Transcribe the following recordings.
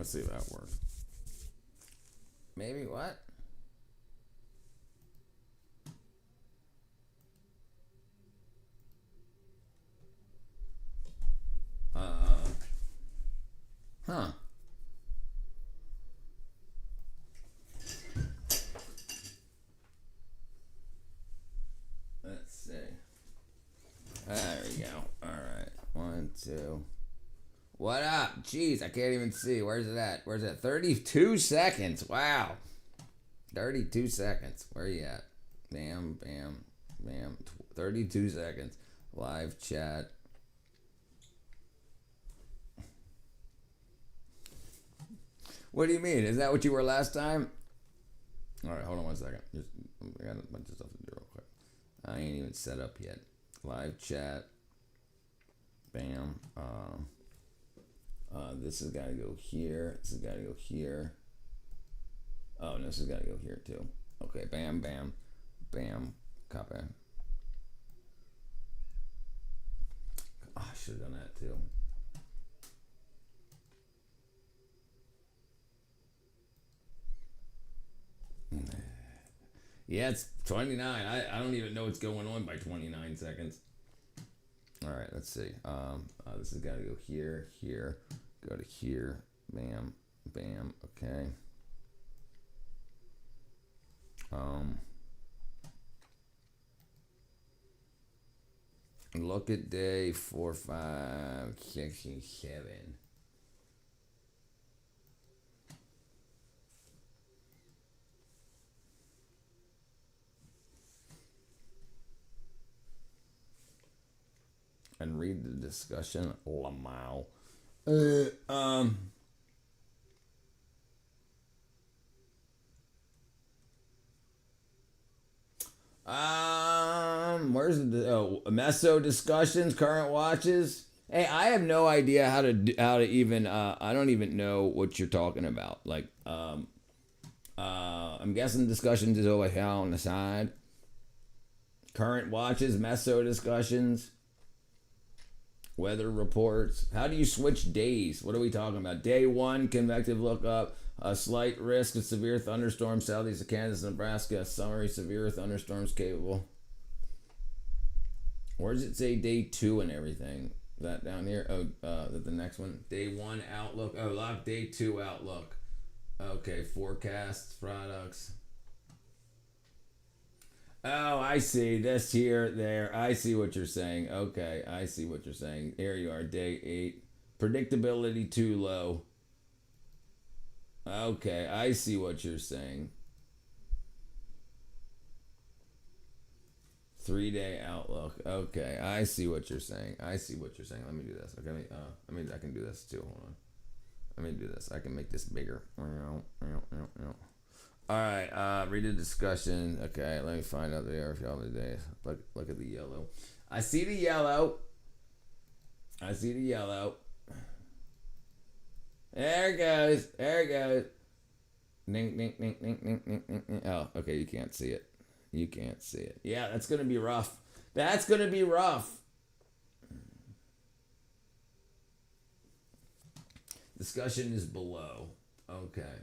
Let's see if that works. Maybe what? Huh. Let's see. There we go. All right. 1, 2. What up? Jeez, I can't even see. Where's it at? Where's it? 32 seconds. Wow. 32 seconds. Where are you at? Bam, bam, bam. 32 seconds. Live chat. What do you mean? Is that what you were last time? All right, hold on 1 second. I got a bunch of stuff to do real quick. I ain't even set up yet. Live chat. Bam. This has got to go here. This has got to go here. Oh, no, this has got to go here too. Okay, bam, bam, bam. Copy. Oh, I should have done that too. Yeah, it's 29. I don't even know what's going on by 29 seconds. All right, let's see. This has got to go here, here, go to here. Bam, bam. Okay. Look at day 4, 5, 6, 7. And read the discussion. Lamau. Where's the Meso discussions? Current watches. Hey, I have no idea how to even. I don't even know what you're talking about. Like, I'm guessing discussions is over here on the side. Current watches, Meso discussions, weather reports. How do you switch days? What are we talking about? Day 1, convective lookup. A slight risk of severe thunderstorms southeast of Kansas, Nebraska. Summary: severe thunderstorms capable. Where does it say day 2 and everything? That down here? Oh, the next one. Day 1 outlook. Oh, lock day 2 outlook. Okay, forecasts, products. Oh, I see. This here, there. I see what you're saying. Okay, I see what you're saying. Here you are, day 8. Predictability too low. Okay, I see what you're saying. 3-day outlook. Okay, I see what you're saying. I see what you're saying. Let me do this. Okay, I can do this too. Hold on. Let me do this. I can make this bigger. All right. Read the discussion. Okay, let me find out the air for all the days. Look at the yellow. I see the yellow. I see the yellow. There it goes. There it goes. Ding, ding, ding, ding, ding, ding, ding, ding. Oh, okay. You can't see it. You can't see it. Yeah, that's gonna be rough. That's gonna be rough. Discussion is below. Okay.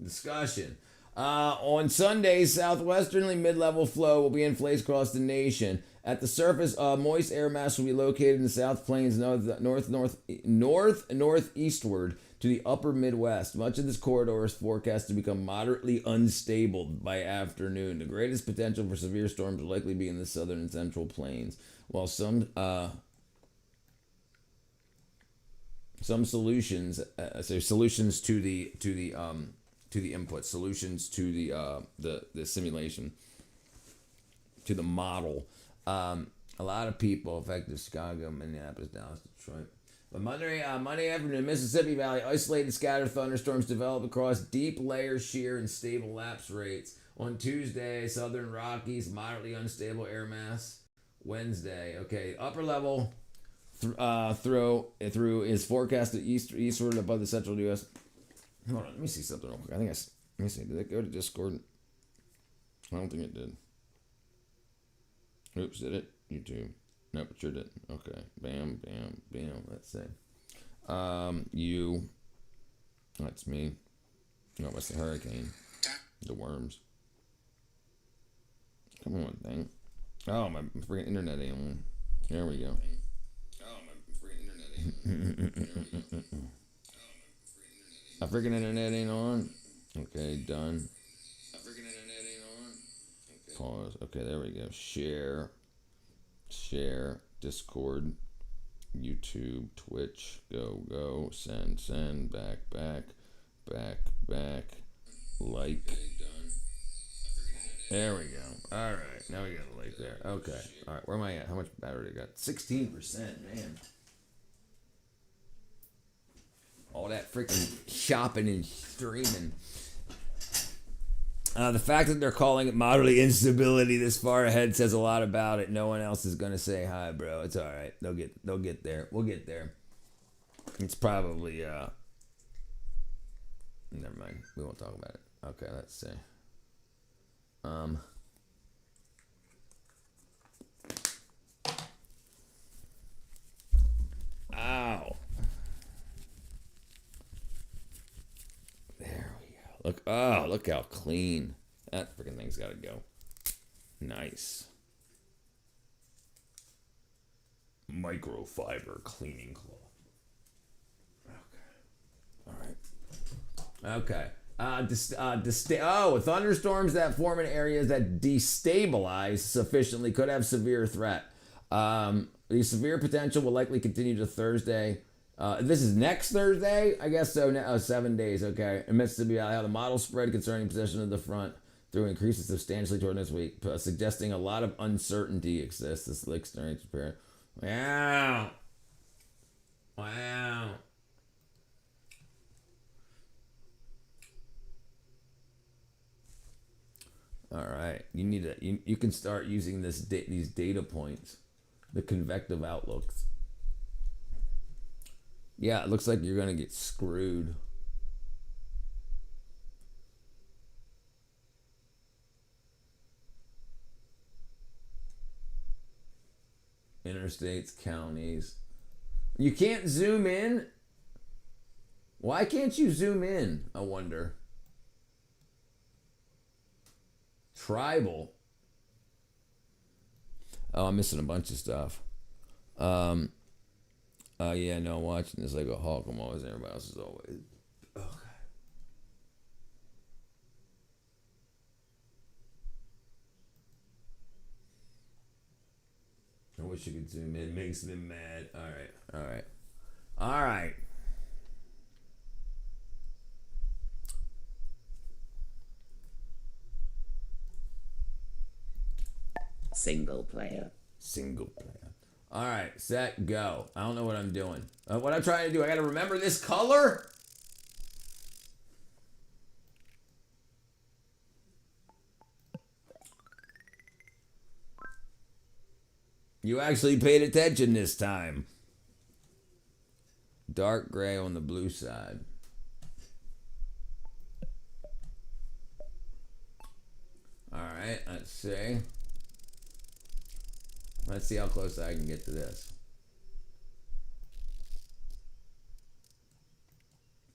Discussion. On Sundays, southwesterly mid-level flow will be in place across the nation. At the surface, moist air mass will be located in the South Plains northeastward to the upper Midwest. Much of this corridor is forecast to become moderately unstable by afternoon. The greatest potential for severe storms will likely be in the southern and central plains, while some solutions, solutions to the input, solutions to the simulation, to the model. A lot of people affected Chicago, Minneapolis, Dallas, Detroit. But Monday afternoon, Mississippi Valley, isolated scattered thunderstorms develop across deep layer shear and stable lapse rates. On Tuesday, southern Rockies, moderately unstable air mass. Wednesday, okay, upper level through is forecasted eastward above the central U.S. Hold on, let me see something real quick. Let me see. Did it go to Discord? I don't think it did. Oops, did it? YouTube. Nope, it sure didn't. Okay. Bam, bam, bam. Let's see. That's me. No, it's the hurricane. The worms. Come on, thing. Oh, my freaking internet ain't on. There we go. Oh, my freaking internet ain't on. My freaking internet ain't on. Okay, done. My freaking internet ain't on. Okay. Pause. Okay, there we go. Share. Share. Discord. YouTube. Twitch. Go. Send. Back. Like. There we go. All right. Now we got a like there. Okay. All right. Where am I at? How much battery I got? 16%. Man. All that freaking shopping and streaming. The fact that they're calling it moderately instability this far ahead says a lot about it. No one else is gonna say hi, bro. It's all right. They'll get there. We'll get there. It's probably never mind. We won't talk about it. Okay, let's see. Ow. There we go. Look how clean. That freaking thing's gotta go. Nice. Microfiber cleaning cloth. Okay. All right. Okay. Thunderstorms that form in areas that destabilize sufficiently could have severe threat. The severe potential will likely continue to Thursday. This is next Thursday, I guess so. 7 days, okay. Amidst how the model spread concerning possession of the front through increases substantially toward this week, suggesting a lot of uncertainty exists. This looks during period. Wow. All right, you need you can start using these data points, the convective outlooks. Yeah, it looks like you're gonna get screwed. Interstates, counties. You can't zoom in? Why can't you zoom in, I wonder? Tribal. Oh, I'm missing a bunch of stuff. Yeah, no, I'm watching this like a hawk. I'm always everybody else is always. Okay. I wish you could zoom in. It makes me mad. All right. Single player. All right, set, go. I don't know what I'm doing. What I'm trying to do, I got to remember this color. You actually paid attention this time. Dark gray on the blue side. All right, let's see. Let's see how close I can get to this.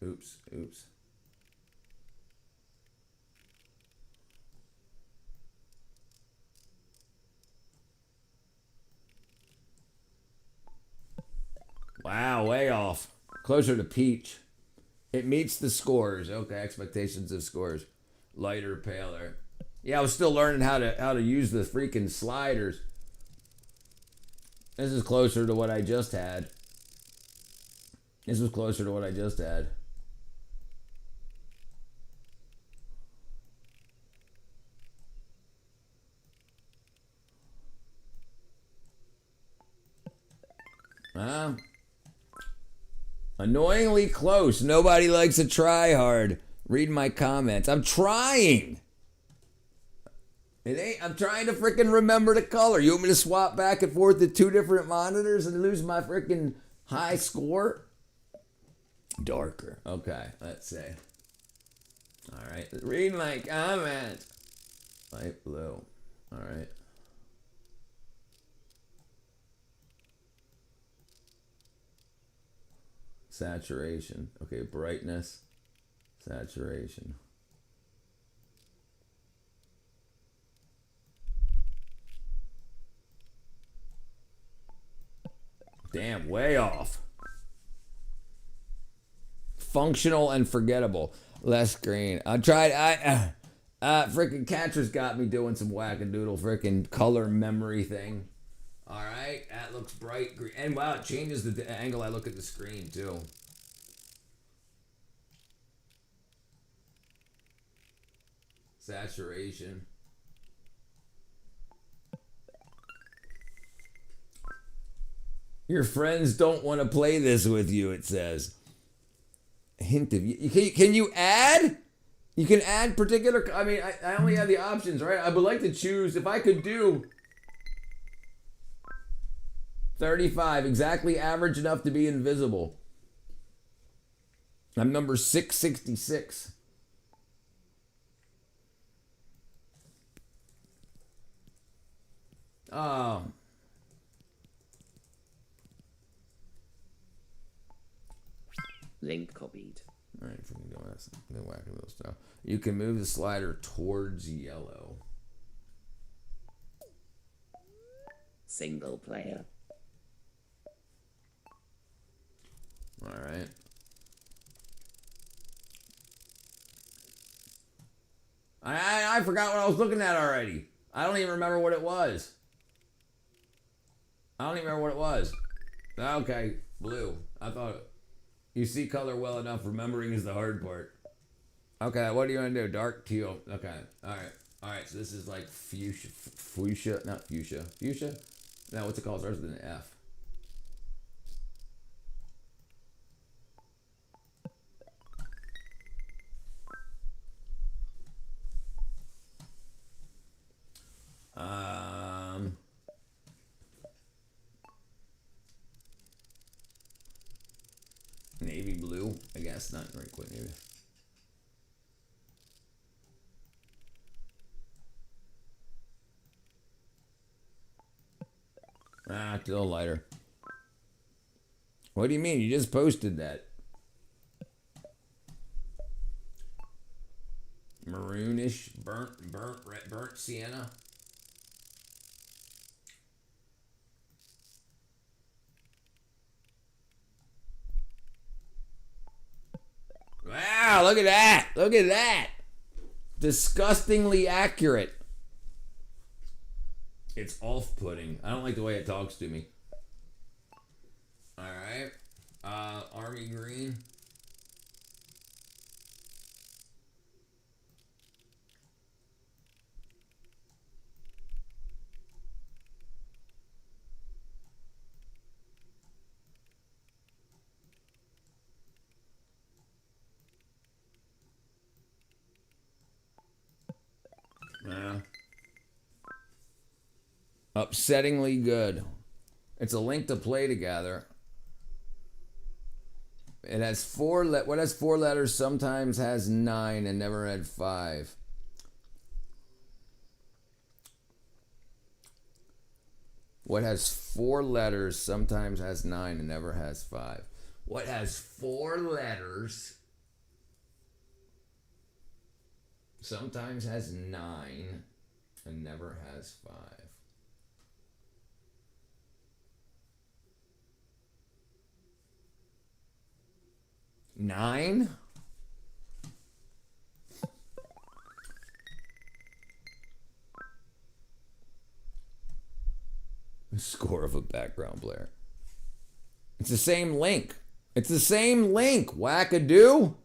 Oops. Wow, way off. Closer to peach. It meets the scores. Okay, expectations of scores. Lighter, paler. Yeah, I was still learning how to use the freaking sliders. This is closer to what I just had. Annoyingly close. Nobody likes a try hard. Read my comments. I'm trying. I'm trying to freaking remember the color. You want me to swap back and forth to two different monitors and lose my freaking high score? Darker. Okay, let's see. All right, read my comment. Light blue. All right. Saturation. Okay, brightness. Saturation. Damn, way off. Functional and forgettable. Less green. I tried. Freaking Catra's got me doing some wackadoodle freaking color memory thing. All right, that looks bright green. And wow, it changes the angle I look at the screen too. Saturation. Your friends don't want to play this with you, it says. Hint of you. Can you add? You can add particular. I mean, I only have the options, right? I would like to choose if I could do 35, exactly average enough to be invisible. I'm number 666. Oh. Link copied. All right, if we can go this, the wackadoodle stuff. You can move the slider towards yellow. Single player. All right. I forgot what I was looking at already. I don't even remember what it was. I don't even remember what it was. Okay, blue. I thought you see color well enough. Remembering is the hard part. Okay, what do you want to do? Dark teal. Okay, all right. All right, so this is like fuchsia, not fuchsia. Fuchsia? No, what's it called? It starts with an F. Navy blue, I guess, not very quite navy. Still lighter. What do you mean? You just posted that. Maroonish, burnt sienna. Wow, look at that. Look at that. Disgustingly accurate. It's off-putting. I don't like the way it talks to me. All right. Army green. Upsettingly good. It's a link to play together. It has what has 4 letters sometimes has 9 and never had 5. What has 4 letters sometimes has 9 and never has 5. What has 4 letters sometimes has 9 and never has 5. 9? Score of a background player. It's the same link. It's the same link, wackadoo.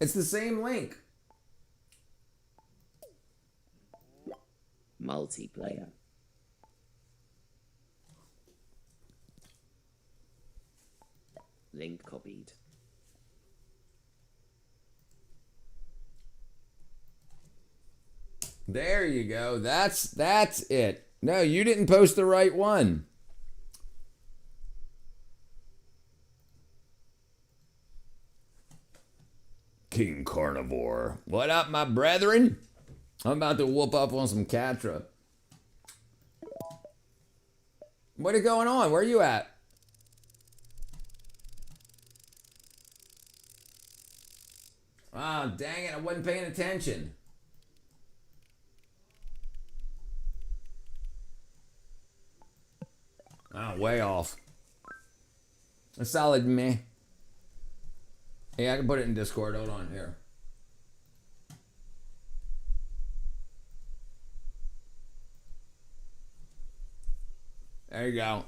It's the same link. Multiplayer. Link copied. There you go. That's it. No, you didn't post the right one. King Carnivore. What up, my brethren? I'm about to whoop up on some Catra. What is going on? Where are you at? Ah, dang it, I wasn't paying attention. Oh, way off. A solid meh. Yeah, I can put it in Discord. Hold on here. There you go.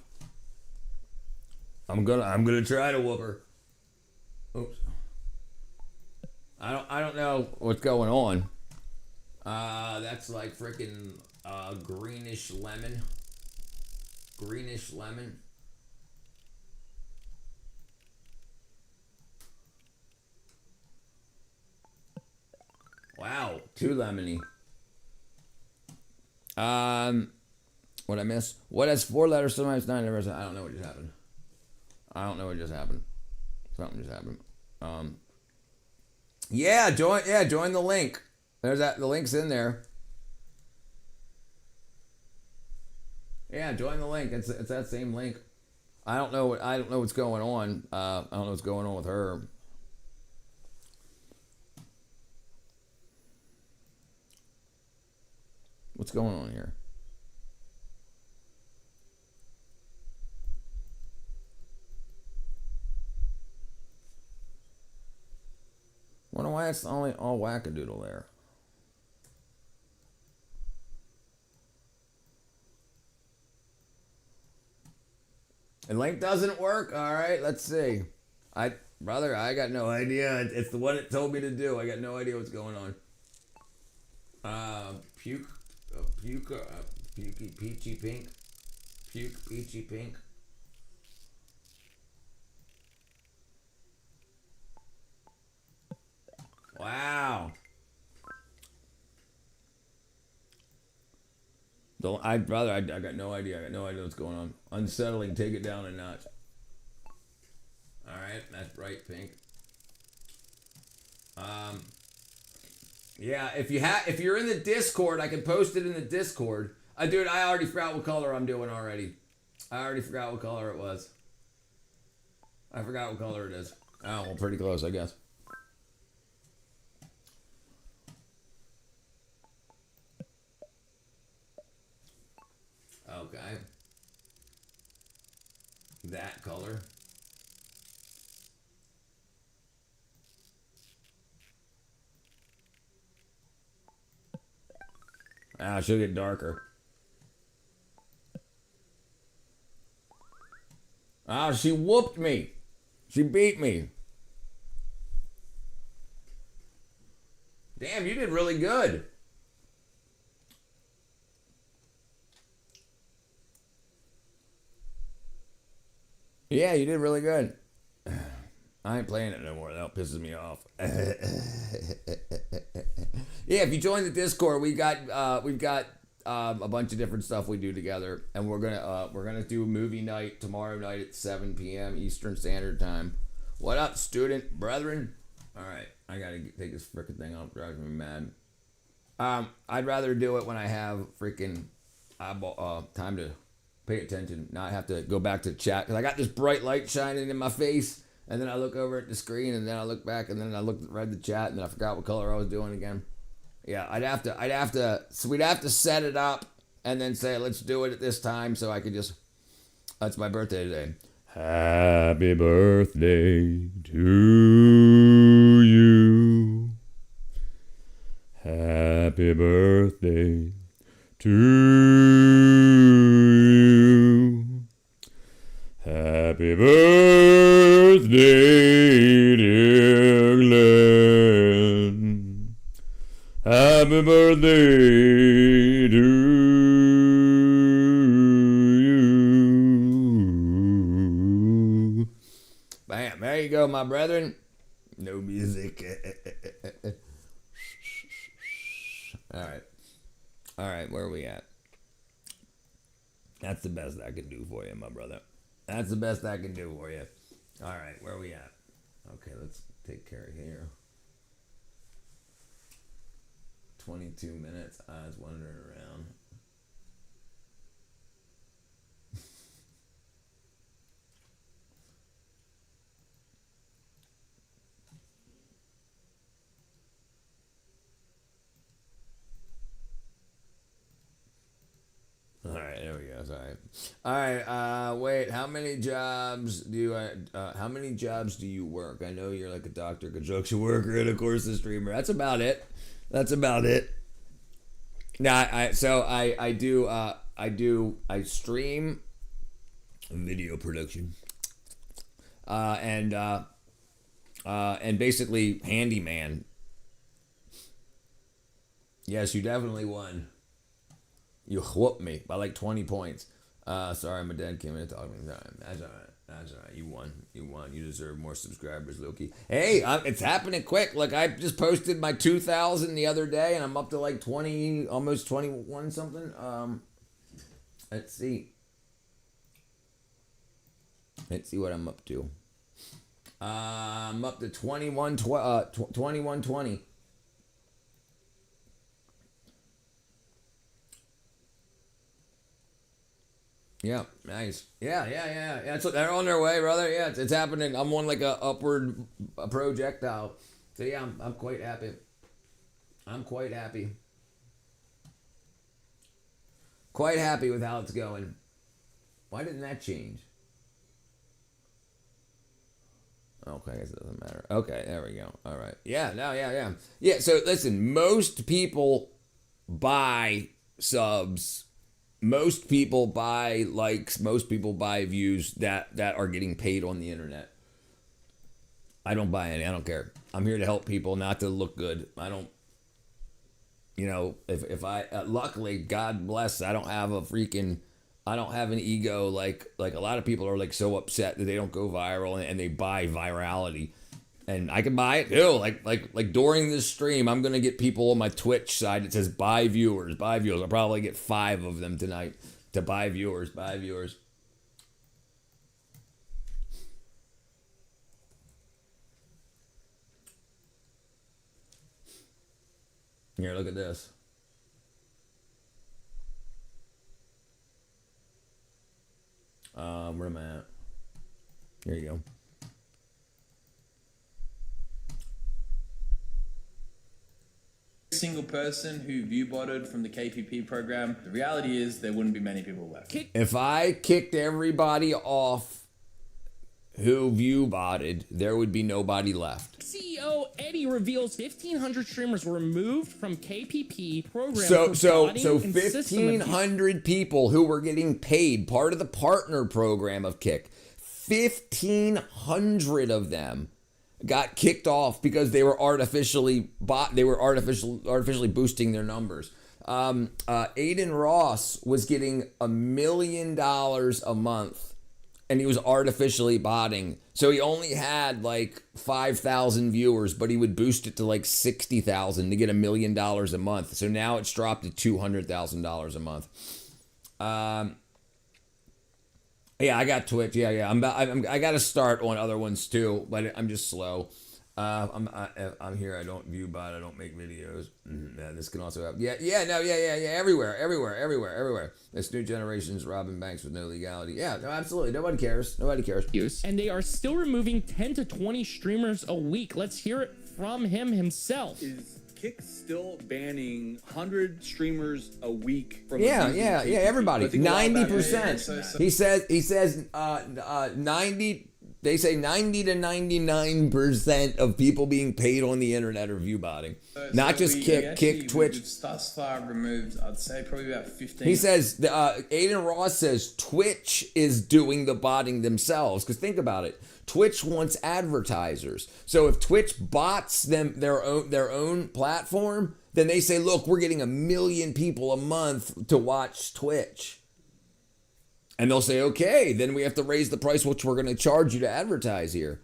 I'm gonna try to whoop her. Oops. I don't know what's going on. That's like freaking greenish lemon. Greenish lemon. Wow, too lemony. What I miss? What has 4 letters? Sometimes 9 letters. I don't know what just happened. I don't know what just happened. Something just happened. Yeah, join the link. There's that. The link's in there. Yeah, join the link. It's that same link. I don't know what's going on. I don't know what's going on with her. What's going on here? Wonder why it's only all wackadoodle there. And link doesn't work? Alright, let's see. I got no idea. It's the one it told me to do. I got no idea what's going on. Pukey, peachy pink. Puke, peachy pink. Wow. I got no idea. I got no idea what's going on. Unsettling. Take it down a notch. All right, that's bright pink. Yeah, if you're in the Discord, I can post it in the Discord. Dude, I already forgot what color I'm doing already. I already forgot what color it was. I forgot what color it is. Oh, well, pretty close, I guess. Okay. That color. Ah, she'll get darker. Ah, she whooped me. She beat me. Damn, you did really good. Yeah, you did really good. I ain't playing it no more. That pisses me off. Yeah, if you join the Discord, we've got a bunch of different stuff we do together, and we're gonna do a movie night tomorrow night at 7 p.m. Eastern Standard Time. What up, student brethren? All right, I gotta take this frickin' thing off. Drives me mad. I'd rather do it when I have freaking time to pay attention, not have to go back to chat because I got this bright light shining in my face, and then I look over at the screen, and then I look back, and then I read the chat, and then I forgot what color I was doing again. Yeah, so we'd have to set it up and then say, let's do it at this time so I could just, that's my birthday today. Happy birthday to you. Happy birthday to you. Happy birthday, dear Glenn. Happy birthday to you. Bam, there you go, my brethren. No music. All right, where are we at? That's the best I can do for you, my brother. That's the best I can do for you. All right, where are we at? Okay, let's take care of here. 22 minutes, eyes wandering around. All right. Wait. How many jobs do you work? I know you're like a doctor, construction worker, and of course a streamer. That's about it. That's about it. Now, I stream video production, and basically handyman. Yes, you definitely won. You whooped me by like 20 points. Sorry, my dad came in and talked to me. That's all right. That's all right. You won. You won. You deserve more subscribers, Loki. Hey, it's happening quick. Look, I just posted my 2,000 the other day, and I'm up to like 20, almost 21 something. Let's see. Let's see what I'm up to. I'm up to 2120. Yeah, nice. Yeah. They're on their way, brother. Yeah, it's happening. I'm on like a upward projectile. So yeah, I'm quite happy. I'm quite happy. Quite happy with how it's going. Why didn't that change? Okay, I guess it doesn't matter. Okay, there we go. All right. Yeah, no, yeah. Yeah, so listen, most people buy subs. Most people buy likes, most people buy views that are getting paid on the internet. I don't buy any. I don't care. I'm here to help people, not to look good. I don't, if I, luckily, God bless, I don't have an ego like a lot of people are like so upset that they don't go viral and they buy virality. And I can buy it too. Like during this stream, I'm gonna get people on my Twitch side that says buy viewers. I'll probably get 5 of them tonight to buy viewers. Here, look at this. Where am I at? Here you go. Single person who view botted from the KPP program, the reality is there wouldn't be many people left. If I kicked everybody off who view botted, there would be nobody left. CEO Eddie reveals 1,500 streamers were removed from KPP program. So 1,500 people who were getting paid, part of the partner program of Kick, 1,500 of them got kicked off because they were artificially boosting their numbers. Aiden Ross was getting $1 million a month, and he was artificially botting. So he only had like 5,000 viewers, but he would boost it to like 60,000 to get $1 million a month. So now it's dropped to $200,000 a month. Yeah, I got Twitch. Yeah. I got to start on other ones too, but I'm just slow. I'm here. I don't view bot. I don't make videos. Yeah, this can also help. Yeah. Everywhere. This new generation's robbing banks with no legality. Yeah, no, absolutely. Nobody cares. And they are still removing 10 to 20 streamers a week. Let's hear it from him himself. Is Kick still banning 100 streamers a week from everybody. 90%. He says 90. They say 90 to 99% of people being paid on the internet are view botting. Not just Kick, Twitch. We've thus far removed, I'd say probably about 15. He says, Aiden Ross says Twitch is doing the botting themselves. Because think about it. Twitch wants advertisers. So if Twitch bots them their own platform, then they say, look, we're getting 1 million people a month to watch Twitch. And they'll say, okay, then we have to raise the price which we're going to charge you to advertise here.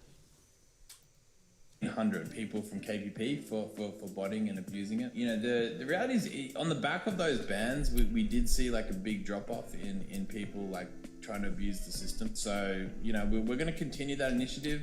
100 people from KPP for botting and abusing it. The reality is, on the back of those bans, we did see like a big drop off in people like trying to abuse the system. So, we're going to continue that initiative.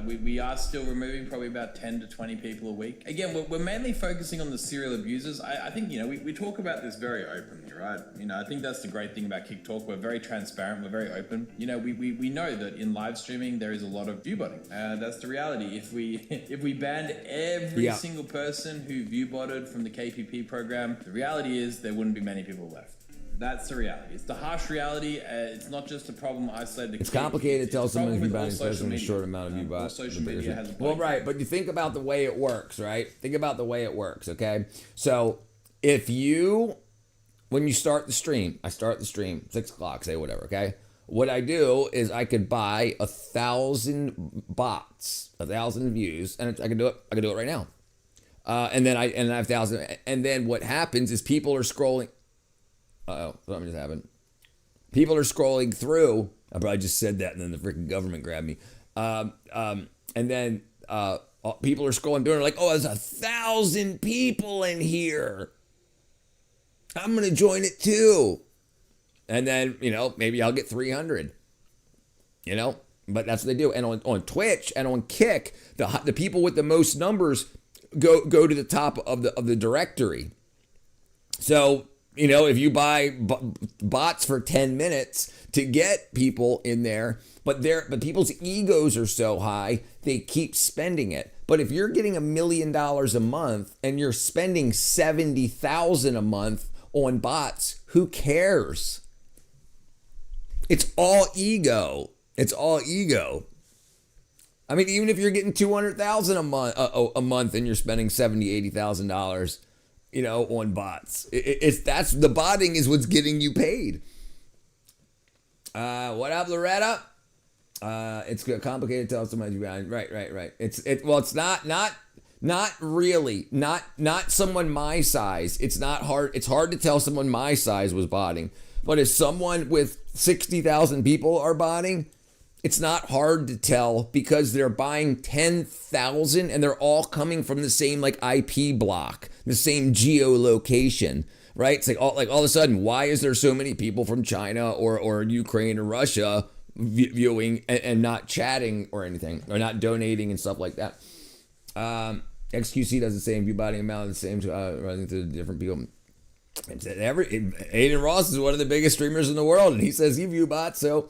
We are still removing probably about 10 to 20 people a week. Again, we're mainly focusing on the serial abusers. I think, we talk about this very openly, right? I think that's the great thing about Kick Talk. We're very transparent. We're very open. We know that in live streaming, there is a lot of view botting. That's the reality. If we banned every single person who view botted from the KPP program, the reality is there wouldn't be many people left. That's the reality. It's the harsh reality. It's not just a problem isolated. It's complicated to tell someone if you buy, social especially in a media. short amount of you buy. Social media has a Well, right, but you think about the way it works, right? Think about the way it works, okay? So if you, when you start the stream, I start the stream 6 o'clock, say whatever, okay? What I do is I could buy 1,000 bots, 1,000 views, and I can do it. I can do it right now. And then I have 1,000. And then what happens is people are scrolling. Uh-oh, something just happened. People are scrolling through. I probably just said that, and then the freaking government grabbed me. And then people are scrolling through and are like, oh, there's 1,000 people in here. I'm going to join it too. And then, maybe I'll get 300. But that's what they do. And on Twitch and on Kick, the people with the most numbers go to the top of the directory. So, if you buy bots for 10 minutes to get people in there, but people's egos are so high, they keep spending it. But if you're getting $1 million a month and you're spending 70,000 a month on bots, who cares? It's all ego. It's all ego. I mean, even if you're getting 200,000 a month and you're spending $70,000, $80,000, on bots, that's the botting is what's getting you paid. What up, Loretta? It's complicated to tell somebody. Right. It's not really, not someone my size. It's not hard. It's hard to tell someone my size was botting. But if someone with 60,000 people are botting, it's not hard to tell because they're buying 10,000 and they're all coming from the same IP block, the same geolocation, right? It's like all of a sudden, why is there so many people from China or Ukraine or Russia viewing and not chatting or anything, or not donating and stuff like that? XQC does the same, view botting amount, the same, running to different people. Aiden Ross is one of the biggest streamers in the world, and he says he view bots. So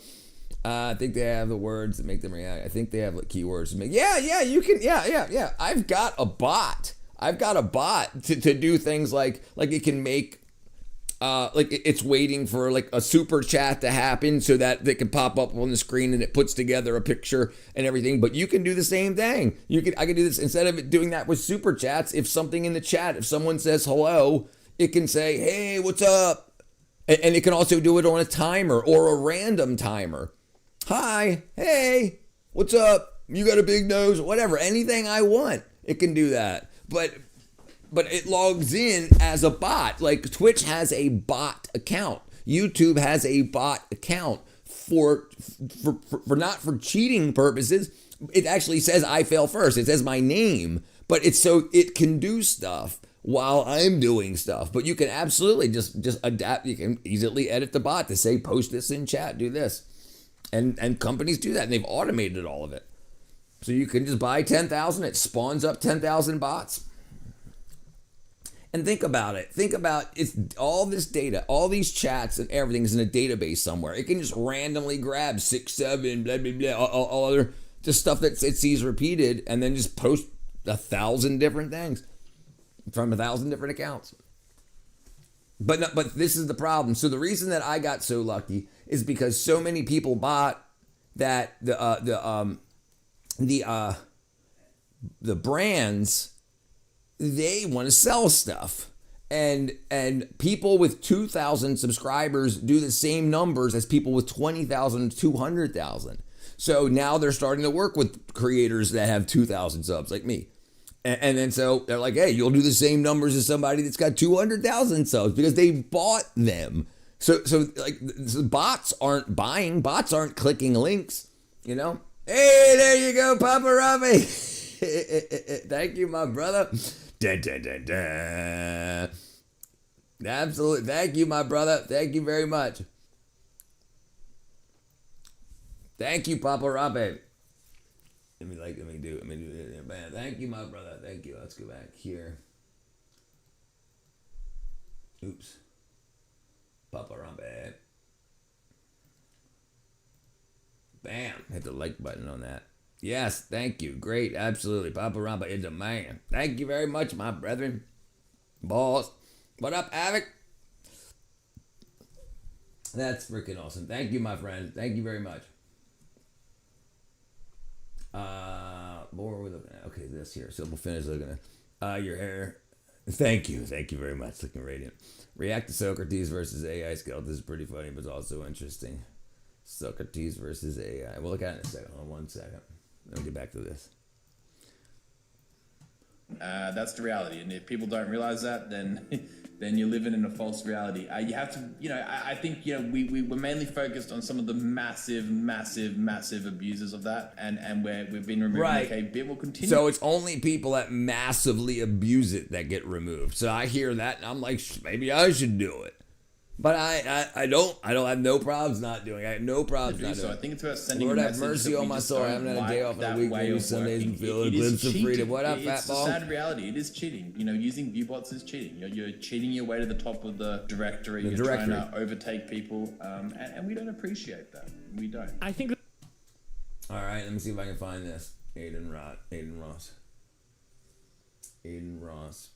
I think they have the words that make them react. I think they have keywords to make. Yeah, you can. Yeah. I've got a bot. To do things like it can make. It's waiting for a super chat to happen so that they can pop up on the screen and it puts together a picture and everything. But you can do the same thing. I can do this instead of doing that with super chats. If something in the chat, if someone says hello, it can say, hey, what's up? And it can also do it on a timer or a random timer. Hi, hey, what's up? You got a big nose, whatever, anything I want, it can do that. But it logs in as a bot. Like Twitch has a bot account. YouTube has a bot account for not for cheating purposes. It actually says I fail first. It says my name, but it's so it can do stuff while I'm doing stuff. But you can absolutely just adapt. You can easily edit the bot to say, post this in chat, do this. And companies do that, and they've automated all of it. So you can just buy 10,000, it spawns up 10,000 bots. And think about it. It's all this data, all these chats and everything is in a database somewhere. It can just randomly grab 6, 7, blah, blah, blah, all other just stuff that it sees repeated, and then just post 1,000 different things from 1,000 different accounts. But this is the problem. So the reason that I got so lucky is because so many people bought that the brands, they want to sell stuff, and people with 2,000 subscribers do the same numbers as people with 20,000, 200,000. So now they're starting to work with creators that have 2,000 subs like me. And then so they're like, hey, you'll do the same numbers as somebody that's got 200,000 subs because they bought them. So bots aren't buying, bots aren't clicking links, Hey, there you go, Papa Robbie. Thank you, my brother. Dun, dun, dun, dun. Absolutely. Thank you, my brother. Thank you very much. Thank you, Papa Robbie. Let me do it. Man, thank you, my brother. Thank you. Let's go back here. Oops. Papa Rambe. Bam. Hit the like button on that. Yes, thank you. Great. Absolutely. Papa Rambe is a man. Thank you very much, my brethren. Boss. What up, Avic? That's freaking awesome. Thank you, my friend. Thank you very much. What were we looking at? Okay, this here. So we'll finish looking at your hair. Thank you. Thank you very much. Looking radiant. React to Socrates versus AI skeleton. This is pretty funny, but it's also interesting. Socrates versus AI. We'll look at it in a second. Hold on 1 second. Let me get back to this. That's the reality, and if people don't realize that, then then you're living in a false reality. You have to, I think, we were mainly focused on some of the massive abusers of that, and where we've been removing. Right. Okay, bit will continue. So it's only people that massively abuse it that get removed. So I hear that and I'm like, maybe I should do it. But I don't have no problems not doing it. I have no problems not doing so it. I think it's about sending Lord a have message mercy that on we my just soul. I don't haven't had a day off in a that week. way Maybe of some days working. and feel a It is glimpse of cheating. freedom. What up, fat It's ball? a sad reality. It is cheating. Using viewbots is cheating. You're cheating your way to the top of the directory. You're trying to overtake people, and we don't appreciate that. We don't. I think All right, let me see if I can find this. Aiden Ross. Aiden Ross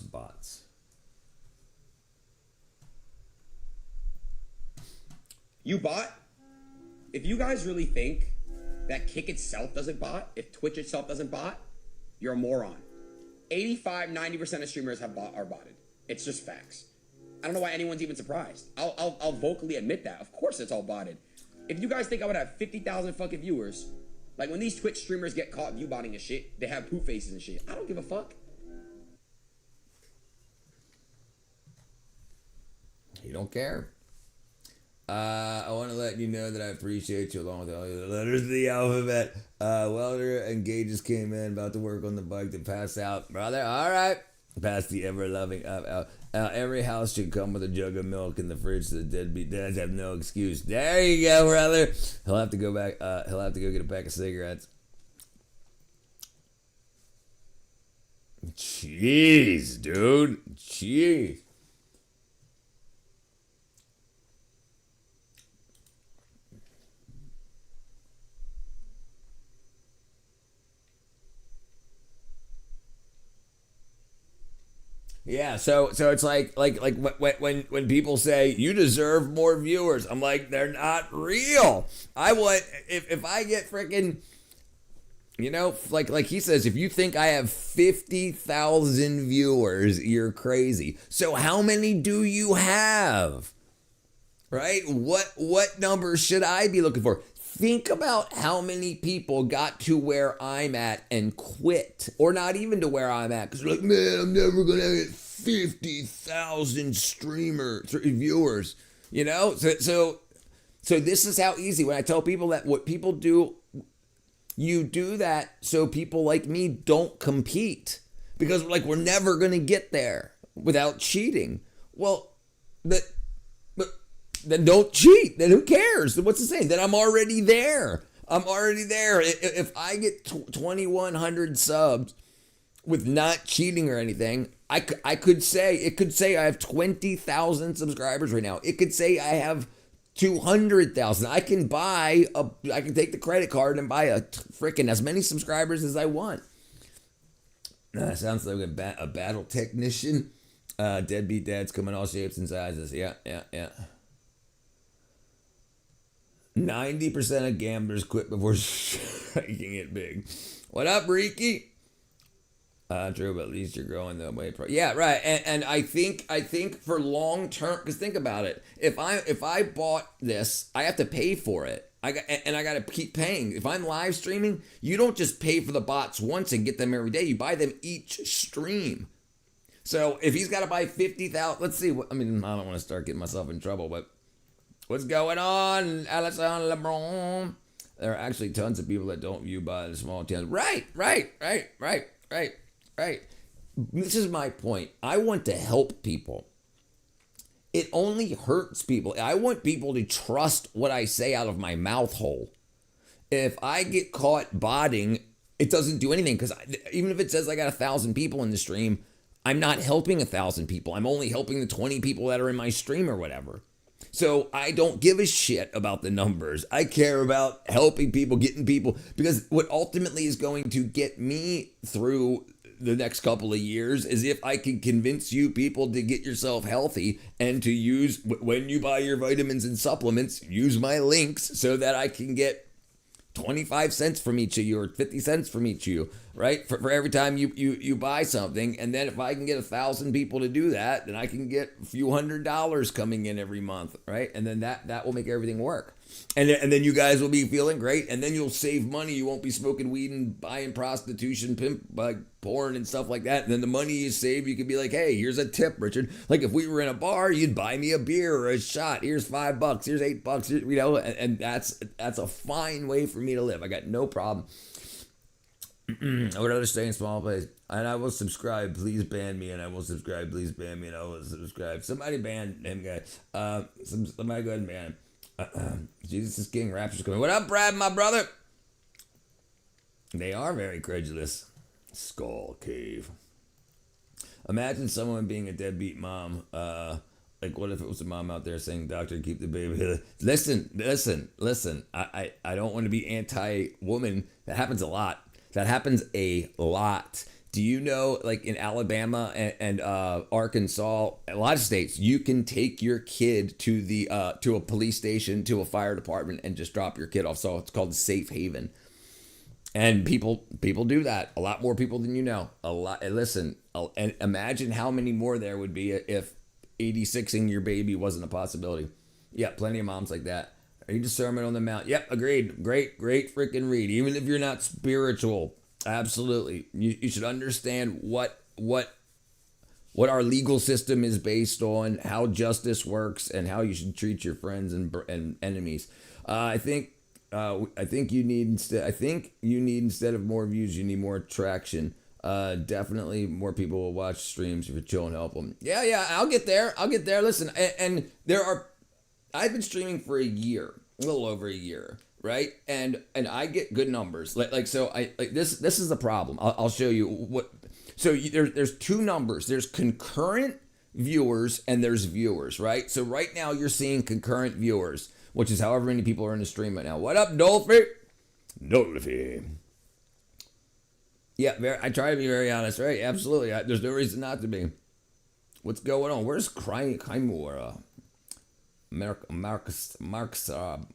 bots. You bot? If you guys really think that Kick itself doesn't bot, if Twitch itself doesn't bot, you're a moron. 85-90% of streamers are botted. It's just facts. I don't know why anyone's even surprised. I'll vocally admit that. Of course it's all botted. If you guys think I would have 50,000 fucking viewers, like when these Twitch streamers get caught view botting and shit, they have poof faces and shit. I don't give a fuck. You don't care. I want to let you know that I appreciate you along with all the letters of the alphabet. Welder and Gauges came in, about to work on the bike to pass out. Brother, all right. Pass the ever-loving out. Every house should come with a jug of milk in the fridge so the deadbeat dads have no excuse. There you go, brother. He'll have to go back. He'll have to go get a pack of cigarettes. Jeez, dude. Jeez. Yeah, so it's like when people say you deserve more viewers, I'm like, they're not real. I want if I get freaking, like he says, if you think I have 50,000 viewers, you're crazy. So how many do you have? Right? What numbers should I be looking for? Think about how many people got to where I'm at and quit, or not even to where I'm at, because they're like, man, I'm never gonna get 50,000 viewers. So this is how easy. When I tell people that what people do, you do that so people like me don't compete, because we're never gonna get there without cheating. Well, then don't cheat. Then who cares? What's the saying? Then I'm already there. If I get 2,100 subs with not cheating or anything, I could say, it could say I have 20,000 subscribers right now. It could say I have 200,000. I can take the credit card and buy freaking as many subscribers as I want. Sounds like a battle technician. Deadbeat dads come in all shapes and sizes. Yeah. 90% of gamblers quit before striking it big. What up, Riki? True, but at least you're growing the way. Yeah, right. And I think for long term, because think about it. If I bought this, I have to pay for it. I got to keep paying. If I'm live streaming, you don't just pay for the bots once and get them every day. You buy them each stream. So if he's got to buy 50,000, let's see. I don't want to start getting myself in trouble, but what's going on, Alexander LeBron? There are actually tons of people that don't view by the small towns. Right. This is my point. I want to help people. It only hurts people. I want people to trust what I say out of my mouth hole. If I get caught botting, it doesn't do anything, because even if it says I got 1,000 people in the stream, I'm not helping 1,000 people. I'm only helping the 20 people that are in my stream or whatever. So I don't give a shit about the numbers. I care about helping people, getting people, because what ultimately is going to get me through the next couple of years is if I can convince you people to get yourself healthy and to use, when you buy your vitamins and supplements, use my links so that I can get 25 cents from each of you or 50 cents from each of you, right? For every time you buy something. And then if I can get 1,000 people to do that, then I can get a few $100s coming in every month, right? And then that will make everything work. And then you guys will be feeling great, and then you'll save money. You won't be smoking weed and buying prostitution, pimp, porn and stuff like that. And then the money you save, you could be like, hey, here's a tip, Richard. Like if we were in a bar, you'd buy me a beer or a shot. Here's $5. Here's $8. You know, and that's a fine way for me to live. I got no problem. I would rather stay in small place. And I will subscribe. Please ban me. And I will subscribe. Please ban me. And I will subscribe. Somebody ban him, guy. Somebody go ahead and ban him. Jesus is King. Rapture's coming. What up, Brad, my brother? They are very credulous. Skull Cave. Imagine someone being a deadbeat mom. Like, what if it was a mom out there saying, "Doctor, keep the baby"? Listen. I don't want to be anti-woman. That happens a lot. Do you know, like in Alabama and Arkansas, a lot of states, you can take your kid to a police station, to a fire department, and just drop your kid off. So it's called a safe haven. And people do that. A lot more people than you know. A lot. Listen, and imagine how many more there would be if 86ing your baby wasn't a possibility. Yeah, plenty of moms like that. Read the Sermon on the Mount. Yep, agreed. Great freaking read. Even if you're not spiritual. Absolutely. You should understand what our legal system is based on, how justice works, and how you should treat your friends and enemies. I think you need instead of more views, you need more traction. Definitely more people will watch streams if you chill and help them. Yeah, I'll get there. Listen, and I've been streaming for a year, a little over a year. Right, and I get good numbers. So this is the problem. I'll show you what. So there's two numbers. There's concurrent viewers and there's viewers. Right. So right now you're seeing concurrent viewers, which is however many people are in the stream right now. What up, Dolphy? Yeah, I try to be very honest. Right, absolutely. There's no reason not to be. What's going on? Where's Crymora? Mark Ciarl.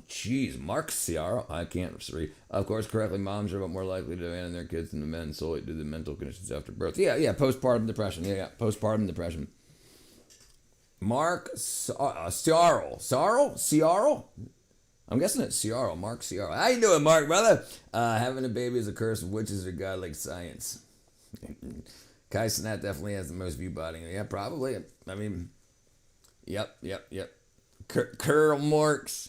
Jeez, Mark Ciarl. I can't read. Of course, correctly, moms are more likely to abandon their kids than the men solely due to the mental conditions after birth. Yeah, postpartum depression. Yeah, postpartum depression. Mark Ciarl? I'm guessing it's Ciarl. Mark Ciarl. How you doing, Mark, brother? Having a baby is a curse of witches or godlike science. Kai Cenat definitely has the most view botting. Yeah, probably. I mean, yep. Curl Marks.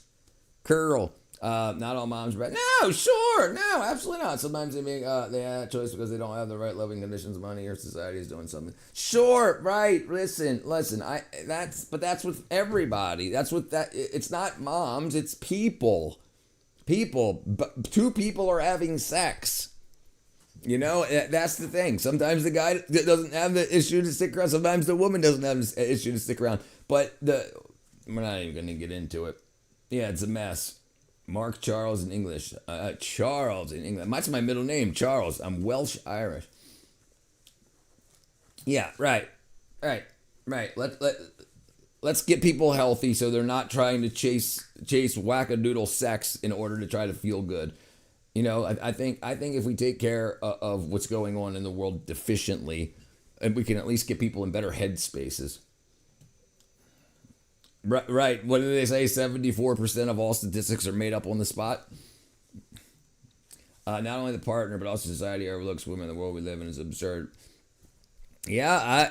Curl. Not all moms, but no, sure, no, absolutely not. Sometimes they have a choice because they don't have the right living conditions, money, or society is doing something. Sure, right. Listen. That's with everybody. It's not moms. It's people. But two people are having sex. You know, that's the thing. Sometimes the guy doesn't have the issue to stick around. Sometimes the woman doesn't have the issue to stick around. But we're not even going to get into it. Yeah, it's a mess. Mark Charles in English. Charles in English. That's my middle name, Charles. I'm Welsh Irish. Yeah, right. Let's get people healthy so they're not trying to chase wackadoodle sex in order to try to feel good. You know, I think if we take care of what's going on in the world efficiently, and we can at least get people in better headspaces. Right. What do they say? 74% of all statistics are made up on the spot. Not only the partner, but also society overlooks women. The world we live in is absurd. Yeah,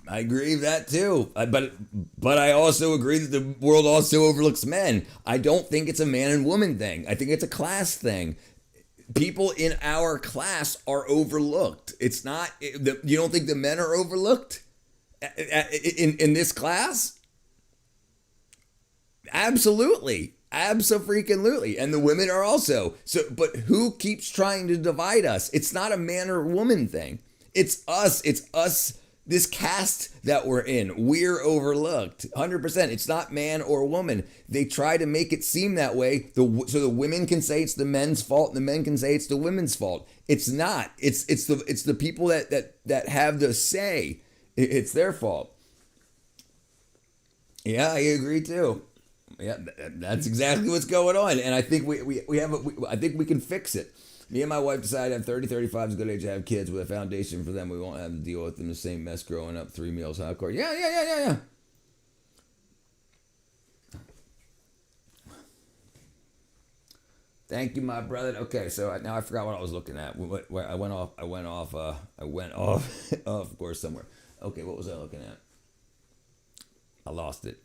I agree with that too. But I also agree that the world also overlooks men. I don't think it's a man and woman thing. I think it's a class thing. People in our class are overlooked. It's not. You don't think the men are overlooked in this class? Absolutely. Abso-freaking-lutely. And the women are also. But who keeps trying to divide us? It's not a man or woman thing. It's us. It's us This caste that we're in, we're overlooked 100%. It's not man or woman. They try to make it seem that way so the women can say it's the men's fault and the men can say it's the women's fault. It's not. It's the people that have the say. It's their fault. Yeah, I agree too. Yeah, that's exactly what's going on, and I think I think we can fix it. Me and my wife decided at 30, 35 is a good age to have kids with a foundation for them. We won't have to deal with them the same mess growing up, 3 meals hardcore. Yeah. Thank you, my brother. Okay, so now I forgot what I was looking at. I went off, of course, somewhere. Okay, what was I looking at? I lost it.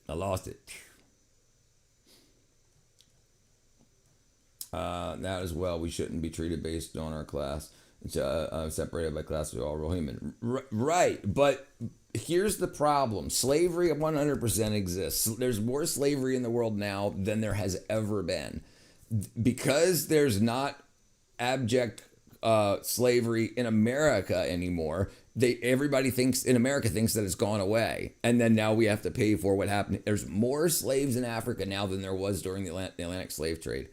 That as well, we shouldn't be treated based on our class. Separated by class, we're all real human. Right, but here's the problem. Slavery 100% exists. There's more slavery in the world now than there has ever been. Because there's not abject slavery in America anymore, everybody thinks in America thinks that it's gone away, and then now we have to pay for what happened. There's more slaves in Africa now than there was during the Atlantic slave trade.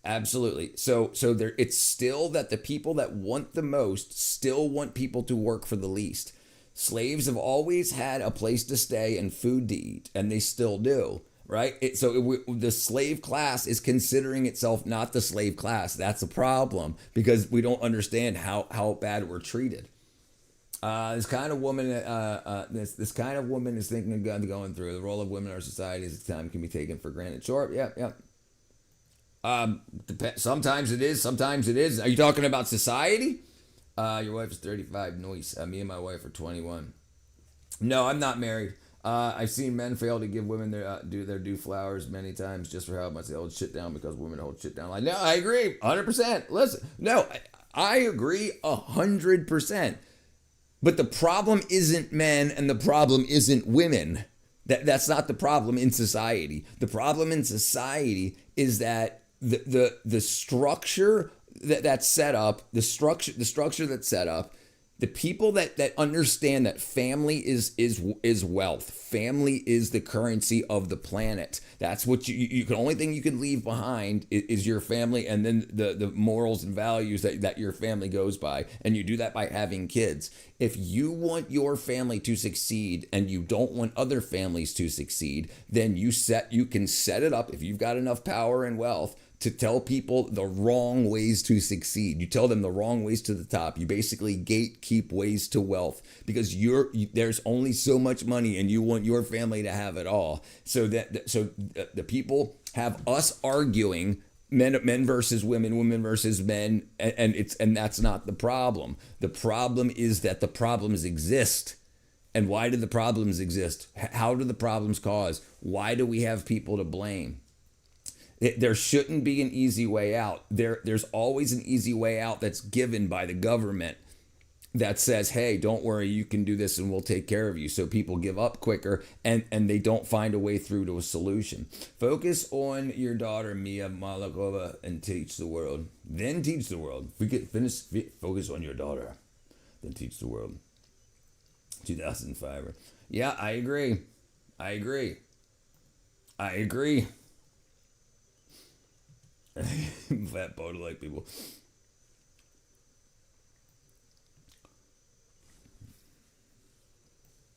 Absolutely. So there, it's still that the people that want the most still want people to work for the least. Slaves have always had a place to stay and food to eat, and they still do. Right? The slave class is considering itself not the slave class. That's a problem because we don't understand how bad we're treated. This kind of woman is thinking of going through the role of women in our society as time can be taken for granted. Sure, yeah. Sometimes it is, sometimes it is. Are you talking about society? Your wife is 35. Nice. Me and my wife are 21. No, I'm not married. I've seen men fail to give women their due flowers many times just for how much they hold shit down because women hold shit down. Like, no, I agree 100%. Listen, no, I agree 100%. But the problem isn't men and the problem isn't women. That's not the problem in society. The problem in society is that the structure that's set up, the structure that's set up. The people that understand that family is wealth. Family is the currency of the planet. That's what you can. Only thing you can leave behind is your family, and then the morals and values that your family goes by. And you do that by having kids. If you want your family to succeed and you don't want other families to succeed, then you can set it up if you've got enough power and wealth to tell people the wrong ways to succeed. You tell them the wrong ways to the top. You basically gatekeep ways to wealth because there's only so much money and you want your family to have it all. So the people have us arguing men versus women, women versus men, and that's not the problem. The problem is that the problems exist. And why do the problems exist? How do the problems cause? Why do we have people to blame? There shouldn't be an easy way out. There's always an easy way out that's given by the government that says, hey, don't worry, you can do this and we'll take care of you. So people give up quicker and they don't find a way through to a solution. Focus on your daughter, Mia Malakova, and teach the world. Then teach the world. Focus on your daughter, then teach the world. 2005. Yeah, I agree. Fat boat like people.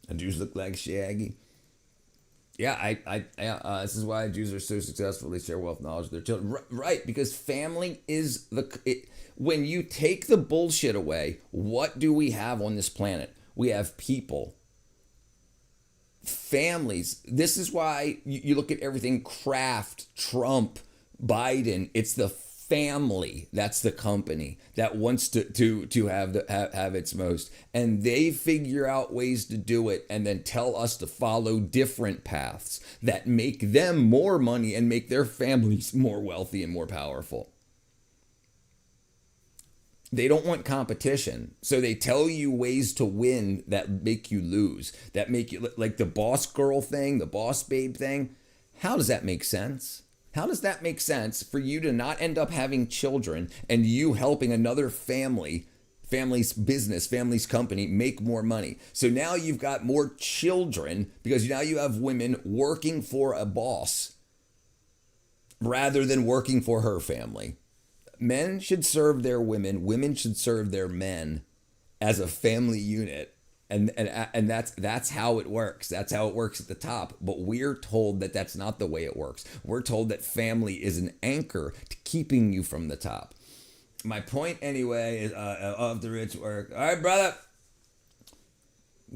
And Jews look like Shaggy. Yeah, this is why Jews are so successful. They share wealth, knowledge with their children. Right, because family is when you take the bullshit away, what do we have on this planet? We have people. Families. This is why you look at everything Kraft, Trump, Biden. It's the family that's the company that wants to have its most, and they figure out ways to do it and then tell us to follow different paths that make them more money and make their families more wealthy and more powerful. They don't want competition, so they tell you ways to win that make you lose, that make you like the boss girl thing, the boss babe thing. How does that make sense? How does that make sense for you to not end up having children and you helping another family family's business, family's company make more money. So now you've got more children because now you have women working for a boss rather than working for her family. Men should serve their women, women should serve their men as a family unit. And that's how it works. That's how it works at the top. But we're told that that's not the way it works. We're told that family is an anchor to keeping you from the top. My point anyway is of the rich work. All right, brother.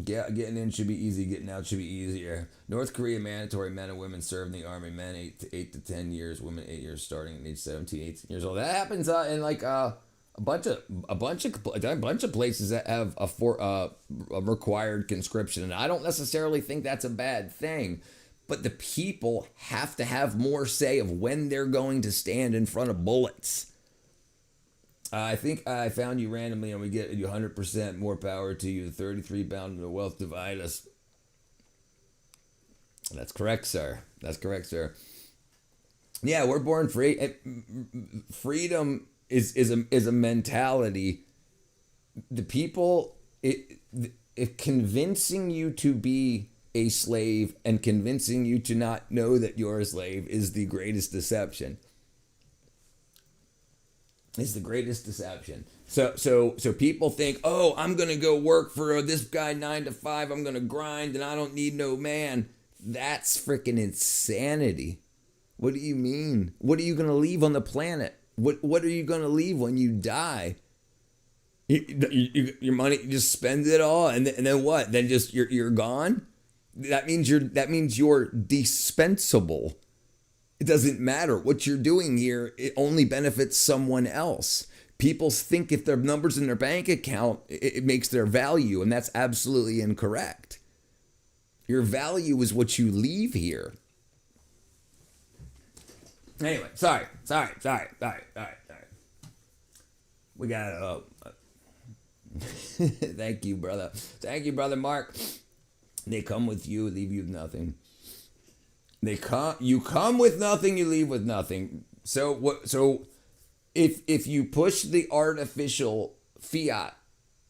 Getting in should be easy. Getting out should be easier. North Korea mandatory men and women serve in the army. Men 8 to 10 years. Women 8 years, starting at age 17, 18 years old. That happens in like a bunch of places that have a required conscription, and I don't necessarily think that's a bad thing. But the people have to have more say of when they're going to stand in front of bullets. I think I found you randomly, and we get you 100% more power to you. The 33 bound in the wealth divide us. That's correct, sir. That's correct, sir. Yeah, we're born free. Freedom is a mentality. The people, if convincing you to be a slave and convincing you to not know that you're a slave is the greatest deception. Is the greatest deception. So people think, oh, I'm gonna go work for this guy 9 to 5. I'm gonna grind, and I don't need no man. That's freaking insanity. What do you mean? What are you gonna leave on the planet? What are you gonna leave when you die? Your money, you just spend it all, and then what? Then just you're gone. That means you're dispensable. It doesn't matter what you're doing here. It only benefits someone else. People think if their numbers in their bank account, it makes their value, and that's absolutely incorrect. Your value is what you leave here. Anyway, sorry. We got thank you, brother. Thank you, brother Mark. They come with you, leave you with nothing. You come with nothing, you leave with nothing. So if you push the artificial fiat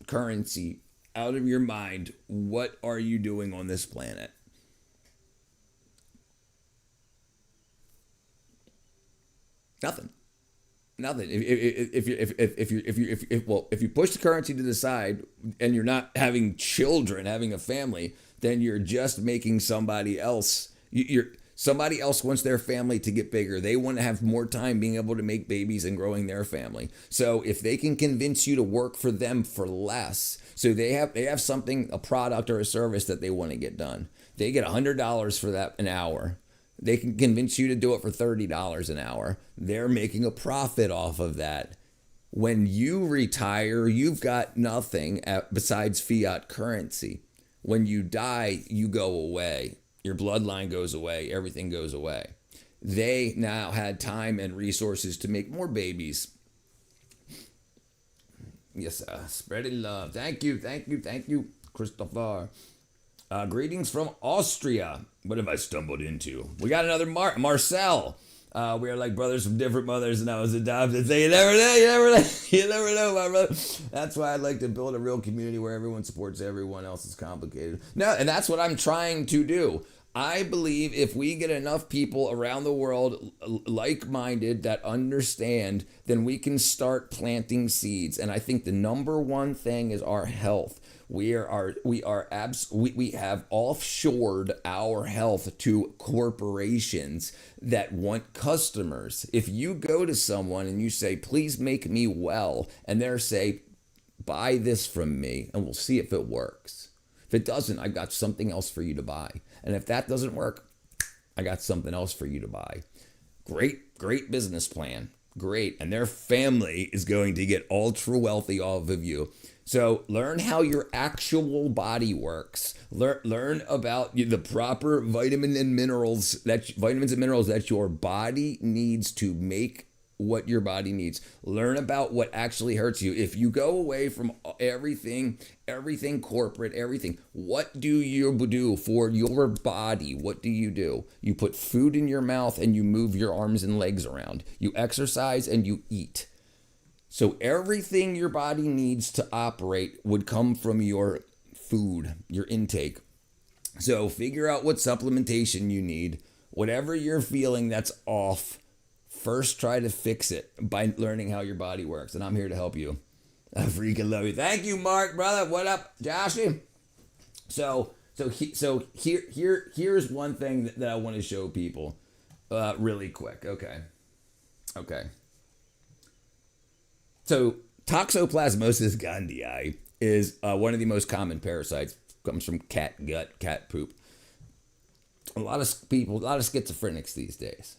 currency out of your mind, what are you doing on this planet? Nothing. If you push the currency to the side and you're not having children, having a family, then you're just making somebody else. Somebody else wants their family to get bigger. They want to have more time being able to make babies and growing their family. So if they can convince you to work for them for less, so they have something, a product or a service that they want to get done. They get $100 for that an hour. They can convince you to do it for $30 an hour. They're making a profit off of that. When you retire, you've got nothing besides fiat currency. When you die, you go away. Your bloodline goes away. Everything goes away. They now had time and resources to make more babies. Yes, spreading love. Thank you, Christopher. Greetings from Austria. What have I stumbled into? We got another Marcel. We are like brothers from different mothers, and I was adopted. So you never know, my brother. That's why I'd like to build a real community where everyone supports everyone else. Is complicated. No, and that's what I'm trying to do. I believe if we get enough people around the world like-minded that understand, then we can start planting seeds. And I think the number one thing is our health. We have offshored our health to corporations that want customers. If you go to someone and you say, please make me well, and they're say, buy this from me and we'll see if it works. If it doesn't, I've got something else for you to buy. And if that doesn't work, I got something else for you to buy. Great business plan. Great. And their family is going to get ultra wealthy off of you. So learn how your actual body works. Learn about the proper vitamins and minerals that your body needs to make what your body needs. Learn about what actually hurts you. If you go away from everything corporate, everything, what do you do for your body? What do? You put food in your mouth and you move your arms and legs around. You exercise and you eat. So everything your body needs to operate would come from your food, your intake. So figure out what supplementation you need. Whatever you're feeling that's off, first try to fix it by learning how your body works. And I'm here to help you. I freaking love you. Thank you, Mark, brother. What up, Joshy? Here's one thing that I want to show people really quick. Okay. So Toxoplasmosis gondii is one of the most common parasites. Comes from cat gut, cat poop. A lot of schizophrenics these days.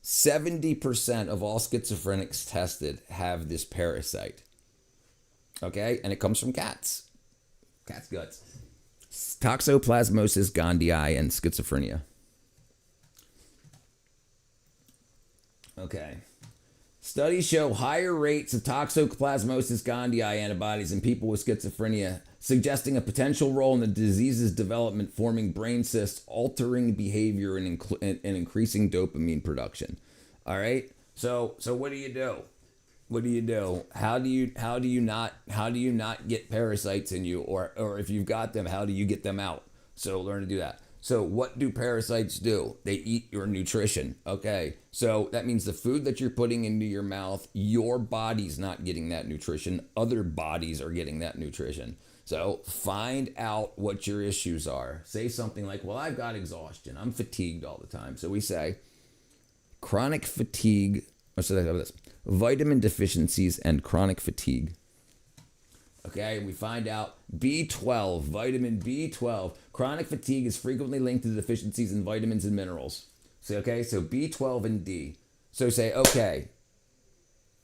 70% of all schizophrenics tested have this parasite. Okay, and it comes from cats. Cat's guts. Toxoplasmosis gondii and schizophrenia. Okay. Studies show higher rates of Toxoplasmosis gondii antibodies in people with schizophrenia, suggesting a potential role in the disease's development, forming brain cysts, altering behavior, and increasing dopamine production. All right. So what do you do? What do you do? How do you not get parasites in you, or if you've got them, how do you get them out? So learn to do that. So what do parasites do? They eat your nutrition. Okay. So that means the food that you're putting into your mouth, your body's not getting that nutrition. Other bodies are getting that nutrition. So find out what your issues are. Say something like, well, I've got exhaustion. I'm fatigued all the time. So we say chronic fatigue, or so this, vitamin deficiencies and chronic fatigue. Okay, we find out B12, vitamin B12. Chronic fatigue is frequently linked to deficiencies in vitamins and minerals. So B12 and D. So say, okay,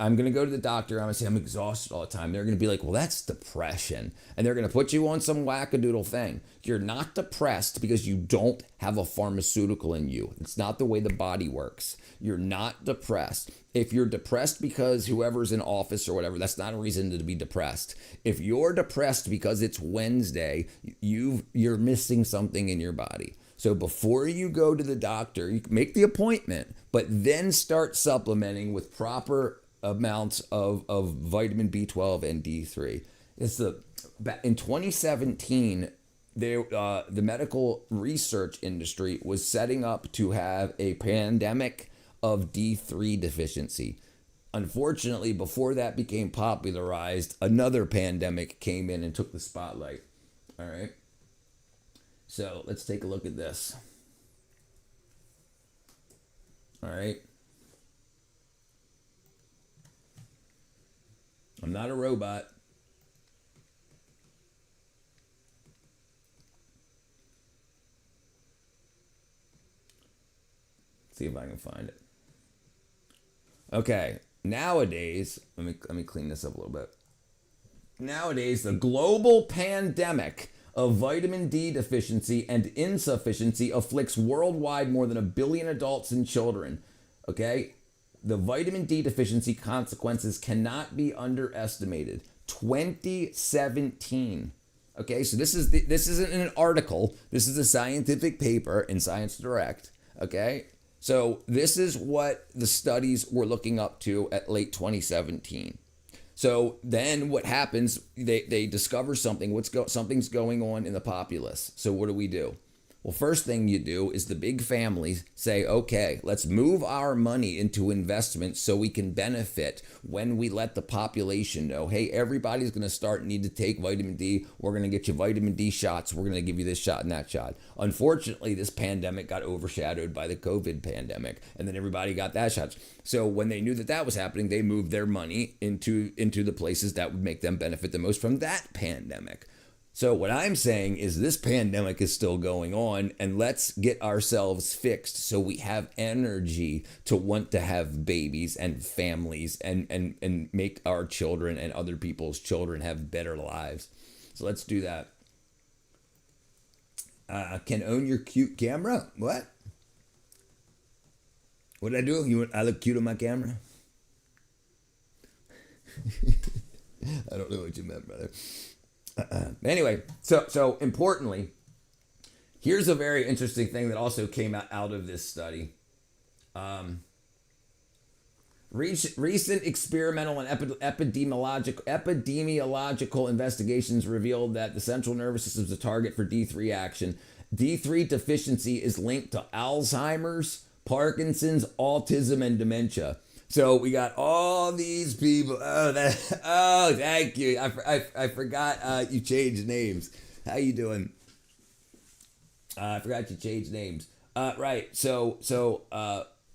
I'm going to go to the doctor. I'm going to say I'm exhausted all the time. They're going to be like, well, that's depression. And they're going to put you on some wackadoodle thing. You're not depressed because you don't have a pharmaceutical in you. It's not the way the body works. You're not depressed. If you're depressed because whoever's in office or whatever, that's not a reason to be depressed. If you're depressed because it's Wednesday, you're missing something in your body. So before you go to the doctor, you make the appointment, but then start supplementing with proper amounts of vitamin B12 and D3. In 2017, the medical research industry was setting up to have a pandemic of D3 deficiency. Unfortunately, before that became popularized, another pandemic came in and took the spotlight. All right. So let's take a look at this. All right. I'm not a robot. See if I can find it. Okay, nowadays, let me clean this up a little bit. Nowadays, the global pandemic of vitamin D deficiency and insufficiency afflicts worldwide more than 1 billion adults and children. Okay? The vitamin D deficiency consequences cannot be underestimated. 2017. Okay, so this isn't an article. This is a scientific paper in Science Direct. Okay, so this is what the studies were looking up to at late 2017. So then what happens? They discover something. Something's going on in the populace. So what do? Well, first thing you do is the big families say, okay, let's move our money into investments so we can benefit when we let the population know, hey, everybody's going to need to take vitamin D. We're going to get you vitamin D shots. We're going to give you this shot and that shot. Unfortunately, this pandemic got overshadowed by the COVID pandemic, and then everybody got that shot. So when they knew that was happening, they moved their money into the places that would make them benefit the most from that pandemic. So what I'm saying is this pandemic is still going on, and let's get ourselves fixed so we have energy to want to have babies and families and make our children and other people's children have better lives. So let's do that. Can own your cute camera? What? What did I do? I look cute on my camera? I don't know what you meant, brother. Anyway, so importantly, here's a very interesting thing that also came out of this study. Recent experimental and epidemiological investigations revealed that the central nervous system is a target for D3 action. D3 deficiency is linked to Alzheimer's, Parkinson's, autism, and dementia. So we got all these people. Oh, thank you. I forgot you changed names. How you doing? I forgot you changed names. Right. So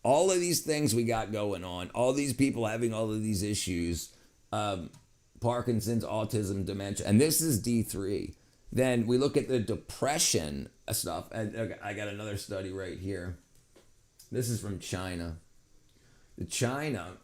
all of these things we got going on, all these people having all of these issues, Parkinson's, autism, dementia, and this is D3. Then we look at the depression stuff, and okay, I got another study right here. This is from China. China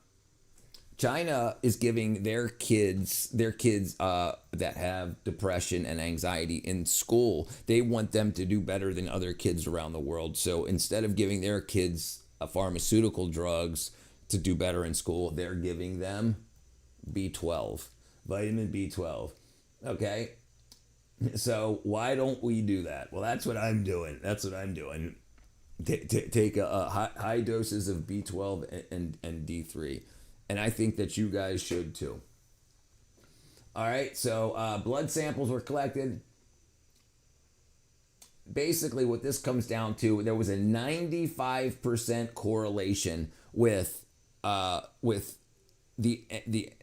is giving their kids that have depression and anxiety in school, they want them to do better than other kids around the world. So instead of giving their kids pharmaceutical drugs to do better in school, they're giving them B12, vitamin B12. Okay? So why don't we do that? Well, that's what I'm doing. Take high doses of B12 and D3. And I think that you guys should too. All right, so blood samples were collected. Basically, what this comes down to, there was a 95% correlation with the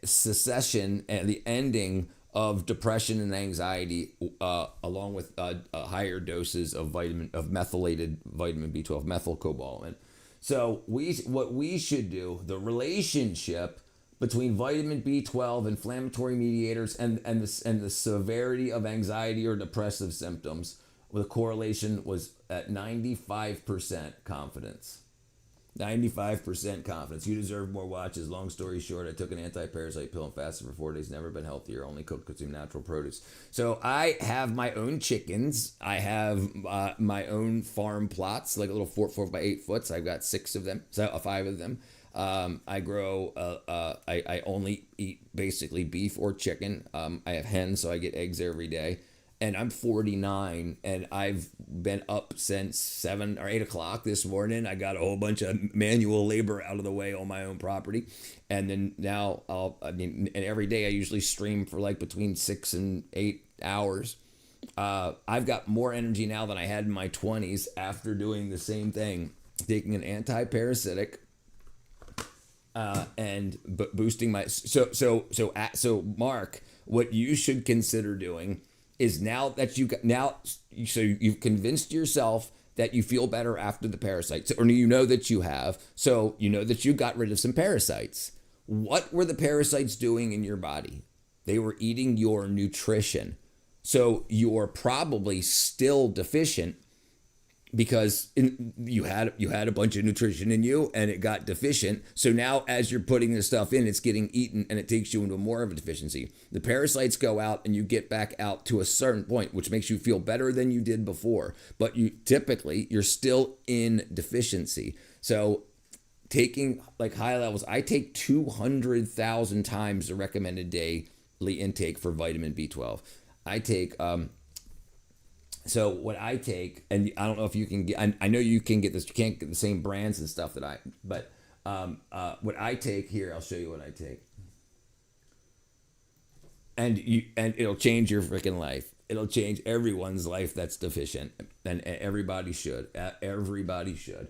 cessation and the ending of depression and anxiety, along with higher doses of methylated vitamin B12, methylcobalamin. So what we should do, the relationship between vitamin B12, inflammatory mediators, and the severity of anxiety or depressive symptoms, the correlation was at 95% confidence. 95% confidence. You deserve more watches. Long story short, I took an anti-parasite pill and fasted for 4 days. Never been healthier. Only cooked, consume natural produce. So I have my own chickens. I have my own farm plots, like a little 4 by 8 foot. So I've got 5 of them. I grow. I only eat basically beef or chicken. I have hens, so I get eggs every day. And I'm 49, and I've been up since 7 or 8 o'clock this morning. I got a whole bunch of manual labor out of the way on my own property. And then now, and every day I usually stream for like between 6 and 8 hours. I've got more energy now than I had in my 20s after doing the same thing, taking an anti-parasitic and boosting my... So Mark, what you should consider doing is now you've convinced yourself that you feel better after the parasites, or you know that you have, so you know that you got rid of some parasites. What were the parasites doing in your body? They were eating your nutrition. So you're probably still deficient because you had a bunch of nutrition in you and it got deficient. So now as you're putting this stuff in, it's getting eaten and it takes you into more of a deficiency. The parasites go out and you get back out to a certain point, which makes you feel better than you did before. But you're still in deficiency. So taking like high levels, I take 200,000 times the recommended daily intake for vitamin B12. I take... So what I take, and I don't know if you can get, I know you can get this, you can't get the same brands and stuff but what I take here, I'll show you what I take. And it'll change your freaking life. It'll change everyone's life that's deficient, and everybody should. Everybody should.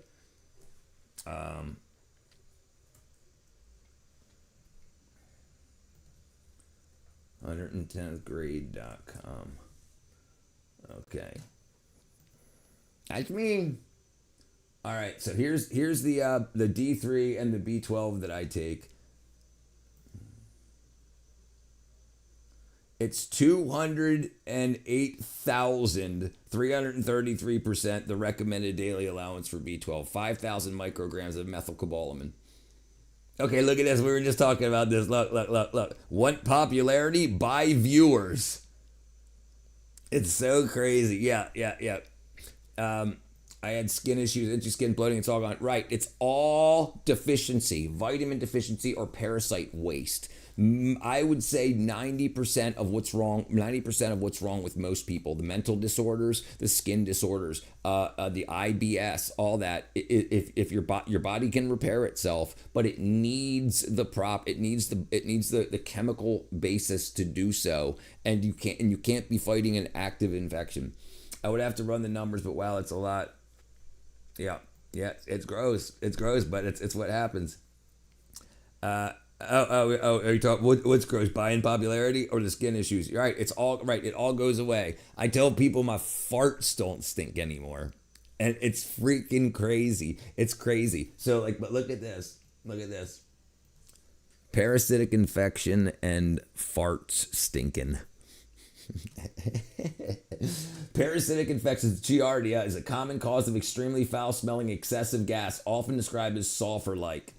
110thgrade.com. Okay. That's me. All right. So here's the D3 and the B12 that I take. It's 208,333% the recommended daily allowance for B12. 5,000 micrograms of methylcobalamin. Okay, look at this. We were just talking about this. Look. Want popularity by viewers. It's so crazy. Yeah. I had skin issues, itchy skin, bloating. It's all gone. Right. It's all deficiency, vitamin deficiency or parasite waste. I would say 90% of what's wrong, 90% of what's wrong with most people, the mental disorders, the skin disorders, the IBS, all that. If your body can repair itself, but it needs the chemical basis to do so, and you can't be fighting an active infection. I would have to run the numbers, but wow, it's a lot. Yeah, it's gross. It's gross, but it's what happens. Are you talking what's gross? Buying popularity or the skin issues? You're right. It's all right. It all goes away. I tell people my farts don't stink anymore, and it's freaking crazy. It's crazy. So like, but look at this. Look at this. Parasitic infection and farts stinking. Parasitic infections, Giardia, is a common cause of extremely foul-smelling excessive gas, often described as sulfur-like.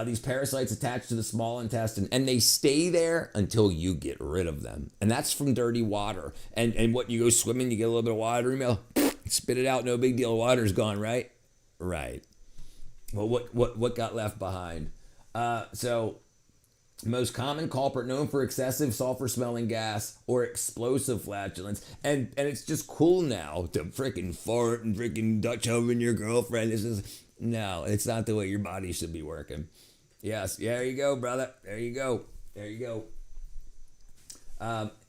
These parasites attach to the small intestine, and they stay there until you get rid of them. And that's from dirty water. And what, you go swimming, you get a little bit of water, you spit it out, no big deal, water's gone, right? Right. Well, what got left behind? So, most common culprit known for excessive sulfur-smelling gas or explosive flatulence. And it's just cool now to freaking fart and freaking Dutch oven your girlfriend. No, it's not the way your body should be working. Yes, there you go, brother. There you go.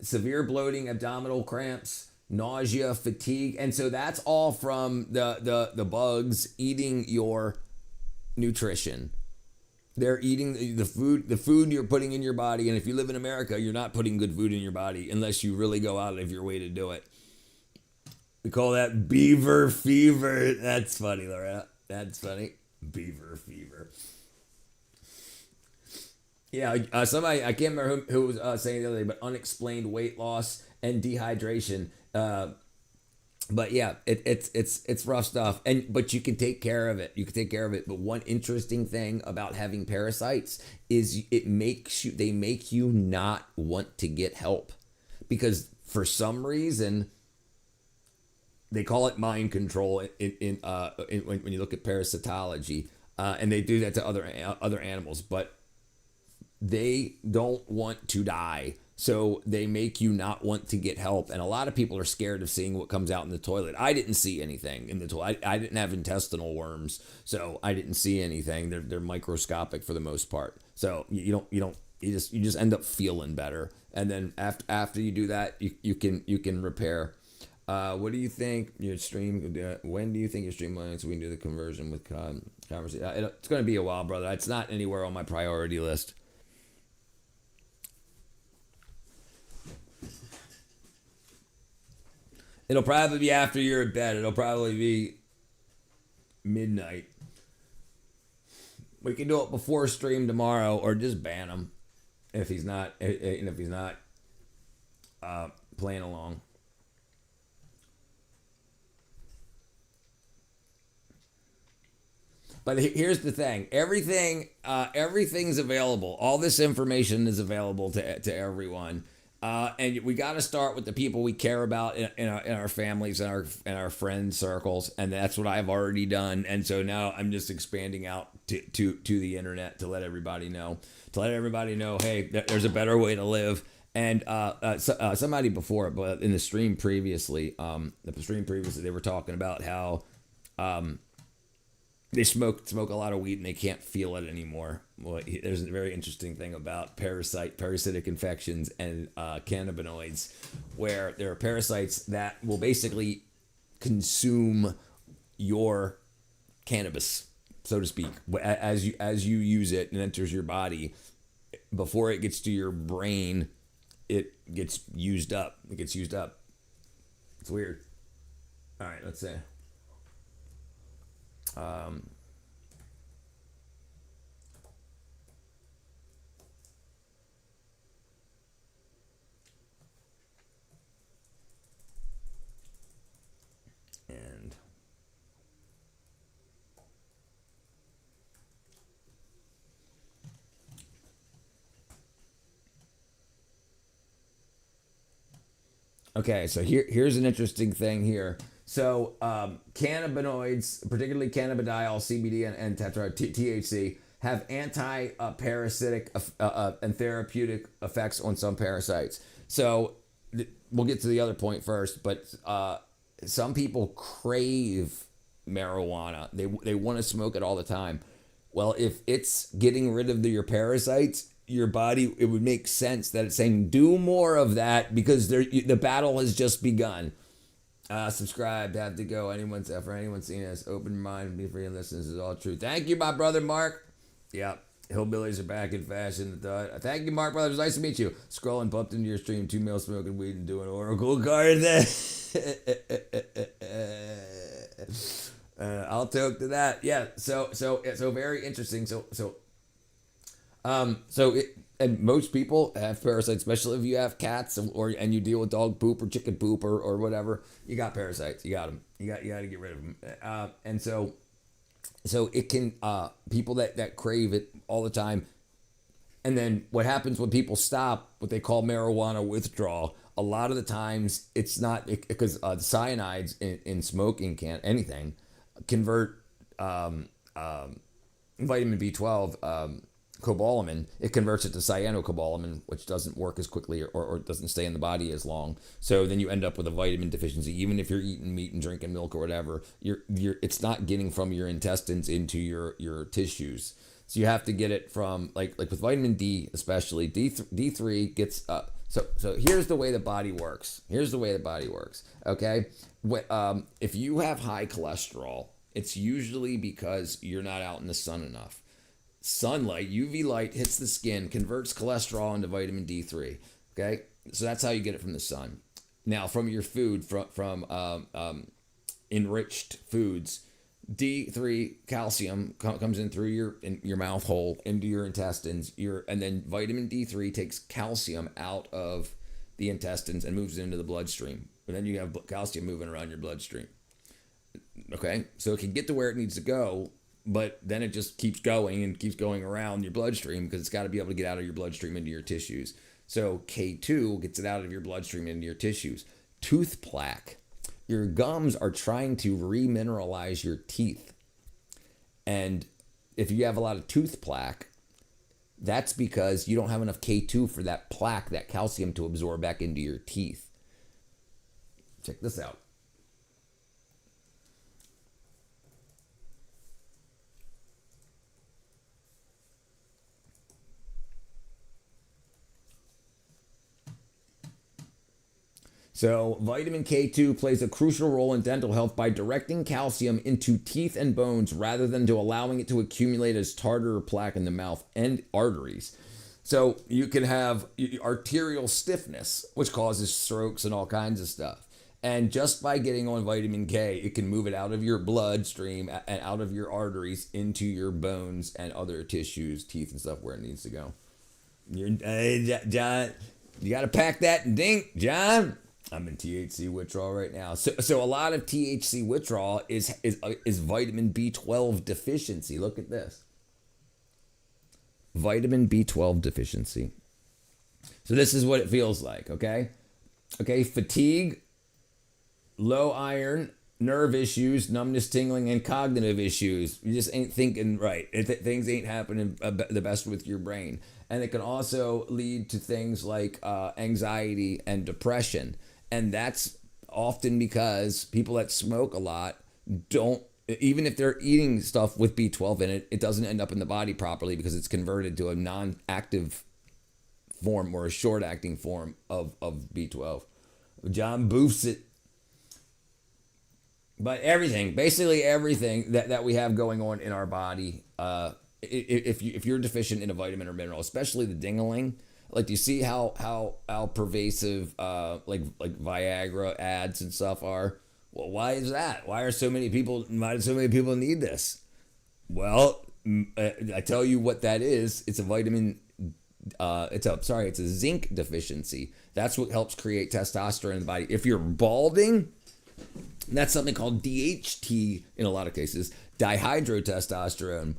Severe bloating, abdominal cramps, nausea, fatigue. And so that's all from the bugs eating your nutrition. They're eating the food you're putting in your body. And if you live in America, you're not putting good food in your body unless you really go out of your way to do it. We call that beaver fever. That's funny, Loretta. That's funny. Beaver fever. Yeah, somebody, I can't remember who was saying the other day, but unexplained weight loss and dehydration. But yeah, it's rough stuff. But you can take care of it. But one interesting thing about having parasites is they make you not want to get help, because for some reason they call it mind control when you look at parasitology, and they do that to other animals, but they don't want to die. So they make you not want to get help. And a lot of people are scared of seeing what comes out in the toilet. I didn't see anything in the toilet. I didn't have intestinal worms, so I didn't see anything. They're microscopic for the most part. So you just end up feeling better. And then after you do that, you can repair. What do you think your stream? When do you think your stream lands so we can do the conversion with conversation? It's going to be a while, brother. It's not anywhere on my priority list. It'll probably be after you're in bed. It'll probably be midnight. We can do it before stream tomorrow, or just ban him if he's not playing along. But here's the thing: everything's available. All this information is available to everyone. And we got to start with the people we care about in our families and our friend circles, and that's what I've already done. And so now I'm just expanding out to the internet to let everybody know. Hey, there's a better way to live. And somebody before, but in the stream previously, they were talking about how they smoke a lot of weed and they can't feel it anymore. Well, there's a very interesting thing about parasitic infections and cannabinoids, where there are parasites that will basically consume your cannabis, so to speak, as you use it and enters your body. Before it gets to your brain, it gets used up. It's weird. All right, let's say. And okay, so here's an interesting thing here. So cannabinoids, particularly cannabidiol, CBD, and THC, have anti-parasitic and therapeutic effects on some parasites. So we'll get to the other point first, but some people crave marijuana. They want to smoke it all the time. Well, if it's getting rid of your parasites, your body, it would make sense that it's saying do more of that because the battle has just begun. Subscribe, have to go. For anyone seeing this, open your mind and be free and listen. This is all true. Thank you, my brother Mark. Yeah, hillbillies are back in fashion. Thank you, Mark Brothers. Nice to meet you. Scrolling, bumped into your stream. 2 mil smoking weed and doing Oracle card. I'll talk to that. Yeah. So very interesting. And most people have parasites, especially if you have cats and you deal with dog poop or chicken poop or whatever. You got parasites. You got them. You got to get rid of them. And so it can people that crave it all the time. And then what happens when people stop what they call marijuana withdrawal? A lot of the times it's not because the cyanides in smoking convert vitamin B12 cobalamin. It converts it to cyanocobalamin, which doesn't work as quickly or doesn't stay in the body as long. So then you end up with a vitamin deficiency. Even if you're eating meat and drinking milk or whatever, it's not getting from your intestines into your tissues. So you have to get it from like with vitamin D, especially D3 gets So here's the way the body works. Okay, if you have high cholesterol, it's usually because you're not out in the sun enough. Sunlight, UV light hits the skin, converts cholesterol into vitamin D3. Okay, so that's how you get it from the sun. Now, from your food, from enriched foods, D3 calcium comes in through your mouth hole into your intestines. And then vitamin D3 takes calcium out of the intestines and moves it into the bloodstream. And then you have calcium moving around your bloodstream. Okay, so it can get to where it needs to go, but then it just keeps going around your bloodstream because it's got to be able to get out of your bloodstream into your tissues. So K2 gets it out of your bloodstream into your tissues. Tooth plaque. Your gums are trying to remineralize your teeth. And if you have a lot of tooth plaque, that's because you don't have enough K2 for that plaque, that calcium to absorb back into your teeth. Check this out. So vitamin K2 plays a crucial role in dental health by directing calcium into teeth and bones rather than to allowing it to accumulate as tartar or plaque in the mouth and arteries. So you can have arterial stiffness, which causes strokes and all kinds of stuff. And just by getting on vitamin K, it can move it out of your bloodstream and out of your arteries into your bones and other tissues, teeth and stuff where it needs to go. John, you got to pack that dink, John. I'm in THC withdrawal right now. So a lot of THC withdrawal is vitamin B12 deficiency. Look at this. Vitamin B12 deficiency. So this is what it feels like, okay? Okay, fatigue, low iron, nerve issues, numbness, tingling, and cognitive issues. You just ain't thinking right. Things ain't happening the best with your brain. And it can also lead to things like anxiety and depression. And that's often because people that smoke a lot don't, even if they're eating stuff with B12 in it, it doesn't end up in the body properly because it's converted to a non-active form or a short-acting form of B12. John boofs it. But basically everything that we have going on in our body, if you're deficient in a vitamin or mineral, especially the ding-a-ling, like, do you see how pervasive like Viagra ads and stuff are? Well, why is that? Why do so many people need this? Well, I tell you what that is. It's a vitamin. It's a zinc deficiency. That's what helps create testosterone in the body. If you're balding, that's something called DHT in a lot of cases, dihydrotestosterone.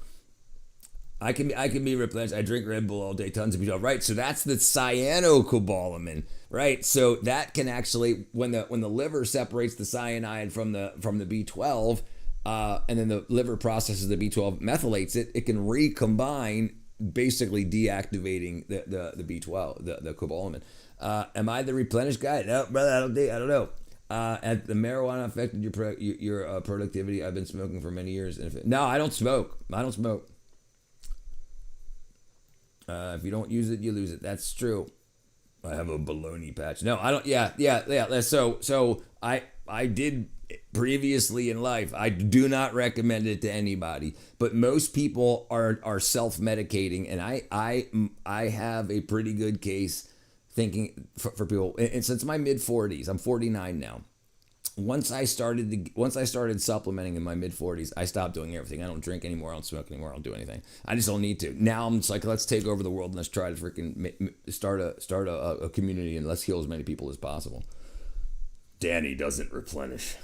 I can be replenished. I drink Red Bull all day, tons of B12. Right, so that's the cyanocobalamin. Right, so that can actually, when the liver separates the cyanide from the B12, and then the liver processes the B12, methylates it. It can recombine, basically deactivating the B12, the cobalamin. Am I the replenished guy? No, brother, I don't know. Has the marijuana affected your productivity? I've been smoking for many years. No, I don't smoke. If you don't use it, you lose it. That's true. I have a baloney patch. No, I don't. Yeah. So I did previously in life. I do not recommend it to anybody. But most people are self-medicating, and I have a pretty good case thinking for people. And since my mid 40s, I'm 49 now. Once I started supplementing in my mid 40s, I stopped doing everything. I don't drink anymore. I don't smoke anymore. I don't do anything. I just don't need to. Now I'm just like, let's take over the world and let's try to freaking start a community and let's heal as many people as possible. Danny doesn't replenish.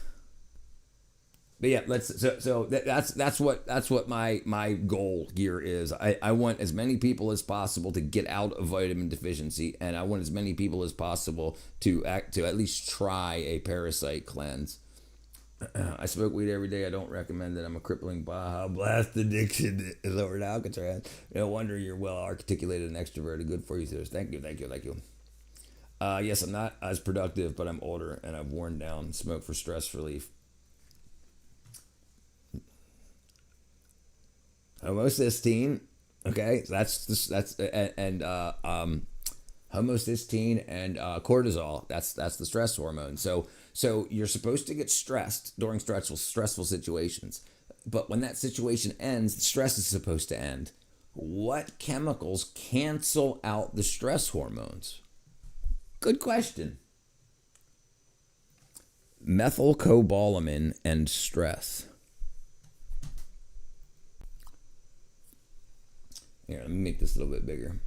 But yeah, that's what my goal here is. I want as many people as possible to get out of vitamin deficiency, and I want as many people as possible to at least try a parasite cleanse. I smoke weed every day. I don't recommend it. I'm a crippling Baja Blast addiction is over to Alcatraz. No wonder you're well articulated and extroverted. Good for you, sirs. Thank you. Yes, I'm not as productive, but I'm older and I've worn down. Smoke for stress relief. Homocysteine, okay, that's homocysteine and cortisol. That's the stress hormone. So you're supposed to get stressed during stressful situations, but when that situation ends, the stress is supposed to end. What chemicals cancel out the stress hormones? Good question. Methylcobalamin and stress. Here, let me make this a little bit bigger.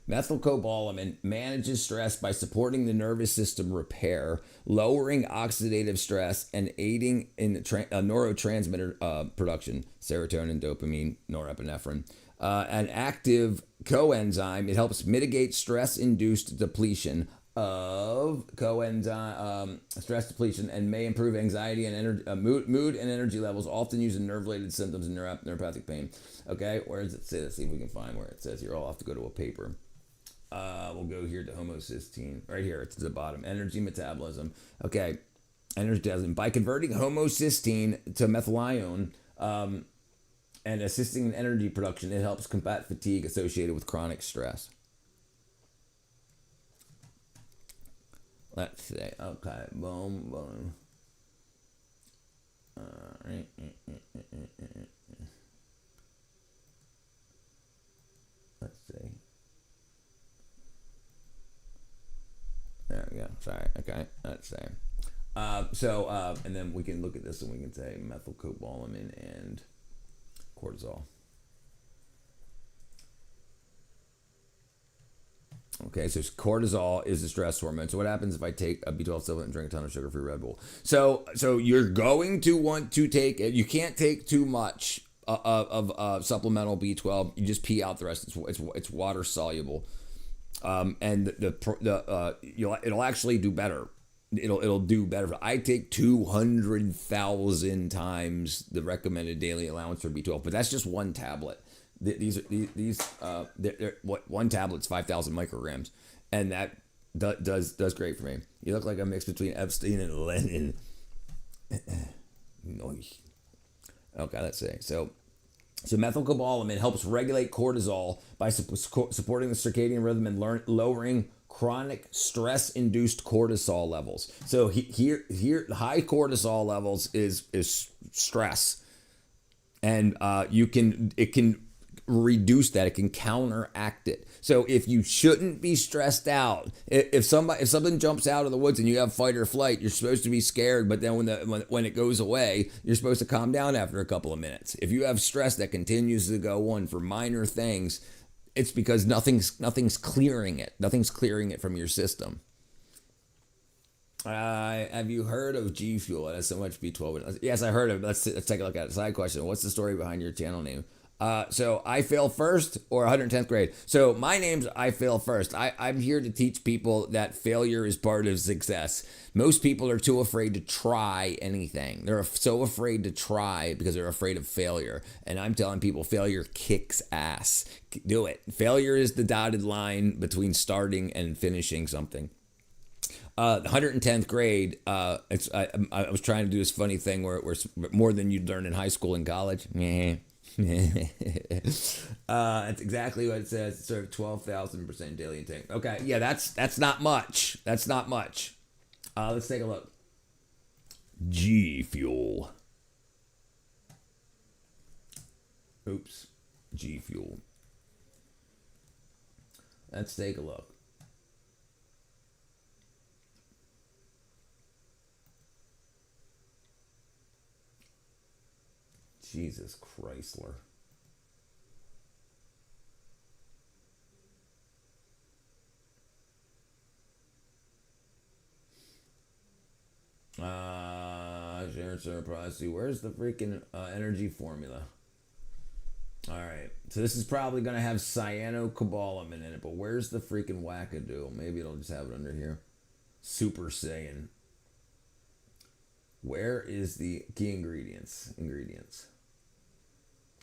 Methylcobalamin manages stress by supporting the nervous system repair, lowering oxidative stress, and aiding in neurotransmitter production, serotonin, dopamine, norepinephrine. An active coenzyme, it helps mitigate stress-induced depletion of coenzyme stress depletion and may improve anxiety and mood and energy levels, often used in nerve-related symptoms and neuropathic pain. Okay, where does it say? Let's see if we can find where it says here. I'll have to go to a paper. We'll go here to homocysteine. Right here, it's at the bottom. Energy metabolism. Okay, energy metabolism. By converting homocysteine to methylione and assisting in energy production, it helps combat fatigue associated with chronic stress. Let's see. Okay, boom. Let's see. There we go. Sorry. Okay, let's see. And then we can look at this and we can say methylcobalamin and cortisol. Okay, so cortisol is the stress hormone. So what happens if I take a B12 supplement and drink a ton of sugar-free Red Bull? So you're going to want to take it. You can't take too much of supplemental B12. You just pee out the rest. It's water soluble, and it'll actually do better. It'll do better. I take 200,000 times the recommended daily allowance for B12, but that's just one tablet. One tablet's 5,000 micrograms, and that does great for me. You look like a mix between Epstein and Lenin. Okay, let's see. So methylcobalamin helps regulate cortisol by supporting the circadian rhythm and lowering chronic stress-induced cortisol levels. So here, high cortisol levels is stress, and it can reduce that. It can counteract it. So if you shouldn't be stressed out, if something jumps out of the woods and you have fight or flight, you're supposed to be scared, but then when it goes away, you're supposed to calm down after a couple of minutes. If you have stress that continues to go on for minor things, it's because nothing's clearing it. Nothing's clearing it from your system. Have you heard of G Fuel? It has so much B12. Yes, I heard of it. Let's take a look at it. Side question: what's the story behind your channel name? So I fail first or 110th grade. So my name's I fail first. I'm here to teach people that failure is part of success. Most people are too afraid to try anything. They're so afraid to try because they're afraid of failure. And I'm telling people failure kicks ass. Do it. Failure is the dotted line between starting and finishing something. 110th grade, I was trying to do this funny thing where more than you'd learn in high school and college. That's exactly what it says. It's sort of 12,000% daily intake. Okay, yeah, that's not much. That's not much. Let's take a look. G Fuel. Oops, G Fuel. Let's take a look. Jesus Chrysler. Sharon Surprise. Where's the freaking energy formula? All right. So this is probably going to have cyanocobalamin in it, but where's the freaking wackadoo? Maybe it'll just have it under here. Super Saiyan. Where is the key ingredients?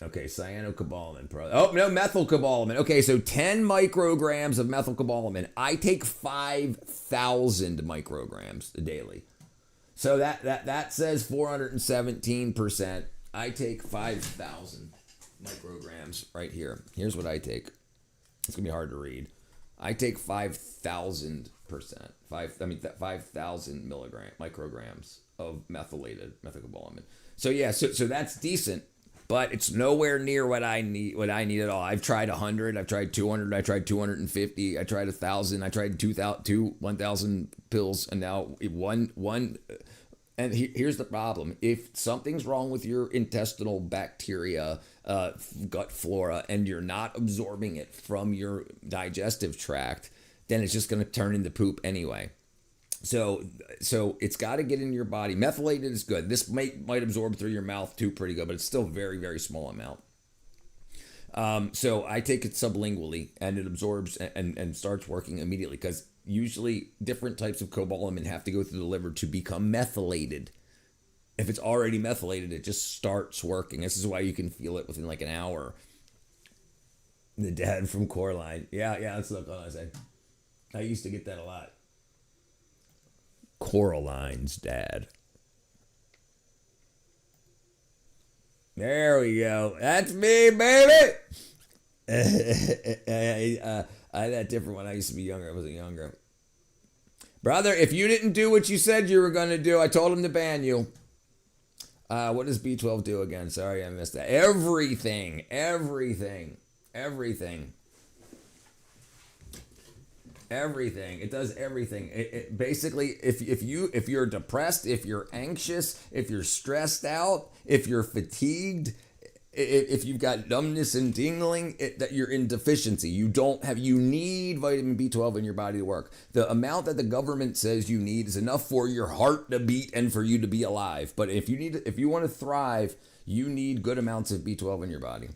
Okay, cyanocobalamin. Oh, no, methylcobalamin. Okay, so 10 micrograms of methylcobalamin. I take 5,000 micrograms daily. So that says 417%. I take 5,000 micrograms right here. Here's what I take. It's going to be hard to read. I take 5,000%. 5,000 micrograms of methylated methylcobalamin. So yeah, so that's decent. But it's nowhere near what I need at all. I've tried 100, I've tried 200, I tried 250, I tried 1,000, I tried 1,000 pills, and now one. And here's the problem: if something's wrong with your intestinal bacteria, gut flora, and you're not absorbing it from your digestive tract, then it's just going to turn into poop anyway. So it's got to get in your body. Methylated is good. This might absorb through your mouth too pretty good, but it's still very, very small amount. So I take it sublingually, and it absorbs and starts working immediately, because usually different types of cobalamin have to go through the liver to become methylated. If it's already methylated, it just starts working. This is why you can feel it within like an hour. The dad from Coraline. Yeah, let's look. Hold on a second. I used to get that a lot. Coraline's dad. There we go. That's me, baby. I had that different when I used to be younger. I wasn't younger. Brother, if you didn't do what you said you were going to do, I told him to ban you. What does B12 do again? Sorry, I missed that. Everything. It does everything. It basically, if you're depressed, if you're anxious, if you're stressed out, if you're fatigued, if you've got numbness and tingling, that you're in deficiency. You need vitamin B12 in your body to work. The amount that the government says you need is enough for your heart to beat and for you to be alive. But if you want to thrive, you need good amounts of B12 in your body.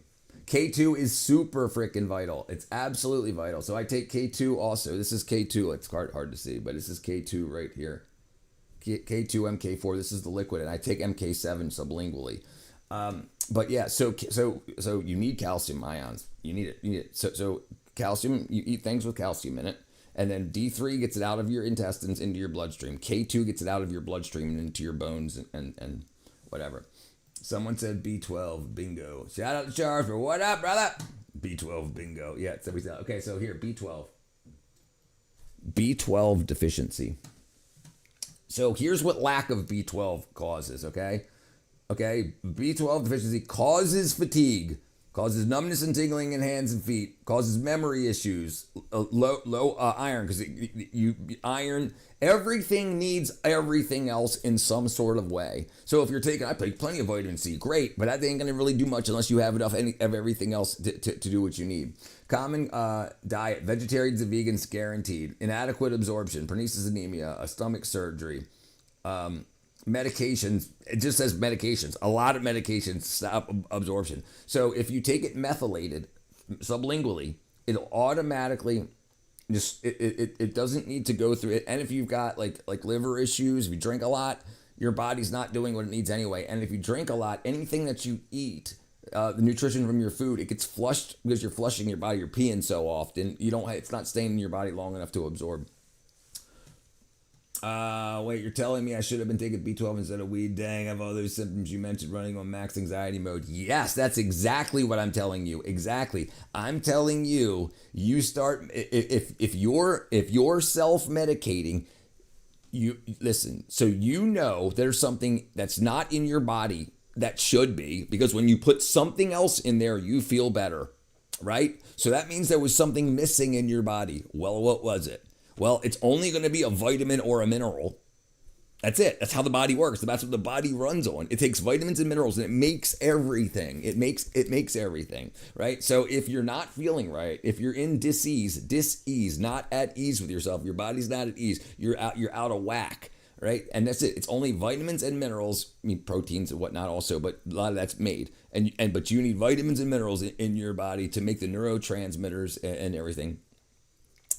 K2 is super freaking vital. It's absolutely vital. So I take K2 also. This is K2. It's hard to see, but this is K2 right here. K2, MK4. This is the liquid, and I take MK7 sublingually. But yeah, so you need calcium ions. You need it. So calcium, you eat things with calcium in it. And then D3 gets it out of your intestines into your bloodstream. K2 gets it out of your bloodstream and into your bones and whatever. Someone said B12 bingo. Shout out to Charles for what up, brother? B12 bingo. Yeah, so we said, okay, so here, B12. B12 deficiency. So here's what lack of B12 causes, okay? Okay, B12 deficiency causes fatigue, causes numbness and tingling in hands and feet, causes memory issues, low iron, because iron, everything needs everything else in some sort of way. So if you're I take plenty of vitamin C, great, but that ain't going to really do much unless you have enough of everything else to do what you need. Common diet, vegetarians and vegans guaranteed. Inadequate absorption, pernicious anemia, a stomach surgery, medications, it just says medications. A lot of medications stop absorption. So if you take it methylated sublingually, it'll automatically just it doesn't need to go through it. And if you've got like liver issues, if you drink a lot, your body's not doing what it needs anyway. And if you drink a lot, anything that you eat, the nutrition from your food, it gets flushed because you're flushing your body. You're peeing so often, it's not staying in your body long enough to absorb. Wait, you're telling me I should have been taking B12 instead of weed? Dang, I have all those symptoms you mentioned running on max anxiety mode. Yes, that's exactly what I'm telling you. Exactly. I'm telling you, you start, if you're self-medicating, you listen, so there's something that's not in your body that should be, because when you put something else in there, you feel better, right? So that means there was something missing in your body. Well, what was it? Well, it's only going to be a vitamin or a mineral. That's it. That's how the body works. That's what the body runs on. It takes vitamins and minerals and it makes everything. It makes everything, right? So if you're not feeling right, if you're in dis-ease, not at ease with yourself, your body's not at ease, you're out of whack, right? And that's it. It's only vitamins and minerals, proteins and whatnot also, but a lot of that's made. But you need vitamins and minerals in your body to make the neurotransmitters and everything.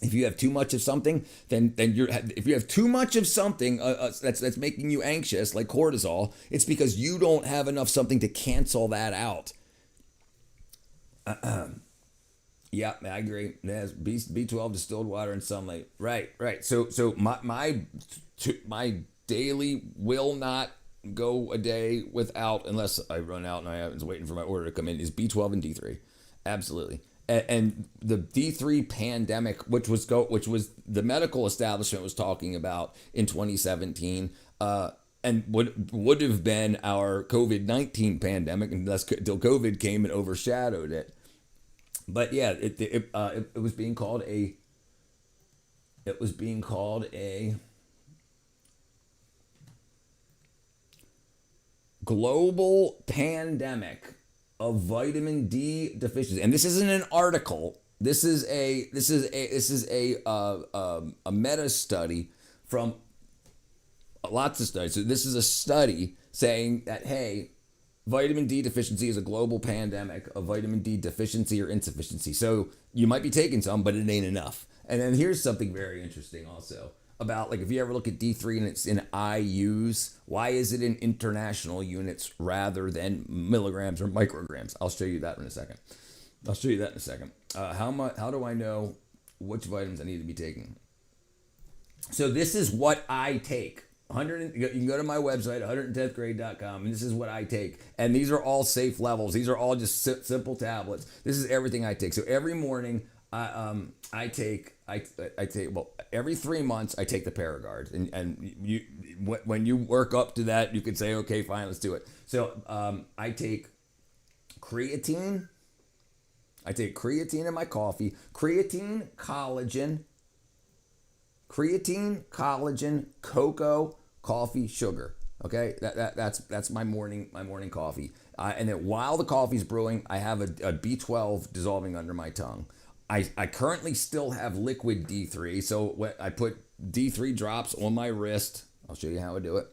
If you have too much of something, if you have too much of something that's making you anxious, like cortisol, it's because you don't have enough something to cancel that out. Yeah, I agree. There's B12, distilled water, and sunlight. Right. So my daily will not go a day without, unless I run out and I was waiting for my order to come in, is B12 and D3. Absolutely. And the D3 pandemic, which was the medical establishment was talking about in 2017, and would have been our COVID-19 pandemic until COVID came and overshadowed it. But yeah, it was being called a global pandemic of vitamin D deficiency. And this isn't an article. This is a meta study from lots of studies. So this is a study saying that, hey, vitamin D deficiency is a global pandemic of vitamin D deficiency or insufficiency. So you might be taking some, but it ain't enough. And then here's something very interesting also about, like, if you ever look at D3 and it's in IUs, why is it in international units rather than milligrams or micrograms? I'll show you that in a second. How do I know which vitamins I need to be taking? So this is what I take. You can go to my website, 110thgrade.com, and this is what I take. And these are all safe levels. These are all just simple tablets. This is everything I take. So every morning, I take every 3 months I take the Paragard, and you when you work up to that, you could say, okay, fine, let's do it. So I take creatine. I take creatine in my coffee. Creatine, collagen, cocoa, coffee, sugar. Okay, that's my morning coffee. And then while the coffee's brewing, I have a B12 dissolving under my tongue. I currently still have liquid D3, so I put D3 drops on my wrist. I'll show you how I do it.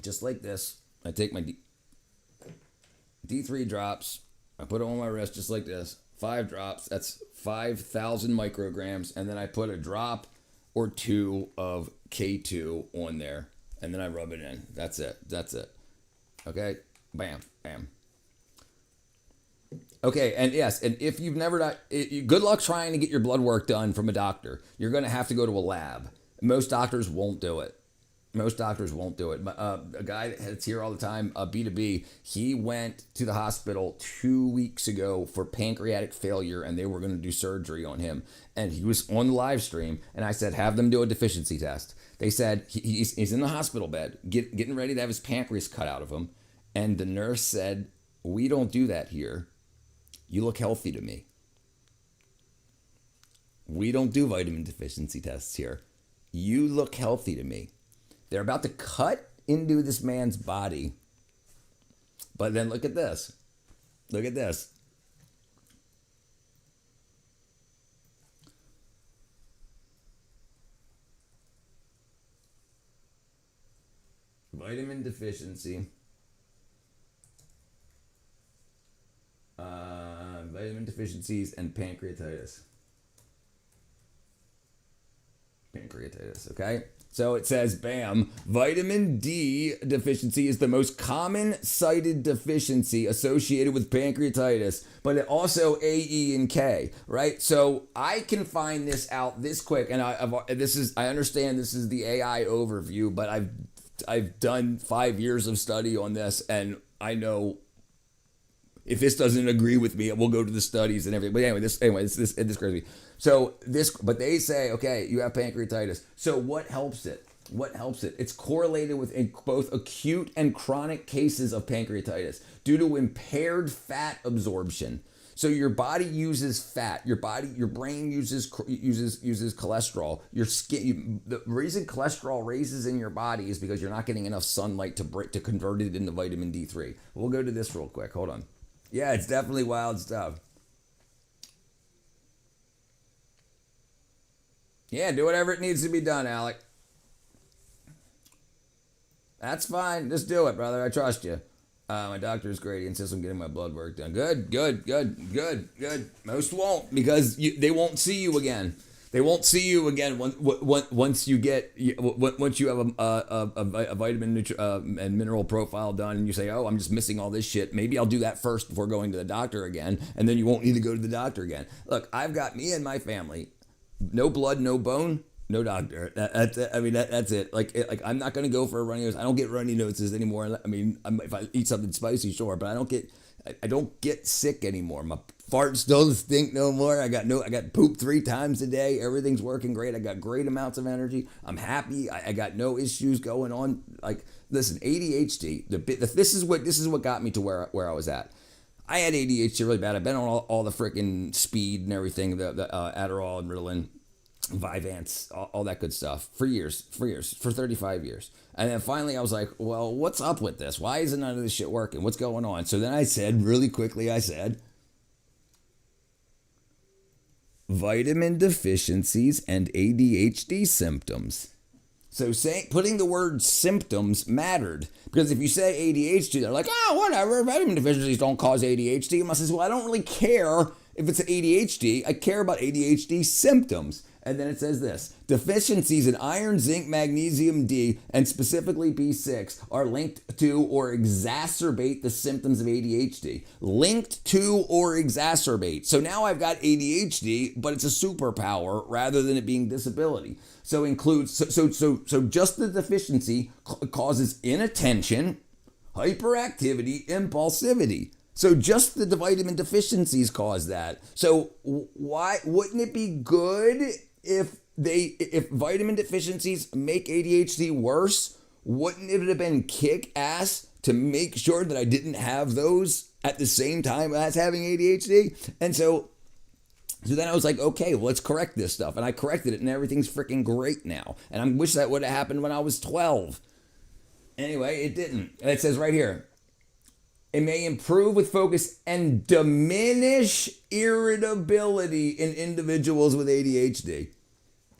Just like this. I take my D3 drops, I put it on my wrist just like this. 5 drops, that's 5,000 micrograms, and then I put a drop or 2 of K2 on there, and then I rub it in. That's it. Okay? Bam, bam. Okay, and yes, and if you've never done, good luck trying to get your blood work done from a doctor. You're going to have to go to a lab. Most doctors won't do it. A guy that's here all the time, B2B, he went to the hospital 2 weeks ago for pancreatic failure, and they were going to do surgery on him. And he was on the live stream, and I said, have them do a deficiency test. They said he's in the hospital bed, getting ready to have his pancreas cut out of him. And the nurse said, we don't do that here. You look healthy to me. We don't do vitamin deficiency tests here. You look healthy to me. They're about to cut into this man's body. But then look at this. Look at this. vitamin deficiency. Vitamin deficiencies and pancreatitis. Pancreatitis, okay? So it says, bam, vitamin D deficiency is the most common cited deficiency associated with pancreatitis, but it also A, E, and K, right? So I can find this out this quick, and I understand this is the AI overview, but I've done 5 years of study on this, and I know if this doesn't agree with me, we'll go to the studies and everything. But anyway, this crazy. So but they say, okay, you have pancreatitis. So what helps it? What helps it? It's correlated with both acute and chronic cases of pancreatitis due to impaired fat absorption. So your body uses fat. Your brain uses cholesterol. Your skin. The reason cholesterol raises in your body is because you're not getting enough sunlight to convert it into vitamin D3. We'll go to this real quick. Hold on. Yeah, it's definitely wild stuff. Yeah, do whatever it needs to be done, Alec. That's fine. Just do it, brother. I trust you. My doctor is great. He insists on getting my blood work done. Good. Most won't, because they won't see you again. They won't see you again once you have a vitamin and mineral profile done, and you say, oh, I'm just missing all this shit. Maybe I'll do that first before going to the doctor again, and then you won't need to go to the doctor again. Look, I've got me and my family, no blood, no bone, no doctor. That's it. Like I'm not gonna go for a runny nose. I don't get runny noses anymore. I mean, if I eat something spicy, sure, but I don't get sick anymore. My farts don't stink no more. I got poop 3 times a day. Everything's working great. I got great amounts of energy. I'm happy. I got no issues going on. Like, listen, ADHD. This is what got me to where I was at. I had ADHD really bad. I've been on all the freaking speed and everything, the Adderall and Ritalin, Vyvanse, all that good stuff for 35 years. And then finally I was like, well, what's up with this? Why isn't none of this shit working? What's going on? So then I said, really quickly, vitamin deficiencies and ADHD symptoms. So putting the word symptoms mattered, because if you say ADHD, they're like, oh, whatever, vitamin deficiencies don't cause ADHD. And I says, well, I don't really care if it's ADHD. I care about ADHD symptoms. And then it says this: deficiencies in iron, zinc, magnesium, D, and specifically B6 are linked to or exacerbate the symptoms of ADHD. Linked to or exacerbate. So now I've got ADHD, but it's a superpower rather than it being disability. So just the deficiency causes inattention, hyperactivity, impulsivity. So just the vitamin deficiencies cause that. So why wouldn't it be good if vitamin deficiencies make ADHD worse? Wouldn't it have been kick ass to make sure that I didn't have those at the same time as having ADHD? And so then I was like, okay, well, let's correct this stuff. And I corrected it, and everything's freaking great now. And I wish that would have happened when I was 12. Anyway, it didn't. And it says right here, it may improve with focus and diminish irritability in individuals with ADHD.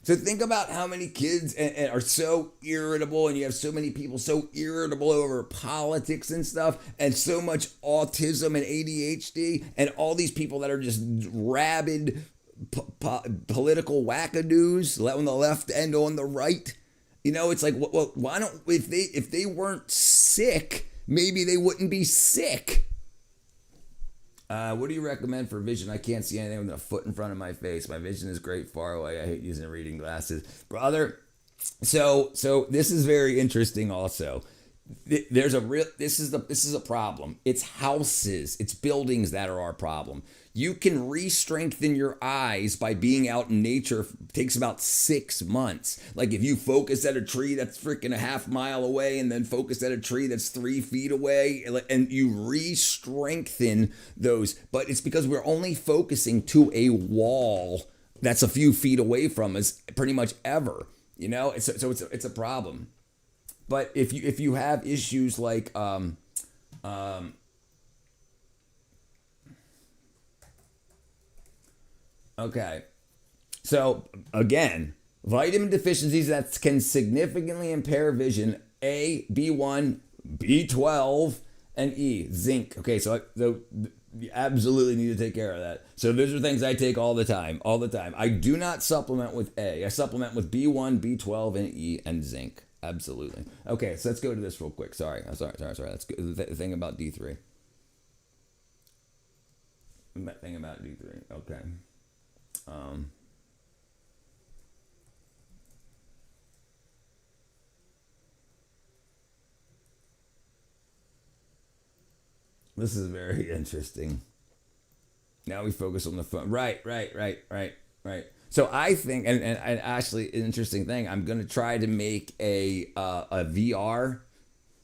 So think about how many kids are so irritable, and you have so many people so irritable over politics and stuff, and so much autism and ADHD, and all these people that are just rabid political wackadoos on the left and on the right. You know, it's like, well, why don't, if they weren't sick, maybe they wouldn't be sick. What do you recommend for vision? I can't see anything with a foot in front of my face. My vision is great far away. I hate using reading glasses. Brother, so this is very interesting also. This is a problem. It's houses, it's buildings that are our problem. You can re-strengthen your eyes by being out in nature. It takes about 6 months. Like if you focus at a tree that's freaking a half mile away, and then focus at a tree that's 3 feet away, and you re-strengthen those. But it's because we're only focusing to a wall that's a few feet away from us pretty much ever. You know, so it's a problem. But if you have issues like okay, so again, vitamin deficiencies that can significantly impair vision A, B1, B12, and E, zinc. Okay, so you absolutely need to take care of that. So those are things I take all the time. I do not supplement with A. I supplement with B1, B12, and E, and zinc. Absolutely. Okay, so let's go to this real quick. Sorry. Let's go the thing about D3. Thing about D3. Okay. This is very interesting. Now we focus on the phone. Right. So I think, and actually, an interesting thing, I'm going to try to make a VR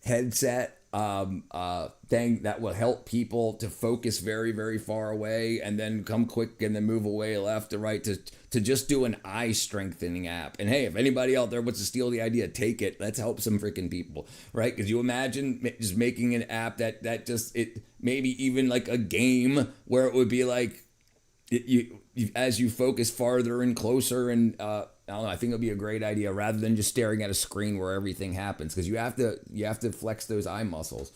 headset thing that will help people to focus very, very far away and then come quick and then move away left to right to just do an eye strengthening app. And hey, if anybody out there wants to steal the idea, take it. Let's help some freaking people, right? Because you imagine just making an app that just, it maybe even like a game where it would be like, you as you focus farther and closer and I don't know, I think it'll be a great idea rather than just staring at a screen where everything happens, because you have to flex those eye muscles.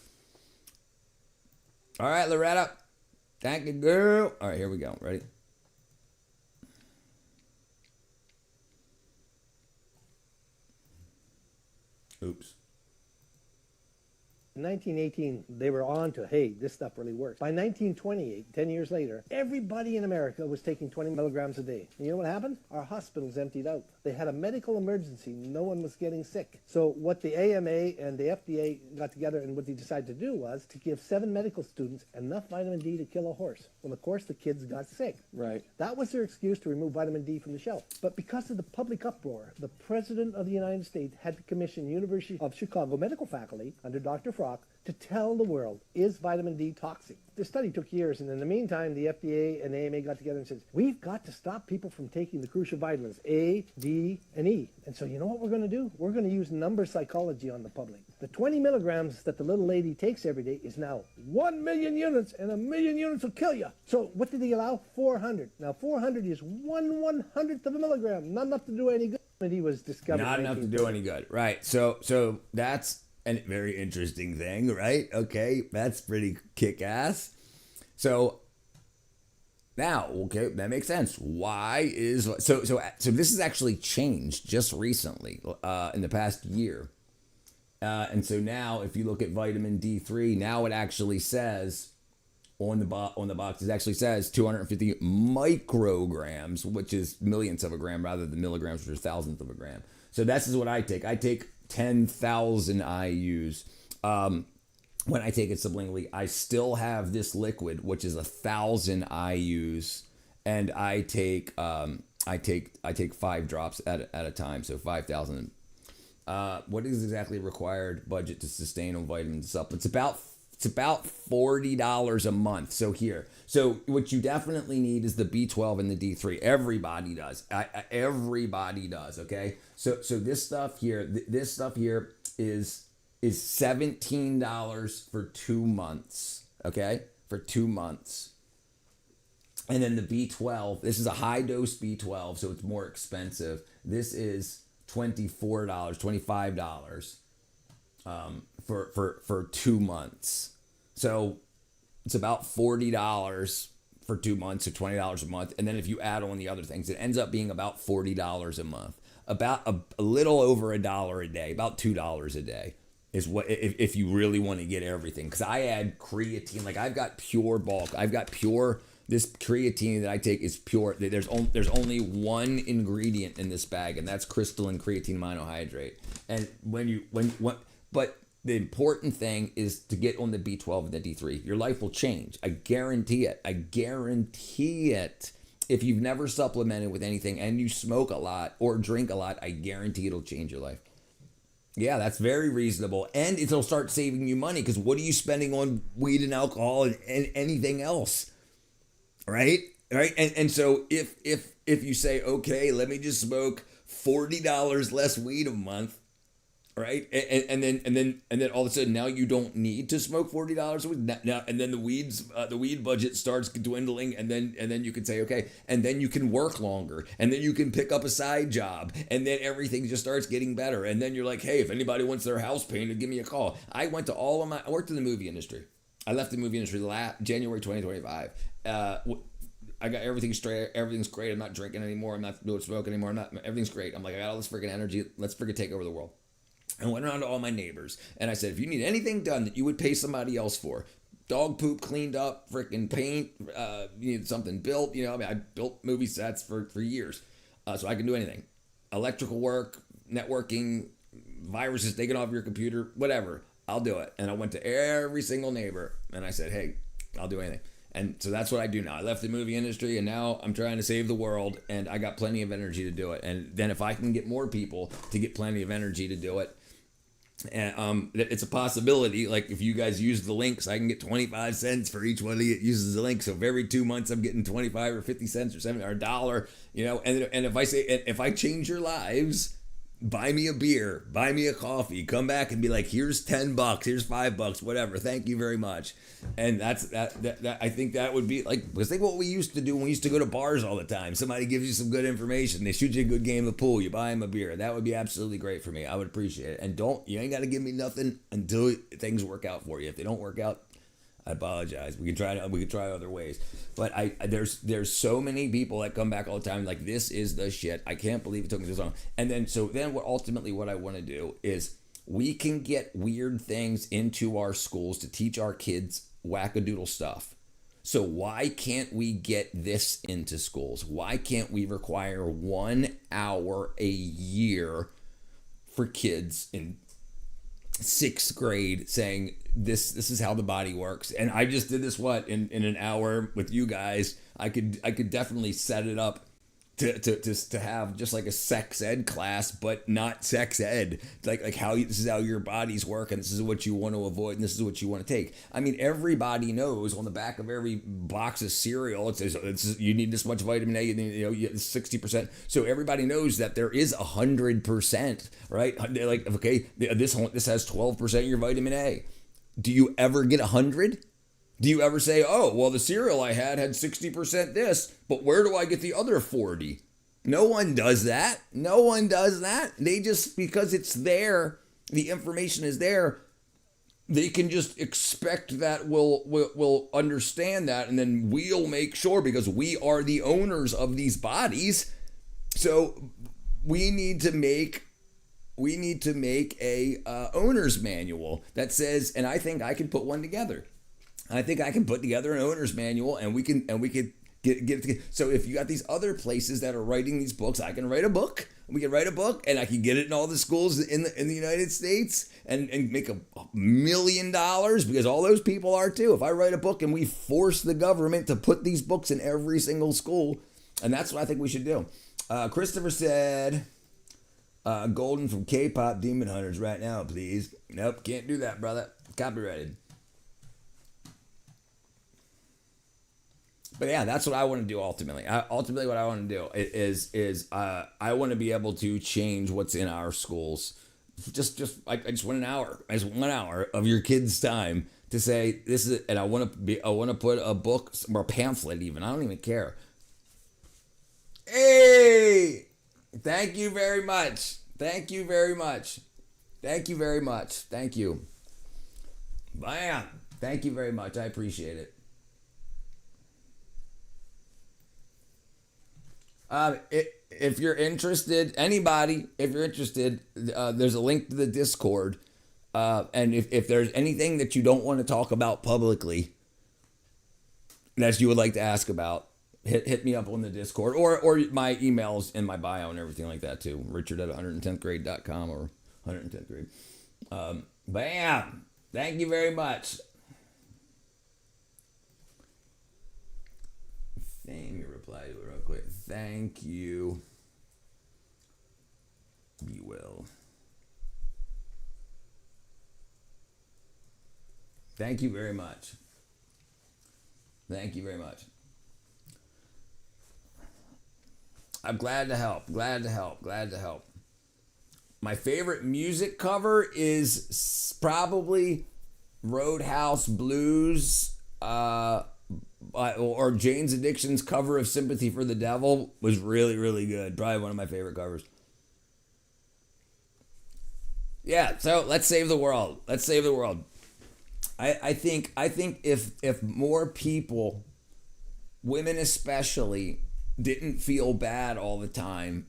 All right, Loretta. Thank you, girl. All right, here we go. Ready? Oops. In 1918, they were on to, hey, this stuff really works. By 1928, 10 years later, everybody in America was taking 20 milligrams a day. And you know what happened? Our hospitals emptied out. They had a medical emergency. No one was getting sick. So what the AMA and the FDA got together and what they decided to do was to give 7 medical students enough vitamin D to kill a horse. Well, of course, the kids got sick. Right. That was their excuse to remove vitamin D from the shelf. But because of the public uproar, the President of the United States had to commission University of Chicago medical faculty under Dr. Frock to tell the world, is vitamin D toxic? The study took years, and in the meantime, the FDA and AMA got together and said, we've got to stop people from taking the crucial vitamins A, D, and E. And so you know what we're going to do? We're going to use number psychology on the public. The 20 milligrams that the little lady takes every day is now 1 million units, and 1 million units will kill you. So what did he allow? 400. Now 400 is 1/100th of a milligram, not enough to do any good. And he was discovered. Not enough to do any good, right? So that's a very interesting thing, right? Okay, that's pretty kick-ass. So now, okay, that makes sense. Why is so this has actually changed just recently in the past year, and so now if you look at vitamin D3, now it actually says on the box, it actually says 250 micrograms, which is millionths of a gram rather than milligrams, which is thousandth of a gram. So this is what I take. I take 10,000 IUs. When I take it sublingually, I still have this liquid, which is 1,000 IUs, and I take 5 drops at a time, so 5,000. What is exactly required budget to sustain on vitamins and supplements? It's about $40 a month. So what you definitely need is the B12 and the D3. Everybody does. Everybody does. Okay. So this stuff here is $17 for 2 months. Okay, for 2 months. And then the B12. This is a high dose B12, so it's more expensive. This is $24, $25. For 2 months. So it's about $40 for 2 months, or $20 a month. And then if you add on the other things, it ends up being about $40 a month. About a little over $1 a day, about $2 a day is what, if you really want to get everything. Because I add creatine, like I've got pure bulk. I've got pure, this creatine that I take is pure. There's only one ingredient in this bag, and that's crystalline creatine monohydrate. And but the important thing is to get on the B12 and the D3. Your life will change. I guarantee it. I guarantee it. If you've never supplemented with anything and you smoke a lot or drink a lot, I guarantee it'll change your life. Yeah, that's very reasonable. And it'll start saving you money, because what are you spending on weed and alcohol and anything else? Right? And so if you say, okay, let me just smoke $40 less weed a month, right? And then all of a sudden now you don't need to smoke $40 a week. Now and then the weed budget starts dwindling, and then you can say okay, and then you can work longer, and then you can pick up a side job, and then everything just starts getting better. And then you're like, hey, if anybody wants their house painted, give me a call. I worked in the movie industry. I left the movie industry January 2025. I got everything straight. Everything's great. I'm not drinking anymore. I'm not doing smoking anymore. Everything's great. I'm like, I got all this freaking energy. Let's freaking take over the world. I went around to all my neighbors and I said, if you need anything done that you would pay somebody else for, dog poop cleaned up, freaking paint, you need something built, I built movie sets for years. So I can do anything. Electrical work, networking, viruses taken off your computer, whatever. I'll do it. And I went to every single neighbor and I said, hey, I'll do anything. And so that's what I do now. I left the movie industry and now I'm trying to save the world, and I got plenty of energy to do it. And then if I can get more people to get plenty of energy to do it, and it's a possibility. Like if you guys use the links, I can get 25 cents for each one that uses the link. So if every 2 months I'm getting 25 or 50 cents or $7 or $1, and if I change your lives, buy me a beer, buy me a coffee, come back and be like, here's $10, here's $5, whatever. Thank you very much. And that's that I think that would be like, because think what we used to do when we used to go to bars all the time. Somebody gives you some good information. They shoot you a good game of pool. You buy them a beer. That would be absolutely great for me. I would appreciate it. And you ain't got to give me nothing until things work out for you. If they don't work out, I apologize. We can try other ways. But there's so many people that come back all the time like, this is the shit. I can't believe it took me this long. And then what I want to do is we can get weird things into our schools to teach our kids wackadoodle stuff. So why can't we get this into schools? Why can't we require 1 hour a year for kids in 6th grade saying this is how the body works? And I just did this in an hour with you guys. I could definitely set it up to have just like a sex ed class, but not sex ed, like how this is how your bodies work, and this is what you want to avoid, and this is what you want to take. I mean, everybody knows on the back of every box of cereal it says you need this much vitamin A, you 60%. So everybody knows that there is 100%, right? Like, okay, this has 12% of your vitamin A. Do you ever get 100? Do you ever say, oh, well, the cereal I had 60% this, but where do I get the other 40? No one does that. No one does that. They just, because it's there, the information is there, they can just expect that we'll understand that, and then we'll make sure, because we are the owners of these bodies. So we need to make a owner's manual that says, and I think I can put one together. I think I can put together an owner's manual, and we could get it together. So if you got these other places that are writing these books, I can write a book. We can write a book, and I can get it in all the schools in the United States and make $1 million, because all those people are too. If I write a book and we force the government to put these books in every single school, and that's what I think we should do. Christopher said, Golden from K-Pop Demon Hunters right now, please. Nope, can't do that, brother. Copyrighted. But yeah, that's what I want to do ultimately. Ultimately, what I want to do is I want to be able to change what's in our schools. I just want an hour. I just 1 hour of your kids' time to say this is, and I want to put a book or a pamphlet even. I don't even care. Hey, thank you very much. Thank you very much. Thank you very much. Thank you. Bam. Thank you very much. I appreciate it. If you're interested, anybody, if you're interested, there's a link to the Discord. And if there's anything that you don't want to talk about publicly that you would like to ask about, hit me up on the Discord, or my emails in my bio and everything like that too. Richard@110thgrade.com or 110th grade. Bam! Thank you very much. Let me reply to it real quick. Thank you. Be well. Thank you very much. Thank you very much. I'm glad to help. Glad to help. Glad to help. My favorite music cover is probably Roadhouse Blues, or Jane's Addiction's cover of Sympathy for the Devil was really, really good. Probably one of my favorite covers. Yeah, so let's save the world. Let's save the world. I think if more people, women especially, didn't feel bad all the time,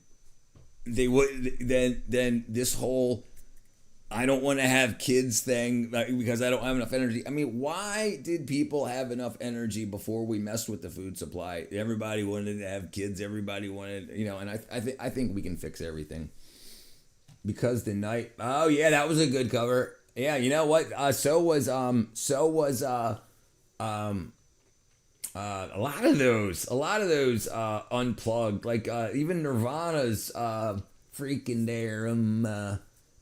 they would then this whole I don't want to have kids thing because I don't have enough energy. I mean, why did people have enough energy before we messed with the food supply? Everybody wanted to have kids. Everybody wanted, and I think we can fix everything. Because the night, oh yeah, that was a good cover. Yeah, you know what? So was a lot of those unplugged, like even Nirvana's freaking there.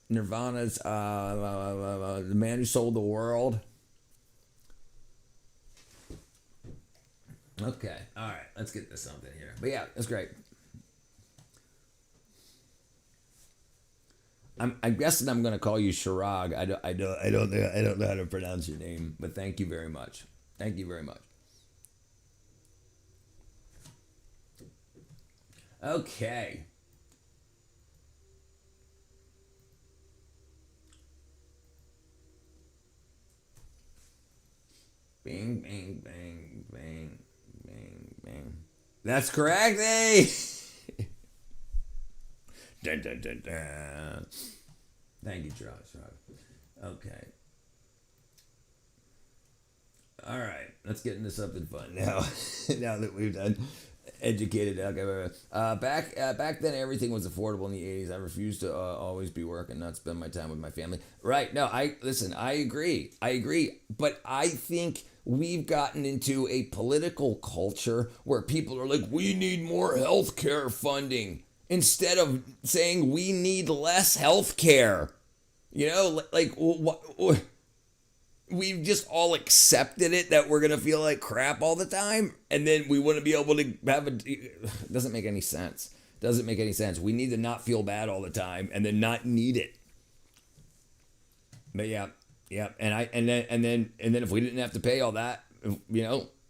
Nirvana's The Man Who Sold the World. Okay, all right, let's get to something here. But yeah, that's great. I'm guessing I'm going to call you Shirag. I don't know how to pronounce your name, but thank you very much. Thank you very much. Okay. Bing, bang, bang, bang, bang, bang. That's correct, eh? Dun, dun, dun, dun. Thank you, Josh. Okay. All right. Let's get into something fun now. Now that we've done educated. Okay. Back then, everything was affordable in the 80s. I refused to always be working, not spend my time with my family. Right. No, I agree. But I think we've gotten into a political culture where people are like, we need more healthcare funding, instead of saying we need less health care. We've just all accepted it that we're going to feel like crap all the time. And then we want to be able to have it doesn't make any sense. We need to not feel bad all the time and then not need it. But yeah. And then if we didn't have to pay all that,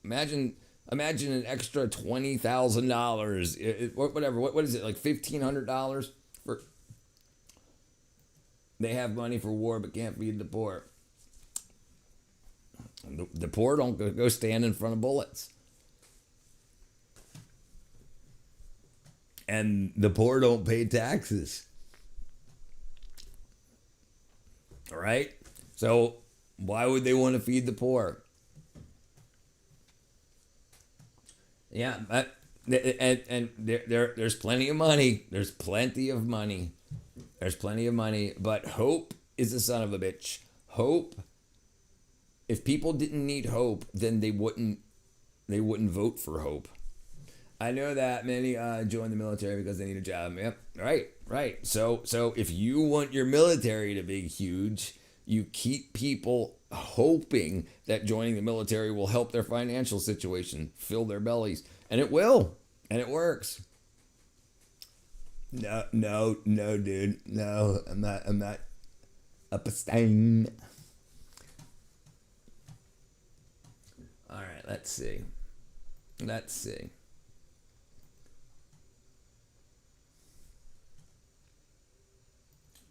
imagine an extra $20,000, whatever. What is it, like $1,500 for? They have money for war but can't feed the poor. The poor don't go stand in front of bullets, and the poor don't pay taxes. All right, so why would they want to feed the poor? Yeah, and there's plenty of money. There's plenty of money, but hope is a son of a bitch. Hope. If people didn't need hope, then they wouldn't vote for hope. I know that many join the military because they need a job. Yep, right. So if you want your military to be huge, you keep people hoping that joining the military will help their financial situation, fill their bellies, and it will, and it works. No, dude, no, I'm not up a stain. All right, let's see. All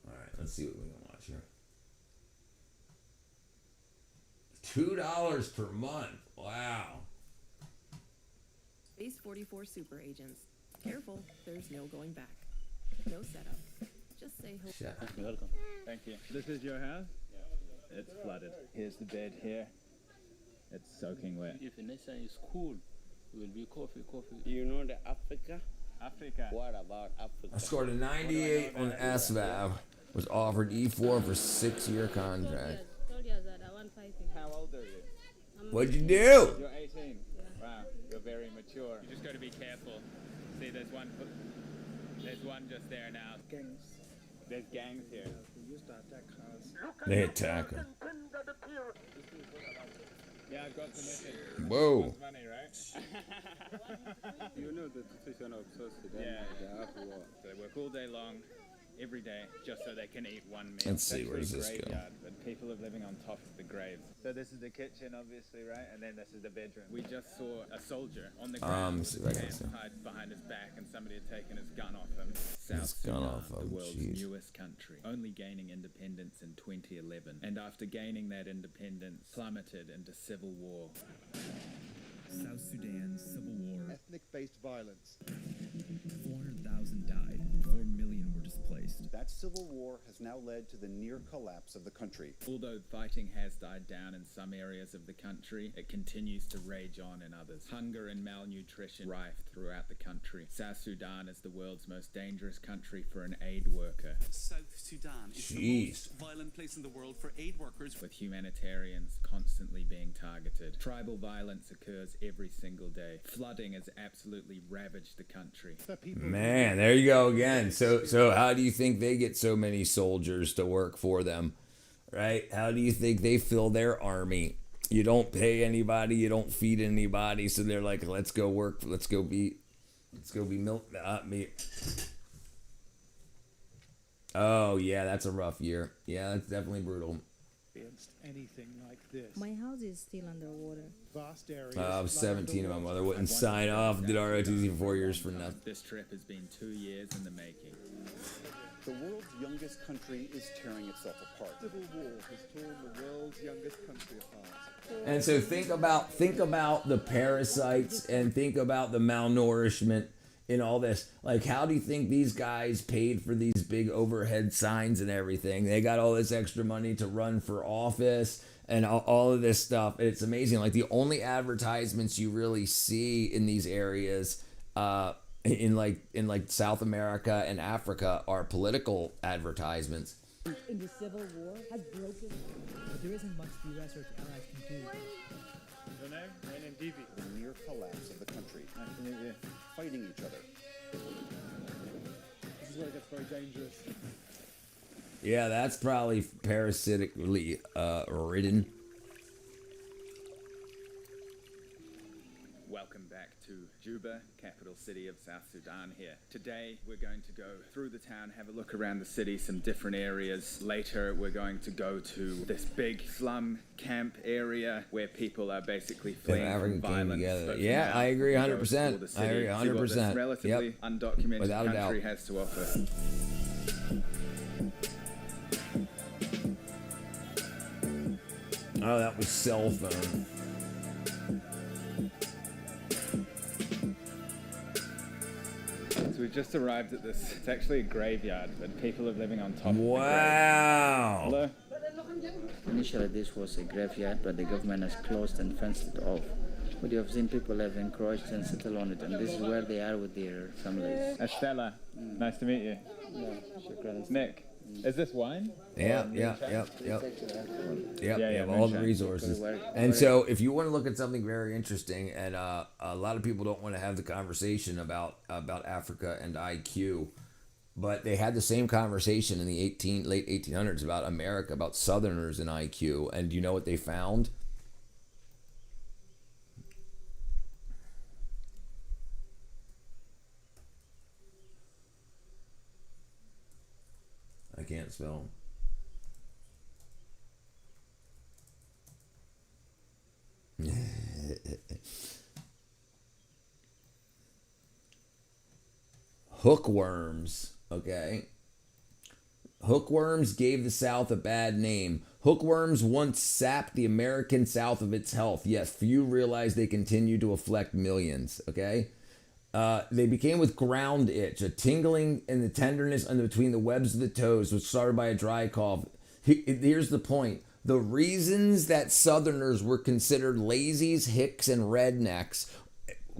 right, let's see what we can watch here. $2 per month. Wow. Base 44 super agents. Careful, there's no going back. No setup. Just say hello. You're welcome. Thank you. This is your house? Yeah. It's flooded. Here's the bed here. It's soaking wet. If the nation is cool, it will be coffee. You know the Africa? Africa. What about Africa? I scored a 98 on SVAV. Was offered E4 for 6-year contract. Told you that I want fighting. How old are you? What'd you do? You're 18. Yeah. Wow, you're very mature. You just got to be careful. See, there's one just there now. Gangs. There's gangs here. They used to attack cars. They attack him. Yeah, I've got permission. Whoa. Money, right? You know the situation of South Sudan. Yeah. They have war. They work all day long every day just so they can eat one meal. Let's see, It's where does actually this a go? graveyard, but people are living on top of the graves. So this is the kitchen, obviously, right? And then this is the bedroom. We just saw a soldier on the ground let's see with if I his can hands see. tied behind his back, and somebody had taken his gun off him. South gun Sudan, off, oh, the world's jeez. newest country, only gaining independence in 2011, and after gaining that independence, plummeted into civil war. South Sudan's civil war. Ethnic-based violence. 400,000 died. 4 million were displaced. That civil war has now led to the near collapse of the country. Although fighting has died down in some areas of the country, it continues to rage on in others. Hunger and malnutrition rife throughout the country. South Sudan is the world's most dangerous country for an aid worker. South Sudan is Jeez. the most violent place in the world for aid workers. With humanitarians constantly being targeted. Tribal violence occurs every single day. Flooding has absolutely ravaged the country. Man, there you go again. So how do you think they get so many soldiers to work for them, right? How do you think they fill their army? You don't pay anybody, you don't feed anybody, so they're like, let's go work, let's go be milk meat. Oh yeah, that's a rough year. Yeah, that's definitely brutal. Anything like this. My house is still underwater. Vast areas. I was 17 and my mother wouldn't sign off. Did ROTC for 4 years for nothing. This trip has been 2 years in the making. The world's youngest country is tearing itself apart. Civil war has torn the world's youngest country apart. And so think about the parasites and think about the malnourishment in all this. Like, how do you think these guys paid for these big overhead signs and everything? They got all this extra money to run for office and all of this stuff. It's amazing. Like, the only advertisements you really see in these areas, in South America and Africa, are political advertisements. In the civil war has broken. But there isn't much the U.S. or its allies can do. The near collapse of the country. Nice to meet you. Fighting each other. This is where it gets very dangerous. Yeah, that's probably parasitically ridden. Welcome back to Juba, capital city of South Sudan here. Today we're going to go through the town, have a look around the city, some different areas. Later we're going to go to this big slum camp area where people are basically fleeing from violence. But Yeah, now I agree we'll go 100%. explore the I agree city, see what this 100%. relatively Yep. undocumented Without a country doubt. has to offer. Oh, that was cell phone. So we've just arrived at this. It's actually a graveyard, but people are living on top of the Wow. grave. Hello? Initially, this was a graveyard, but the government has closed and fenced it off. But you have seen people have encroached and settled on it, and this is where they are with their families. Estella, nice to meet you. Yeah, shukran. Nick, is this wine? Yeah. Yeah, All the moonshine. resources. And so, if you want to look at something very interesting, and a lot of people don't want to have the conversation about Africa and IQ, but they had the same conversation in the late 1800s about America, about Southerners and IQ. And do you know what they found? I can't spell. Hookworms, okay? Hookworms gave the South a bad name. Hookworms once sapped the American South of its health. Yes, few realize they continue to afflict millions, okay? They became with ground itch, a tingling and the tenderness under between the webs of the toes, which started by a dry cough. Here's the point. The reasons that Southerners were considered lazies, hicks, and rednecks,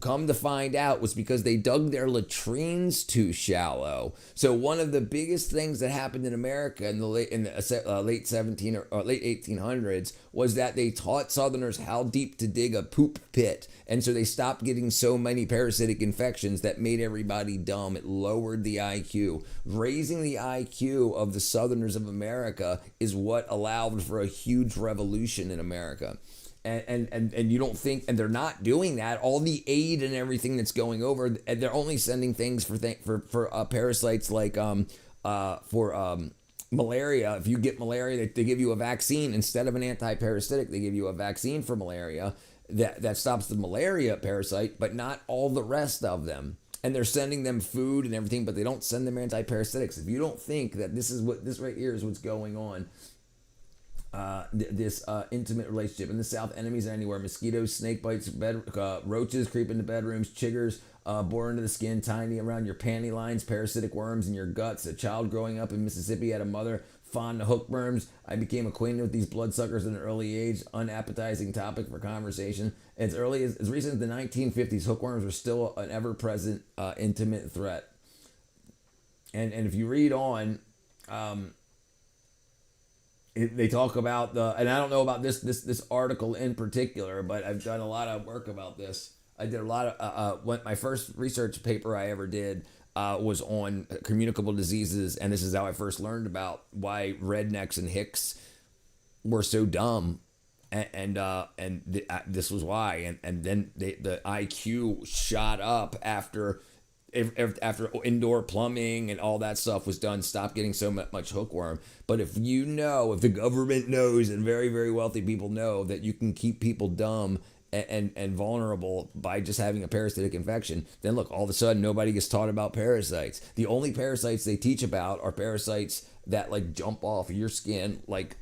come to find out, was because they dug their latrines too shallow. So one of the biggest things that happened in America in the late 17 or late 1800s was that they taught Southerners how deep to dig a poop pit. And so they stopped getting so many parasitic infections that made everybody dumb. It lowered the IQ. Raising the IQ of the Southerners of America is what allowed for a huge revolution in America. And you don't think, and they're not doing that. All the aid and everything that's going over, they're only sending things for parasites like malaria. If you get malaria, they give you a vaccine instead of an anti-parasitic. They give you a vaccine for malaria that stops the malaria parasite, but not all the rest of them. And they're sending them food and everything, but they don't send them anti-parasitics. If you don't think that this right here is what's going on, this intimate relationship in the South, enemies anywhere, mosquitoes, snake bites, roaches creep into bedrooms, chiggers bore into the skin, tiny around your panty lines, parasitic worms in your guts. A child growing up in Mississippi had a mother fond of hookworms. I became acquainted with these bloodsuckers at an early age. Unappetizing topic for conversation. As recent as the 1950s, hookworms were still an ever-present intimate threat. And if you read on, they talk about and I don't know about this article in particular, but I've done a lot of work about this. I did a lot of my first research paper I ever did was on communicable diseases, and this is how I first learned about why rednecks and hicks were so dumb, this was why, and then the IQ shot up after indoor plumbing and all that stuff was done. Stop getting so much hookworm. But if the government knows, and very, very wealthy people know, that you can keep people dumb and vulnerable by just having a parasitic infection, then look, all of a sudden nobody gets taught about parasites. The only parasites they teach about are parasites that like jump off of your skin, like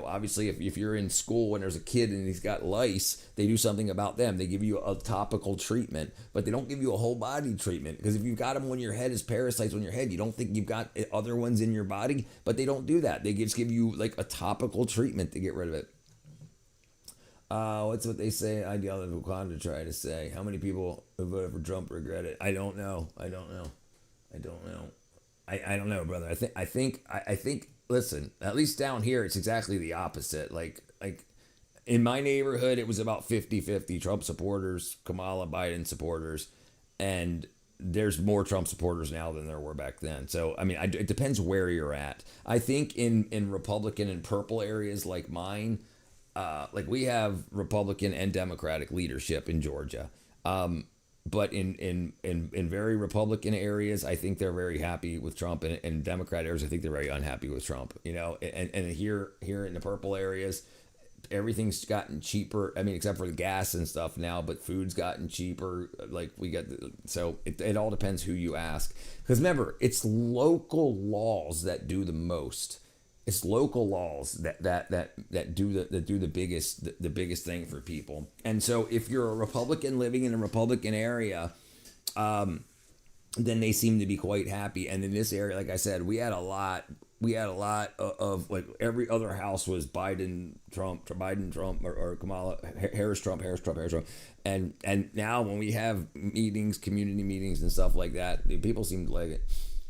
obviously if you're in school and there's a kid and he's got lice, they do something about them. They give you a topical treatment, but they don't give you a whole body treatment, because if you've got them on your head as parasites on your head, you don't think you've got other ones in your body, but they don't do that. They just give you like a topical treatment to get rid of it. What's what they say? Ideal of Wakanda try to say. How many people who voted for Trump regret it? I don't know. I don't know, brother. I think. Listen, at least down here, it's exactly the opposite. Like in my neighborhood, it was about 50-50 Trump supporters, Kamala Biden supporters, and there's more Trump supporters now than there were back then. So, I mean, it depends where you're at. I think in Republican and purple areas like mine, like we have Republican and Democratic leadership in Georgia. But in very Republican areas, I think they're very happy with Trump, and in Democrat areas, I think they're very unhappy with Trump. And here in the purple areas, everything's gotten cheaper. I mean, except for the gas and stuff now, but food's gotten cheaper. Like so it all depends who you ask. Because remember, it's local laws that do the most. It's local laws that do the biggest thing for people. And so if you're a Republican living in a Republican area, then they seem to be quite happy. And in this area, like I said, we had a lot of like every other house was Biden Trump or Kamala Harris Trump. And now when we have meetings, community meetings and stuff like that, people seem to like it.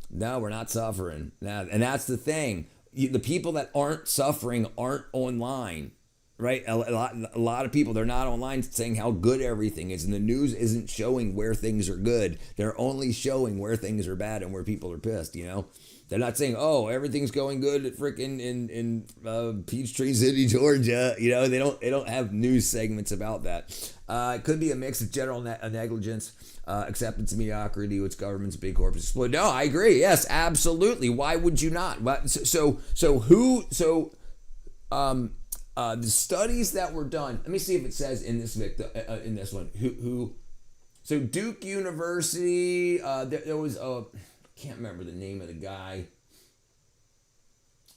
No, we're not suffering now, and that's the thing. The people that aren't suffering aren't online, right? A lot of people, they're not online saying how good everything is, and the news isn't showing where things are good. They're only showing where things are bad and where people are pissed. They're not saying, oh, everything's going good at frickin' in Peachtree City, Georgia. They don't have news segments about that. It could be a mix of general negligence, acceptance of mediocrity, which government's big corporates exploit. No, I agree. Yes, absolutely. Why would you not? The studies that were done. Let me see if it says in this in this one who. So Duke University. There was a. Can't remember the name of the guy.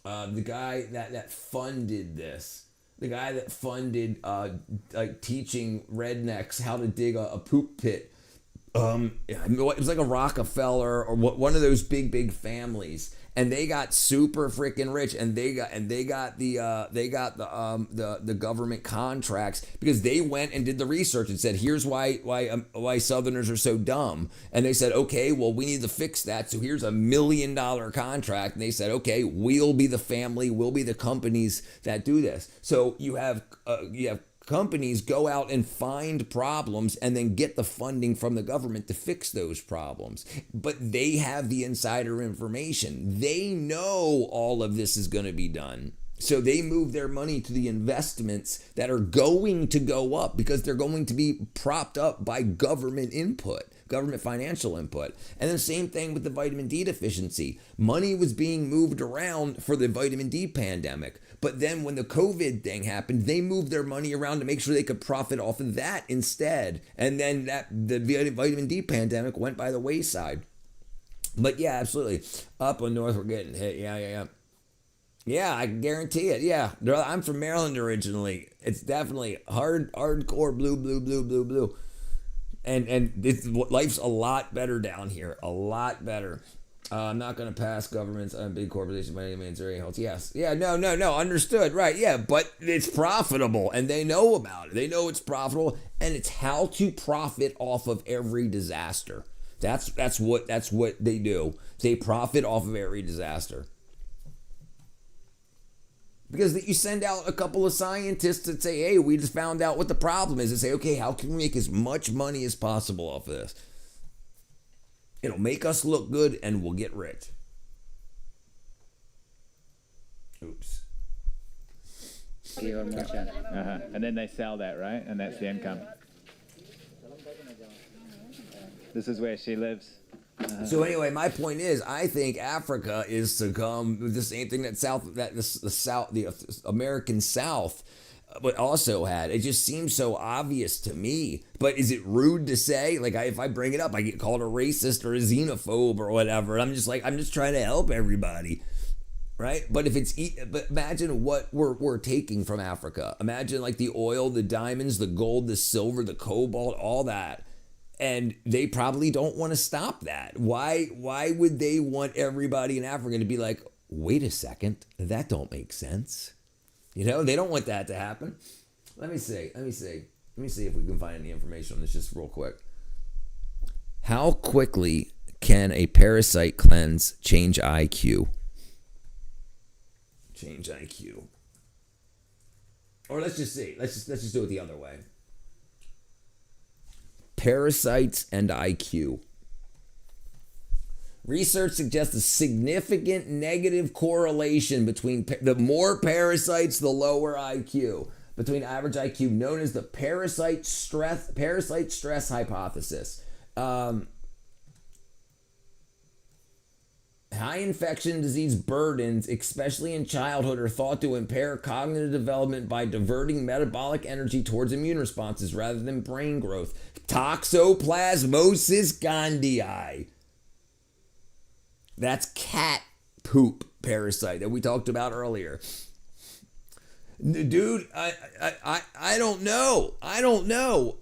The guy that funded this. The guy that funded like teaching rednecks how to dig a poop pit. It was like a Rockefeller or one of those big families, and they got super freaking rich, and they got the government contracts because they went and did the research and said, here's why Southerners are so dumb, and they said, okay, well, we need to fix that, so here's $1 million contract, and they said, okay, we'll be the family, we'll be the companies that do this. So you have companies go out and find problems and then get the funding from the government to fix those problems. But they have the insider information. They know all of this is going to be done. So they move their money to the investments that are going to go up because they're going to be propped up by government input, government financial input. And the same thing with the vitamin D deficiency. Money was being moved around for the vitamin D pandemic. But then when the COVID thing happened, they moved their money around to make sure they could profit off of that instead. And then the vitamin D pandemic went by the wayside. But yeah, absolutely. Up on north, we're getting hit. Yeah. Yeah, I can guarantee it. Yeah, I'm from Maryland originally. It's definitely hardcore blue. And life's a lot better down here. A lot better. I'm not going to pass governments on big corporations by any means or any help. Yes. Yeah, no. Understood. Right. Yeah, but it's profitable and they know about it. They know it's profitable and it's how to profit off of every disaster. That's what they do. They profit off of every disaster. Because you send out a couple of scientists that say, hey, we just found out what the problem is. And say, okay, how can we make as much money as possible off of this? It'll make us look good and we'll get rich. Oops. And then they sell that, right? And that's the income. This is where she lives. So anyway, my point is, I think Africa is to come with the same thing that the American South, but also had. It just seems so obvious to me. But is it rude to say? Like, if I bring it up, I get called a racist or a xenophobe or whatever. I'm just trying to help everybody, right? But but imagine what we're taking from Africa. Imagine like the oil, the diamonds, the gold, the silver, the cobalt, all that. And they probably don't want to stop that. Why would they want everybody in Africa to be like, wait a second, that don't make sense? You know, they don't want that to happen. Let me see if we can find any information on this just real quick. How quickly can a parasite cleanse change IQ? Change IQ. Or let's just see. Let's just do it the other way. Parasites and IQ. Research suggests a significant negative correlation between the more parasites, the lower IQ, between average IQ, known as the parasite stress hypothesis. High infection disease burdens, especially in childhood, are thought to impair cognitive development by diverting metabolic energy towards immune responses rather than brain growth. Toxoplasmosis gondii. That's cat poop parasite that we talked about earlier. Dude, I don't know. I don't know.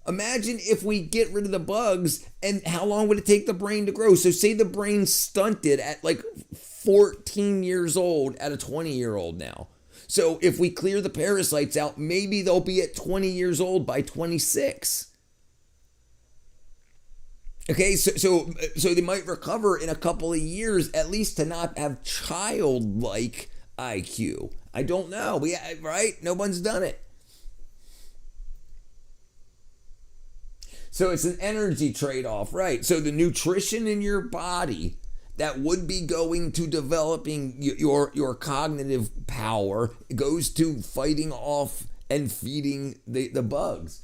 Imagine if we get rid of the bugs, and how long would it take the brain to grow? So say the brain's stunted at like 14 years old at a 20-year-old now. So if we clear the parasites out, maybe they'll be at 20 years old by 26. Okay, so they might recover in a couple of years, at least to not have childlike IQ. I don't know. Right? No one's done it. So it's an energy trade-off, right? So the nutrition in your body that would be going to developing your cognitive power goes to fighting off and feeding the bugs.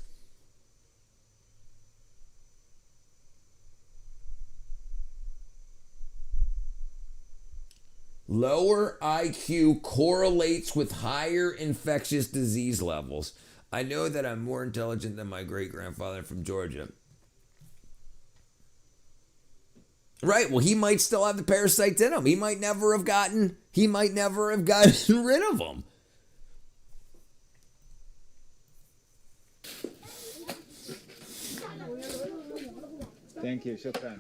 Lower IQ correlates with higher infectious disease levels. I know that I'm more intelligent than my great-grandfather from Georgia. Right, well, he might still have the parasites in him. He might never have gotten rid of them. Thank you, shukran.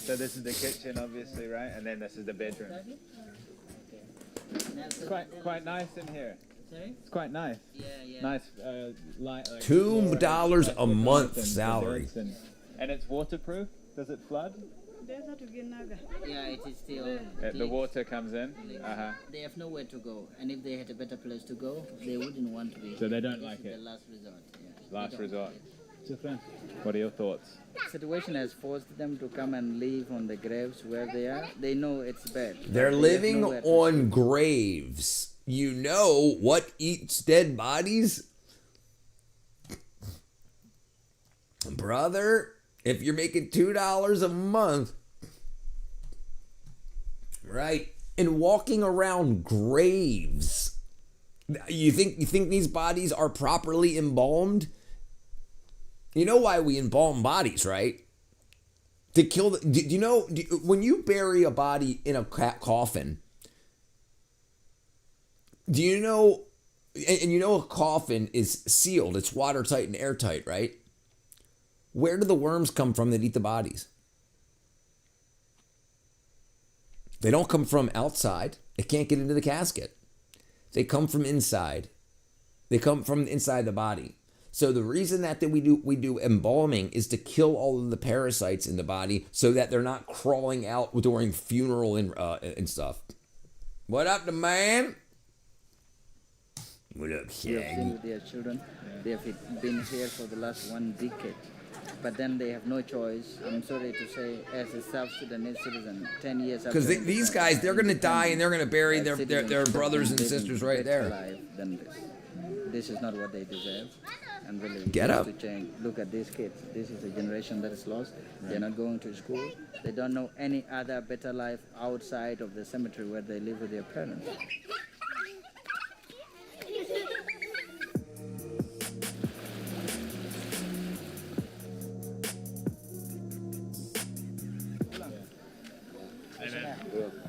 So this is the kitchen, obviously, right? And then this is the bedroom. It's quite nice in here. Sorry? It's quite nice. Yeah. Nice light. Like $2 a month salary. And it's waterproof? Does it flood? Yeah, it is still. The water comes in? They have nowhere to go. And if they had a better place to go, they wouldn't want to be. So they don't like this it? is the last resort. Yeah. Last resort. What are your thoughts? Situation has forced them to come and live on the graves where they are. They know it's bad. They're They have living nowhere to on graves. You know what eats dead bodies? Brother, if you're making $2 a month, right, and walking around graves, you think these bodies are properly embalmed? You know why we embalm bodies, right? To kill the, do you know, when you bury a body in a coffin, do you know, and you know a coffin is sealed, it's watertight and airtight, right? Where do the worms come from that eat the bodies? They don't come from outside. They can't get into the casket. They come from inside. They come from inside the body. So the reason that we do embalming is to kill all of the parasites in the body so that they're not crawling out during funeral and stuff. What up, the man? What up, They have Shaggy? seen with their children. They have been here for the last 1 decade. But then they have no choice. I'm sorry to say, as a South Sudanese citizen, 10 years after... Because these guys, they're going to die and they're going to bury their brothers and sisters right there. Life than this. This is not what they deserve. And really, Get it up. needs to change. Look at these kids. This is a generation that is lost. They're not going to school. They don't know any other better life outside of the cemetery where they live with their parents.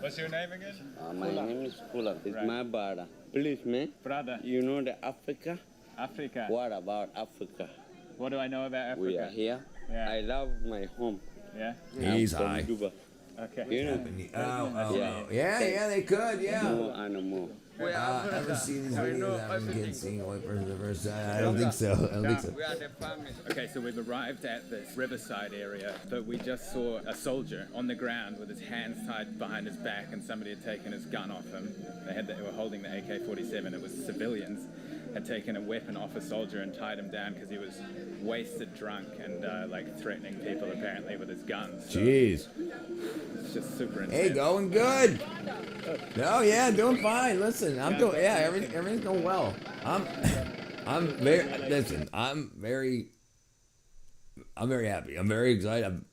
What's your name again? My name is Kula. It's Right. my brother. Please, man. Brother. You know the Africa? Africa. What about Africa? What do I know about Africa? We are here. Yeah. I love my home. Yeah. He's I'm from high. Dubai. Okay. You know? Yeah, they could, yeah. No animal. Ever seen these videos? African kids seeing a white person for the first time? I don't think so. I don't think so. We are the family. Okay, so we've arrived at this riverside area, but we just saw a soldier on the ground with his hands tied behind his back, and somebody had taken his gun off him. They were holding the AK-47. It was civilians had taken a weapon off a soldier and tied him down because he was wasted drunk and like threatening people apparently with his guns. So Jeez. it's just super intense. Hey, going good. No, yeah, doing fine. Listen, I'm doing, yeah, everything's going well. I'm very happy. I'm very excited.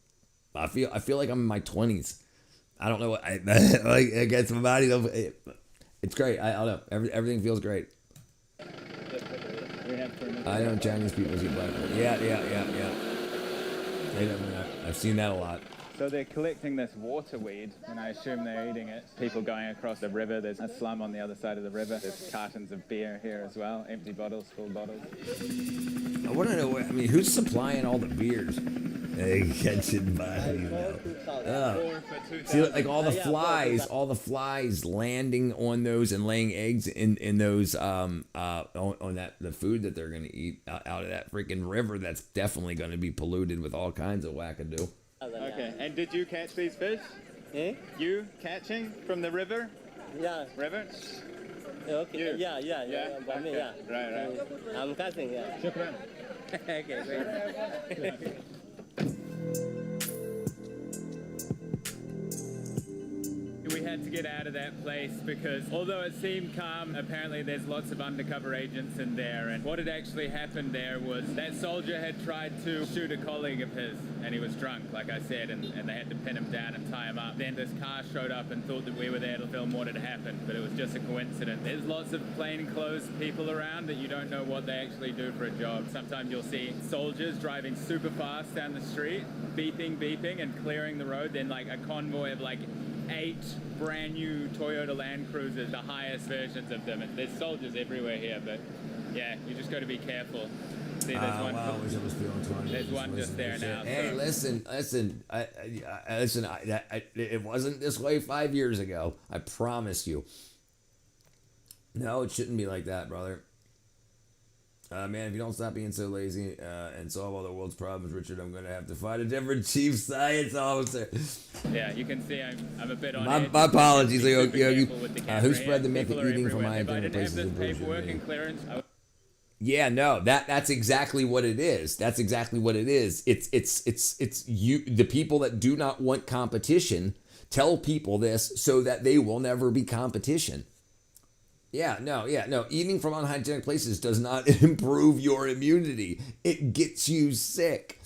I feel like I'm in my 20s. I don't know what I like. I guess my body. It's great. I don't know. Everything feels great. I know Chinese people eat black people. Yeah. I've seen that a lot. So they're collecting this water weed, and I assume they're eating it. People going across the river. There's a slum on the other side of the river. There's cartons of beer here as well. Empty bottles, full bottles. I want to know. Who's supplying all the beers? Hey, catching bodies now. See, like all the flies landing on those and laying eggs in those on that the food that they're gonna eat out of that freaking river. That's definitely gonna be polluted with all kinds of wackadoo. Okay, and did you catch these fish? Eh? You catching from the river? Yeah. River? Okay. You? Yeah. For me, yeah. Right. I'm catching, yeah. Shukran. Okay, great. We had to get out of that place because although it seemed calm, apparently there's lots of undercover agents in there. And what had actually happened there was that soldier had tried to shoot a colleague of his and he was drunk, like I said, and they had to pin him down and tie him up. Then this car showed up and thought that we were there to film what had happened, but it was just a coincidence. There's lots of plainclothes people around that you don't know what they actually do for a job. Sometimes you'll see soldiers driving super fast down the street, beeping and clearing the road. Then like a convoy of like 8 brand new Toyota Land Cruisers, the highest versions of them. And there's soldiers everywhere here, but yeah, you just got to be careful. See, there's one. Wow, I wish I was feeling 20. There's one just there now. Hey, so. listen. It wasn't this way 5 years ago. I promise you. No, it shouldn't be like that, brother. Man, if you don't stop being so lazy and solve all the world's problems, Richard, I'm going to have to find a different chief science officer. Yeah, you can see I'm a bit on My edge. apologies. Who Who spread the myth of eating from my If I internal didn't have places this and paperwork bullshit? and clearance, Yeah, no, that's exactly what it is. That's exactly what it is. It's you, the people that do not want competition, tell people this so that they will never be competition. Yeah, no. Eating from unhygienic places does not improve your immunity. It gets you sick.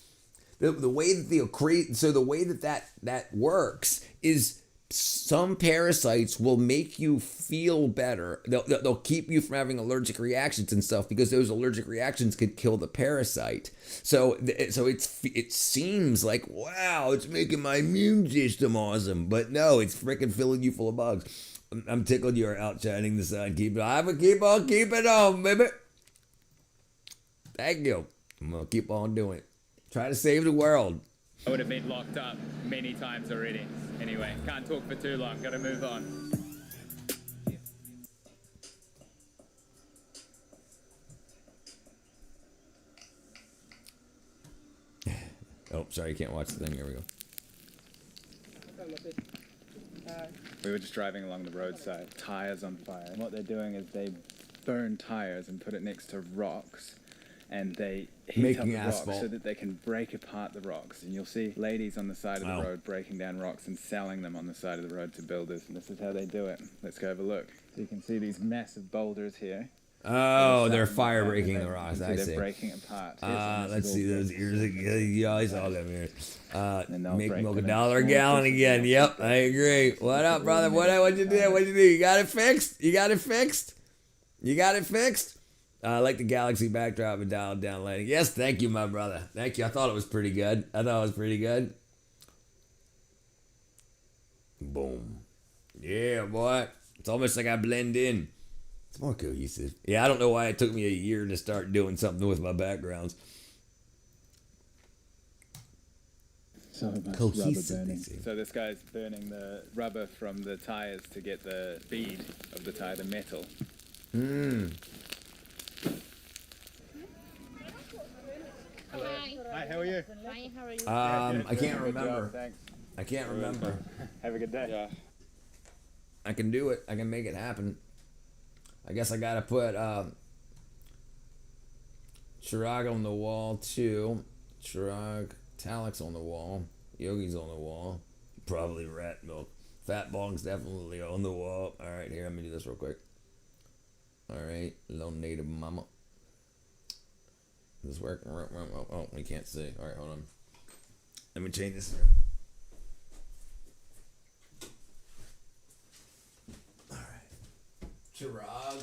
The way that the way that works is some parasites will make you feel better. They'll keep you from having allergic reactions and stuff because those allergic reactions could kill the parasite. So it seems like, wow, it's making my immune system awesome, but no, it's freaking filling you full of bugs. I'm tickled you're outshining the sun. I'm gonna keep on keeping on, baby. Thank you. I'm gonna keep on doing it. Try to save the world. I would have been locked up many times already. Anyway, can't talk for too long. Gotta move on. Oh, sorry, you can't watch the thing. Here we go. We were just driving along the roadside, tires on fire. And what they're doing is they burn tires and put it next to rocks, and they heat up the rocks so that they can break apart the rocks. And you'll see ladies on the side of the road breaking down rocks and selling them on the side of the road to builders. And this is how they do it. Let's go have a look. So you can see these massive boulders here. Oh, they're fire breaking the rocks. I see. They're breaking apart. Let's see those ears again. Yeah, I saw them here. Make milk them $1 a gallon again. Yep, I agree. What up, brother? What'd you do? What'd you do? You got it fixed? You got it fixed? I like the galaxy backdrop and dialed down lighting. Yes, thank you, my brother. Thank you. I thought it was pretty good. Boom. Yeah, boy. It's almost like I blend in. It's more cohesive. Yeah, I don't know why it took me a year to start doing something with my backgrounds. So much rubber burning. So this guy's burning the rubber from the tires to get the bead of the tire, the metal. Hi, how are you? Fine, how are you? I can't remember. Thanks. I can't remember. Have a good day. Yeah. I can do it. I can make it happen. I guess I gotta put Chirag on the wall too. Chirag, Talik's on the wall. Yogi's on the wall. Probably rat milk. Fat Bong's definitely on the wall. Alright, here, let me do this real quick. Alright, little native mama. Is this working? Oh, we can't see. Alright, hold on. Let me change this here. Chirag.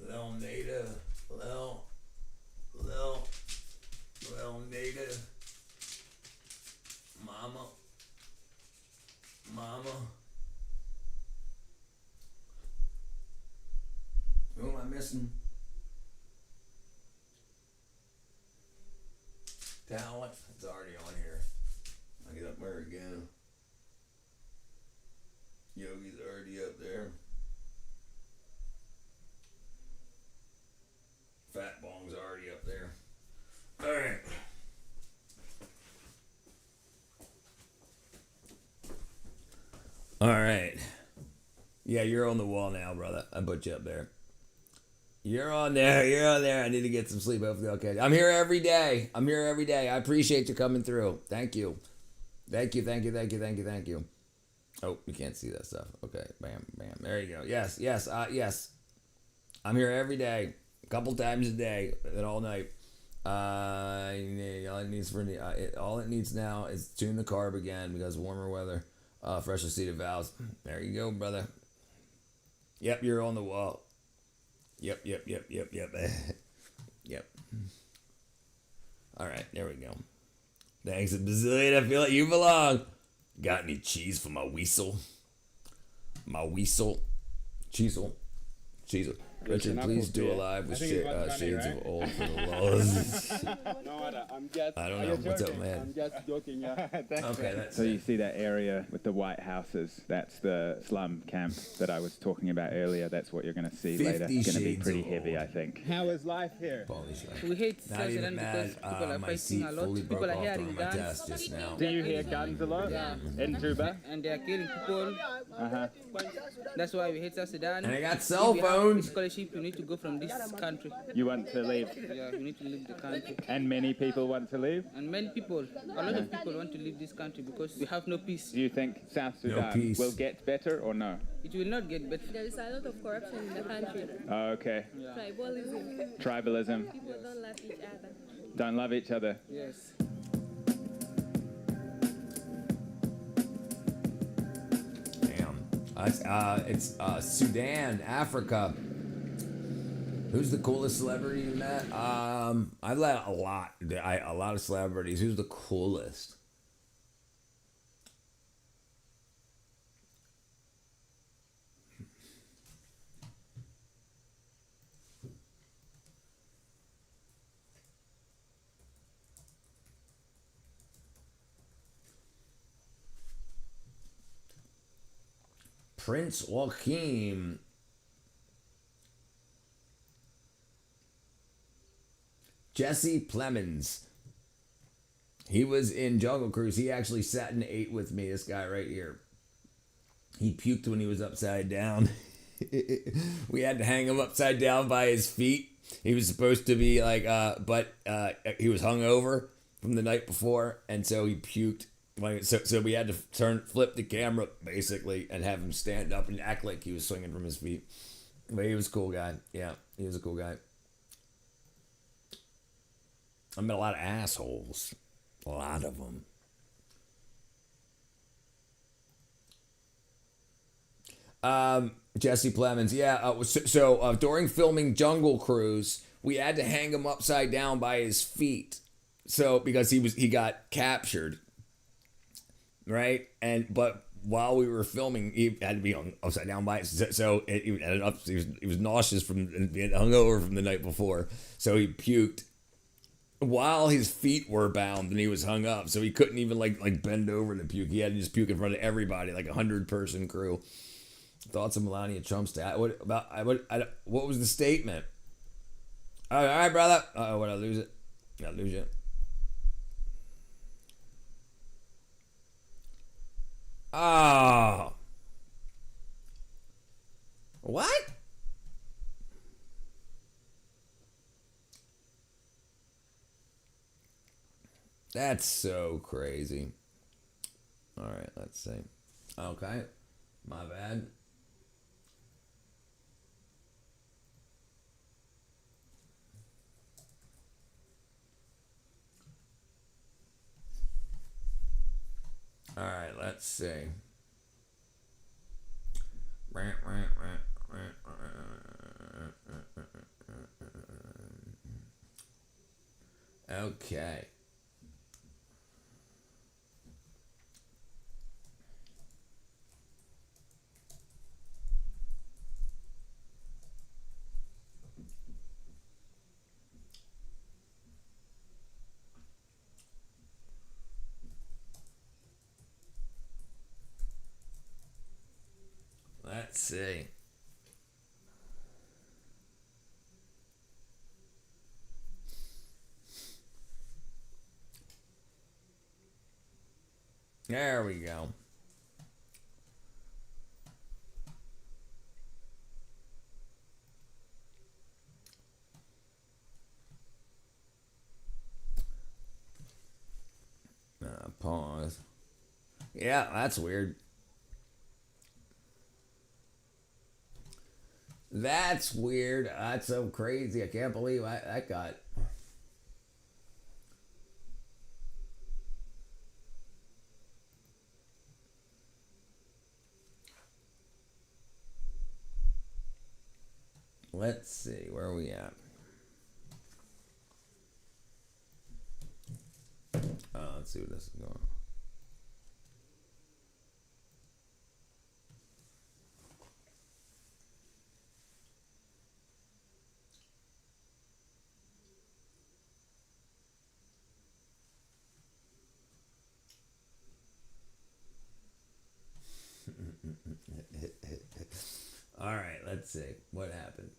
Little native. Little native. Mama. Who am I missing? Talent. It's already on here. I'll get up there again. Yogi's already up there. Fat Bong's already up there. Alright. Alright. Yeah, you're on the wall now, brother. I put you up there. You're on there. I need to get some sleep. Hopefully, okay. I'm here every day. I appreciate you coming through. Thank you. Oh, you can't see that stuff. Okay, bam. There you go. Yes. I'm here every day, a couple times a day, and all night. All it needs now is tune the carb again because warmer weather, fresher seated valves. There you go, brother. Yep, you're on the wall. Yep. Yep. All right, there we go. Thanks a bazillion. I feel like you belong. Got any cheese for my weasel? Cheesel. Richard, please do a live with Shades of Old for the lulls. No, I'm just. I don't know. What's up, man? I'm just joking. Yeah. Okay, that's So you see that area with the white houses? That's the slum camp that I was talking about earlier. That's what you're going to see later. It's going to be pretty heavy, I think. How is life here? We hate Not South even Sudan because mad. people are My fighting seat a lot. fully broke People are off hearing during my guns. test just now. Do you hear guns a lot? Yeah. In Juba? And they are killing people. Uh-huh. That's why we hate South Sudan. And I got cell If you have phones. scholarship, you need to go from this country. You want to leave? Yeah, you need to leave the country. And many people want to leave? And many people, a lot of people want to leave this country because we have no peace. Do you think South No Sudan peace. will get better or no? It will not get better. There is a lot of corruption in the country. Oh, okay. Tribalism. Tribalism. People don't love each other. Don't love each other. Yes. Damn. It's Sudan, Africa. Who's the coolest celebrity you met? I've met a lot. A lot of celebrities. Who's the coolest? Prince Joachim. Jesse Plemons. He was in Jungle Cruise. He actually sat and ate with me. This guy right here. He puked when he was upside down. We had to hang him upside down by his feet. He was supposed to be like, but he was hungover from the night before, and so he puked. So we had to flip the camera basically and have him stand up and act like he was swinging from his feet. But he was a cool guy. Yeah, he was a cool guy. I met a lot of assholes. A lot of them. Jesse Plemons. Yeah. So during filming Jungle Cruise, we had to hang him upside down by his feet. So because he got captured. Right? But while we were filming, he had to be upside down by it. So he ended up, he was nauseous from being hungover from the night before. So he puked while his feet were bound and he was hung up. So he couldn't even like bend over to puke. He had to just puke in front of everybody, like 100-person crew. Thoughts of Melania Trump's dad? What was the statement? All right, brother. What I lose it? I lose it. Oh. What? That's so crazy. All right, let's see. Okay. My bad. All right, let's see. Okay. Let's see. There we go. Pause. Yeah, that's weird. That's weird. That's so crazy. I can't believe that got. Let's see. Where are we at? Let's see what this is going on. let's see. What happened?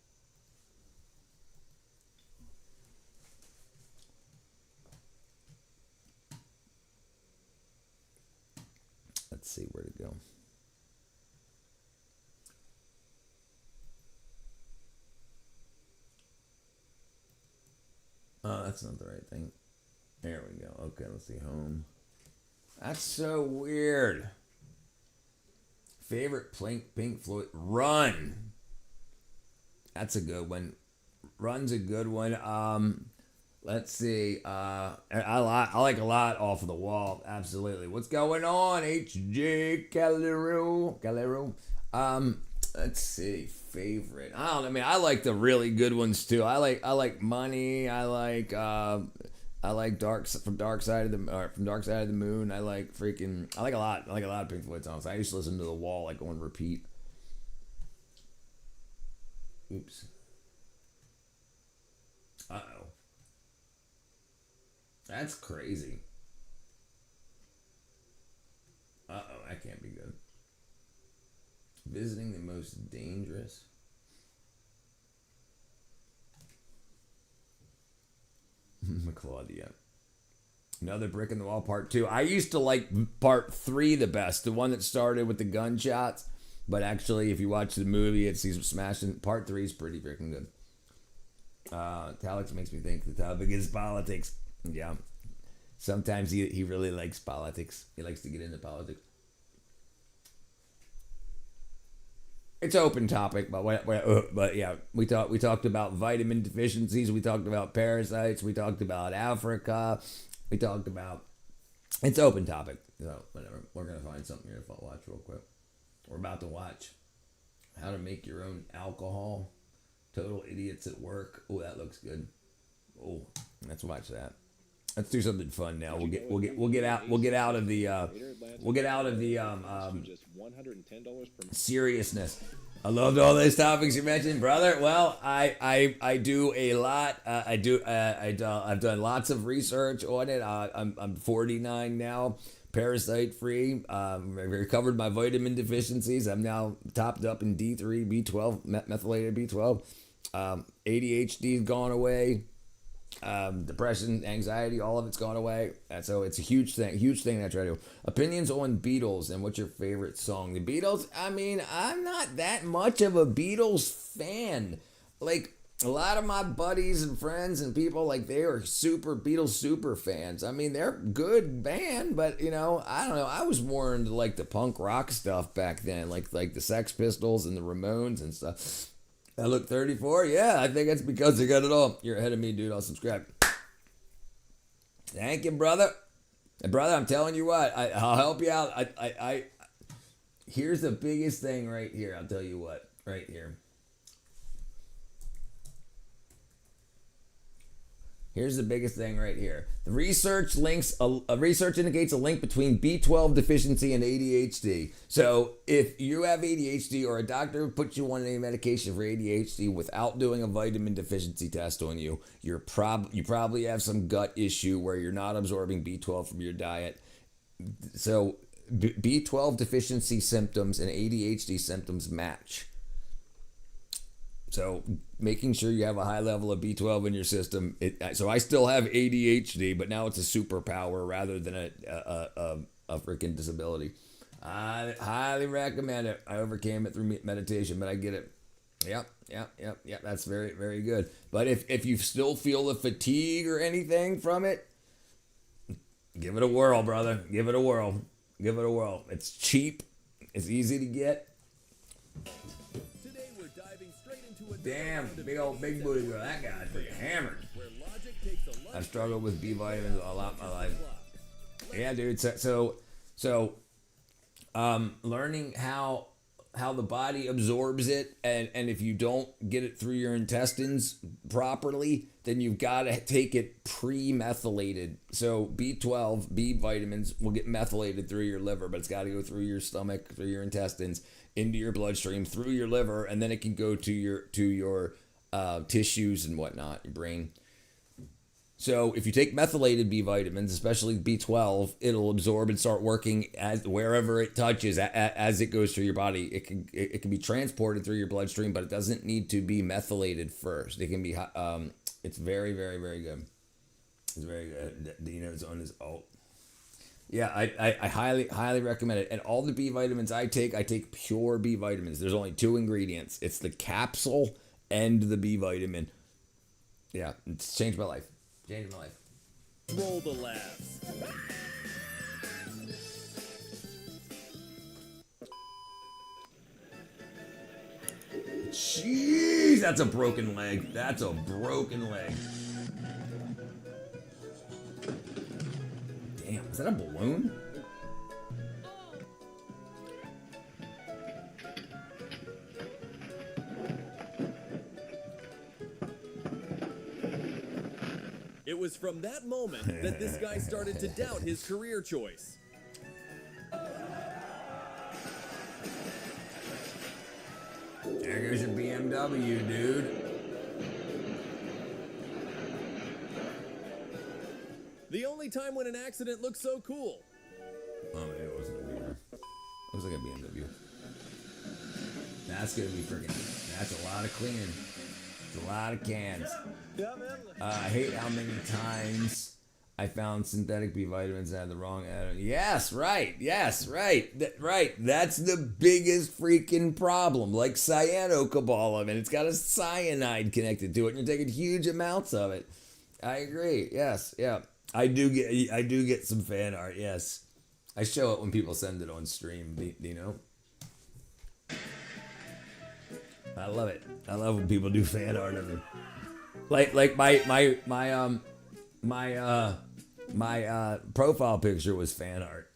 Let's see where to go. Oh, that's not the right thing. There we go. Okay, let's see. Home. That's so weird. Favorite Pink Floyd? Run. That's a good one. Run's a good one. Let's see. I like a lot Off of the Wall. Absolutely. What's going on? H.J. Calero. Let's see. Favorite. I don't know. I mean, I like the really good ones too. I like Money. I like Dark Side of the Moon. I like a lot. I like a lot of Pink Floyd songs. I used to listen to The Wall like on repeat. Oops. Uh-oh. That's crazy. Uh-oh, that can't be good. Visiting the most dangerous. Claudia. Another Brick in the Wall Part 2. I used to like Part 3 the best. The one that started with the gunshots. But actually, if you watch the movie, it's he's smashing. Part 3 is pretty freaking good. Talix makes me think the topic is politics. Yeah. Sometimes he really likes politics. He likes to get into politics. It's an open topic, but yeah, we talked about vitamin deficiencies. We talked about parasites. We talked about Africa. We talked about. It's an open topic. So whatever. We're gonna find something here to watch real quick. We're about to watch how to make your own alcohol. Total Idiots at Work. Oh, that looks good. Oh, let's watch that. Let's do something fun now. We'll get out of the seriousness. I loved all those topics you mentioned, brother. Well, I do a lot. I've done lots of research on it. I'm 49 now, parasite free. I recovered my vitamin deficiencies. I'm now topped up in D3, B12, methylated B12. ADHD's gone away. Depression, anxiety, all of it's gone away. And so it's a huge thing that I try to do. Opinions on Beatles and what's your favorite song? The Beatles, I mean, I'm not that much of a Beatles fan. Like, a lot of my buddies and friends and people, like, they are Beatles super fans. I mean, they're a good band, but, you know, I don't know. I was more into, like, the punk rock stuff back then, like the Sex Pistols and the Ramones and stuff. I look 34? Yeah, I think it's because I got it all. You're ahead of me, dude. I'll subscribe. Thank you, brother. And brother, I'm telling you what, I'll help you out. Here's the biggest thing right here. I'll tell you what, right here. Here's the biggest thing right here. The research indicates a link between B12 deficiency and ADHD. So if you have ADHD or a doctor puts you on any medication for ADHD without doing a vitamin deficiency test on you, you probably have some gut issue where you're not absorbing B12 from your diet. So B12 deficiency symptoms and ADHD symptoms match. So making sure you have a high level of B12 in your system. So I still have ADHD, but now it's a superpower rather than a freaking disability. I highly recommend it. I overcame it through meditation, but I get it. Yep. That's very, very good. But if you still feel the fatigue or anything from it, give it a whirl, brother. Give it a whirl. It's cheap. It's easy to get. Damn, big booty girl. That guy's freaking hammered. I've struggled with B vitamins a lot in my life. Yeah, dude. So, learning how the body absorbs it, and if you don't get it through your intestines properly, then you've got to take it pre-methylated. So B12, B vitamins will get methylated through your liver, but it's got to go through your stomach, through your intestines, into your bloodstream, through your liver, and then it can go to your tissues and whatnot, your brain. So if you take methylated B vitamins, especially B12, it'll absorb and start working as wherever it touches as it goes through your body. It can be transported through your bloodstream, but it doesn't need to be methylated first. It can be it's very, very, very good. It's very good. You know, it's on his yeah, I highly recommend it. And all the B vitamins I take pure B vitamins. There's only 2 ingredients. It's the capsule and the B vitamin. Yeah, it's changed my life. Changed my life. Roll the laughs. Jeez, that's a broken leg. That's a broken leg. Damn, is that a balloon? It was from that moment that this guy started to doubt his career choice. There goes your BMW, dude. The only time when an accident looks so cool. Oh, maybe it wasn't a Beamer. Looks like a BMW. That's gonna be freaking. That's a lot of cleaning. It's a lot of cans. I hate how many times I found synthetic B vitamins and had the wrong added. Yes, right. Yes, right. Right. That's the biggest freaking problem. Like cyanocobalamin, it's got a cyanide connected to it, and you're taking huge amounts of it. I agree. Yes. Yeah. I do get some fan art. Yes. I show it when people send it on stream. You know. I love it. I love when people do fan art of it. Like my profile picture was fan art.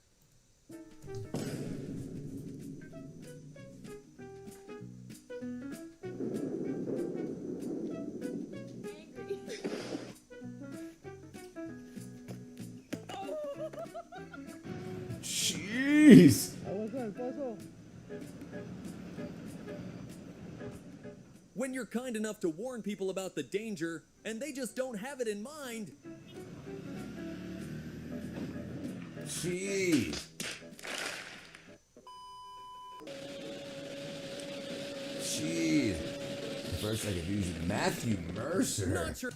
Jeez. When you're kind enough to warn people about the danger, and they just don't have it in mind. Jeez. Jeez. First I could use Matthew Mercer. Not sure.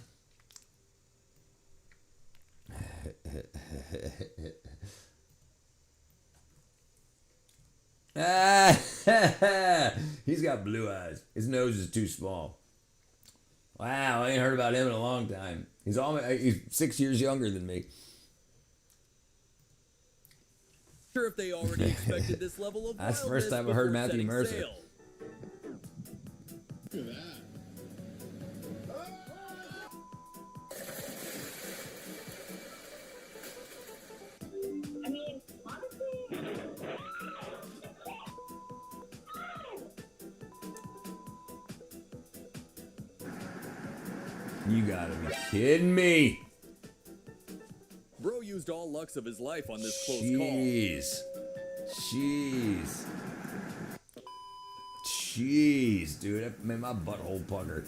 He's got blue eyes. His nose is too small. Wow, I ain't heard about him in a long time. He's 6 years younger than me. Sure if they already expected this level of That's the first time I heard Matthew Mercer. Sail. Look at that. I mean, honestly, You gotta be kidding me. Bro used all lucks of his life on this close Jeez. Jeez. Jeez, dude. That made my butthole pucker.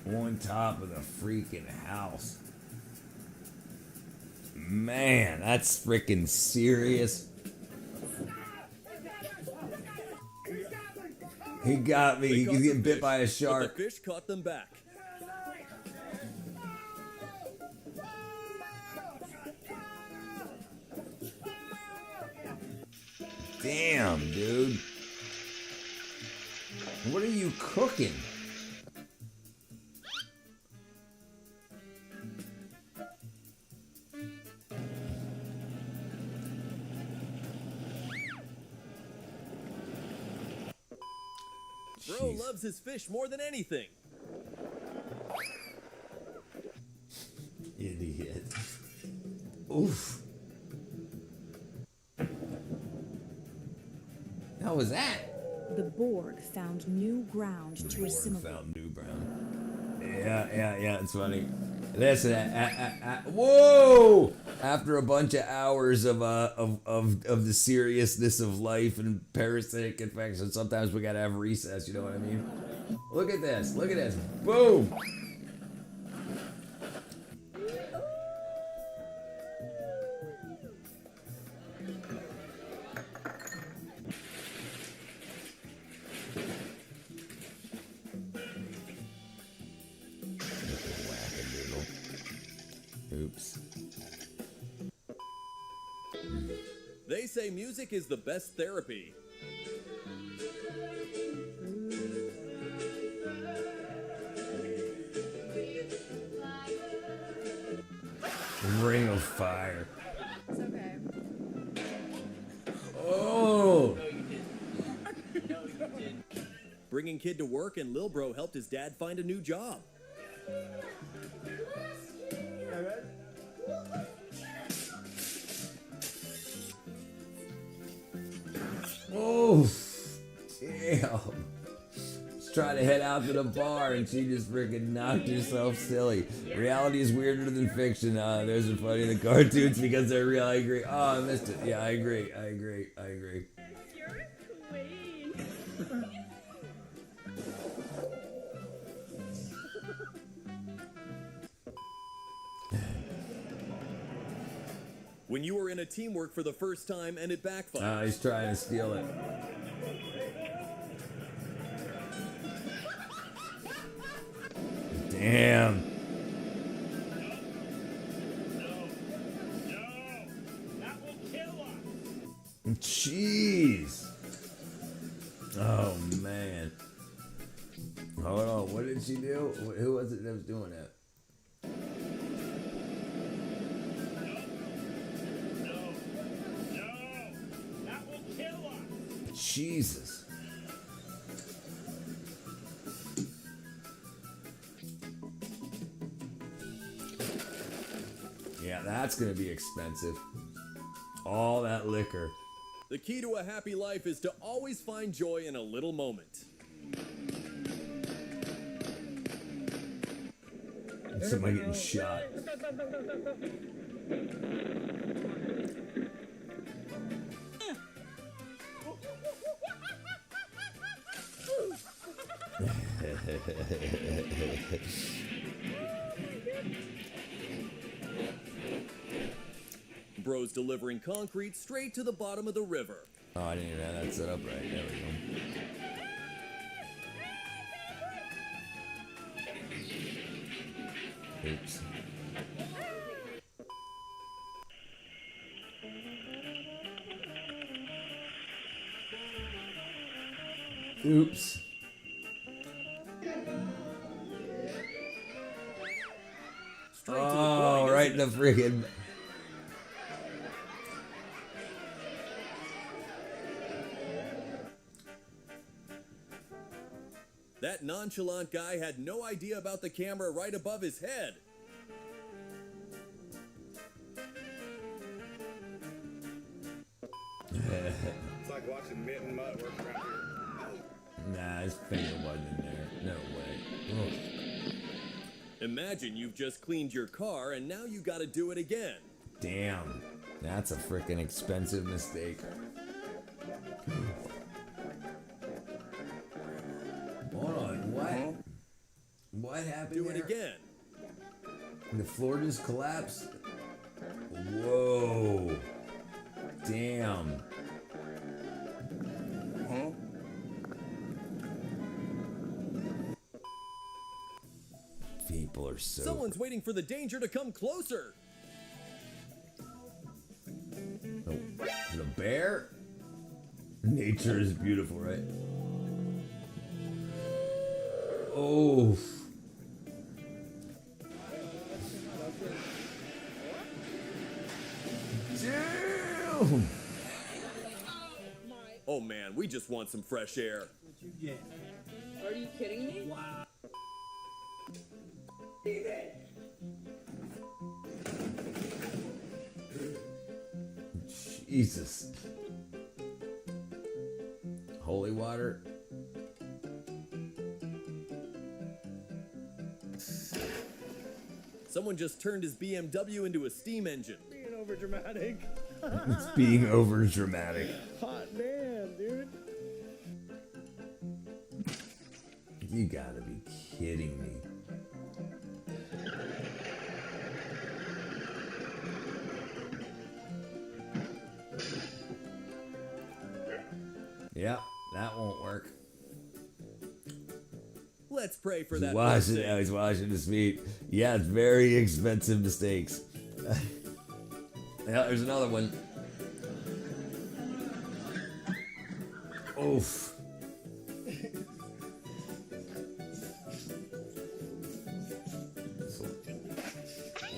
On top of the freaking house. Man, that's freaking serious. He got me. He's getting bit by a shark. But the fish caught them back. Damn, dude. What are you cooking? Bro loves his fish more than anything. Idiot. Oof. How was that? The Borg found new ground to assimilate. Found new ground. Yeah, it's funny. Listen, whoa! After a bunch of hours of the seriousness of life and parasitic infections, sometimes we gotta have recess. You know what I mean? Look at this! Look at this! Boom! Oops. They say music is the best therapy. Ring of Fire. It's okay. Oh! Bringing kid to work, and Lil Bro helped his dad find a new job. Oh, damn. She's trying to head out to the bar and she just freaking knocked herself silly. Reality is weirder than fiction. Those are funny in the cartoons because they're real. I agree. Oh, I missed it. Yeah, I agree. I agree. I agree. When you were in a teamwork for the first time and it backfired. He's trying to steal it. Damn. Jeez. Oh, man. Hold on. What did she do? Who was it that was doing that? Jesus. Yeah, that's gonna be expensive. All that liquor. The key to a happy life is to always find joy in a little moment. Somebody getting shot. Bro's delivering concrete straight to the bottom of the river. Oh, I didn't even have that set up right. There we go. Oops. Oops. Oh, right in the friggin'. That nonchalant guy had no idea about the camera right above his head. It's like watching Mitt and Mutt work around here. Nah, his finger wasn't in there. No way. Ugh. Imagine you've just cleaned your car and now you gotta do it again. Damn. That's a freaking expensive mistake. Hold on, what? What happened Do there? it again. The floor just collapsed? Whoa. Damn. People are so... Someone's waiting for the danger to come closer. Oh, the bear? Nature is beautiful, right? Oh. Damn. Oh man, we just want some fresh air. Are you kidding me? Wow. Jesus. Holy water. Someone just turned his BMW into a steam engine. Being over dramatic. It's being over dramatic. Hot damn, dude. You gotta be kidding me. Yep, that won't work. Let's pray for He's that. washing, mistake. now he's washing his feet. Yeah, it's very expensive mistakes. Yeah, there's another one. Oof.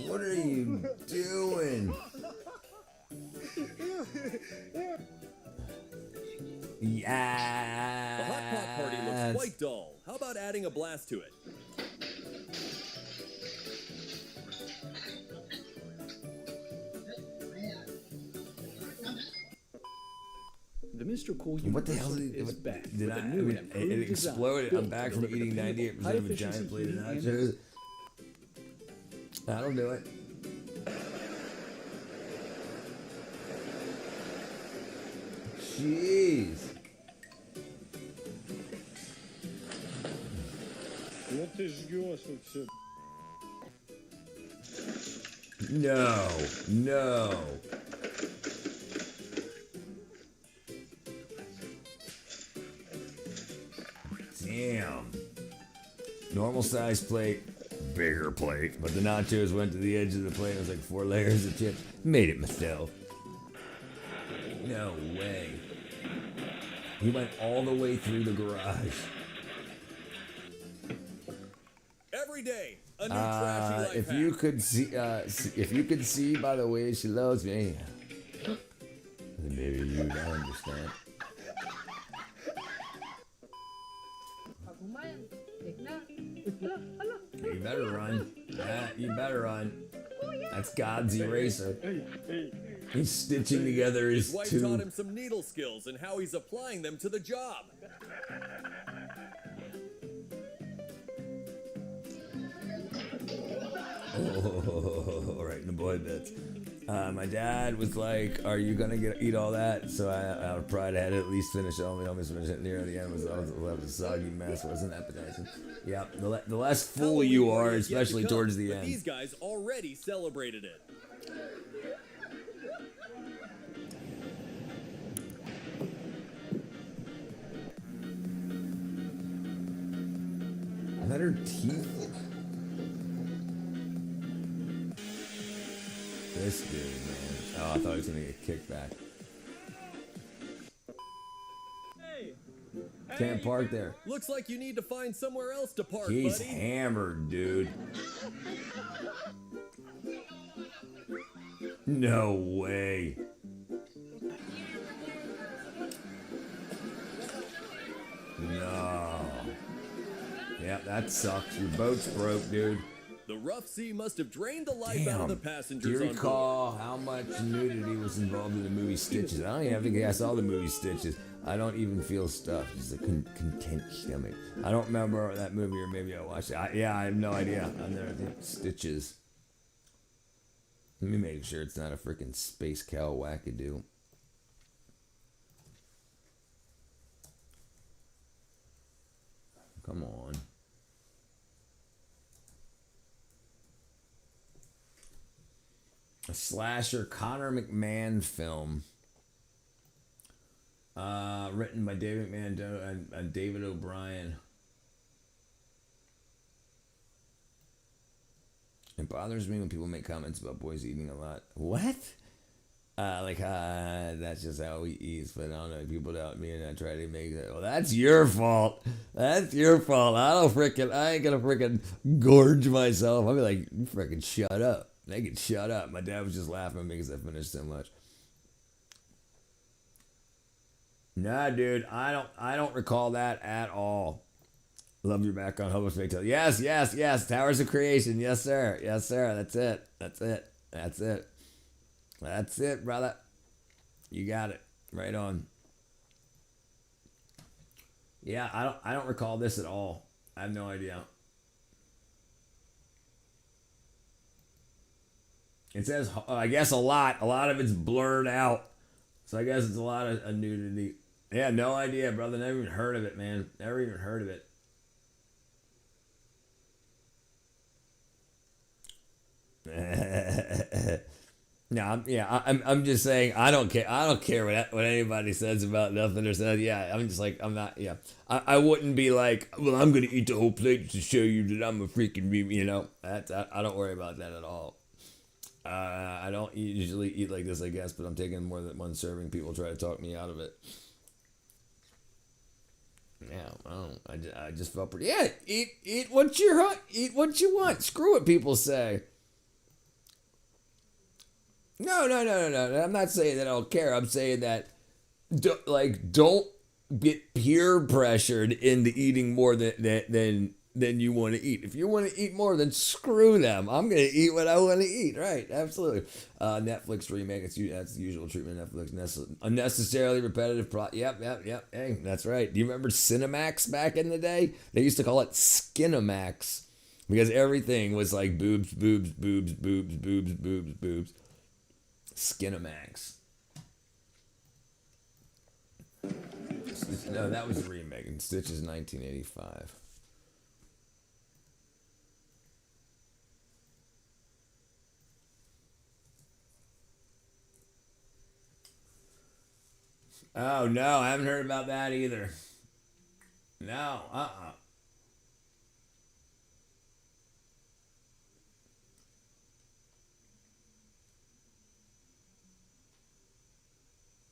What are you doing? Yeah. The hot pot party looks quite dull. How about adding a blast to it? The Mr. Cool What the hell Universal did is it? back Did with I? a new and It improved design exploded. I'm built back to from deliver eating dependable, 98% of a high-efficiency giant plate of heating and nachos. That'll do it. Jeez. What is yours? No. No. Damn. Normal size plate, bigger plate, but the nachos went to the edge of the plate. It was like 4 layers of chips. Made it myself. No way. He went all the way through the garage. Every day, a new trashy life If hack. you could see, if you could see by the way she loves me, then maybe you'd understand. You better run. Yeah, you better run. That's God's eraser. He's stitching together His his wife taught two. him some needle skills and how he's applying them to the job. Oh, right in the boy bits. My dad was like, "Are you gonna eat all that?" So out of pride, I had to at least finish it. Only almost finished it near the end. Was left a soggy mess. Wasn't appetizing. Yeah, the less full you are, Halloween party is yet to especially come, towards the but end. These guys already celebrated it. Is that her teeth? This dude, man. Oh, I thought he was gonna get kicked back. Can't park there. Looks like you need to find somewhere else to park, He's buddy. hammered, dude. No way. No. Yeah, that sucks. Your boat's broke, dude. The rough sea must have drained the life out of the Do passengers you on board. recall how much nudity was involved in the movie Stitches? I don't even have to guess all the movie Stitches. I don't even feel stuffed. Just a content stomach. I don't remember that movie, or maybe I watched it. Yeah, I have no idea. I've never seen Stitches. Let me make sure it's not a freaking space cow wackadoo. Come on. A slasher Connor McMahon film. Written by David McMahon and David O'Brien. It bothers me when people make comments about boys eating a lot. What? That's just how he eats. But I don't know. People doubt me and I try to make it. Well, that's your fault. That's your fault. I ain't gonna freaking gorge myself. I'll be like, you freaking shut up. They can shut up. My dad was just laughing at me because I finished so much. Nah, dude, I don't recall that at all. Love your background, Hobo's Fake Tale. Yes. Towers of Creation. Yes, sir. That's it, brother. You got it. Right on. Yeah, I don't recall this at all. I have no idea. It says, I guess a lot. A lot of it's blurred out. So I guess it's a lot of nudity. Yeah, no idea, brother. Never even heard of it, man. Never even heard of it. No, I'm just saying. I don't care. I don't care what anybody says about nothing or says. Yeah, I'm just like, I'm not. Yeah, I wouldn't be like, well, I'm gonna eat the whole plate to show you that I'm a freaking, you know. I don't worry about that at all. I don't usually eat like this, I guess, but I'm taking more than one serving. People try to talk me out of it. Yeah, I just felt pretty. Yeah, eat what eat what you want. Screw what people say. No. I'm not saying that I don't care. I'm saying that, don't get peer pressured into eating more than you want to eat. If you want to eat more, then screw them. I'm gonna eat what I want to eat. Right? Absolutely. Netflix remake. That's the usual treatment. Netflix unnecessarily repetitive. Yep. Hey, that's right. Do you remember Cinemax back in the day? They used to call it Skinamax because everything was like boobs. Skinamax. No, that was the remake. And Stitch is 1985. Oh no, I haven't heard about that either. No,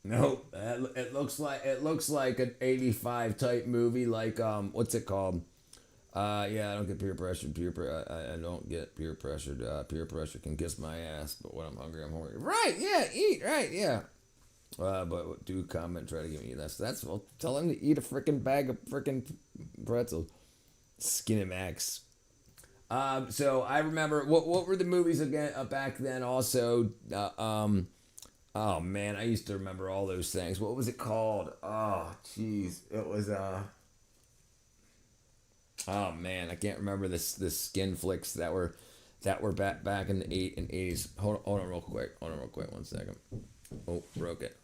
Nope. It looks like an 85 type movie, like what's it called? Yeah, I don't get peer pressured. I don't get peer pressured. Peer pressure can kiss my ass, but when I'm hungry, I'm hungry. Right? Yeah, eat. Right? Yeah. But do comment, try to give me that's well, tell him to eat a freaking bag of freaking pretzels. Skinemax. So I remember what were the movies again back then? Also, oh man, I used to remember all those things. What was it called? Oh, jeez, it was oh man, I can't remember the skin flicks that were back in the 80s. Hold on real quick. 1 second. Oh, broke it.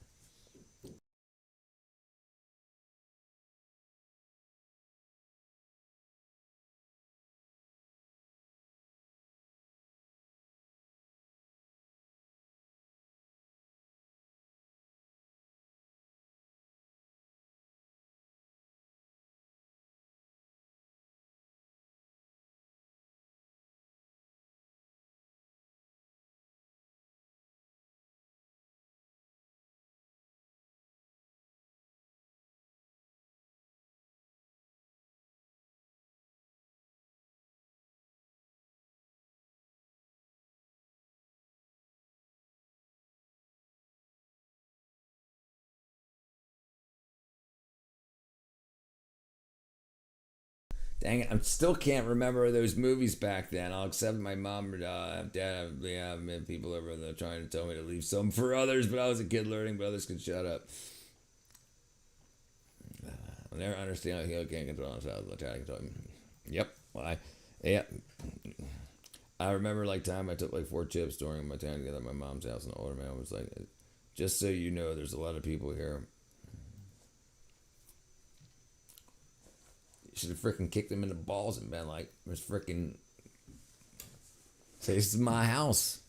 Dang it, I still can't remember those movies back then. I'll accept my mom or dad. I've met people over there trying to tell me to leave some for others, but I was a kid learning, but others could shut up. I'll never understand how he can't control himself. I'll try to control him. Yep. Well, I remember like time I took like 4 chips during my time together at my mom's house, and the older man was like, just so you know, there's a lot of people here. Should have freaking kicked him in the balls and been like, "There's freaking say this is my house.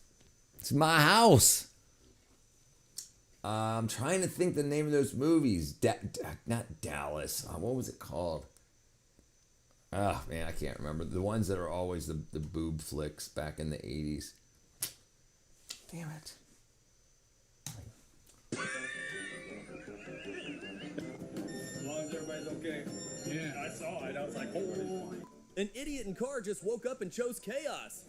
It's my house." I'm trying to think the name of those movies. Not Dallas. What was it called? Oh man, I can't remember. The ones that are always the boob flicks back in the 80s. Damn it. As long as everybody's okay. Yeah, I saw it. I was like, oh. An idiot in car just woke up and chose chaos.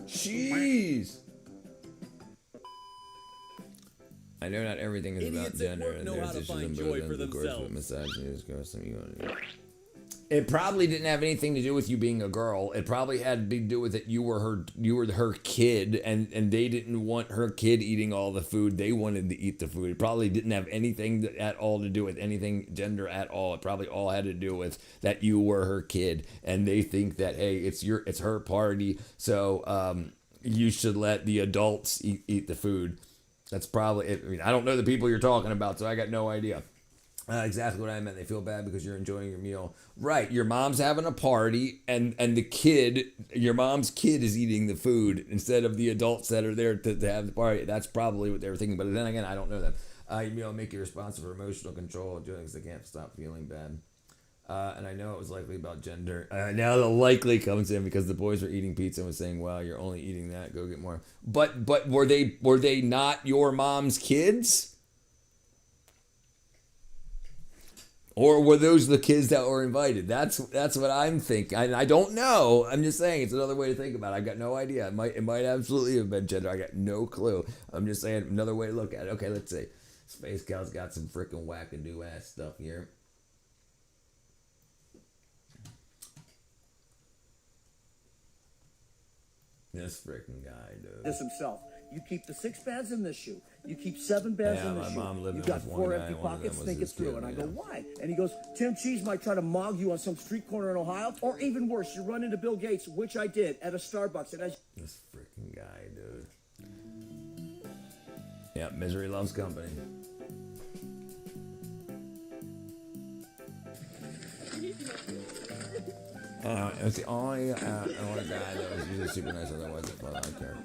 Jeez. I know not everything is about Idiots at gender, work and know there's how to issues find on joy both for ends, of course, but themselves. misogyny is gross. It probably didn't have anything to do with you being a girl. It probably had to do with it. You were her kid, and they didn't want her kid eating all the food. They wanted to eat the food. It probably didn't have anything at all to do with anything gender at all. It probably all had to do with that you were her kid, and they think that, hey, it's her party, so you should let the adults eat the food. That's probably it. I mean, I don't know the people you're talking about, so I got no idea. Exactly what I meant. They feel bad because you're enjoying your meal. Right. Your mom's having a party and the kid, your mom's kid is eating the food instead of the adults that are there to have the party. That's probably what they were thinking. But then again, I don't know them. Your meal make you responsible for emotional control because they can't stop feeling bad. And I know it was likely about gender. Now the likely comes in because the boys were eating pizza and was saying, "Wow, you're only eating that. Go get more." But were they not your mom's kids? Or were those the kids that were invited? That's what I'm thinking. I don't know. I'm just saying it's another way to think about it. I got no idea. It might absolutely have been gender. I got no clue. I'm just saying another way to look at it. Okay, let's see. Space Cal's got some freaking wackadoo ass stuff here. This freaking guy, dude. This himself. You keep the 6 bands in this shoe. You keep 7 bands in this shoe. You got 4 empty pockets. Think it through. And I go, why? And he goes, Tim Cheese might try to mog you on some street corner in Ohio, or even worse, you run into Bill Gates, which I did at a Starbucks. And as this freaking guy, dude. Yeah, misery loves company. It's the only guy that was usually super nice. Otherwise, it's fun. I don't care.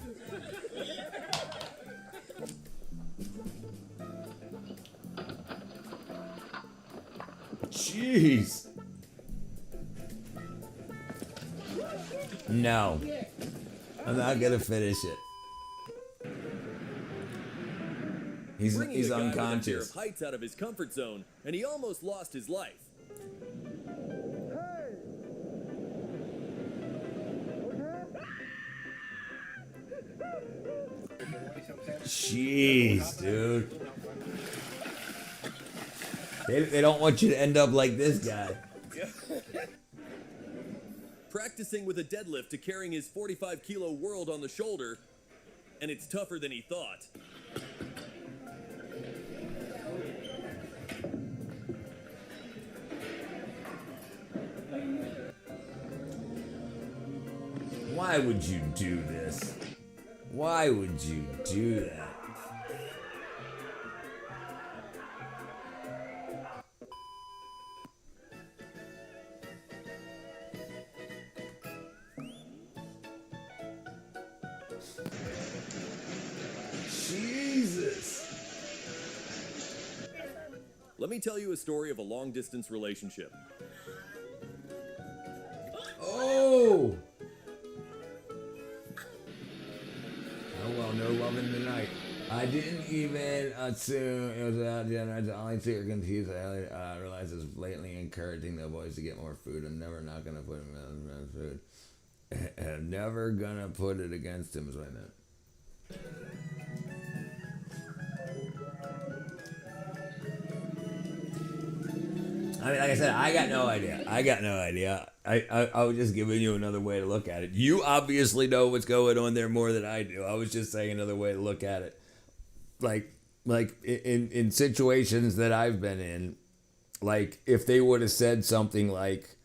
Jeez. No. I'm not gonna finish it. He's unconscious. Of heights out of his comfort zone, and he almost lost his life. Jeez, dude. They don't want you to end up like this guy. Practicing with a deadlift to carrying his 45-kilo world on the shoulder, and it's tougher than he thought. Why would you do this? Why would you do that? Jesus. Let me tell you a story of a long-distance relationship. Oh! Oh well, no loving tonight. I didn't even assume it was out dinner. The only two are confused. I realized it's blatantly encouraging the boys to get more food. I'm never not gonna put him in food. I'm never gonna put it against him is what I meant. I mean, like I said, I got no idea. I was just giving you another way to look at it. You obviously know what's going on there more than I do. I was just saying another way to look at it. Like in situations that I've been in, like if they would have said something like,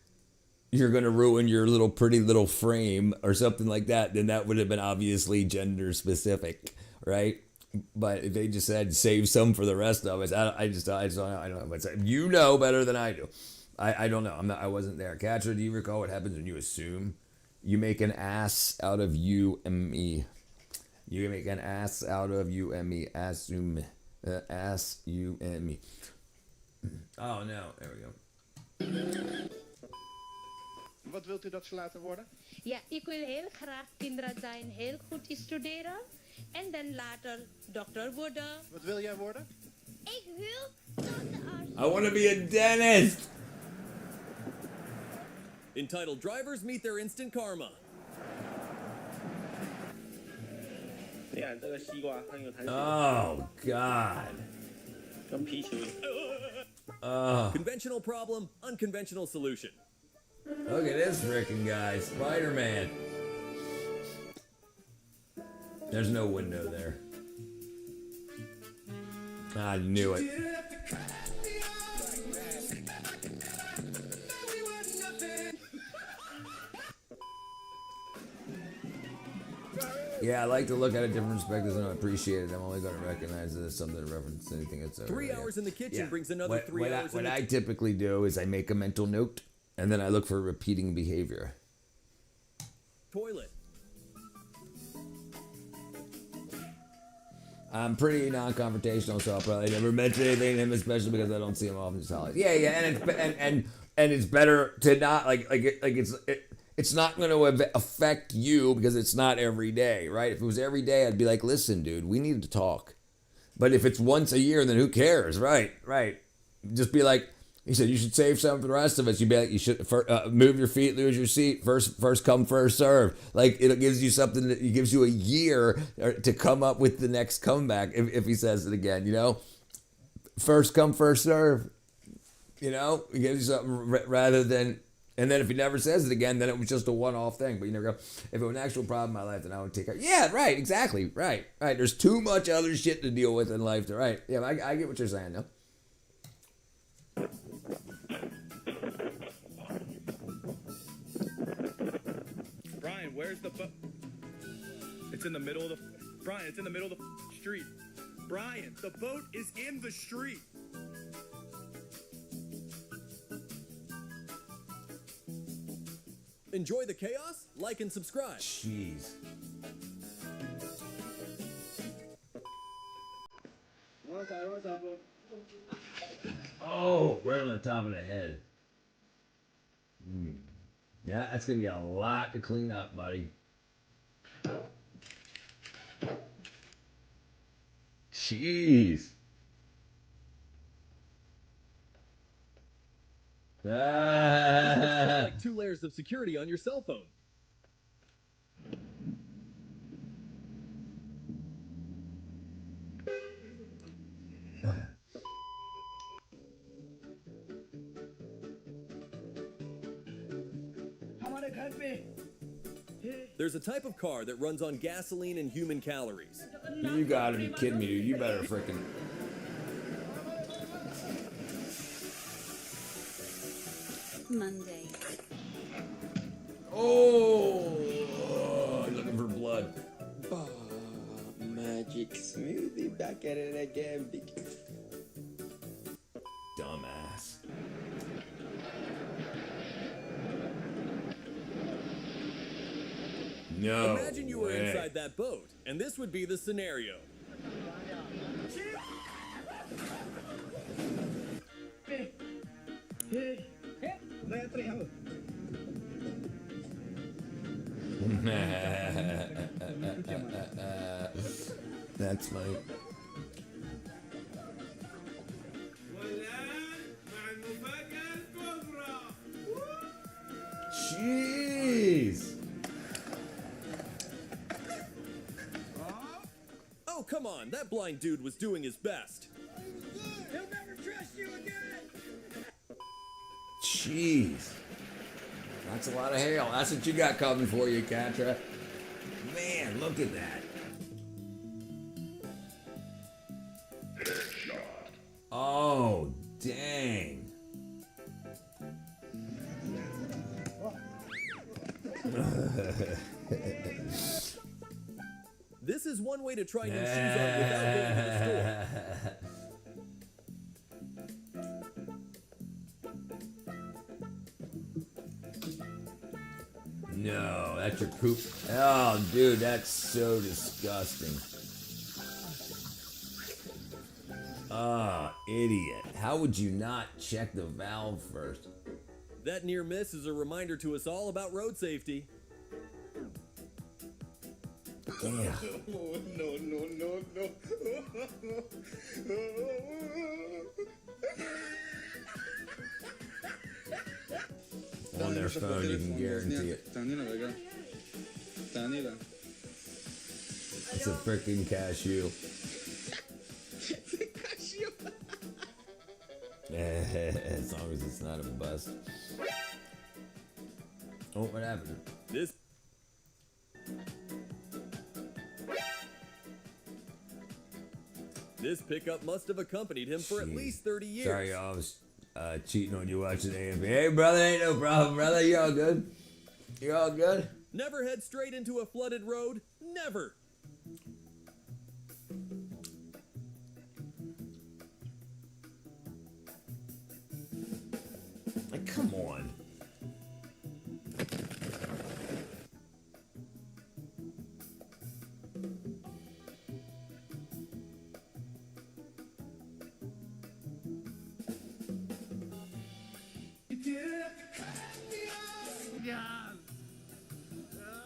"You're gonna ruin your little pretty little frame" or something like that, then that would have been obviously gender specific, right? But if they just said save some for the rest of us, I don't know what to say. You know better than I do. I don't know. I wasn't there. Catcher, do you recall what happens when you assume? You make an ass out of you and me. You make an ass out of you and me. Assume. Ass, you and me. Oh no, there we go. Wat wilt u dat ze later worden? Ja, ik wil heel graag kinderen zijn, heel goed studeren en dan later dokter worden. Wat wil jij worden? Ik wil tandarts. I want to be a dentist. Entitled Drivers Meet Their Instant Karma. Oh God. Conventional problem, unconventional solution. Look at this frickin' guy, Spider-Man. There's no window there. I knew it. Yeah, I like to look at it different perspectives and I appreciate it. I'm only going to recognize it as something to reference anything that's over. 3 hours in the kitchen brings another 3 hours What in the I typically do is I make a mental note and then I look for repeating behavior. toilet. I'm pretty non-confrontational, so I'll probably never mention anything to him, especially because I don't see him often. Yeah, and it's better to not it's not going to affect you because it's not every day, right? If it was every day, I'd be like, listen, dude, we need to talk. But if it's once a year, then who cares, right? Just be like, he said, you should save some for the rest of us. You'd be like, you should move your feet, lose your seat, first come, first serve. Like, it gives you something, it gives you a year to come up with the next comeback if he says it again, you know? First come, first serve. You know? It gives you something rather than, and then if he never says it again, then it was just a one-off thing. But you never go, if it was an actual problem in my life, then I would take care. Yeah, right, exactly, right. There's too much other shit to deal with in life, right? Yeah, I get what you're saying, though. Brian, where's the boat? It's in the middle of the... Brian, it's in the middle of the street. Brian, the boat is in the street. Enjoy the chaos? Like and subscribe. Jeez. Oh, right on the top of the head. Yeah, that's going to be a lot to clean up, buddy. Jeez. Like 2 layers of security on your cell phone. There's a type of car that runs on gasoline and human calories. You gotta be kidding me, dude. You better freaking... Monday. Oh, looking for blood. Oh, magic smoothie, back at it again. Dumbass. No Imagine you were way. inside that boat, and this would be the scenario. That's funny. Jeez. Oh, come on, that blind dude was doing his best. He'll never trust you again. Jeez. That's a lot of hail. That's what you got coming for you, Catra. Man, look at that. Oh, dang. This is one way to try new shoes on without going to the store. No, that's your poop. Oh, dude, that's so disgusting. Ah, idiot. How would you not check the valve first? That near miss is a reminder to us all about road safety. Damn. No. On their phone, you can guarantee it. It's a freaking cashew. As long as it's not a bust. Oh, what happened? This pickup must have accompanied him for at least 30 years. Sorry, y'all. I was cheating on you watching AMP. Hey, brother, ain't no problem, brother. You all good? You all good? Never head straight into a flooded road. Never. Like, come on.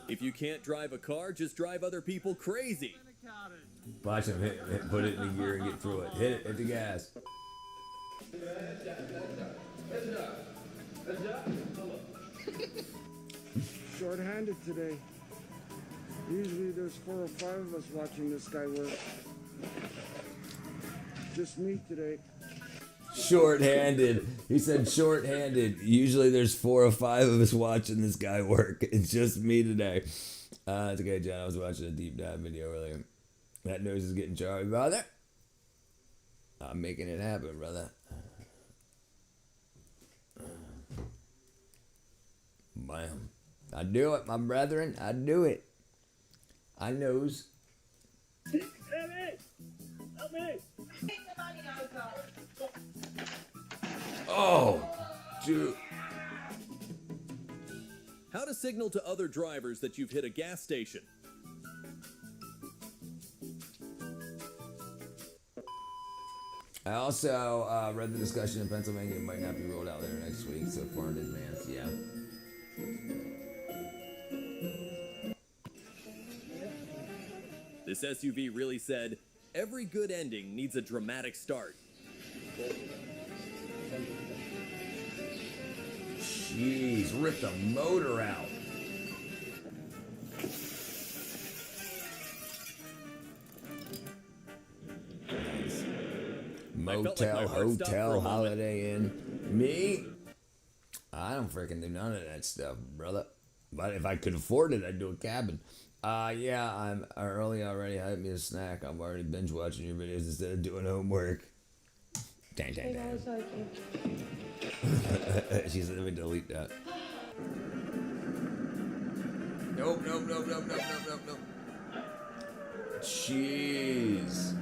If you can't drive a car, just drive other people crazy. Watch him put it in the gear and get through it. Hit the gas. Short-handed today. Usually there's 4 or 5 of us watching this guy work. Just me today. Short-handed. He said short-handed. Usually there's 4 or 5 of us watching this guy work. It's just me today. It's okay, John. I was watching a deep dive video earlier. That nose is getting charged, brother. I'm making it happen, brother. Bam. I do it, my brethren. I do it. I knows. Help me! Help me! Oh, dude. How to signal to other drivers that you've hit a gas station. I also read the discussion in Pennsylvania. It might not be rolled out there next week, so far in advance, yeah. This SUV really said, every good ending needs a dramatic start. Jeez, ripped the motor out. Nice. Motel, hotel, Holiday Inn. Me? I don't freaking do none of that stuff, brother. But if I could afford it, I'd do a cabin. Yeah, I'm early already. Had me a snack. I'm already binge watching your videos instead of doing homework. Dang, dang, dang. She said, let me delete that. Nope. Jeez.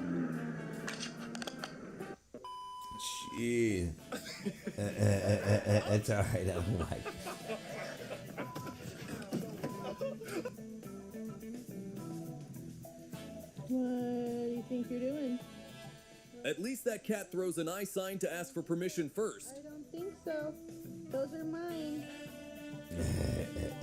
It's alright, I'm like. What do you think you're doing? At least that cat throws an eye sign to ask for permission first. I don't think so. Those are mine.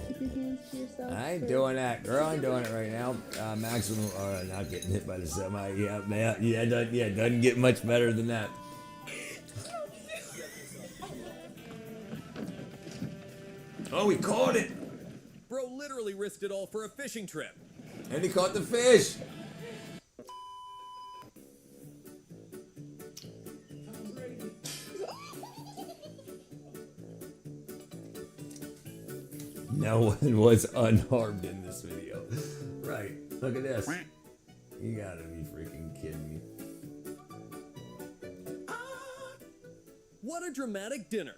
Keep your hands to yourself. I ain't doing that, girl. I ain't doing it right now. Maximum, not getting hit by the semi. Yeah, man. Yeah, doesn't get much better than that. Oh, he caught it. Bro literally risked it all for a fishing trip. And he caught the fish. No one was unharmed in this video. Right. Look at this. You gotta be freaking kidding me. What a dramatic dinner.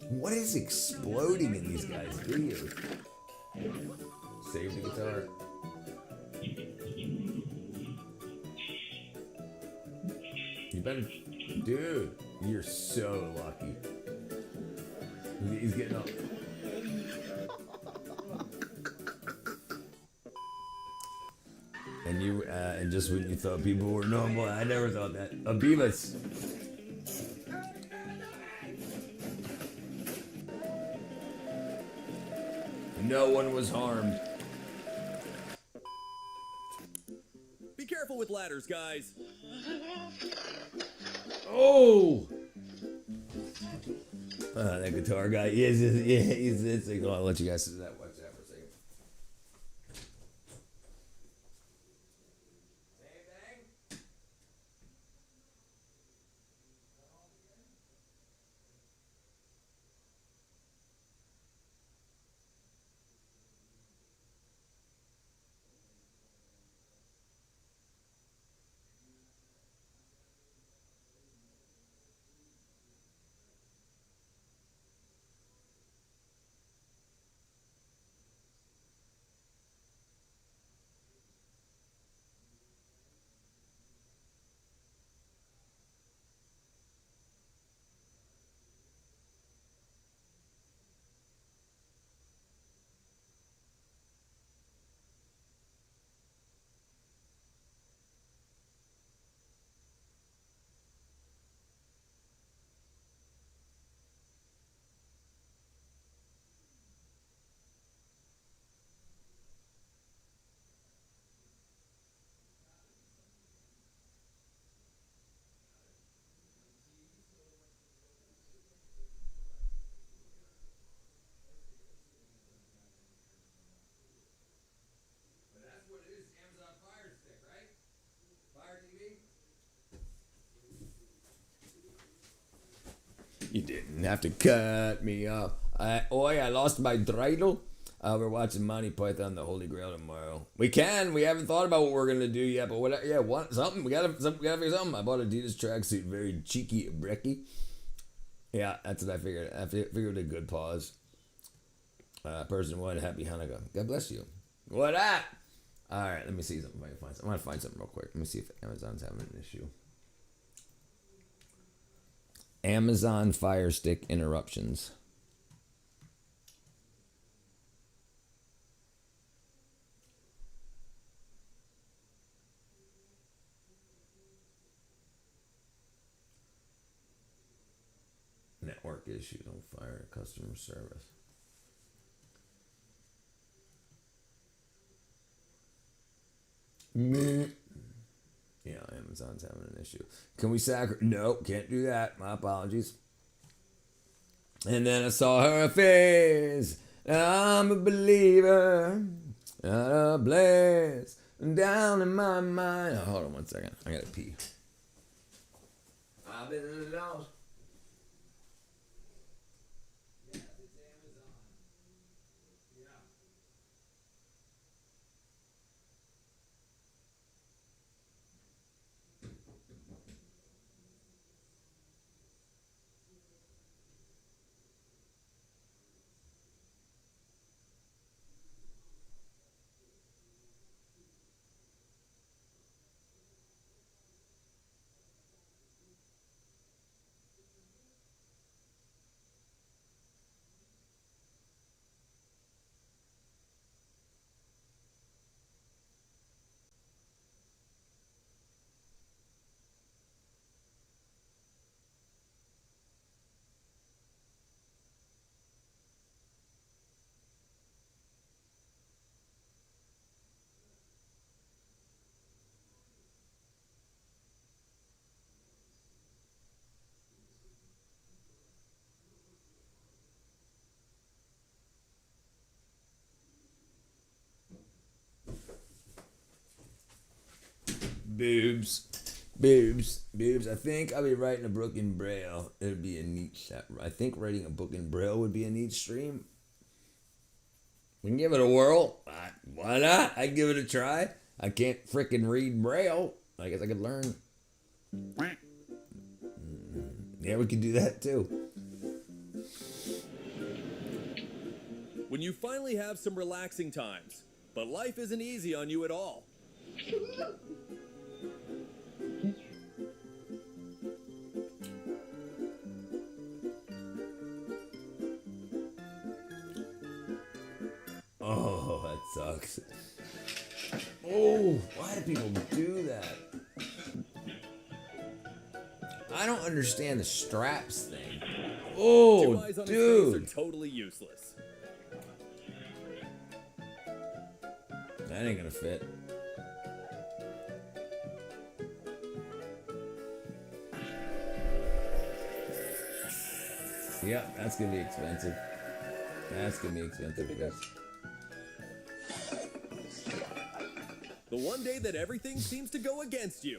What is exploding in these guys' videos? Save the guitar. You better... Dude, you're so lucky. He's getting up. And just when you thought people were normal, I never thought that. Beavis. No one was harmed. Be careful with ladders, guys. Oh! That guitar guy. He's I'll let you guys see that. Watch that for a second. You have to cut me off. I lost my dreidel. We're watching Monty Python, The Holy Grail tomorrow. We haven't thought about what we're gonna do yet, but what? Yeah, something. We gotta figure something. I bought Adidas tracksuit, very cheeky, brecky. Yeah, that's what I figured. I figured a good pause. Person one, happy Hanukkah. God bless you. What up? All right, let me see something. If I can find something. I'm gonna find something real quick. Let me see if Amazon's having an issue. Amazon Fire Stick interruptions. Network issues on Fire customer service. Yeah, Amazon's having an issue. Can we Nope, can't do that. My apologies. And then I saw her face. I'm a believer. Not a place down in my mind. Oh, hold on one second. I gotta pee. I've been in the nose. Boobs. I think I'll be writing a book in Braille. It would be a neat set. I think writing a book in Braille would be a neat stream. We can give it a whirl. Why not? I can give it a try. I can't frickin' read Braille. I guess I could learn. Yeah, we could do that too. When you finally have some relaxing times, but life isn't easy on you at all. Oh, that sucks. Oh, why do people do that? I don't understand the straps thing. Oh, Two eyes on his dude. face are totally useless. That ain't gonna fit. Yep, that's gonna be expensive. That's gonna be expensive, I guess. The one day that everything seems to go against you.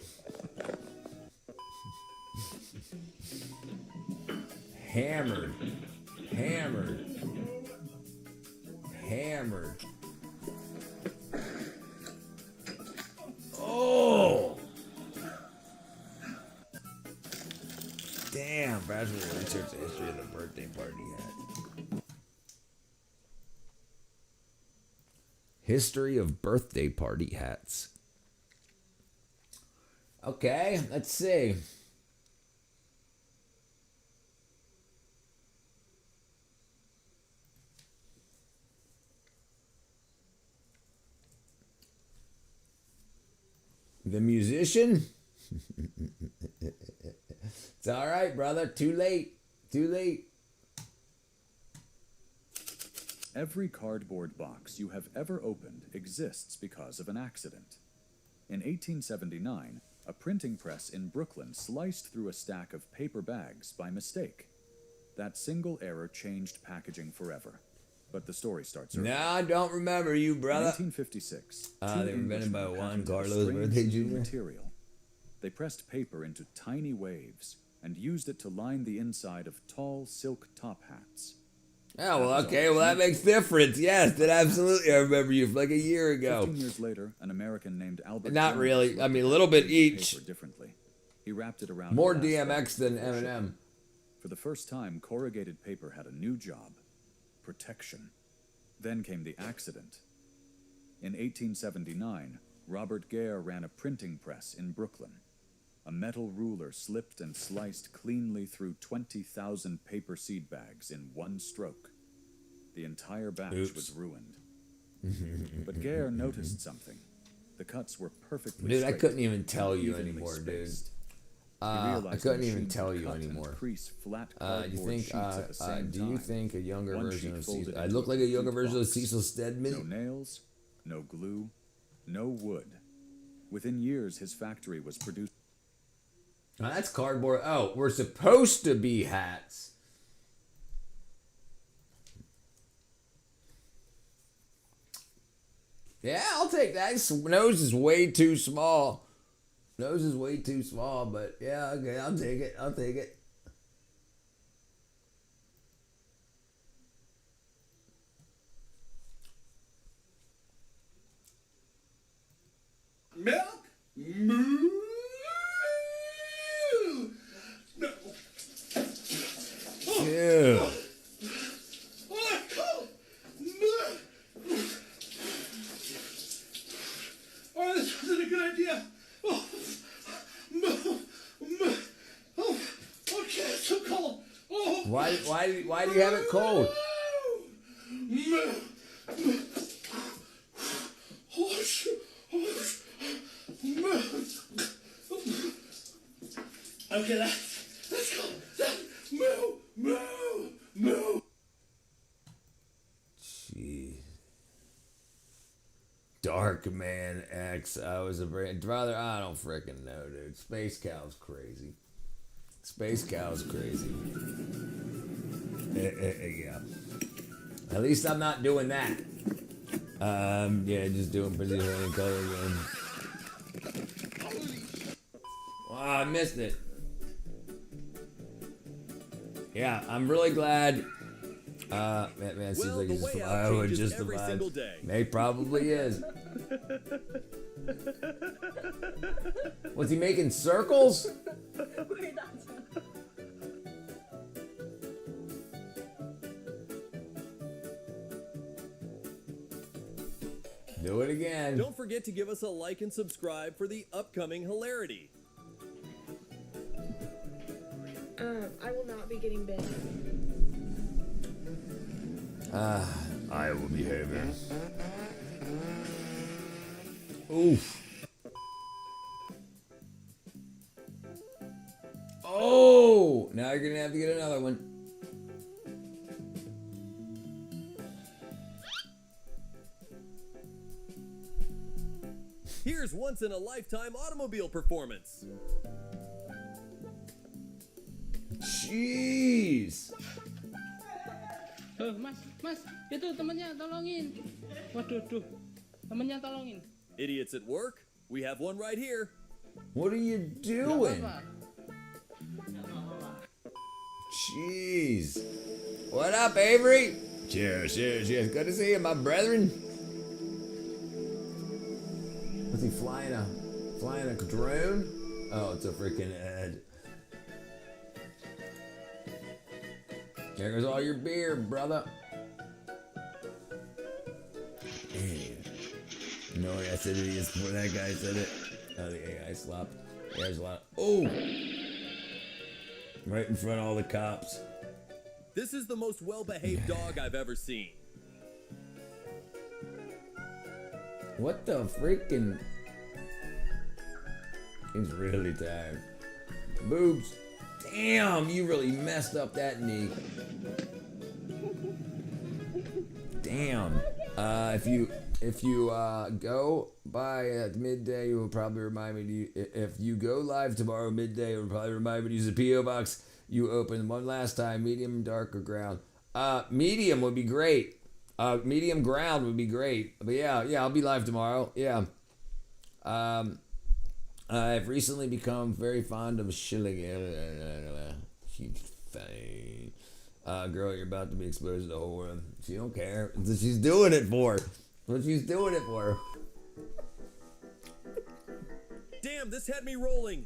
Hammered. Hammered. Hammered. Oh! Damn, Bachelor research the history of the birthday party hat. History of birthday party hats. Okay, let's see. The musician? It's all right, brother. Too late. Too late. Every cardboard box you have ever opened exists because of an accident. In 1879, a printing press in Brooklyn sliced through a stack of paper bags by mistake. That single error changed packaging forever. But the story starts early. No, I don't remember you, brother. In 1956, they were invented by Juan patented a Carlos strange Birthday new Jr. material. They pressed paper into tiny waves, and used it to line the inside of tall silk top hats. Oh, well, okay, well, that makes difference. Yes, that absolutely. I remember you from like a year ago. 15 years later, an American named Albert. Not Jones really. I looked mean, a at little bit paper each. Differently. He wrapped it around More a glass DMX box than before Eminem. shipping. For the first time, corrugated paper had a new job: protection. Then came the accident. In 1879, Robert Gare ran a printing press in Brooklyn. A metal ruler slipped and sliced cleanly through 20,000 paper seed bags in one stroke. The entire batch was ruined. But Gare noticed something. The cuts were perfectly Dude, straight, I couldn't even tell you evenly anymore, dude. spaced. He I realized couldn't the even machine tell could you cut and anymore. crease flat You cardboard think? sheets at the same Do you time. think a younger One version sheet of folded Cecil? I into look a like a younger complete version of box. Cecil Stedman. No nails, no glue, no wood. Within years, his factory was producing. Oh, that's cardboard. Oh, we're supposed to be hats. Yeah, I'll take that. His nose is way too small. Nose is way too small, but yeah, okay, I'll take it. I'll take it. Milk? Moo? No. Ew. Oh, cold. Oh, this wasn't a good idea. Oh, oh, okay, it's so cold. Oh. Why do you have it cold? Okay, let's go. Moo. Jeez. Dark Man X. I was a brother. I don't freaking know, dude. Space Cow's crazy. Space Cow's crazy. Yeah. At least I'm not doing that. Yeah, just doing pretty running color again. Wow, I missed it. Yeah, I'm really glad. Man, seems like he's just I would just every single day. He probably is. Was he making circles? Do it again. Don't forget to give us a like and subscribe for the upcoming hilarity. I will not be getting big. I will be behaving. Oof. Oh! Now you're gonna have to get another one. Here's once in a lifetime automobile performance. Jeez. Mas, itu temannya tolongin. Waduh, temannya tolongin. Idiots at work? We have one right here. What are you doing? Jeez. What up, Avery? Cheers. Good to see you, my brethren. Was he flying a drone? Oh, it's a freaking ad. There goes all your beer, brother. No, I said it is before that guy said it. Oh, the AI slopped. There's a lot. Oh! Right in front of all the cops. This is the most well-behaved dog I've ever seen. What the freaking... He's really tired. Boobs. Damn, you really messed up that knee. Damn. If you go by at midday, it will probably remind me if you go live tomorrow midday, it will probably remind me to use the P.O. box you opened one last time, medium, dark, or ground. Medium would be great. Medium ground would be great. But yeah, I'll be live tomorrow. Yeah. I've recently become very fond of shilling. She's fine. Girl, you're about to be exposed to the whole world. She don't care. That's what she's doing it for. What she's doing it for. Damn, this had me rolling.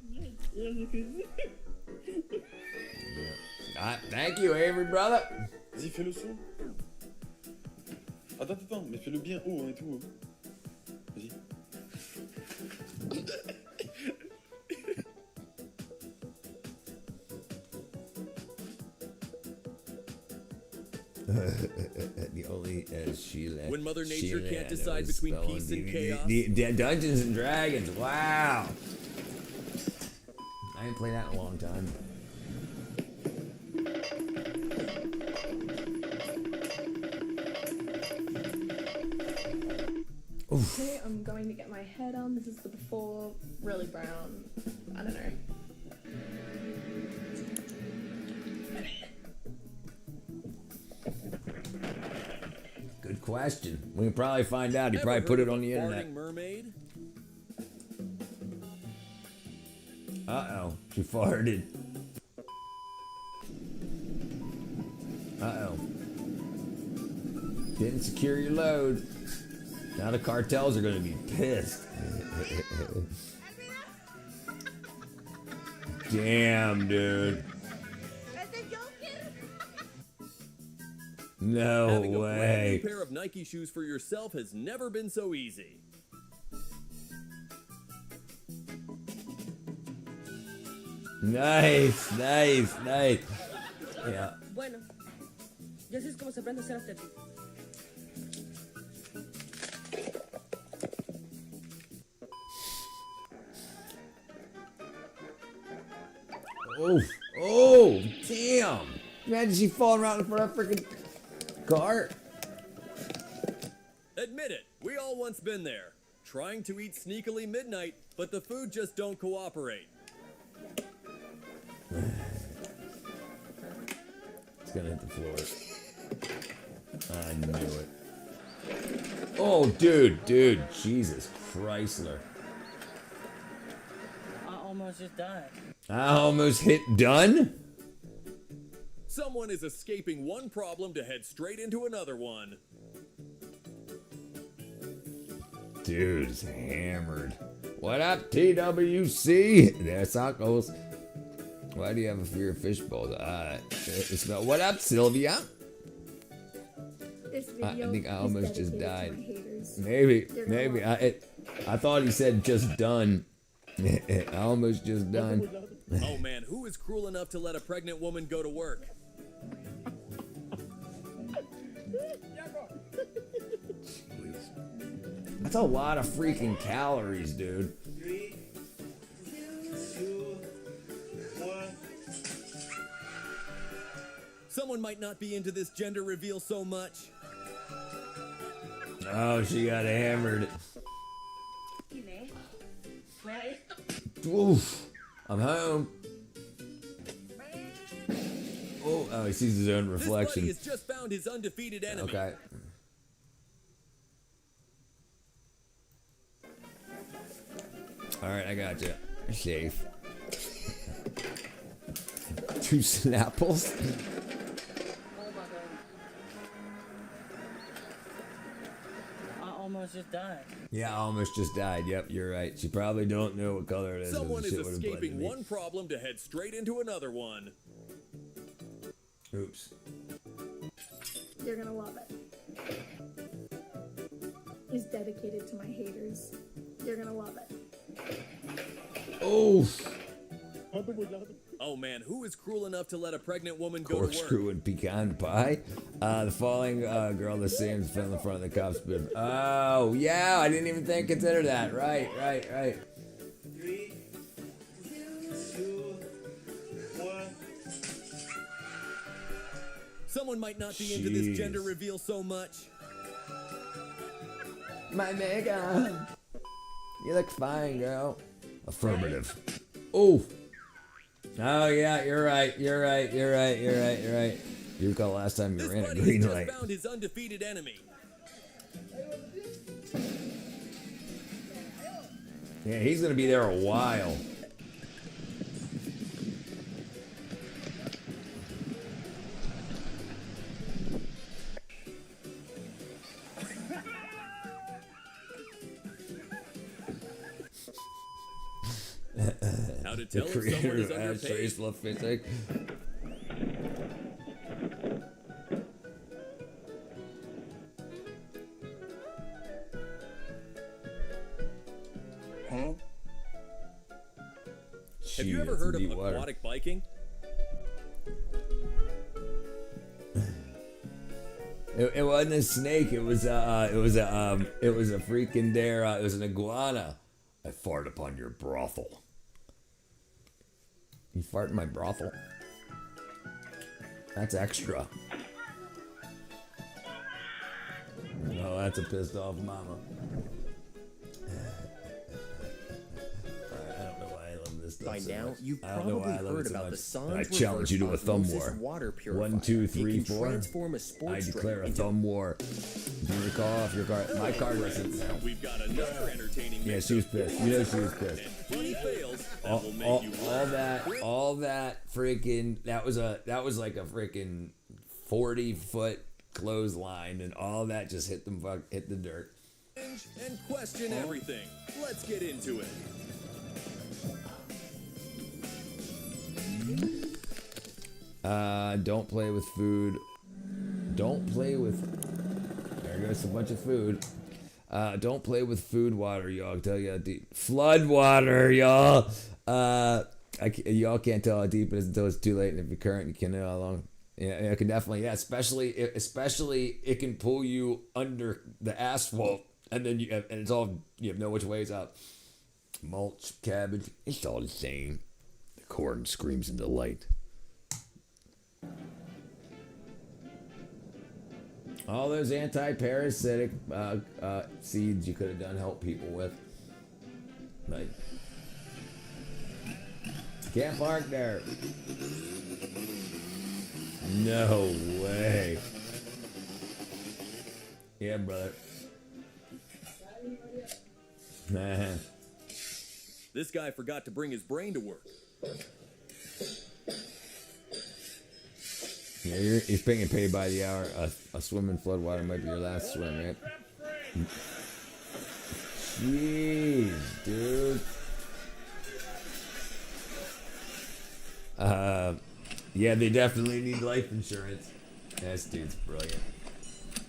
Thank you, Avery, brother. Vas-y, fais le son. Attends, mais fais-le bien haut et tout. Vas-y. The only Sheila. When Mother Nature Sheila can't decide knows between spelling. peace and chaos. The Dungeons and Dragons. Wow. I ain't played that in a long time. Oof. Okay, I'm going to get my head on. This is the before, really brown. I don't know. Good question. We can probably find out. He probably put it on the internet. Mermaid? Uh-oh. She farted. Uh-oh. Didn't secure your load. Now the cartels are going to be pissed. Damn, dude. No Having a brand way. new pair of Nike shoes for yourself has never been so easy. Nice, nice, nice. Yeah. Bueno, ya así es como se aprende a hacer after tea. Oh, oh, damn. Imagine she falling around in front of a freaking car. Admit it, we all once been there. Trying to eat sneakily midnight, but the food just don't cooperate. It's gonna hit the floor. I knew it. Oh, dude, Jesus Chrysler. I almost just died. I almost hit done? Someone is escaping one problem to head straight into another one. Dude's hammered. What up, TWC? There, Sacos. Why do you have a fear of fishbowls? What up, Sylvia? This I video think I is almost just dedicated to died. my haters. Maybe. They're gonna Maybe. love I thought he said just done. I almost just done. Oh man, who is cruel enough to let a pregnant woman go to work? That's a lot of freaking calories, dude. 3, 2, 1. Someone might not be into this gender reveal so much. Oh, she got hammered. Oof. I'm home. Oh, he sees his own reflection. This buddy has just found his undefeated enemy. Okay. Alright, I got you. Safe. 2 Snapples? I almost just died. Yeah, I almost just died. Yep, you're right. She probably don't know what color it is. Someone is Shit would've blended escaping me. one problem to head straight into another one. Oops. You're gonna love it. It's dedicated to my haters. You're gonna love it. Oh. Oh man, who is cruel enough to let a pregnant woman go to work? Corkscrew and pecan pie. The falling girl the same fell in the front of the cop's bib. Oh, yeah, I didn't even consider that. Right. 3, 2, 1. Someone might not be into this gender reveal so much. My mega. You look fine, girl. Affirmative. Oh. Oh, yeah, you're right. You recall last time you ran a green This buddy has light. just found his undefeated enemy. Yeah, he's gonna be there a while. How to The tell if someone creator is of underpaid? Ashtrays Love Physics. Huh? Have you ever Shit, heard of deep water. aquatic biking? It wasn't a snake. It was a freaking dare. It was an iguana. I fart upon your brothel. You fart in my brothel? That's extra. No, that's a pissed off mama. I don't know why I love this stuff By so now, much. you've I don't know probably why I love heard it so about much. the Sans I challenge you to a reverse thumb osmosis war. water purifier. 1, 2, It 3, can 4. transform a sports I drink declare a into- thumb war. Do you recall if your card? My card wasn't now. We've got another entertaining Yeah, mix she was of pissed. You know she was pissed. funny fails that all, will make all, you all that freaking that was like a freaking 40-foot clothesline, and all that just hit the dirt. and question everything. Let's get into it. Don't play with food. Don't play with. There goes a bunch of food. Don't play with food water, y'all. I'll tell you how deep. Flood water, y'all. Y'all can't tell how deep it is until it's too late. And if you're current, you can know how long. Yeah, it can definitely. Yeah, especially it can pull you under the asphalt, and then and it's all, you have no which ways out. Mulch, cabbage, it's all the same. The corn screams in delight. All those anti-parasitic seeds you could have done help people with. Like, can't park there. No way. Yeah, brother. This guy forgot to bring his brain to work. Yeah, he's being paid by the hour. A swim in floodwater might be your last swim, right? Jeez, dude. Yeah, they definitely need life insurance. This dude's brilliant.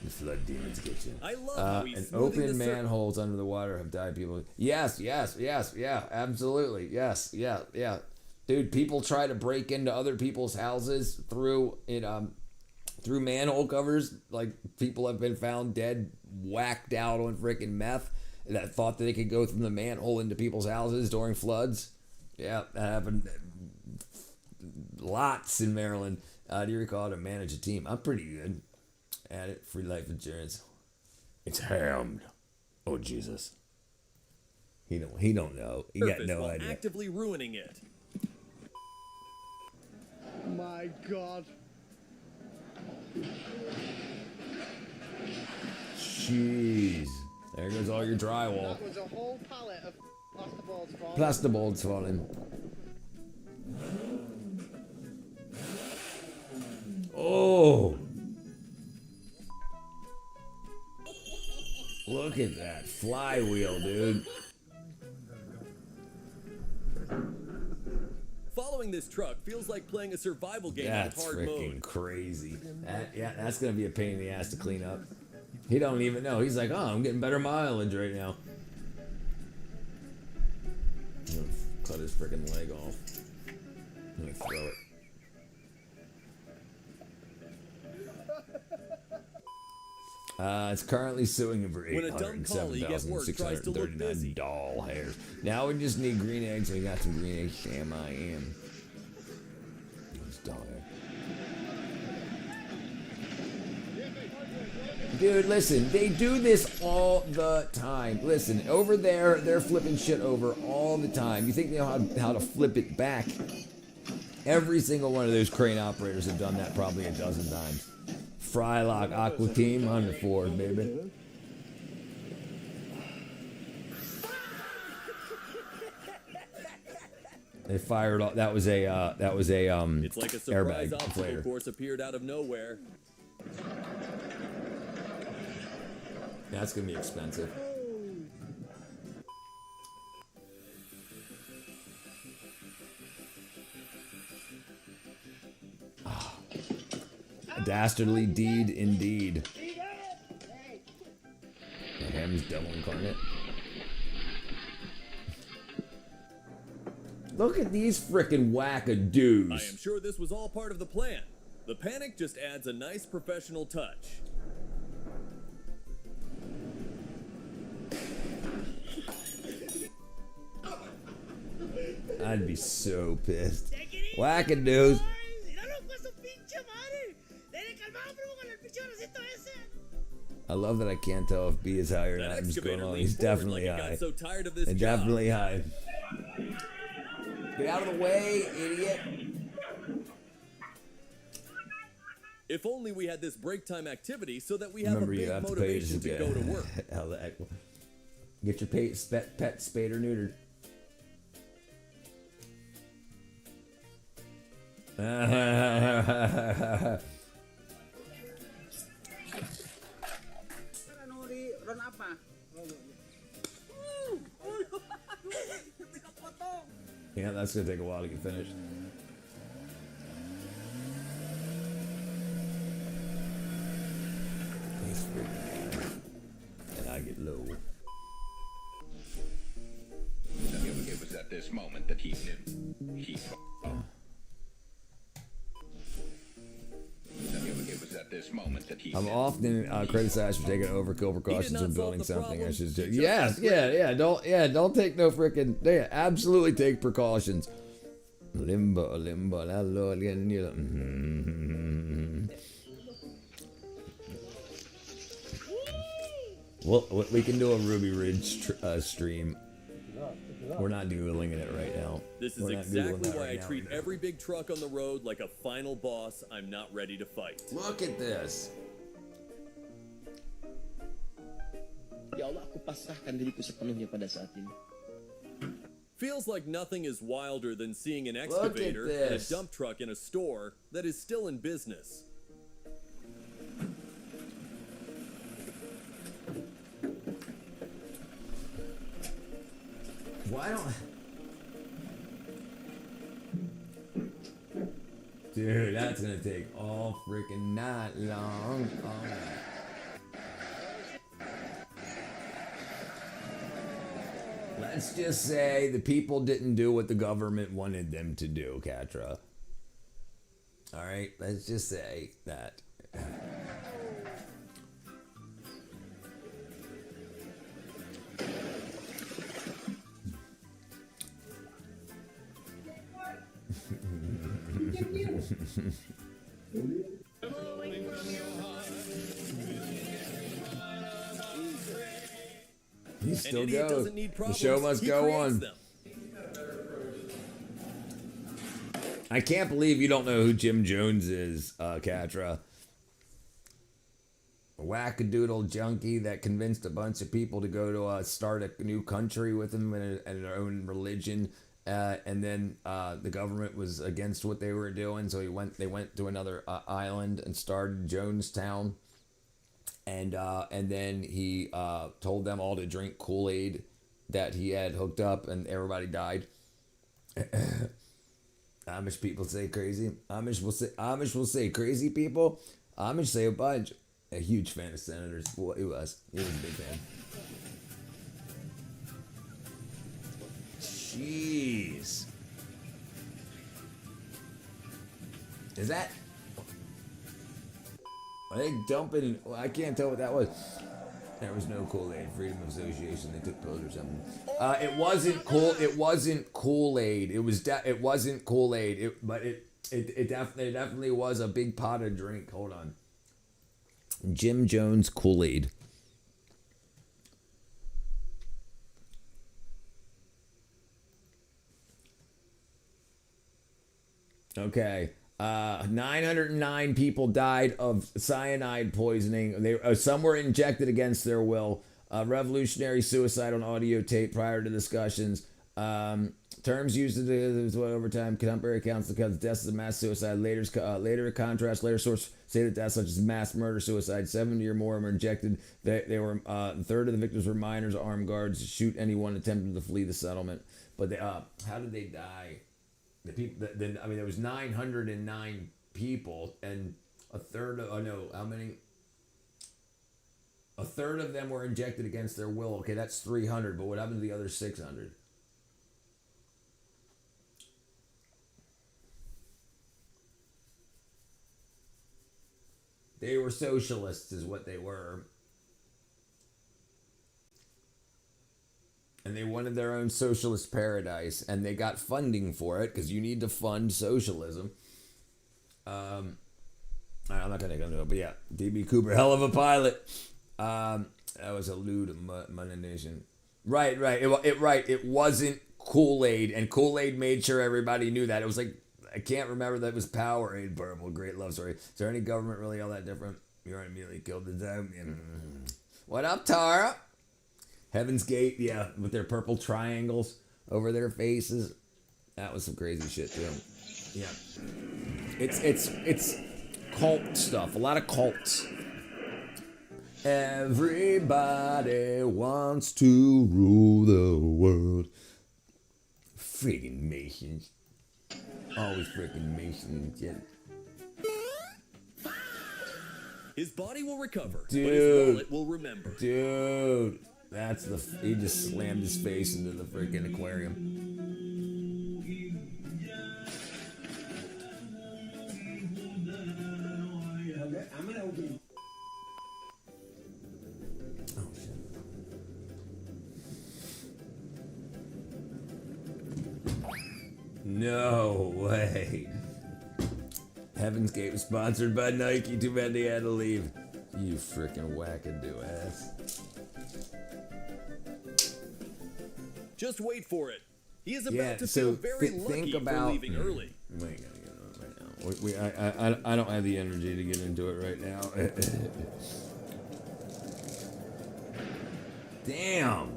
The flood demons get you. I love how he's and smoothing open the manholes under the water have died people. Yes, yeah, absolutely. Yes, yeah. Dude, people try to break into other people's houses through manhole covers. Like, people have been found dead, whacked out on freaking meth, that thought that they could go through the manhole into people's houses during floods. Yeah, that happened lots in Maryland. Do you recall how to manage a team? I'm pretty good at it. Free life insurance. It's hammed. Oh, Jesus. He don't know. He got no while idea. actively ruining it. My God. Jeez. There goes all your drywall. That was a whole pallet of plasterboards falling. Plasterboards falling. Oh. Look at that flywheel, dude. Following this truck feels like playing a survival game That's on hard freaking mode. crazy. That's gonna be a pain in the ass to clean up. He don't even know. He's like, oh, I'm getting better mileage right now. I'm gonna cut his freaking leg off. I'm gonna throw it. It's currently suing him for When a dumb colleague at work tries to look busy. $807,639 hairs. Now we just need green eggs. We got some green eggs. Sam, I am. Those doll hair. Dude, listen, they do this all the time. Listen, over there, they're flipping shit over all the time. You think they know how to flip it back? Every single one of those crane operators have done that probably a dozen times. Frylock Aqua Team on the Ford, baby. They fired off. That was a It's like a airbag surprise obstacle inflator. course appeared out of nowhere. That's gonna be expensive. A dastardly deed indeed. Ham's devil incarnate. Look at these frickin' wackadoos. I am sure this was all part of the plan. The panic just adds a nice professional touch. I'd be so pissed. Wackadoos. I love that I can't tell if B is high or not. I'm just going on. He's definitely high. So tired of this He's job. definitely high. Get out of the way, idiot. If only we had this break time activity so that we have Remember, a you big have to pay motivation to go to work. Hell, get your pet spayed or neutered. Ron apa? Yeah, that's gonna take a while to get finished. He's freaking, and I get low. It was at this moment that he knew. He f***ed up. It was at this moment that he I'm knew. often criticized for taking overkill precautions when building something. I should do. He just Yes, don't take no freaking. Yeah, absolutely take precautions. Limbo, la Lord, getting you. Well, we can do a Ruby Ridge stream. We're not doodling it right now. This is We're not exactly doodling that why right I now. treat every big truck on the road like a final boss I'm not ready to fight. Look at this. Ya Allah, aku pasrahkan diriku sepenuhnya pada saat ini. Feels like nothing is wilder than seeing an at excavator and a this. dump truck in a store that is still in business. Why don't... Dude, that's gonna take all freaking night long. All night. Let's just say the people didn't do what the government wanted them to do, Katra. Alright, let's just say that. He still An idiot goes. doesn't need The problems, show must he go creates on. them. I can't believe you don't know who Jim Jones is, Katra. A wackadoodle junkie that convinced a bunch of people to go to start a new country with him and their own religion. And then the government was against what they were doing, so they went to another island and started Jonestown. And then he told them all to drink Kool-Aid that he had hooked up, and everybody died. Amish people say crazy. Amish will say crazy people. Amish say a bunch. A huge fan of Senators. Well, he was a big fan. Jeez. Is that... Are they dumping... Well, I can't tell what that was. There was no Kool-Aid. Freedom of Association. They took pills or something. It wasn't cool. It wasn't Kool-Aid. It was. It wasn't Kool-Aid. But it definitely was a big pot of drink. Hold on. Jim Jones Kool-Aid. Okay. 909 people died of cyanide poisoning. Some were injected against their will. Revolutionary suicide on audio tape prior to discussions. Terms used over time. Contemporary accounts of deaths as a mass suicide. Later contrast, later source stated deaths such as mass murder, suicide. 70 or more were injected. They were a third of the victims were minors, armed guards. Shoot anyone attempting to flee the settlement. But how did they die? The people. There was 909 people, and a third. How many? A third of them were injected against their will. Okay, that's 300. But what happened to the other 600? They were socialists, is what they were. And they wanted their own socialist paradise, and they got funding for it, because you need to fund socialism. I'm not going to go into it, but yeah, D.B. Cooper, hell of a pilot. That was a lewd nation. Right. It wasn't Kool-Aid, and Kool-Aid made sure everybody knew that. It was like, I can't remember that it was Powerade Purple. Great love story. Is there any government really all that different? You're immediately killed the time. What up, Tara? Heaven's Gate, yeah, with their purple triangles over their faces. That was some crazy shit too. Yeah. It's cult stuff. A lot of cults. Everybody wants to rule the world. Friggin' Masons. Always freaking Masons. Yeah. His body will recover, Dude. but his wallet will remember. Dude, he just slammed his face into the freaking aquarium. I'm gonna open. Oh shit. No way. Heaven's Gate was sponsored by Nike. Too bad they had to leave. You freaking wackadoo ass. Just wait for it. He is about Yeah, to so feel very think lucky about for leaving early. We ain't gonna get on it right now. I don't have the energy to get into it right now. Damn.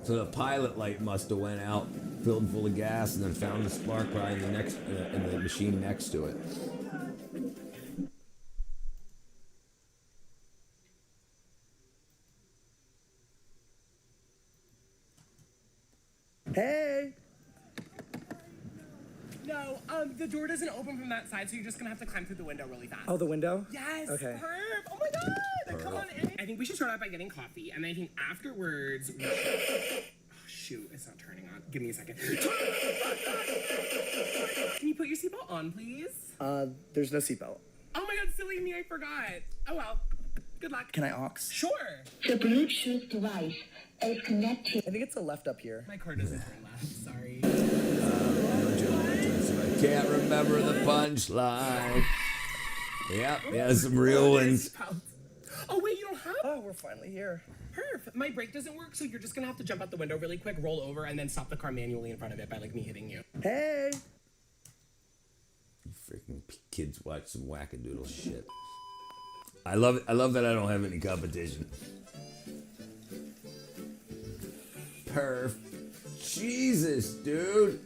So the pilot light must have went out, filled full of gas, and then found the spark probably in the machine next to it. Hey! No, the door doesn't open from that side, so you're just gonna have to climb through the window really fast. Oh, the window? Yes! Okay. Perp! Oh my god! Come on in. I think we should start out by getting coffee, and then I think afterwards we should... Oh, shoot, it's not turning on. Give me a second. Can you put your seatbelt on, please? There's no seatbelt. Oh my god, silly me, I forgot. Oh well. Good luck. Can I aux? Sure. The Bluetooth device is connected. I think it's a left up here. My car doesn't turn left, sorry. I can't remember the punchline. Yep, yeah, some real ones. Oh wait, you don't have... Oh, we're finally here. Perf. My brake doesn't work, so you're just gonna have to jump out the window really quick, roll over, and then stop the car manually in front of it by like me hitting you. Hey! You freaking kids watch some wackadoodle shit. I love it. I love that I don't have any competition. Perf. Jesus, dude.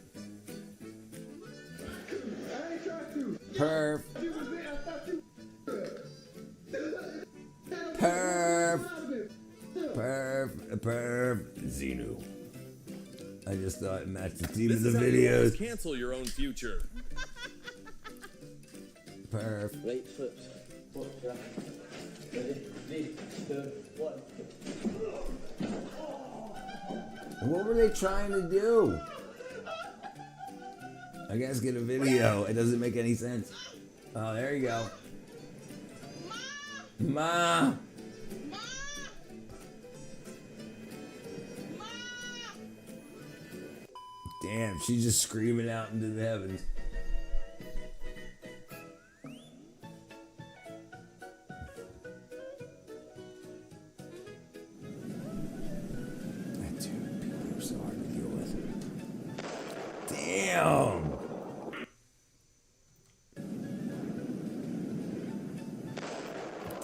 Perf. Perf. Perf. Xenu. I just thought it matched the theme of the This is how you always videos. cancel your own future. Perf. Late flips. Ready? 3, 2, 1. What were they trying to do? I guess get a video. It doesn't make any sense. Oh, there you go. Ma. Damn, she's just screaming out into the heavens. That dude, people are so hard to deal with. Damn.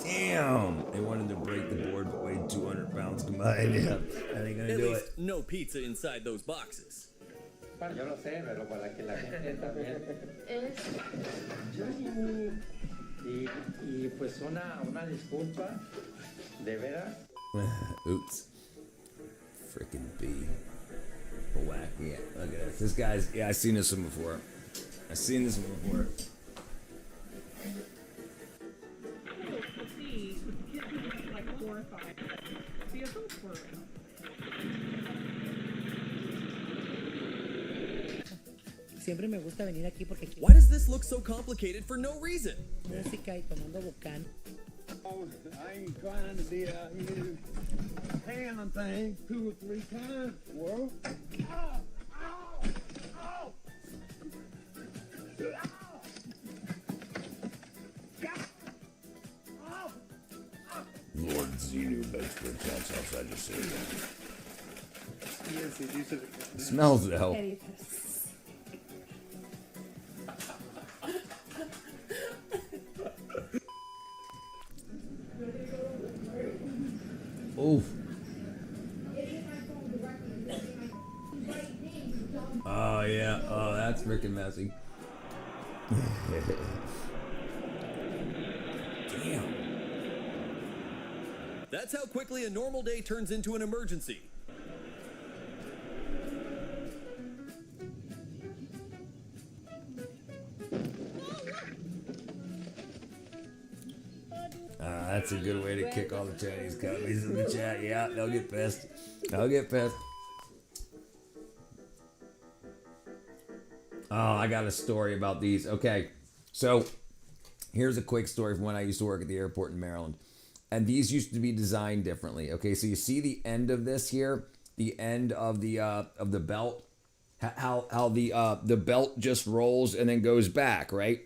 Damn. They wanted to break the board but weighed 200 pounds. mind. Yeah, that ain't gonna At do least it. no pizza inside those boxes. Yo lo sé, pero para que la gente también. Y pues una disculpa, de veras. Oops. Freaking B. Whack. Yeah, look at this. This guy's, yeah, I've seen this one before. I've seen this one before. Siempre me gusta venir aquí porque Why does this look so complicated for no reason? música y tomando bocán. Oh, I ain't trying to be out here handling things 2 or 3 times, world. Lord Xenu Bedford counts outside the city. Yes, it used to. Smells the hell. Oof. Oh yeah. Oh, that's freaking messy. Damn. That's how quickly a normal day turns into an emergency. That's a good way to kick all the Chinese companies in the chat. Yeah, they'll get pissed. They'll get pissed. Oh, I got a story about these. Okay, so here's a quick story from when I used to work at the airport in Maryland. And these used to be designed differently. Okay, so you see the end of this here, the end of the belt, how the belt just rolls and then goes back, right?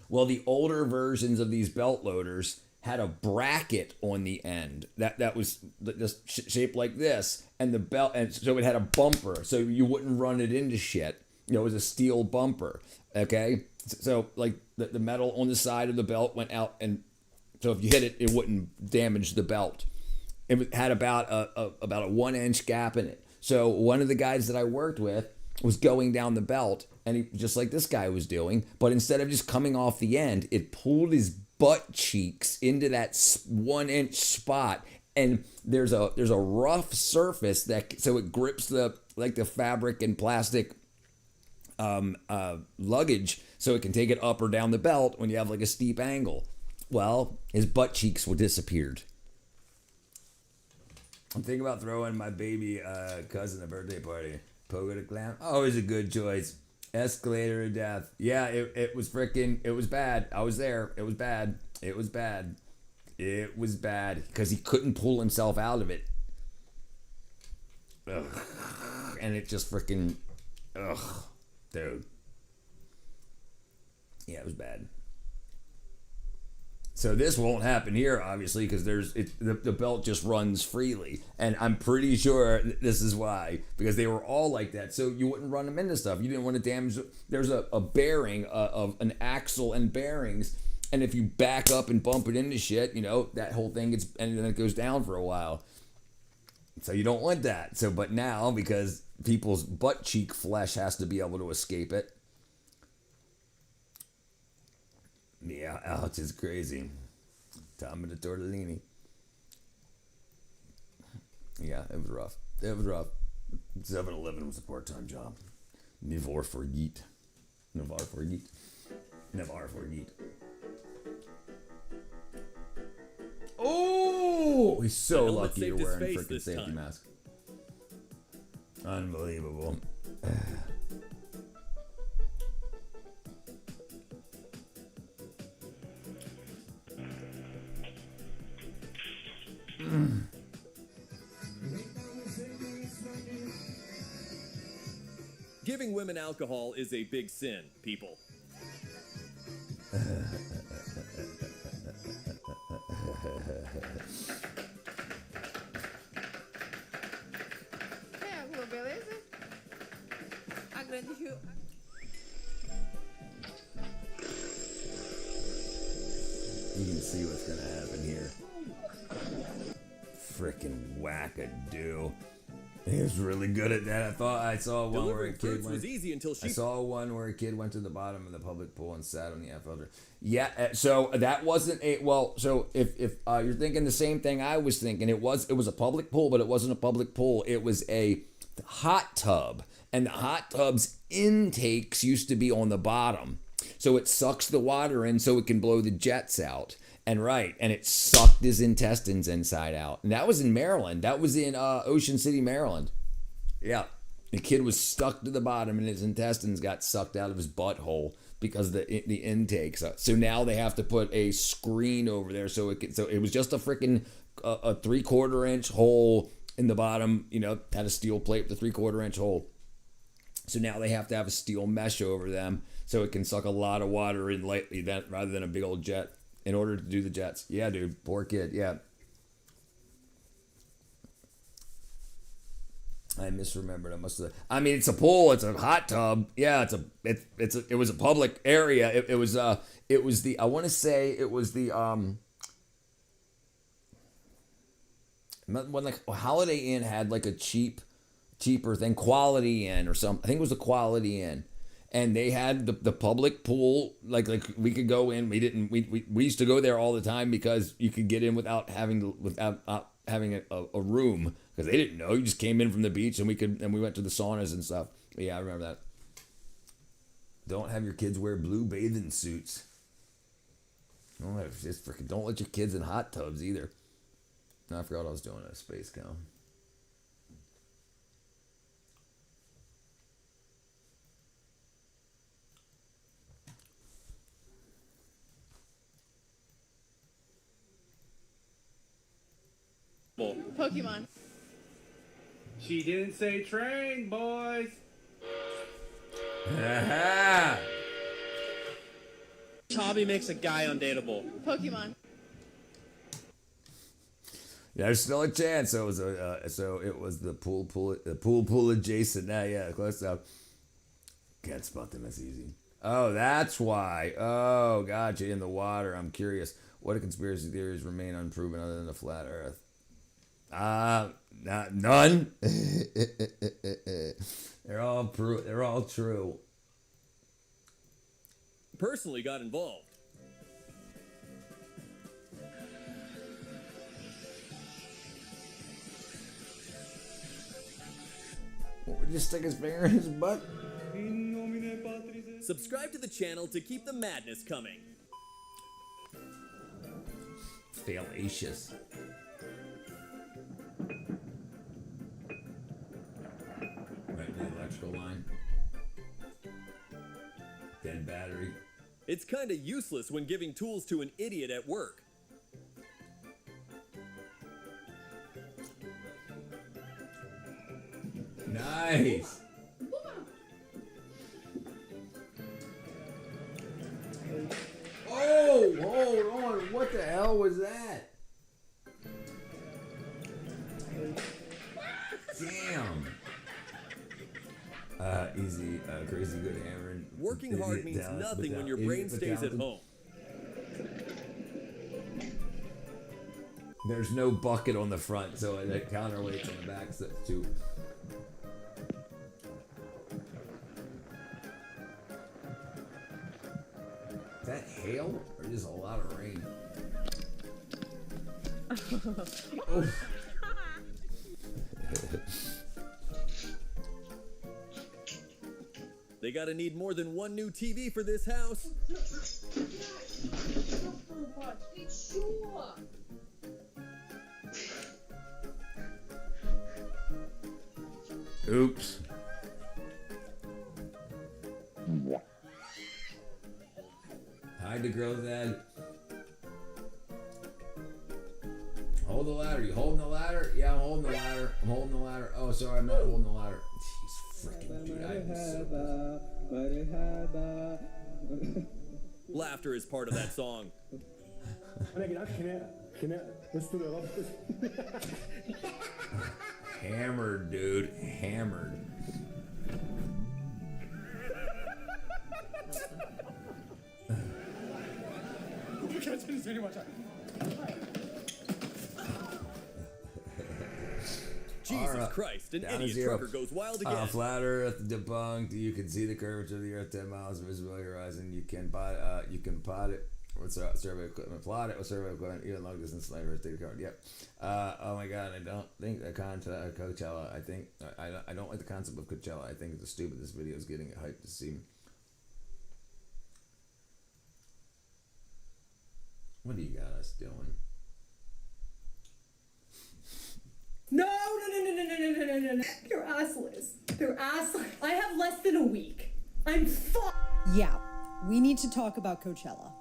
Well, the older versions of these belt loaders had a bracket on the end that was just shaped like this, and the belt, and so it had a bumper, so you wouldn't run it into shit. You know, it was a steel bumper. Okay, so like the metal on the side of the belt went out, and so if you hit it, it wouldn't damage the belt. It had about a 1 inch gap in it. So one of the guys that I worked with was going down the belt, and he, just like this guy was doing, but instead of just coming off the end, it pulled his butt cheeks into that 1 inch spot, and there's a rough surface that, so it grips the fabric and plastic luggage, so it can take it up or down the belt when you have like a steep angle. Well, his butt cheeks were disappeared. I'm thinking about throwing my baby cousin a birthday party. Pogo the Clown. Always a good choice. Escalator of Death. Yeah, it was freaking, it was bad. I was there. It was bad. It was bad. It was bad because he couldn't pull himself out of it. Ugh. And it just freaking, ugh, dude. Yeah, it was bad. So this won't happen here, obviously, because the belt just runs freely, and I'm pretty sure this is why, because they were all like that. So you wouldn't run them into stuff. You didn't want to damage. There's a bearing of an axle and bearings, and if you back up and bump it into shit, you know that whole thing gets, and then it goes down for a while. So you don't want that. So, but now because people's butt cheek flesh has to be able to escape it. Yeah, Alex is crazy. Tom and the tortellini. Yeah, it was rough. It was rough. 7-Eleven was a part-time job. Nevar for yeet. Nevar for yeet. Nevar for yeet. Oh, he's so lucky you're wearing a freaking safety mask. Unbelievable. Giving women alcohol is a big sin, people. You can see what's gonna happen here. freaking wackadoo. He was really good at that. I saw one where a Delivering kid fruits went. was easy until she. I saw one where a kid went to the bottom of the public pool and sat on the outfielder. Yeah, so that wasn't a well. So if you're thinking the same thing I was thinking, it was a public pool, but it wasn't a public pool. It was a hot tub, and the hot tub's intakes used to be on the bottom, so it sucks the water in so it can blow the jets out. And it sucked his intestines inside out. And that was in Maryland. That was in Ocean City, Maryland. Yeah. The kid was stuck to the bottom and his intestines got sucked out of his butthole because of the intake. So now they have to put a screen over there so it was just a freaking a 3/4 inch hole in the bottom, had a steel plate with a 3/4 inch hole. So now they have to have a steel mesh over them so it can suck a lot of water in lightly rather than a big old jet. In order to do the jets. Yeah, dude. Poor kid. Yeah. I misremembered. It's a pool. It's a hot tub. Yeah, it was a public area. It was the I want to say it was the when like Holiday Inn had like a cheaper thing, Quality Inn or something. I think it was the Quality Inn. And they had the public pool, like we could go in. We used to go there all the time because you could get in without having a room because they didn't know. You just came in from the beach and we went to the saunas and stuff. But yeah, I remember that. Don't have your kids wear blue bathing suits. Don't let your kids in hot tubs either. No, I forgot what I was doing at Space Cow. Pokemon. She didn't say train, boys. Hobby makes a guy undateable. Pokemon. There's still a chance. So it was the pool adjacent. Yeah, close up. Can't spot them as easy. Oh, that's why. Oh, gotcha. In the water. I'm curious. What conspiracy theories remain unproven other than the flat Earth? None. They're all true. Personally got involved. Would you stick his finger in his butt? Subscribe to the channel to keep the madness coming. Fallacious. Right in the electrical line. Dead battery. It's kinda useless when giving tools to an idiot at work. Nice. Oh, hold on. What the hell was that? Damn. Easy, crazy good hammering. Working hard means nothing when your brain stays at home. There's no bucket on the front, so it counterweights on the back too. Is that hail or just a lot of rain? Oh. They gotta need more than one new TV for this house. Oops. Hide the girl's head. Hold the ladder. You holding the ladder? Yeah, I'm holding the ladder. I'm holding the ladder. Oh, sorry, I'm not holding the ladder. Jeez, freaking dude, I'm so Laughter is part of that song. Hammered, dude. Hammered. Jesus Christ, an idiot trucker goes wild again. Flat Earth debunked. You can see the curvature of the Earth 10 miles of visibility horizon. You can pot it with survey equipment. Plot it with survey equipment. Even long distance sniper data card. Yep. Oh my God, I don't think the concept Coachella. I don't like the concept of Coachella. I think it's stupid. This video is getting it hyped to see. What do you got us doing? No. They're assless. They're assless. I have less than a week. I'm fucked. Yeah, we need to talk about Coachella.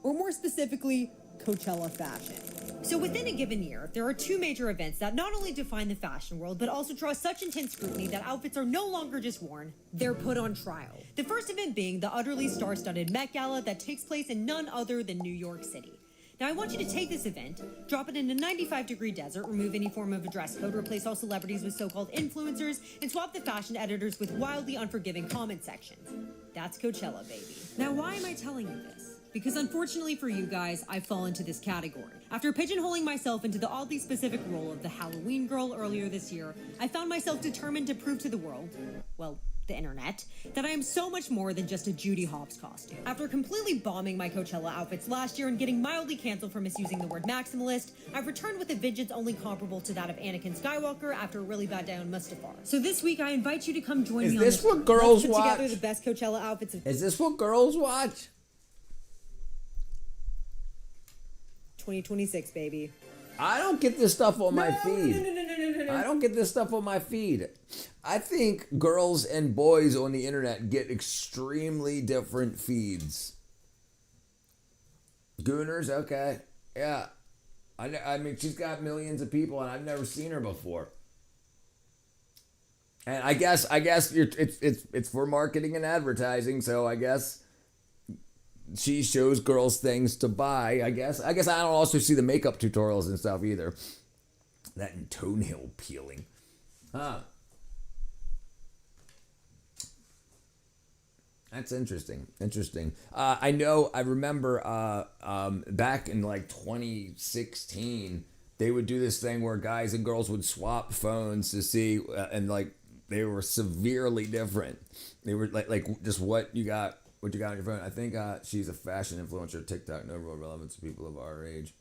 Or more specifically, Coachella fashion. So within a given year, there are two major events that not only define the fashion world, but also draw such intense scrutiny that outfits are no longer just worn, they're put on trial. The first event being the utterly star-studded Met Gala that takes place in none other than New York City. Now I want you to take this event, drop it in a 95-degree desert, remove any form of a dress code, replace all celebrities with so-called influencers, and swap the fashion editors with wildly unforgiving comment sections. That's Coachella, baby. Now why am I telling you this? Because unfortunately for you guys, I fall into this category. After pigeonholing myself into the oddly specific role of the Halloween girl earlier this year, I found myself determined to prove to the world, well, the internet, that I am so much more than just a Judy Hopps costume. After completely bombing my Coachella outfits last year and getting mildly canceled for misusing the word maximalist, I've returned with a vengeance only comparable to that of Anakin Skywalker after a really bad day on Mustafar. So this week I invite you to come join me on this. Is this what girls watch? watch? Together the best Coachella outfits of Is this what girls watch? 2026, baby. I don't get this stuff on my feed. I don't get this stuff on my feed. I think girls and boys on the internet get extremely different feeds. Gooners, okay. Yeah. I mean, she's got millions of people, and I've never seen her before. And I guess it's for marketing and advertising, so I guess she shows girls things to buy, I guess. I don't also see the makeup tutorials and stuff either. That and toenail peeling. Huh. That's interesting. I remember back in like 2016, they would do this thing where guys and girls would swap phones to see, and like they were severely different. They were like just what you got on your phone. I think she's a fashion influencer, TikTok, no real relevance to people of our age.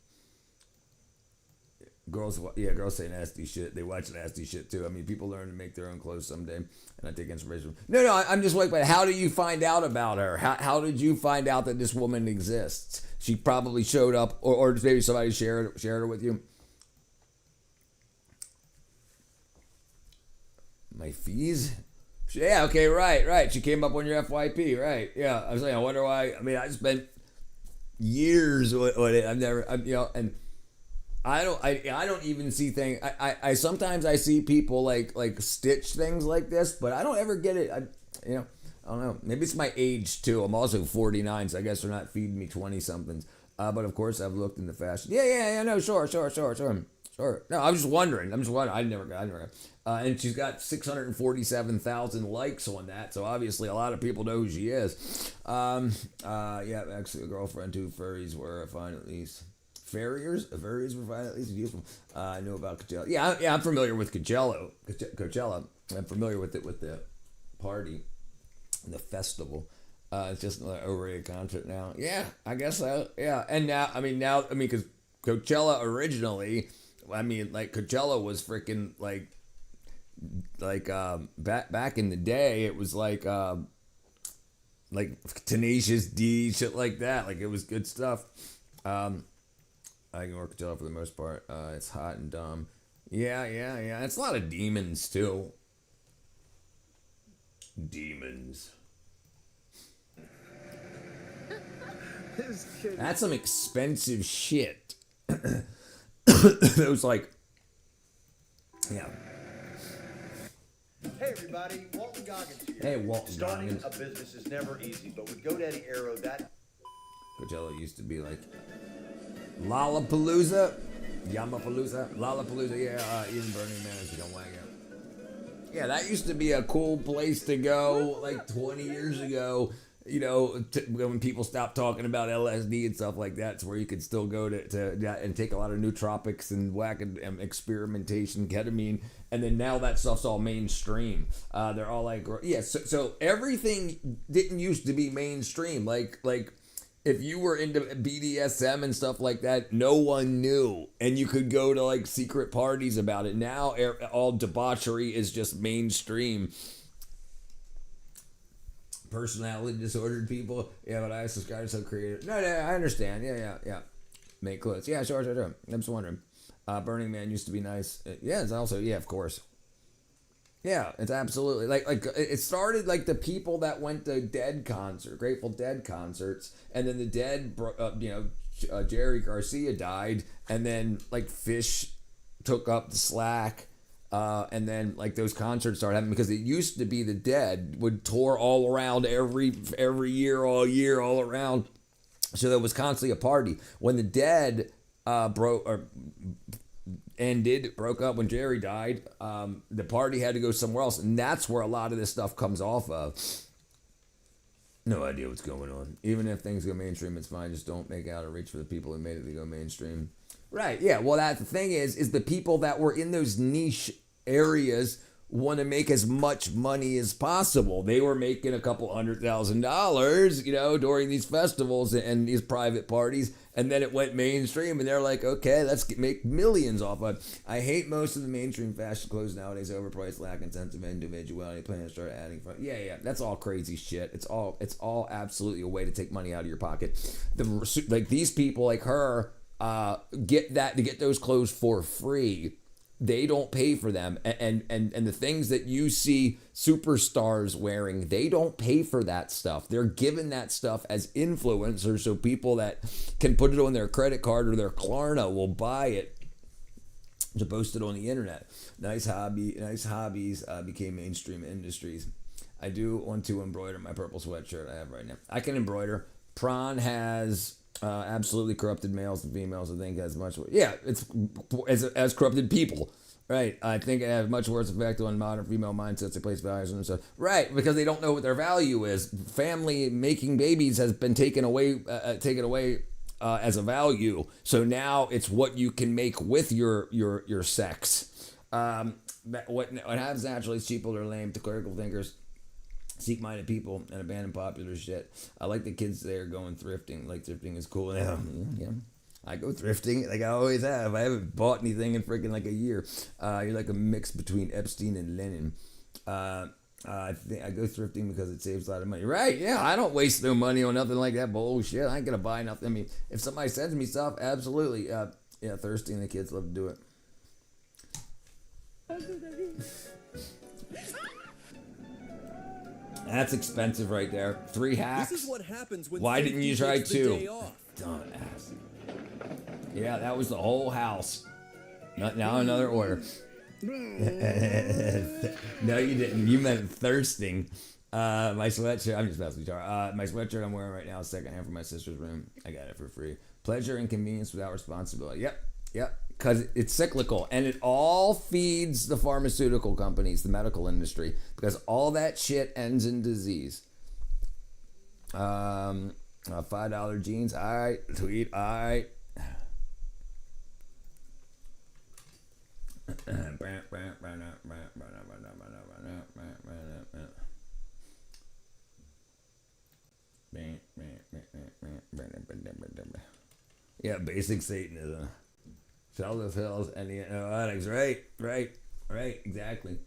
Girls say nasty shit. They watch nasty shit too. I mean, people learn to make their own clothes someday, and I take inspiration. No, I'm just like, but how do you find out about her? How did you find out that this woman exists? She probably showed up, or maybe somebody shared her with you. My fees? Yeah, okay, right. She came up on your FYP, right? Yeah, I was like, I wonder why. I mean, I spent years with it. And I don't even see things. I sometimes I see people like stitch things like this, but I don't ever get it. I don't know. Maybe it's my age too. I'm also 49, so I guess they're not feeding me 20 somethings. But of course, I've looked into fashion. Yeah. No, sure. No, I was just wondering. I never got. And she's got 647,000 likes on that, so obviously a lot of people know who she is. Yeah, actually, a girlfriend too. Furries were fine at least. Furries were fine at least. Useful. I know about Coachella. Yeah, I'm familiar with Coachella. I'm familiar with it, with the party, the festival. It's just another overrated concert now. Yeah, I guess so. Yeah, and now, because Coachella originally, Coachella was freaking back in the day, it was like Tenacious D, shit like that. Like, it was good stuff. I ignore Coachella for the most part. It's hot and dumb. Yeah. It's a lot of demons too. Demons. That's some expensive shit. It was like, yeah. Hey everybody, Walton Goggins here. Hey, Walton Starting Goggins. a business is never easy, but with GoDaddy Arrow, that... Coachella used to be like Lollapalooza, Lollapalooza, yeah, even Burning Man if you don't like it. Yeah, that used to be a cool place to go like 20 years ago. you know, when people stop talking about LSD and stuff like that, it's where you could still go to and take a lot of nootropics and whack and experimentation, ketamine, and then now that stuff's all mainstream. They're all like, yeah, so everything didn't used to be mainstream. Like if you were into BDSM and stuff like that, no one knew, and you could go to like secret parties about it. Now all debauchery is just mainstream. Personality disordered people, yeah, but I subscribe to some creative. No, I understand. Yeah. Make clothes. Yeah, sure. I'm just wondering. Burning Man used to be nice. Yeah, it's also, yeah, of course. Yeah, it's absolutely like it started like the people that went to Grateful Dead concerts, and then the Dead, Jerry Garcia died, and then like Fish took up the slack. And then like those concerts started happening because it used to be the Dead would tour all around every year, all around. So there was constantly a party. When the Dead broke up when Jerry died, the party had to go somewhere else, and that's where a lot of this stuff comes off of. No idea what's going on. Even if things go mainstream, it's fine. Just don't make out a reach for the people who made it to go mainstream. Right, yeah. Well, that's the thing is the people that were in those niche areas want to make as much money as possible. They were making a couple $100,000, during these festivals and these private parties, and then it went mainstream, and they're like, okay, let's make millions off of it. I hate most of the mainstream fashion clothes nowadays, overpriced, lacking sense of individuality, planning to start adding fun. Yeah, that's all crazy shit. It's all absolutely a way to take money out of your pocket. These people like her get those clothes for free. They don't pay for them, and the things that you see superstars wearing, they don't pay for that stuff. They're given that stuff as influencers, so people that can put it on their credit card or their Klarna will buy it to post it on the internet. Nice hobbies became mainstream industries. I do want to embroider my purple sweatshirt I have right now. I can embroider. Prawn has absolutely corrupted males and females. I think as much. Yeah, it's as corrupted people. Right. I think it has much worse effect on modern female mindsets that place values on themselves. Right, because they don't know what their value is. Family making babies has been taken away as a value. So now it's what you can make with your sex. What happens naturally is people are lame to critical thinkers. Seek-minded people and abandon popular shit. I like the kids there going thrifting. Like, thrifting is cool. Yeah. I go thrifting like I always have. I haven't bought anything in freaking like a year. You're like a mix between Epstein and Lenin. I go thrifting because it saves a lot of money. Right, yeah. I don't waste no money on nothing like that bullshit. I ain't gonna buy nothing. I mean, if somebody sends me stuff, absolutely. Yeah, Thirsty and the kids love to do it. That's expensive right there. 3 hacks. This is what happens when why didn't you try 2? Dumbass. Yeah, that was the whole house. Now another order. No, you didn't. You meant thirsting. My sweatshirt. I'm just messing with you. My sweatshirt I'm wearing right now is secondhand from my sister's room. I got it for free. Pleasure and convenience without responsibility. Yep. Because it's cyclical, and it all feeds the pharmaceutical companies, the medical industry, because all that shit ends in disease. $5 jeans, all right, tweet, all right. Yeah, basic Satanism. Sell the pills and the antibiotics. Right, exactly.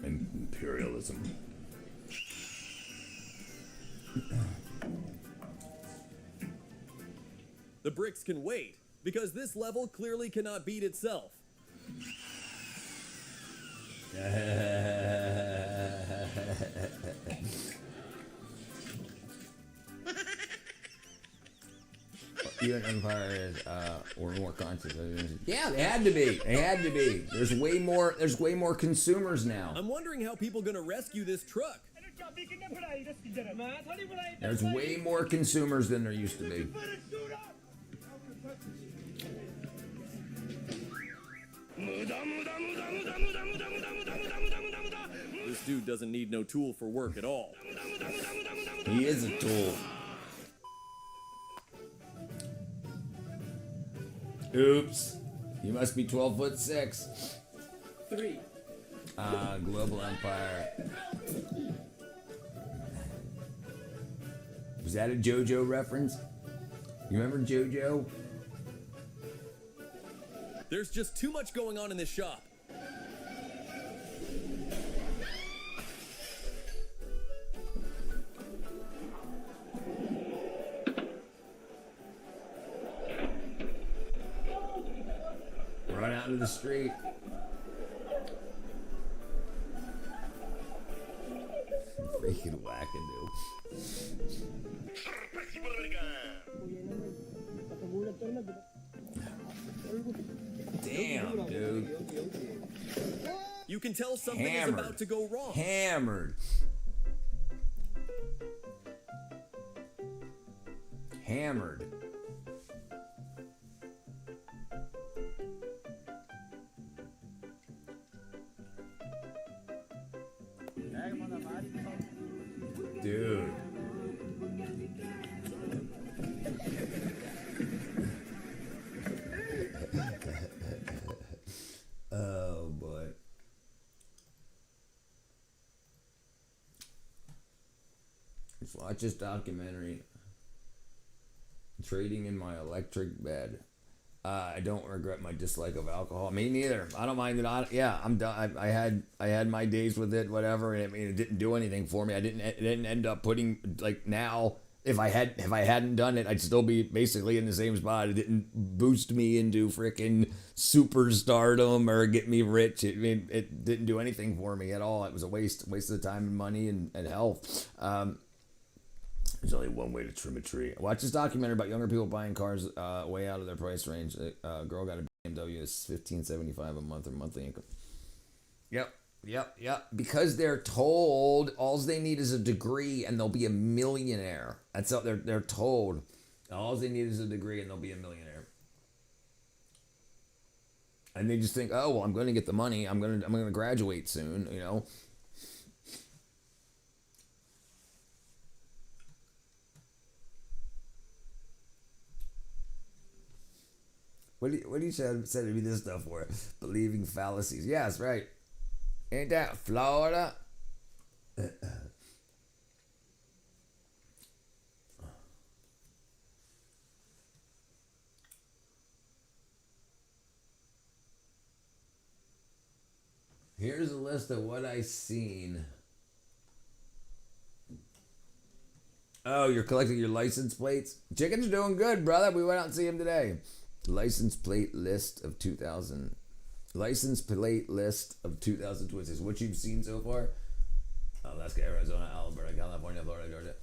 Imperialism. The bricks can wait, because this level clearly cannot beat itself. Even empires were more conscious. Yeah, they had to be. There's way more consumers now. I'm wondering how people are gonna rescue this truck. There's way more consumers than there used to be. This dude doesn't need no tool for work at all. He is a tool. Oops. You must be 12'6". 3. Global Empire. Was that a JoJo reference? You remember JoJo? There's just too much going on in this shop. Run out into the street. Freaking wackadoo. Damn, dude. You can tell something is Hammered. about to go wrong. Hammered. Hammered. Dude. Oh boy. Let's watch this documentary. Trading in my electric bed. I don't regret my dislike of alcohol. Me neither. I don't mind it. I'm done. I had my days with it, whatever. And I mean, it didn't do anything for me. It didn't end up putting, like, now. If I hadn't done it, I'd still be basically in the same spot. It didn't boost me into freaking superstardom or get me rich. It didn't do anything for me at all. It was a waste of time and money and health. There's only one way to trim a tree. Watch this documentary about younger people buying cars way out of their price range. A girl got a BMW. It's $1,575 a month or monthly income. Yep. Because they're told all they need is a degree and they'll be a millionaire. That's how they're told. All they need is a degree and they'll be a millionaire. And they just think, oh well, I'm going to get the money. I'm going to graduate soon. You know. What do you said to me this stuff for? Believing fallacies. Yes, right. Ain't that Florida? Here's a list of what I seen. Oh, you're collecting your license plates? Chicken's doing good, brother. We went out and see him today. License plate list of 2000. License plate list of 2026. What you've seen so far? Alaska, Arizona, Alberta, California, Florida, Georgia.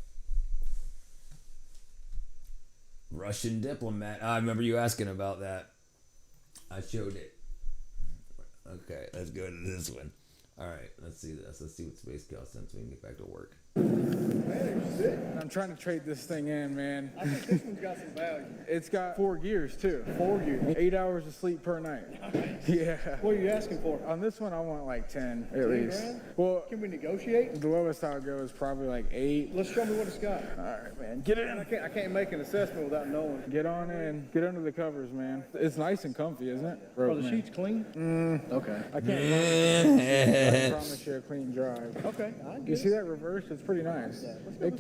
Russian diplomat. I remember you asking about that. I showed it. Okay, let's go to this one. All right, let's see this. Let's see what space costs since we can get back to work. I'm trying to trade this thing in, man. I think this one's got some value. It's got 4 gears, too. 4 gears. 8 hours of sleep per night. Yeah. What are you asking for? On this one, I want like 10 at 10 least. grand? Well, Can we negotiate? the lowest I'll go is probably like 8. Let's show me what it's got. All right, man. Get in. I can't make an assessment without knowing. Get on in. Get under the covers, man. It's nice and comfy, isn't it? Are the sheets clean? Okay. I can't promise you a clean drive. Okay. You see that reverse? It's pretty nice. Yeah, let's go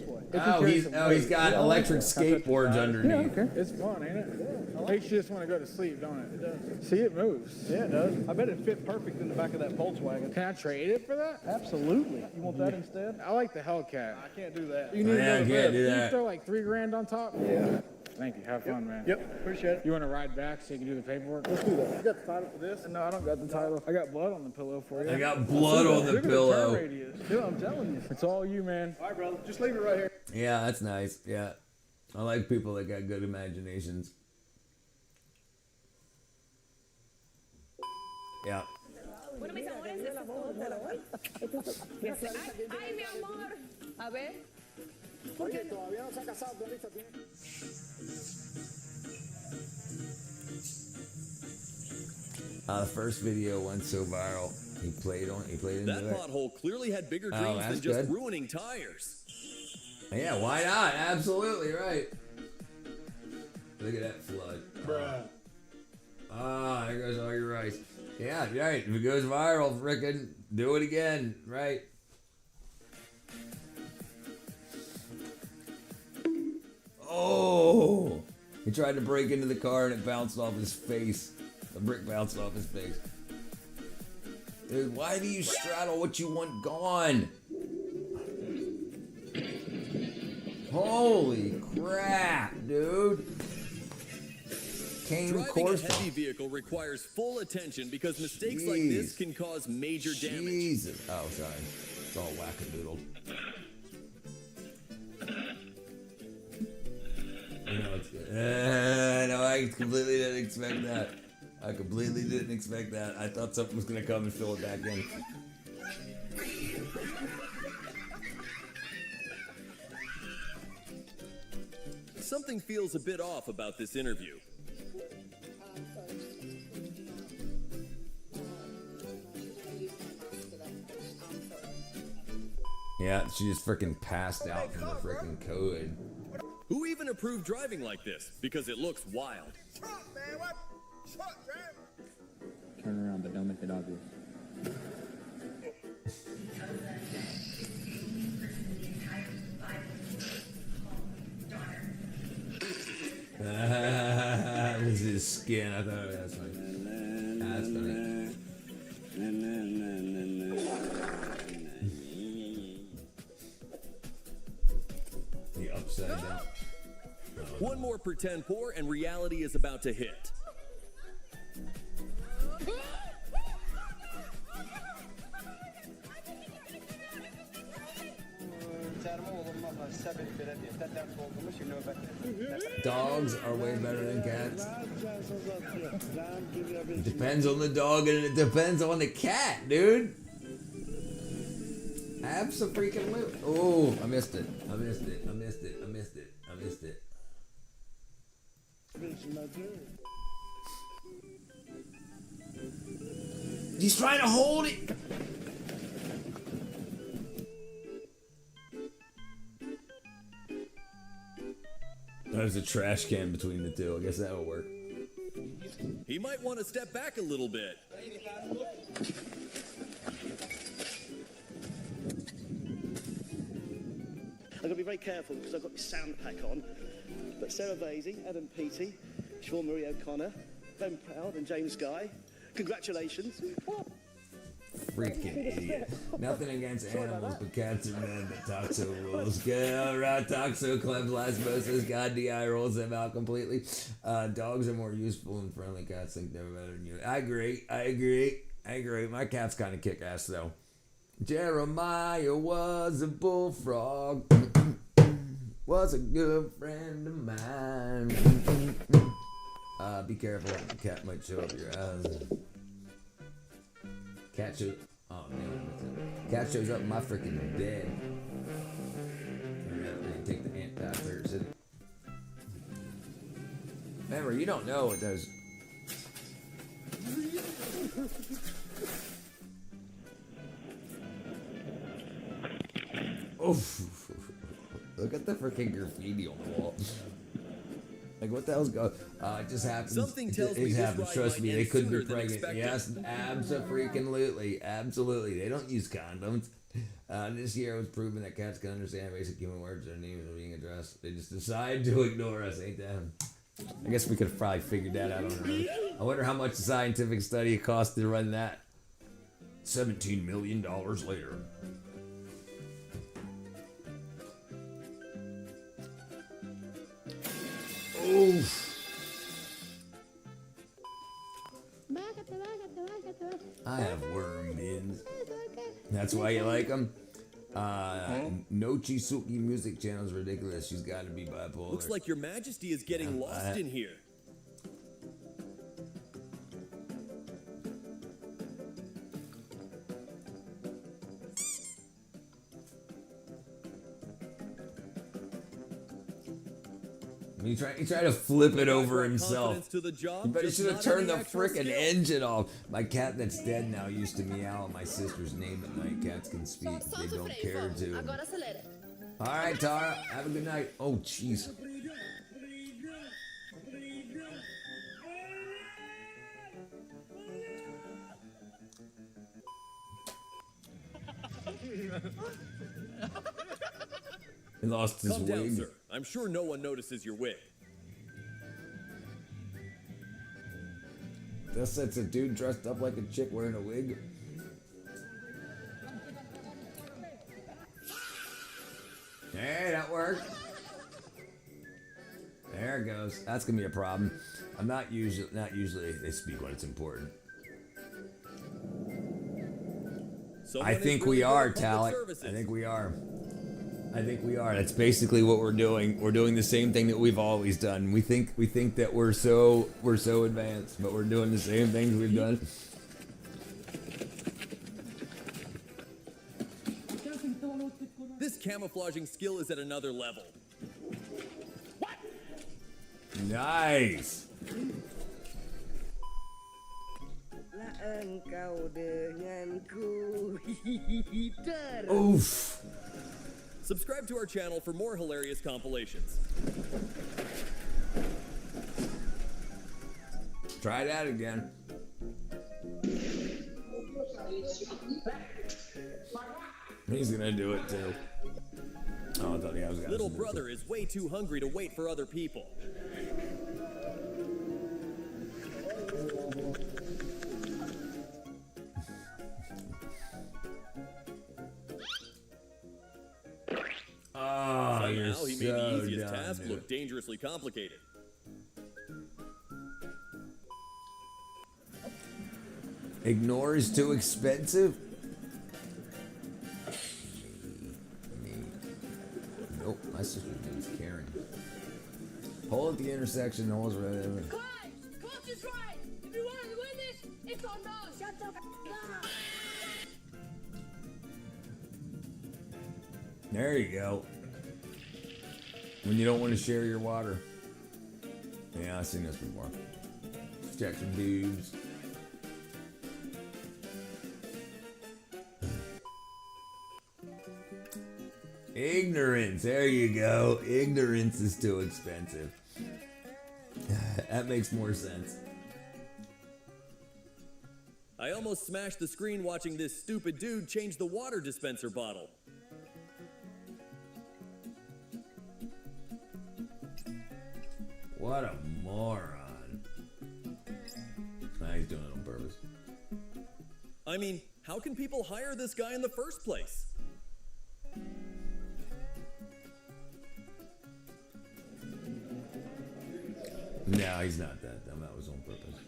this way. He's got electric skateboards underneath. Yeah, okay. It's fun, ain't it? Makes you just want to go to sleep, don't it? It does. See, it moves. Yeah, it does. I bet it fit perfect in the back of that Volkswagen. Can I trade it for that? Absolutely. You want that instead? I like the Hellcat. I can't do that. You need Yeah, I can't do You that. throw like $3 grand on top? Yeah. Thank you. Have fun, man. Yep. Appreciate it. You want to ride back so you can do the paperwork? Let's do that. You got the title for this? No, I don't got the title. I got blood on the pillow for you. I got blood on the Look at pillow. turn radius. Dude, I'm telling you. It's all you, man. All right, brother. Just leave it right here. Yeah, that's nice. Yeah. I like people that got good imaginations. Yeah. Bueno, mis amores, eso es todo por hoy. Ay, mi amor. A ver. Oye, todavía no se ha casado, Clarita. The first video went so viral. He played into That it. pothole clearly had bigger dreams that's than just good. ruining tires. Yeah, why not? Absolutely right. Look at that flood. Bruh. There goes all your rice. Yeah, right. If it goes viral, frickin' do it again, right? Oh! He tried to break into the car and it bounced off his face. The brick bounced off his face. Dude, why do you straddle what you want gone? Holy crap, dude. Driving a heavy vehicle requires full attention because mistakes like this can cause major damage. Jesus. Oh, sorry. It's all wackadoodled. You know it's good. No, I completely didn't expect that. I completely didn't expect that. I thought something was going to come and fill it back in. Something feels a bit off about this interview. Yeah, she just freaking passed out from the freaking COVID. Who even approved driving like this? Because it looks wild. Turn around, but don't make it obvious. It was his skin. I thought that was funny. That's funny. The upside down. One more pretend pour and reality is about to hit. Dogs are way better than cats. It depends on the dog and it depends on the cat, dude. Abso-freaking-lute. Oh, I missed it. I missed it. I missed it. I missed it. I missed it. He's trying to hold it. There's a trash can between the two. I guess that'll work. He might want to step back a little bit. I've got to be very careful because I've got this sound pack on. But Sarah Vasey, Adam Peaty, Siobhan Marie O'Connor, Ben Proud and James Guy, congratulations. Freaking idiot. Nothing against animals, but cats are men that Toxo rules. Get all right, Toxo clubs osmosis. God, DI rolls them out completely. Dogs are more useful and friendly. Cats think they're better than you. I agree. My cat's kind of kick ass though. Jeremiah was a bullfrog. Was a good friend of mine. Be careful. The cat might show up your eyes. Cat shows. Oh no! Cat shows up in my freaking bed. Take the anti-parasitic. Remember, you don't know what those. Oof! Look at the freaking graffiti on the wall. Like, what the hell's going on? It just happens. Something tells me it this happens. ride Trust might me, they end could be sooner than pregnant. expected. Yes, absolutely. Absolutely. They don't use condoms. This year was proven that cats can understand basic human words. Their needs are being addressed. They just decide to ignore us. Ain't that? I guess we could have probably figured that out on our own. I wonder how much the scientific study cost to run that. $17 million later. Oof. I have worm bins. That's why you like them? No Chisuki music channel is ridiculous. She's got to be bipolar. Looks like your majesty is getting lost in here. He tried to flip it over himself. Confidence to the job, But he just should have not turned any the actual frickin' skill. engine off. My cat that's dead now used to meow at my sister's name at night. Cats can speak. They don't care to. Agora acelera. All right, Tara. Have a good night. Oh, jeez. He lost his Calm down, wig. sir. I'm sure no one notices your wig. That's a dude dressed up like a chick wearing a wig. Hey, that worked. There it goes. That's gonna be a problem. I'm not usually they speak when it's important. I think we are, Talik. I think we are. I think we are. That's basically what we're doing. We're doing the same thing that we've always done. We think that we're so advanced, but we're doing the same things we've done. This camouflaging skill is at another level. Nice. Engkau denganku. Oof. Subscribe to our channel for more hilarious compilations. Try that again. He's gonna do it too. Oh, I thought I was gonna. Little brother is way too hungry to wait for other people. Oh, you're Somehow he made the so easiest dumb, task dude. look dangerously complicated. Ignore is too expensive? Me. Nope, my sister's name is Karen. Hold at the intersection, holes right there. Coach is right. If you want to win this, it's on us. Shut the f*** up. There you go. When you don't want to share your water. Yeah, I've seen this before. Check some boobs. Ignorance. There you go. Ignorance is too expensive. That makes more sense. I almost smashed the screen watching this stupid dude change the water dispenser bottle. What a moron. Nah, he's doing it on purpose. I mean, how can people hire this guy in the first place? No, he's not that dumb. That was on purpose.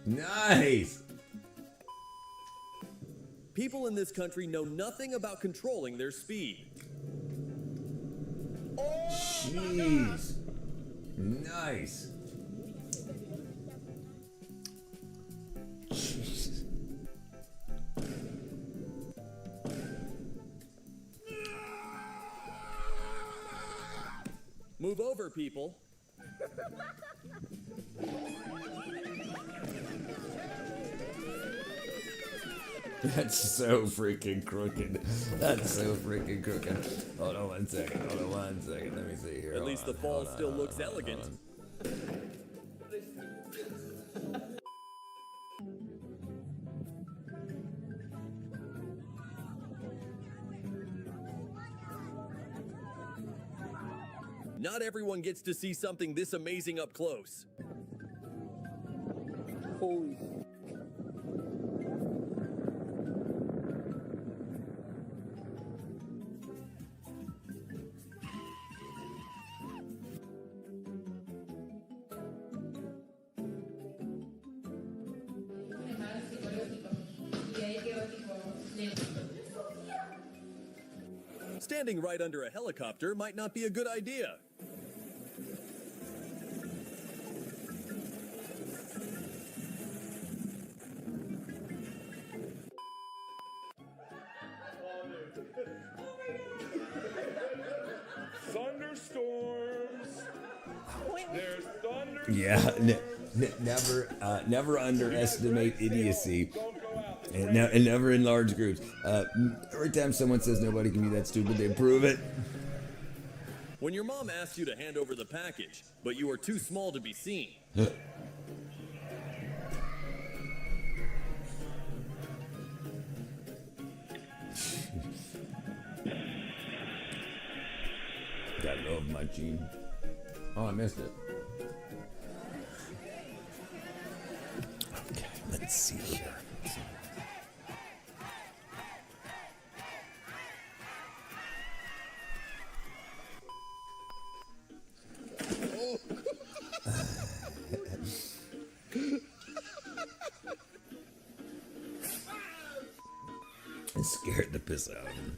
Nice! People in this country know nothing about controlling their speed. Jeez. Nice. Jesus. Move over, people. That's so freaking crooked. That's so freaking crooked. Hold on one second. Hold on one second. Let me see here. At least the fall still looks elegant. Not everyone gets to see something this amazing up close. Holy. Standing right under a helicopter might not be a good idea. thunderstorms. There's thunderstorms. Yeah, never underestimate idiocy, and never in large groups. Every time someone says nobody can be that stupid, they prove it. When your mom asks you to hand over the package, but you are too small to be seen. Gotta love my gene. Oh, I missed it. Okay, let's see here. It scared the piss out of him.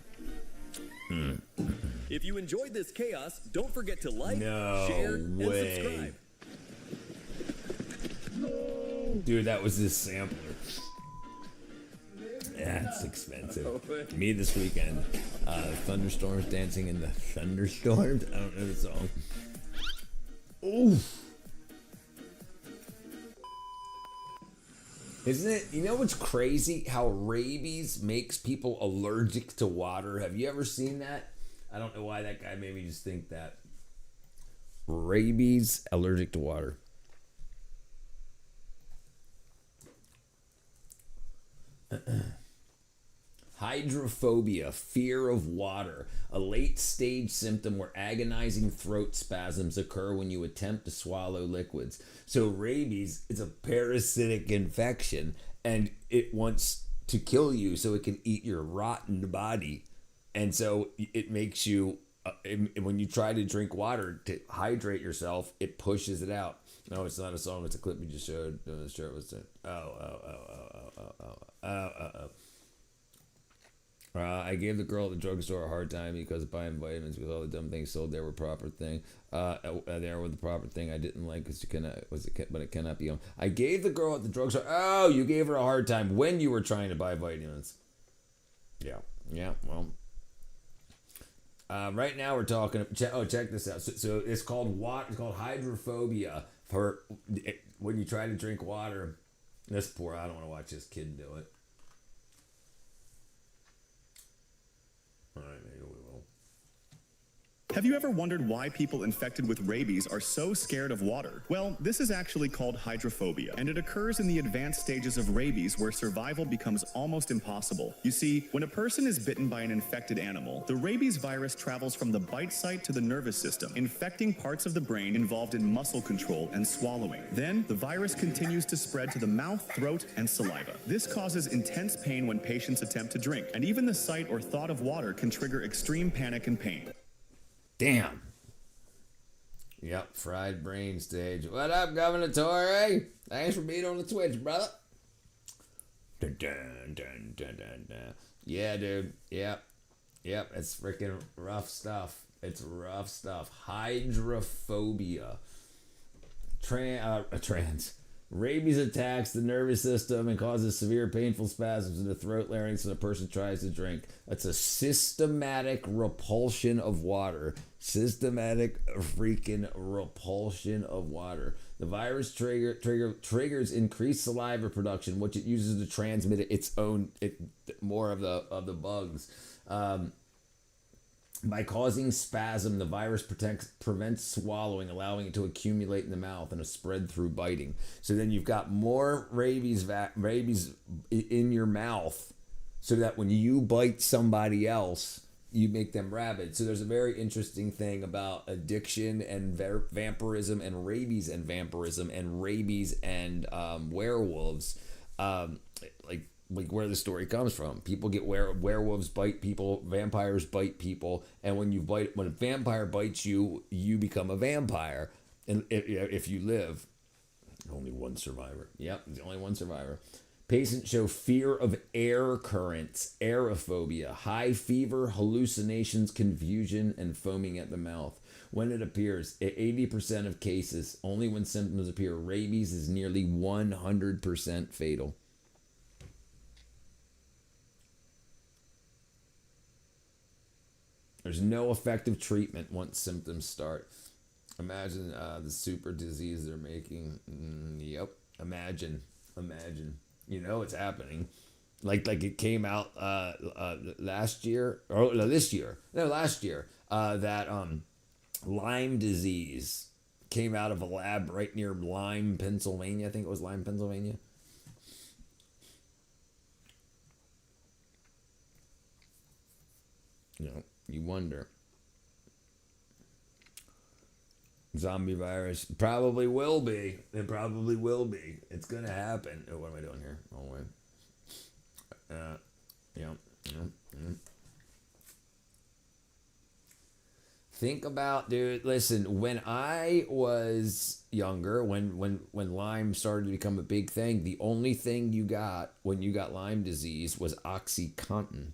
If you enjoyed this chaos, don't forget to like, No share, and way. subscribe. Dude, that was this sampler. That's expensive. Me this weekend. Thunderstorms, Dancing in the Thunderstorms. I don't know the song. Oof. Isn't it? You know what's crazy? How rabies makes people allergic to water. Have you ever seen that? I don't know why that guy made me just think that. Rabies, allergic to water. Hydrophobia, fear of water, a late-stage symptom where agonizing throat spasms occur when you attempt to swallow liquids. So rabies is a parasitic infection, and it wants to kill you so it can eat your rotten body. And so it makes you, when you try to drink water to hydrate yourself, it pushes it out. No, it's not a song, it's a clip you just showed. No, sure it was it. I gave the girl at the drugstore a hard time because buying vitamins with all the dumb things sold there were proper thing. There were the proper thing I didn't like because but it cannot be owned. I gave the girl at the drugstore. Oh, you gave her a hard time when you were trying to buy vitamins. Yeah. Well, right now we're talking. Check this out. So it's called water. It's called hydrophobia for when you try to drink water. This poor. I don't want to watch this kid do it. All right, maybe we will. Have you ever wondered why people infected with rabies are so scared of water? Well, this is actually called hydrophobia, and it occurs in the advanced stages of rabies where survival becomes almost impossible. You see, when a person is bitten by an infected animal, the rabies virus travels from the bite site to the nervous system, infecting parts of the brain involved in muscle control and swallowing. Then, the virus continues to spread to the mouth, throat, and saliva. This causes intense pain when patients attempt to drink, and even the sight or thought of water can trigger extreme panic and pain. Damn. Yep, fried brain stage. What up, Governor Torrey? Thanks for being on the Twitch, brother. Dun, dun, dun, dun, dun, dun. Yeah, dude. Yep. It's freaking rough stuff. It's rough stuff. Hydrophobia. Rabies attacks the nervous system and causes severe painful spasms in the throat, larynx when a person tries to drink. That's a systematic repulsion of water. Systematic freaking repulsion of water. The virus triggers increased saliva production, which it uses to transmit its own more of the bugs. By causing spasm, the virus prevents swallowing, allowing it to accumulate in the mouth and to spread through biting. So then you've got more rabies in your mouth, so that when you bite somebody else, you make them rabid. So there's a very interesting thing about addiction and vampirism and rabies and vampirism and rabies and werewolves, like where the story comes from. People get werewolves bite people, vampires bite people, and when a vampire bites you, you become a vampire. And if you live, only one survivor. Yep, there's only one survivor. Patients show fear of air currents, aerophobia, high fever, hallucinations, confusion, and foaming at the mouth. When it appears, in 80% of cases, only when symptoms appear, rabies is nearly 100% fatal. There's no effective treatment once symptoms start. Imagine the super disease they're making. Yep. Imagine. You know it's happening. Like it came out last year or no, this year. No, last year. That Lyme disease came out of a lab right near Lyme, Pennsylvania. I think it was Lyme, Pennsylvania. You know, you wonder. Zombie virus probably will be. It probably will be. It's gonna happen. Oh, what am I doing here? Oh wait. Yeah. Think about, dude. Listen, when I was younger, when Lyme started to become a big thing, the only thing you got when you got Lyme disease was OxyContin.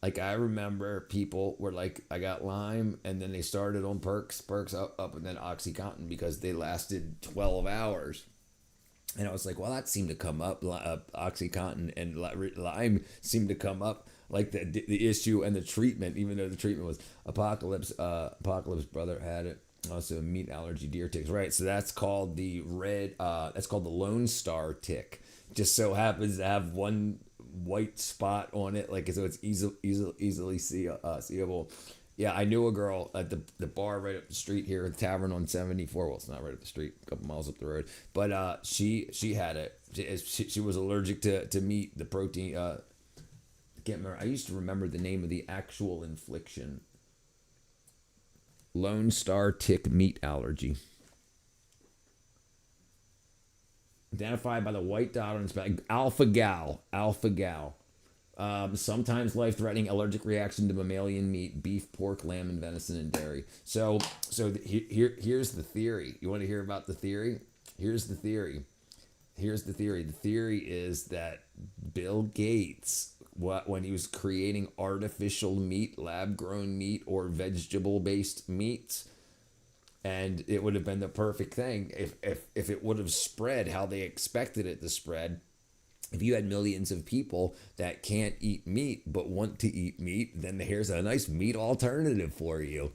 Like, I remember people were like, I got Lyme, and then they started on perks up, and then OxyContin because they lasted 12 hours. And I was like, well, that seemed to come up. OxyContin and Lyme seemed to come up, like the issue and the treatment, even though the treatment was Apocalypse. Apocalypse brother had it. Also, meat allergy, deer ticks. Right, so that's called the that's called the Lone Star tick. Just so happens to have one white spot on it, like, so it's easily seeable. Yeah, I knew a girl at the bar right up the street here, the tavern on 74. Well, it's not right up the street, a couple miles up the road. But she had it. She was allergic to meat, the protein. I can't remember. I used to remember the name of the actual infliction. Lone Star tick meat allergy. Identified by the white dot on its back. Alpha-gal. Sometimes life-threatening allergic reaction to mammalian meat, beef, pork, lamb, and venison, and dairy. So here's the theory. You want to hear about the theory? Here's the theory. The theory is that Bill Gates, when he was creating artificial meat, lab-grown meat, or vegetable-based meats, and it would have been the perfect thing if it would have spread how they expected it to spread. If you had millions of people that can't eat meat but want to eat meat, then here's a nice meat alternative for you.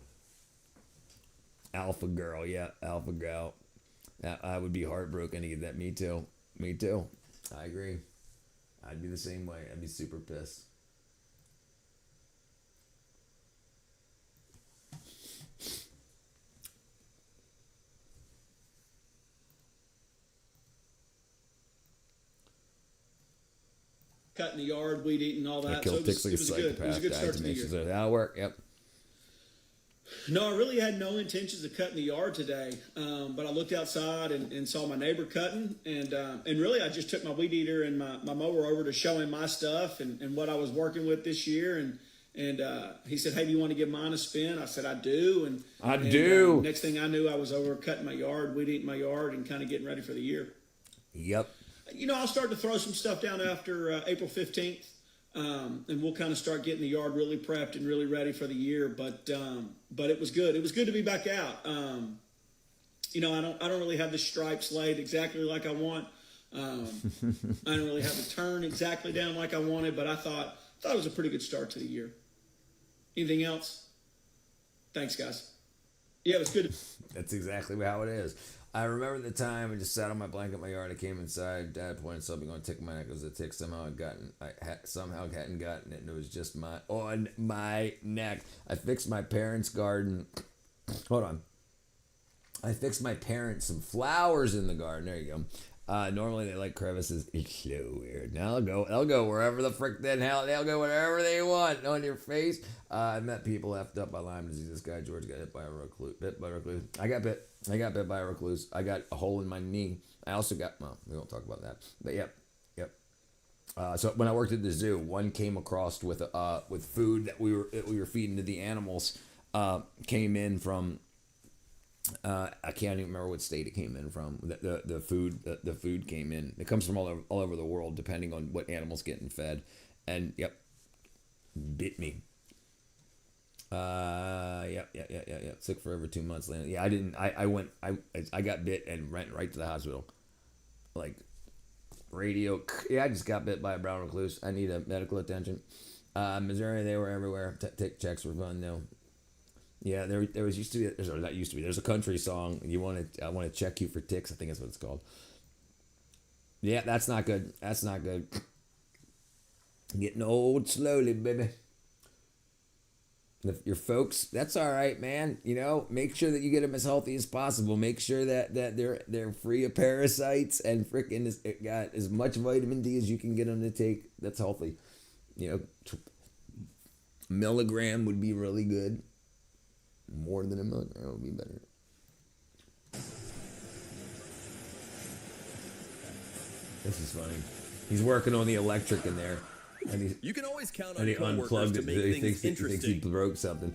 Alpha girl. I would be heartbroken to get that. Me too. I agree. I'd be the same way. I'd be super pissed. Cutting the yard, weed eating, all that. Killed ticks like a psychopath. Good start to the year. That'll work. Yep. No, I really had no intentions of cutting the yard today, but I looked outside and saw my neighbor cutting, and really I just took my weed eater and my mower over to show him my stuff and what I was working with this year, and he said, "Hey, do you want to give mine a spin?" I said, "I do." And next thing I knew, I was over cutting my yard, weed eating my yard, and kind of getting ready for the year. Yep. You know, I'll start to throw some stuff down after April 15th, and we'll kind of start getting the yard really prepped and really ready for the year. But it was good. It was good to be back out. You know, I don't really have the stripes laid exactly like I want. I don't really have the turn exactly down like I wanted, but I thought it was a pretty good start to the year. Anything else? Thanks, guys. Yeah, it was good. That's exactly how it is. I remember the time I just sat on my blanket in my yard. I came inside. Dad pointed something on tick my neck. It was a tick. Somehow hadn't gotten it, and it was just on my neck. I fixed my parents' garden. Hold on. I fixed my parents some flowers in the garden. There you go. Normally they like crevices. It's so weird. Now they'll go wherever the frick then hell. They'll go wherever they want on your face. I met people effed up by Lyme disease. This guy George got hit by a recluse. I got bit by a recluse. I got a hole in my knee. I also got, well, we won't talk about that. But yep. So when I worked at the zoo, one came across with food that we were feeding to the animals. Came in from I can't even remember what state it came in from. The food came in. It comes from all over the world, depending on what animal's getting fed. And yep, bit me. Yep. Sick for over 2 months. Yeah, I didn't. I got bit and went right to the hospital. Like radio. Yeah, I just got bit by a brown recluse. I need a medical attention. Missouri, they were everywhere. Tick checks were fun. No, Yeah, there was used to be, or not used to be. There's a country song. I want to check you for ticks. I think that's what it's called. Yeah, that's not good. That's not good. Getting old slowly, baby. If your folks, that's all right, man. You know, make sure that you get them as healthy as possible. Make sure that they're free of parasites and freaking got as much vitamin D as you can get them to take. That's healthy. You know, milligram would be really good. More than a milligram would be better. This is funny. He's working on the electric in there. And you can always count on and he unplugged it. He He thinks he broke something.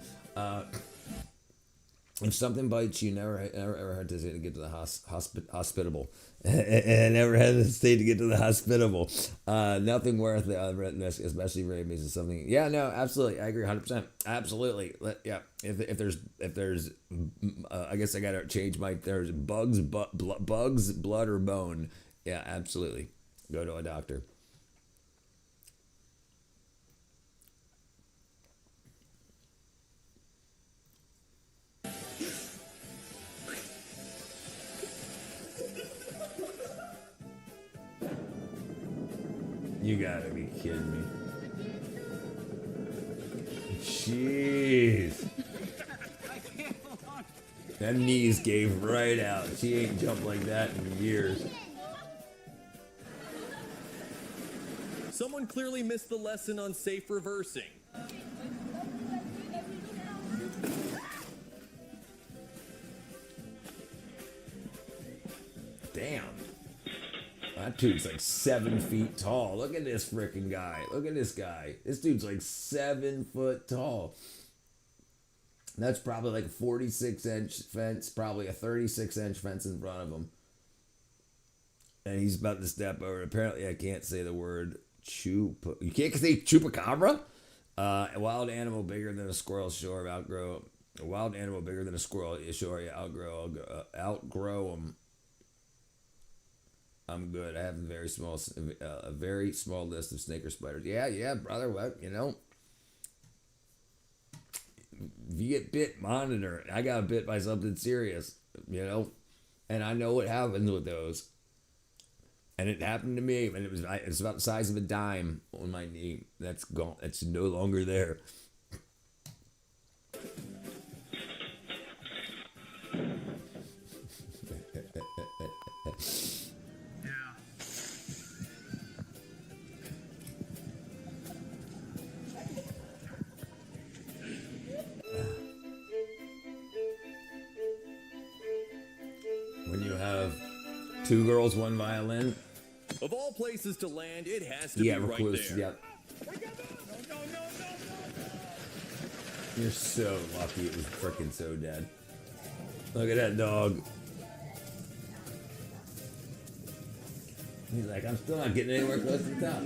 If something bites you, never ever hesitate to get to the hospitable. And never hesitate to get to the hospitable. Nothing worth the risk, especially rabies is something. Yeah, no, absolutely, I agree, 100%. Absolutely, yeah. If there's, I guess I gotta change my. There's bugs, blood, or bone. Yeah, absolutely. Go to a doctor. You gotta be kidding me. Jeez. That knees gave right out. She ain't jumped like that in years. Someone clearly missed the lesson on safe reversing. Damn. That dude's like 7 feet tall. Look at this freaking guy. Look at this guy. This dude's like 7 foot tall. That's probably like a 46-inch fence, probably a 36-inch fence in front of him. And he's about to step over. Apparently, I can't say the word you can't say chupacabra? A wild animal bigger than a squirrel, sure, outgrow. A wild animal bigger than a squirrel, sure, yeah, outgrow them. I'm good. I have a very small list of snake or spiders. Yeah, brother. What, you know? If you get bit, monitor it. I got bit by something serious, you know, and I know what happens with those. And it happened to me, and it's about the size of a dime on my knee. That's gone. It's no longer there. When you have 2 girls, 1 violin. Of all places to land, it has to be right recluse, there. Yep. You're so lucky it was freaking so dead. Look at that dog. He's like, I'm still not getting anywhere close to the top.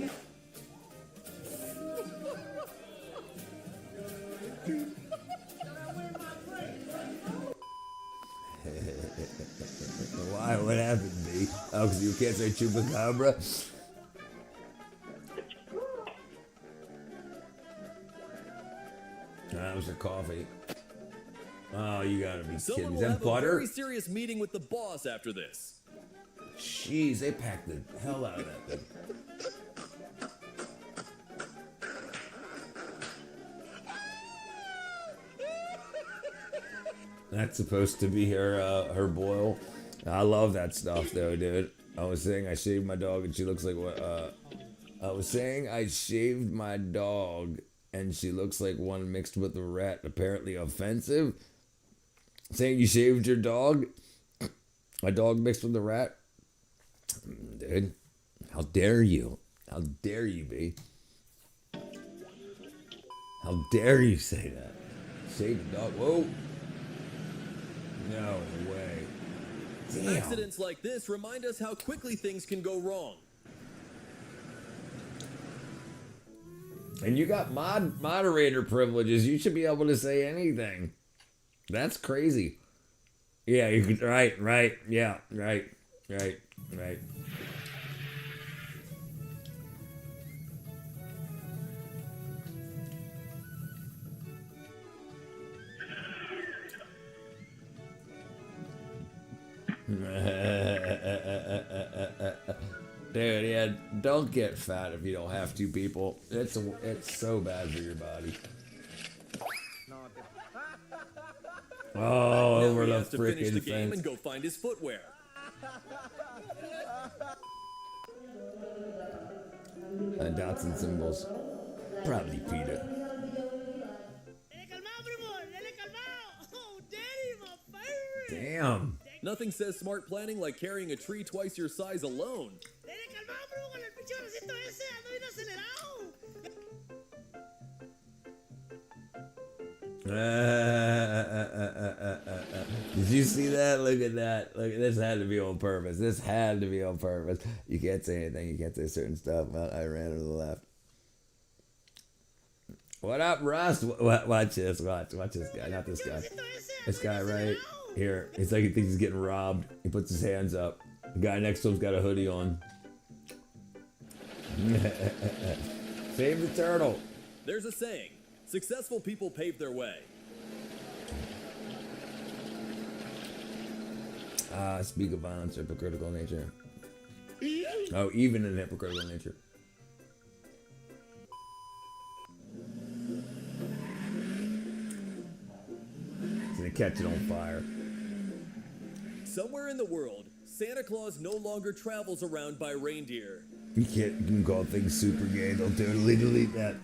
Why? What happened, B? Oh, because you can't say chupacabra? That was your coffee. Oh, you gotta be Someone kidding me. Is will that have butter? a very serious meeting with the boss after this. Jeez, they packed the hell out of that thing. That's supposed to be her boil. I love that stuff though, dude. I was saying I shaved my dog and she looks like what? I was saying I shaved my dog and she looks like one mixed with a rat. Apparently offensive. Saying you shaved your dog? My dog mixed with a rat? Dude, how dare you? How dare you, B? How dare you say that? Shave the dog? Whoa. No way. Damn. Accidents like this remind us how quickly things can go wrong. And you got moderator privileges. You should be able to say anything. That's crazy. Yeah, you could. Right. Yeah, right. Dude, yeah, don't get fat if you don't have to, people. It's so bad for your body. Oh, Now over he the has to finish the freaking game fence. and go find his footwear. Dots and symbols. Probably Peter. Damn. Nothing says smart planning like carrying a tree twice your size alone. Did you see that? Look at that. Look, this had to be on purpose. This had to be on purpose. You can't say anything. You can't say certain stuff. Well, I ran to the left. What up, Rust? Watch this. Watch this guy. Not this guy. This guy right here. It's like he thinks he's getting robbed. He puts his hands up. The guy next to him's got a hoodie on. Save the turtle. There's a saying, successful people pave their way. Speak of violence or hypocritical nature. Oh, even in hypocritical nature. It's gonna catch it on fire. Somewhere in the world, Santa Claus no longer travels around by reindeer. You can call things super gay. They'll totally delete that.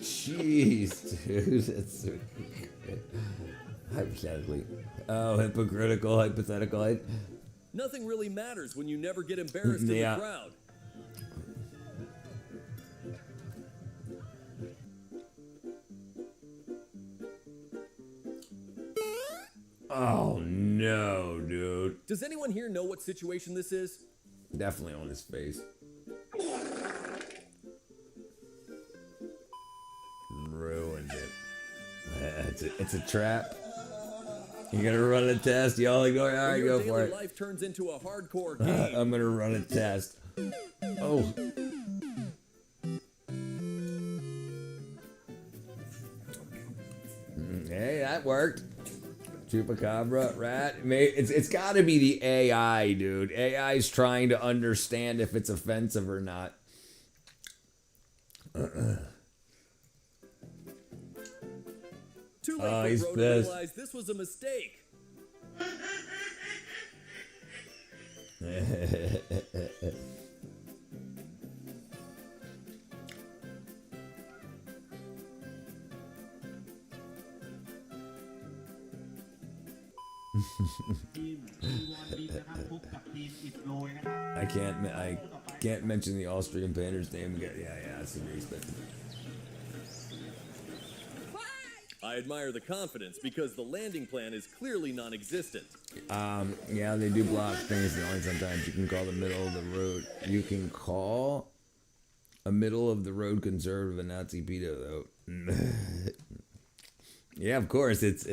Jeez, dude, that's so hypothetically. Oh, hypothetical. Nothing really matters when you never get embarrassed in the crowd. Oh no, dude. Does anyone here know what situation this is? Definitely on his face. Ruined it. It's a trap. You're gonna run a test. Y'all go. All right, go for it. Life turns into a hardcore game. I'm gonna run a test. Oh. Hey, that worked. Chupacabra, rat. It's got to be the AI, dude. AI's trying to understand if it's offensive or not. Too late for Bro to realize this was a mistake. I can't mention the Austrian painter's name. Yeah, that's to be expected. I admire the confidence because the landing plan is clearly non-existent. Yeah, they do block things. Only sometimes you can call the middle of the road. You can call a middle of the road conservative a Nazi pedo, though. Yeah, of course. It's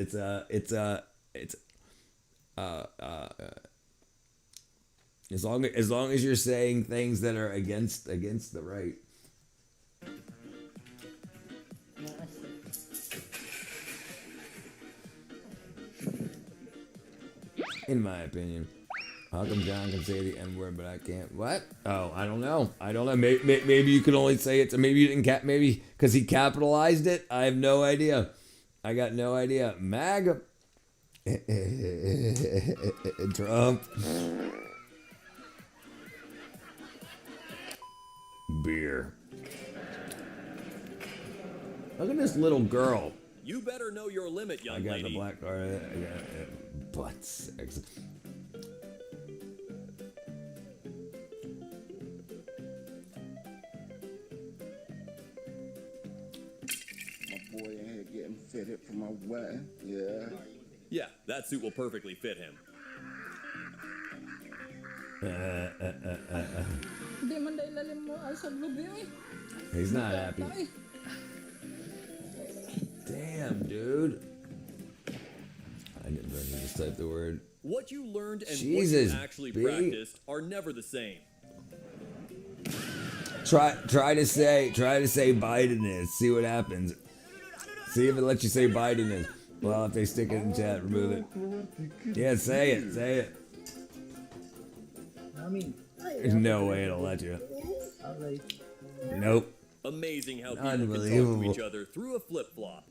as long as you're saying things that are against the right. In my opinion. How come John can say the N-word but I can't? What? Oh, I don't know. Maybe you can only say it to, maybe you didn't maybe because he capitalized it. I have no idea. I got no idea. MAGA. Trump. Beer. Look at this little girl. You better know your limit, young lady. I got the black card. I got butt sex. My boy in here getting fitted for my wedding. Yeah. Yeah, that suit will perfectly fit him. He's not happy. Damn, dude. I didn't really just type the word. What you learned and Jesus, what you actually practiced are never the same. Try to say Biden is. See what happens. See if it lets you say Biden is. Well, if they stick it in chat, remove it. Yeah, say it. Say it. There's no way it'll let you. Nope. Amazing how people can talk Unbelievable. to each other through a flip-flop.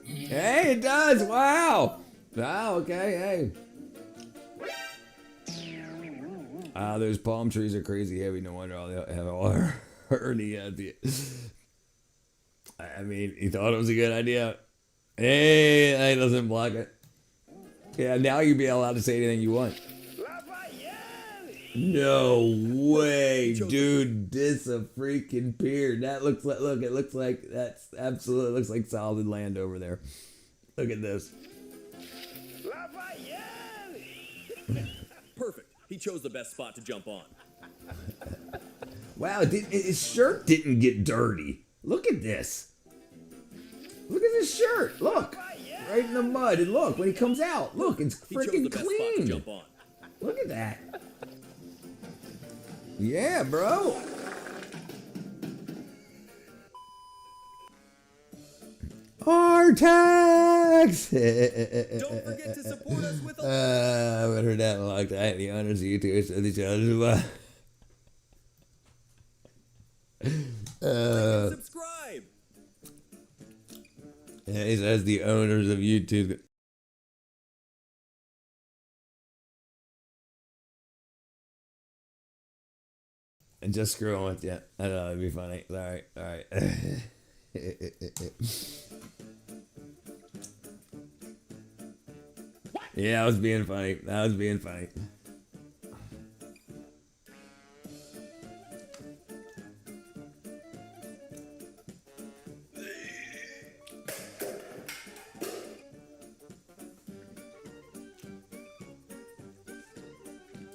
Hey, it does. Wow. Wow. Okay. Hey. Those palm trees are crazy heavy. No wonder they have all Ernie at the. I mean, he thought it was a good idea. Hey, that doesn't block it. Yeah, now you'll be allowed to say anything you want. No way, dude. This a freaking pier. That looks like, look, it looks like, that's absolutely, looks like solid land over there. Look at this. Perfect. He chose the best spot to jump on. Wow, his shirt didn't get dirty. Look at this. Look at his shirt. Look. Right in the mud. And look, when he comes out, look, it's freaking clean. Look at that. Yeah, bro. R-Tags! Don't forget to support us with I haven't heard that in a long time. The honors of YouTube with each other. Subscribe. Yeah, he says the owners of YouTube. And just screwing with you. I know, it'd be funny. Alright. Yeah, I was being funny.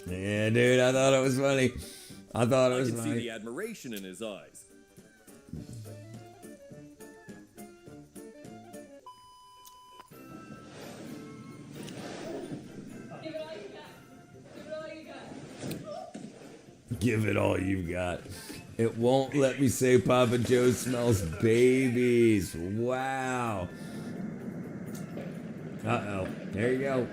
Yeah, dude, I thought it was funny. I can see the admiration in his eyes. Give it all you've got. It won't let me say Papa Joe smells babies. Wow. Uh-oh. There you go.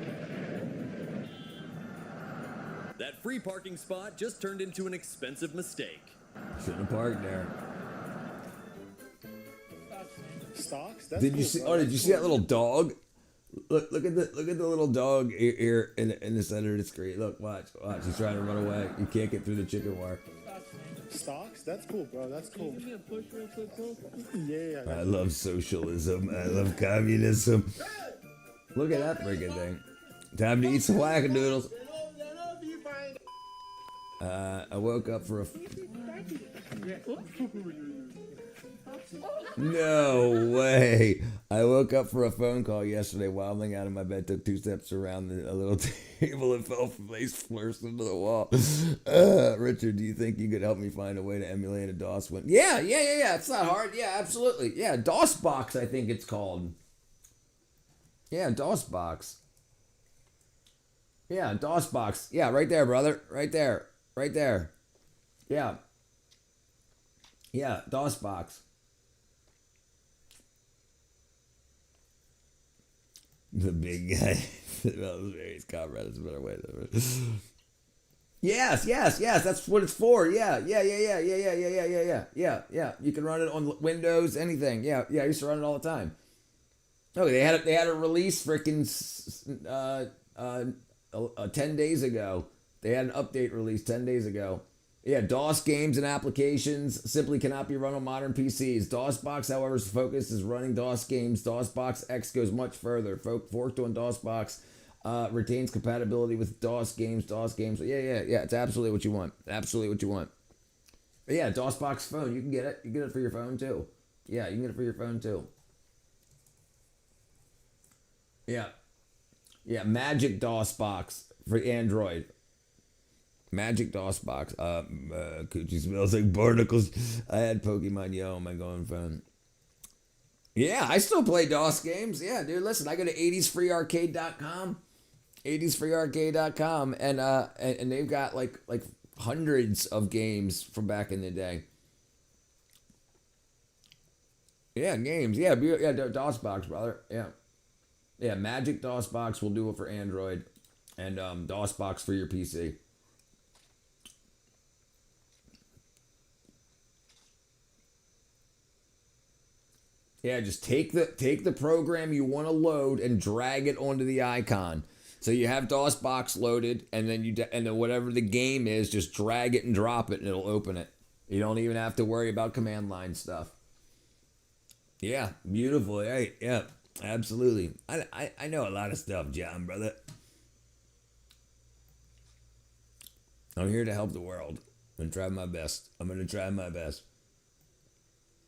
That free parking spot just turned into an expensive mistake. Shouldn't have parked there. Stocks? That's Did you cool, see? bro. Oh, did you see that little dog? Look at the little dog here in the center of the screen. Look, watch. He's trying to run away. You can't get through the chicken wire. Stocks? That's cool, bro. That's cool. Yeah. I love socialism. I love communism. Look at that freaking thing. Time to eat some wackadoodles. I woke up for a. No way! I woke up for a phone call yesterday, wobbling out of my bed, took 2 steps around a little table and fell face first into the wall. Richard, do you think you could help me find a way to emulate a DOS win? Yeah. It's not hard. Yeah, absolutely. Yeah, DOS box, I think it's called. Yeah, DOS box. Yeah, DOS box. Yeah, right there, brother. Right there. Yeah. Yeah, DOS box. The big guy. Well, various comrades, a better way to. Yes. That's what it's for. Yeah. You can run it on Windows, anything. Yeah. I used to run it all the time. Oh, they had a release freaking 10 days ago. They had an update release 10 days ago. Yeah, DOS games and applications simply cannot be run on modern PCs. DOSBox, however's focus is running DOS games. DOSBox X goes much further. Forked on DOSBox retains compatibility with DOS games. Yeah, it's absolutely what you want. But yeah, DOSBox phone, you can get it. You can get it for your phone too. Yeah, you can get it for your phone too. Yeah, Magic DOSBox for Android. Magic DOS box. Coochie smells like barnacles. I had Pokemon Yo on my going phone. Yeah, I still play DOS games. Yeah, dude, listen, I go to 80sfreearcade.com. 80sfreearcade.com and they've got like hundreds of games from back in the day. Yeah, games. Yeah, DOSBox, brother. Yeah. Yeah, Magic DOSBox will do it for Android, and DOSBox for your PC. Yeah, just take the program you want to load and drag it onto the icon. So you have DOSBox loaded, and then whatever the game is, just drag it and drop it, and it'll open it. You don't even have to worry about command line stuff. Yeah, beautiful. Hey, yeah, absolutely. I know a lot of stuff, John, brother. I'm here to help the world. I'm gonna try my best.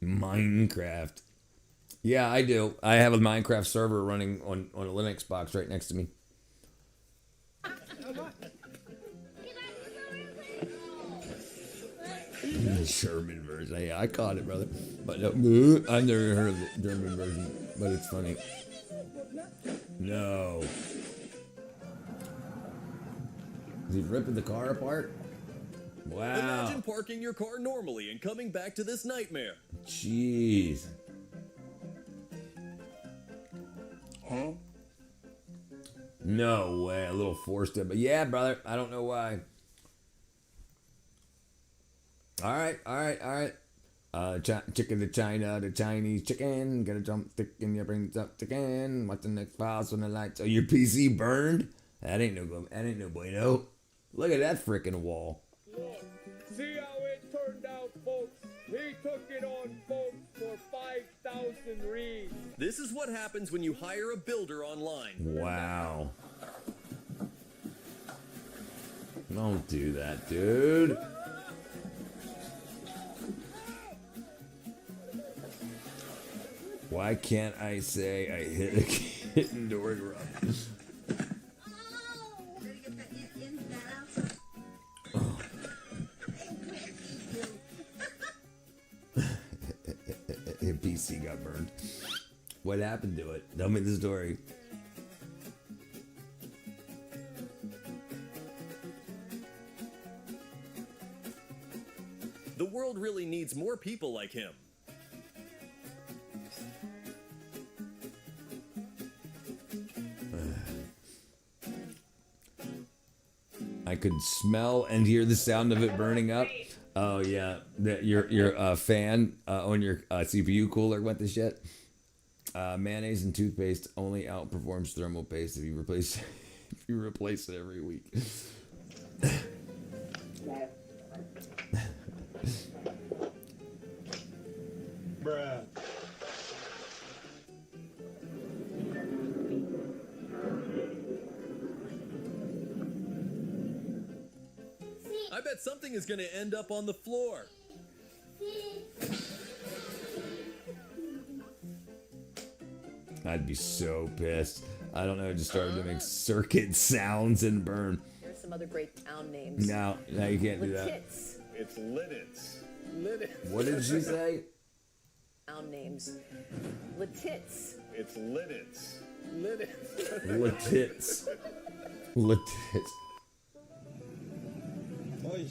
Minecraft. Yeah, I do. I have a Minecraft server running on a Linux box right next to me. German version. Yeah, I caught it, brother. But no, I've never heard of the German version, but it's funny. No. Is he ripping the car apart? Wow. Imagine parking your car normally and coming back to this nightmare. Jeez. Huh? No way. A little forced it. But yeah, brother. I don't know why. All right. Chicken to China, the Chinese chicken. Get a jump stick in your brain, up chicken. What's the next files when the lights? Oh, your PC burned? That ain't no bueno. Look at that freaking wall. Look, see how it turned out, folks. He took it on, folks, for 5,000 reads. This is what happens when you hire a builder online. Wow. Don't do that, dude. Why can't I say I hit a kitten during run? Your PC got burned. What happened to it? Tell me the story. The world really needs more people like him. I could smell and hear the sound of it burning up. Oh yeah, your fan on your CPU cooler went to shit. Mayonnaise and toothpaste only outperforms thermal paste if you replace it every week. Bruh. I bet something is going to end up on the floor. I'd be so pissed. I don't know, it just started to make circuit sounds and burn. Here's some other great town names. No, you can't do that. Lititz. It's Lidditz. What did she say? Town names. Lititz. It's Lidditz. Lidditz. Lititz. Lititz. Oi,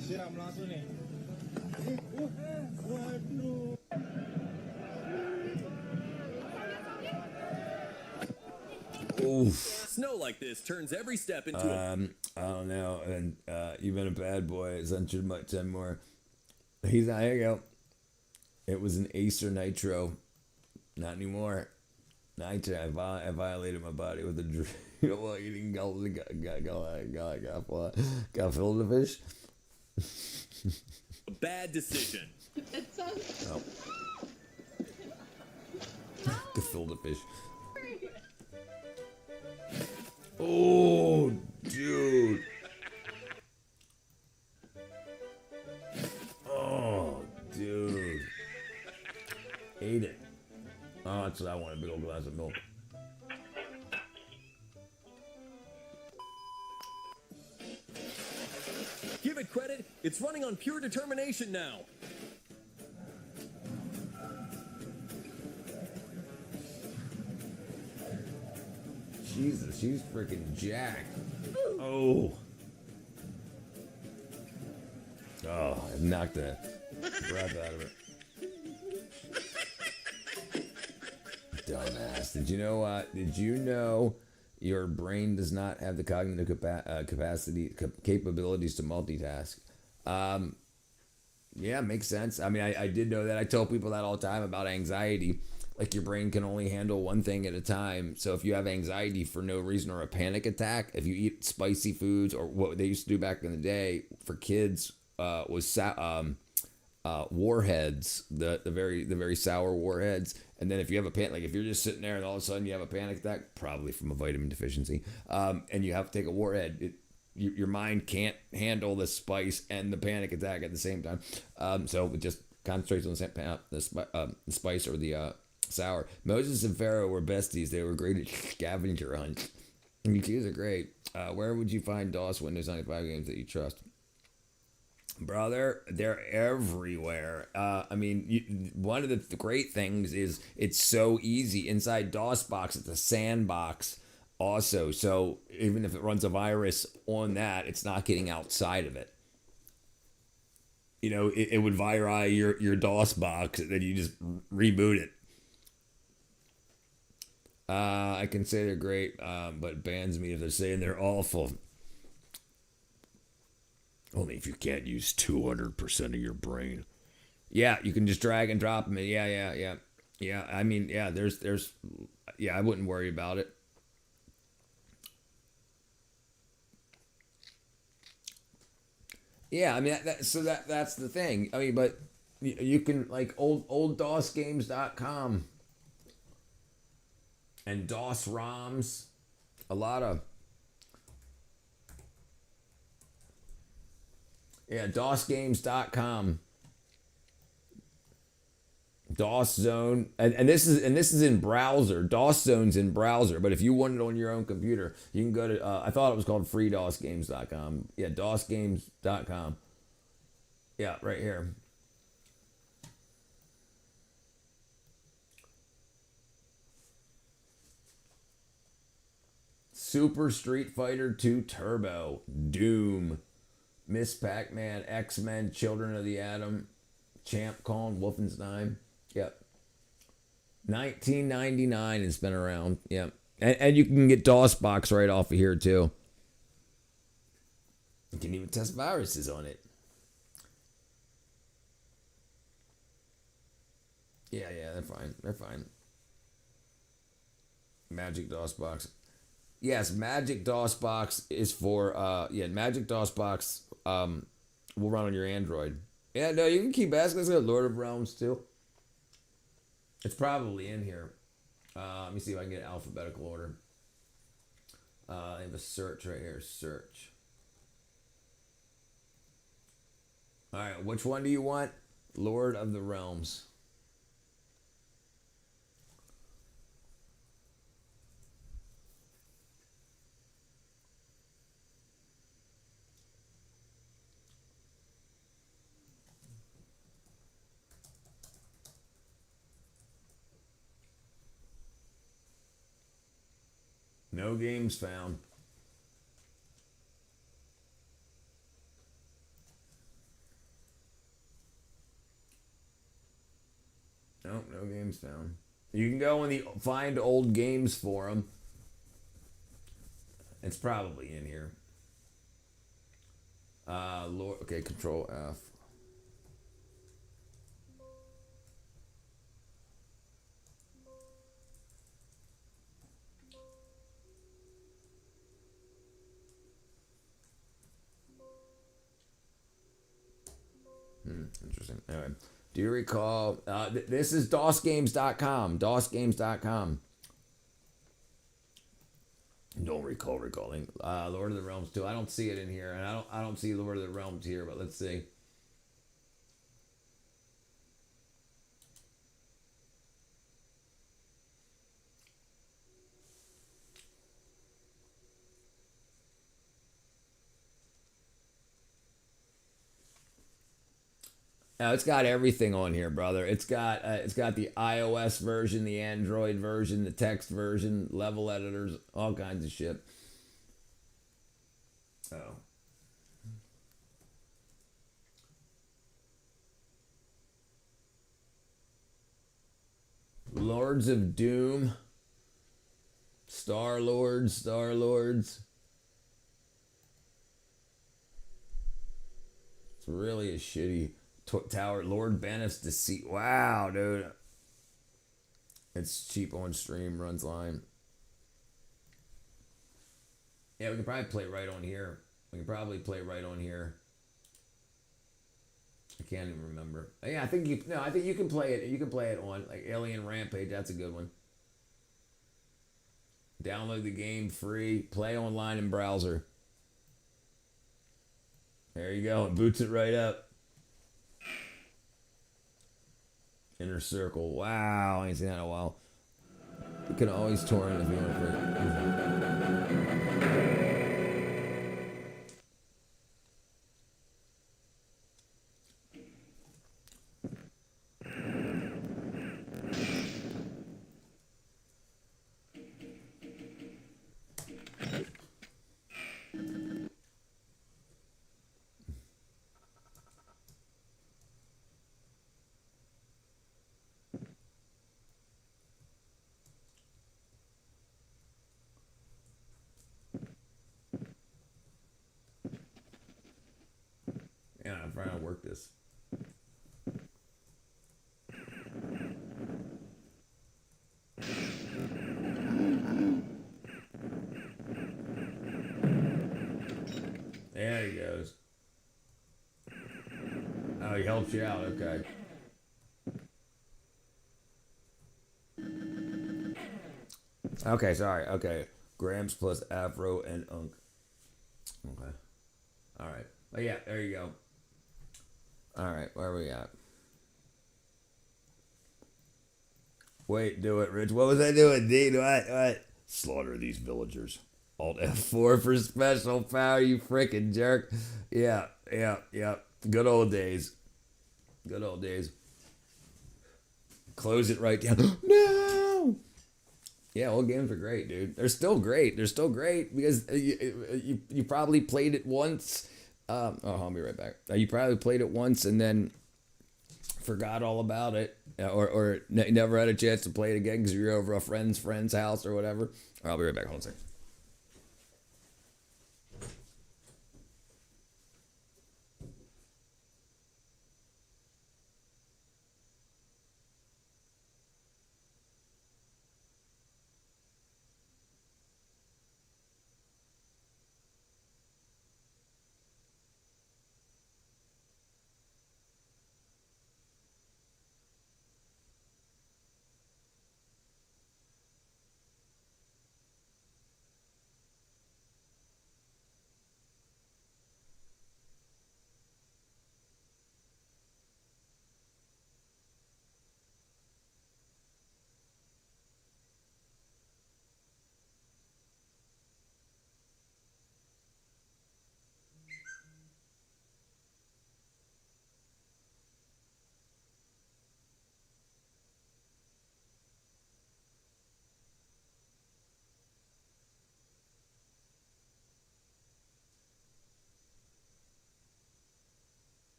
siram langsung nih. Waduh. Oof. Snow like this turns every step into a... I don't know. And you've been a bad boy. Censored much and more. He's not, here you go. It was an Acer Nitro. Not anymore. Nitro. I violated my body with a drink while eating got filled the fish. A bad decision. Oh. Gefilte fish. Oh, dude. Oh, dude. Ate it. Oh, that's what I want, a big old glass of milk. Give it credit, it's running on pure determination now. Jesus, she's freaking jacked. Oh. Oh, I knocked the breath out of it. Dumbass. Did you know? Did you know your brain does not have the cognitive capabilities to multitask? Yeah, makes sense. I mean, I did know that. I tell people that all the time about anxiety. Like your brain can only handle one thing at a time. So if you have anxiety for no reason or a panic attack, if you eat spicy foods or what they used to do back in the day for kids was warheads, the very sour warheads. And then if you have a panic, like if you're just sitting there and all of a sudden you have a panic attack, probably from a vitamin deficiency, and you have to take a warhead, your mind can't handle the spice and the panic attack at the same time. So it just concentrates on the spice or the sour. Moses and Pharaoh were besties. They were great at scavenger hunts. You two are great. Where would you find DOS Windows 95 games that you trust? Brother, they're everywhere. I mean, one of the great things is it's so easy. Inside DOSBox, it's a sandbox also. So even if it runs a virus on that, it's not getting outside of it. You know, it would viri your DOSBox, and then you just reboot it. I can say they're great, but it bans me if they're saying they're awful. Only if you can't use 200% of your brain. Yeah, you can just drag and drop them. Yeah. I mean, yeah, there's, yeah, I wouldn't worry about it. Yeah, I mean, that's the thing. I mean, but you can, like, olddosgames.com and DOS ROMs, a lot of, yeah, DOSgames.com, DOS Zone, and this is in browser. DOS Zone's in browser, but if you want it on your own computer, you can go to. I thought it was called freedosgames.com. Yeah, DOSgames.com. Yeah, right here. Super Street Fighter 2 Turbo, Doom, Miss Pac-Man, X-Men, Children of the Atom, Champ Con, Wolfenstein. Yep. 1999 it's been around. Yep. And you can get DOSBox right off of here too. You can even test viruses on it. Yeah, they're fine. They're fine. Magic DOSBox. Yes, Magic DOSBox is for Magic DOSBox will run on your Android. Yeah, no, you can keep asking. Let's go Lord of Realms too. It's probably in here. Let me see if I can get alphabetical order. I have a search right here. Search. All right, which one do you want? Lord of the Realms. No games found. Nope, no games found. You can go in the find old games forum. It's probably in here. Okay, Control F. Interesting. Anyway, do you recall? This is DOSgames.com. DOSgames.com. Don't recall recalling. Lord of the Realms 2. I don't see it in here, and I don't see Lord of the Realms here. But let's see. Now it's got everything on here, brother. It's got the iOS version, the Android version, the text version, level editors, all kinds of shit. Oh. Lord Lords of Doom. Star Lords. It's really a shitty tower. Lord Bannis Deceit. Wow, dude. It's cheap on stream, runs line. Yeah, we can probably play right on here. I can't even remember. Yeah, I think you can play it. You can play it on like Alien Rampage. That's a good one. Download the game free. Play online in browser. There you go. It boots it right up. Inner Circle. Wow, I ain't seen that in a while. You can always torrent if you want to. Yeah, I'm trying to work this. There he goes. Oh, he helps you out. Okay. Okay, sorry. Okay. Grams plus Afro and Unk. Okay. All right. Oh, yeah, there you go. All right, where are we at? Wait, do it, Rich. What was I doing, Dean? What? Slaughter these villagers. Alt F4 for special power, you freaking jerk. Yeah. Good old days. Close it right down. No! Yeah, old games are great, dude. They're still great because you probably played it once. I'll be right back. You probably played it once and then forgot all about it, or never had a chance to play it again because you're over a friend's house or whatever. I'll be right back. Hold on a second.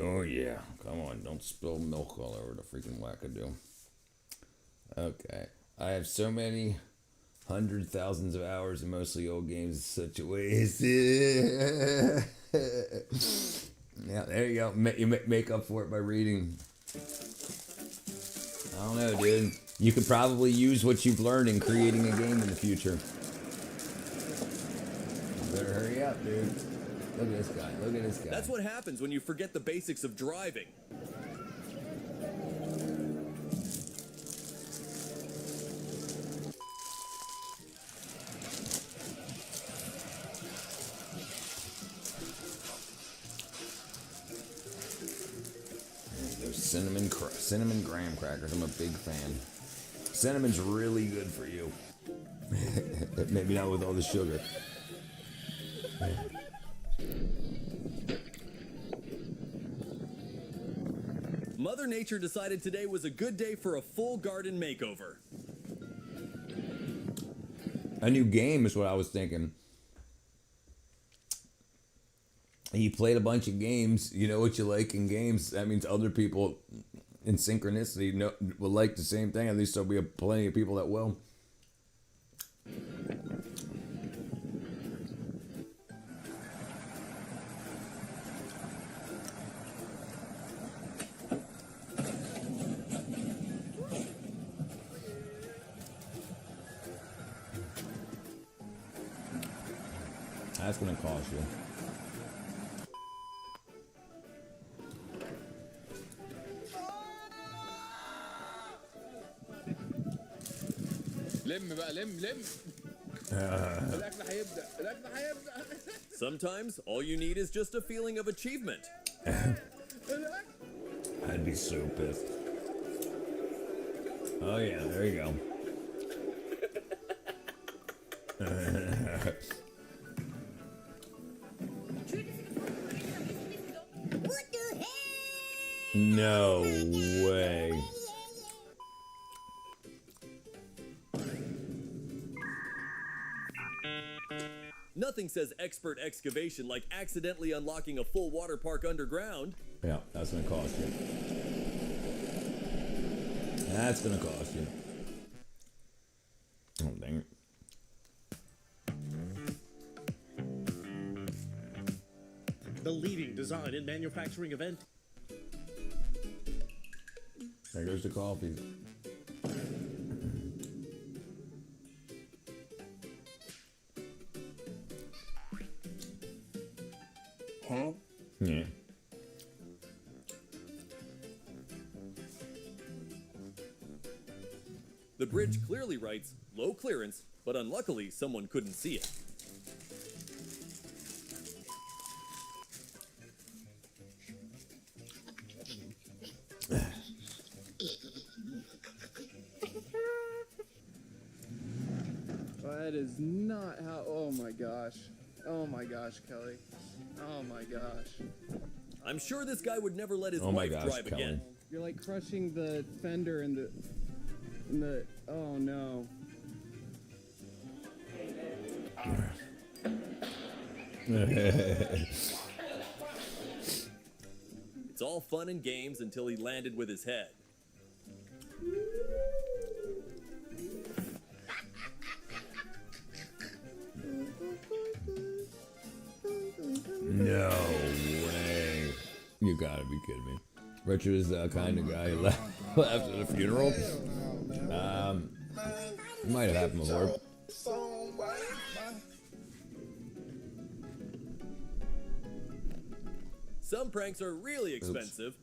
Oh yeah, come on, don't spill milk all over the freaking wackadoo. Okay, I have so many thousands of hours in mostly old games in such a ways. Yeah, there you go. You make up for it by reading. I don't know, dude. You could probably use what you've learned in creating a game in the future. You better hurry up, dude. Look at this guy. That's what happens when you forget the basics of driving. Those cinnamon graham crackers. I'm a big fan. Cinnamon's really good for you. Maybe not with all the sugar. Mother Nature decided today was a good day for a full garden makeover. A new game is what I was thinking. and you played a bunch of games, you know what you like in games. That means other people in synchronicity will like the same thing. At least there'll be plenty of people that will. That's gonna cost you. Sometimes all you need is just a feeling of achievement. I'd be so pissed. Oh yeah, there you go. No way. Nothing says expert excavation like accidentally unlocking a full water park underground. Yeah, that's gonna cost you. That's gonna cost you. Oh, dang it. The leading design and manufacturing event. There goes the coffee. Huh? Yeah. The bridge clearly writes low clearance, but unluckily someone couldn't see it. That is not how. Oh my gosh. Oh my gosh, Kelly. Oh my gosh. I'm sure this guy would never let his Oh my wife gosh, drive Kelly. again. You're like crushing the fender and the. Oh no. It's all fun and games until he landed with his head. No way. You gotta be kidding me. Richard is the kind of guy who left at a funeral. It might have happened before. Some pranks are really expensive.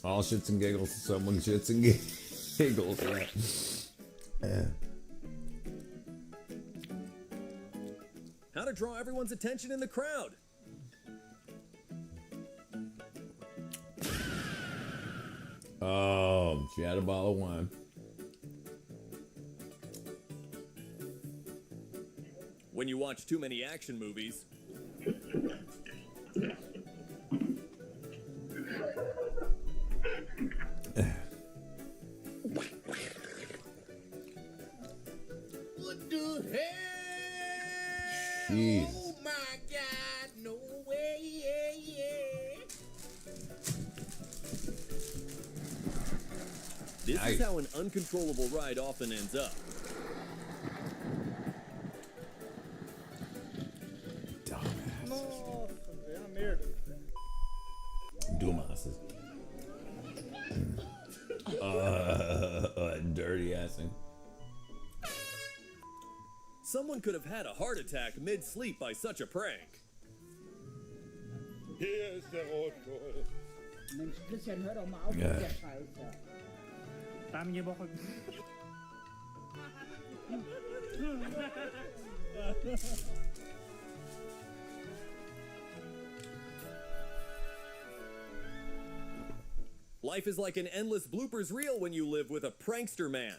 All shits and giggles. Someone shits and giggles. Yeah. How to draw everyone's attention in the crowd. Oh, she had a bottle of wine. When you watch too many action movies, What the hell? Jeez. Oh my God, no way, this Nice. is how an uncontrollable ride often ends up. No, damn near. Dumbasses. Dirty ass thing. Someone could have had a heart attack mid-sleep by such a prank. Hier ist der Rotkohl. Mensch, Christian, hör doch mal auf mit Ja. der Scheiße. Life is like an endless bloopers reel when you live with a prankster man.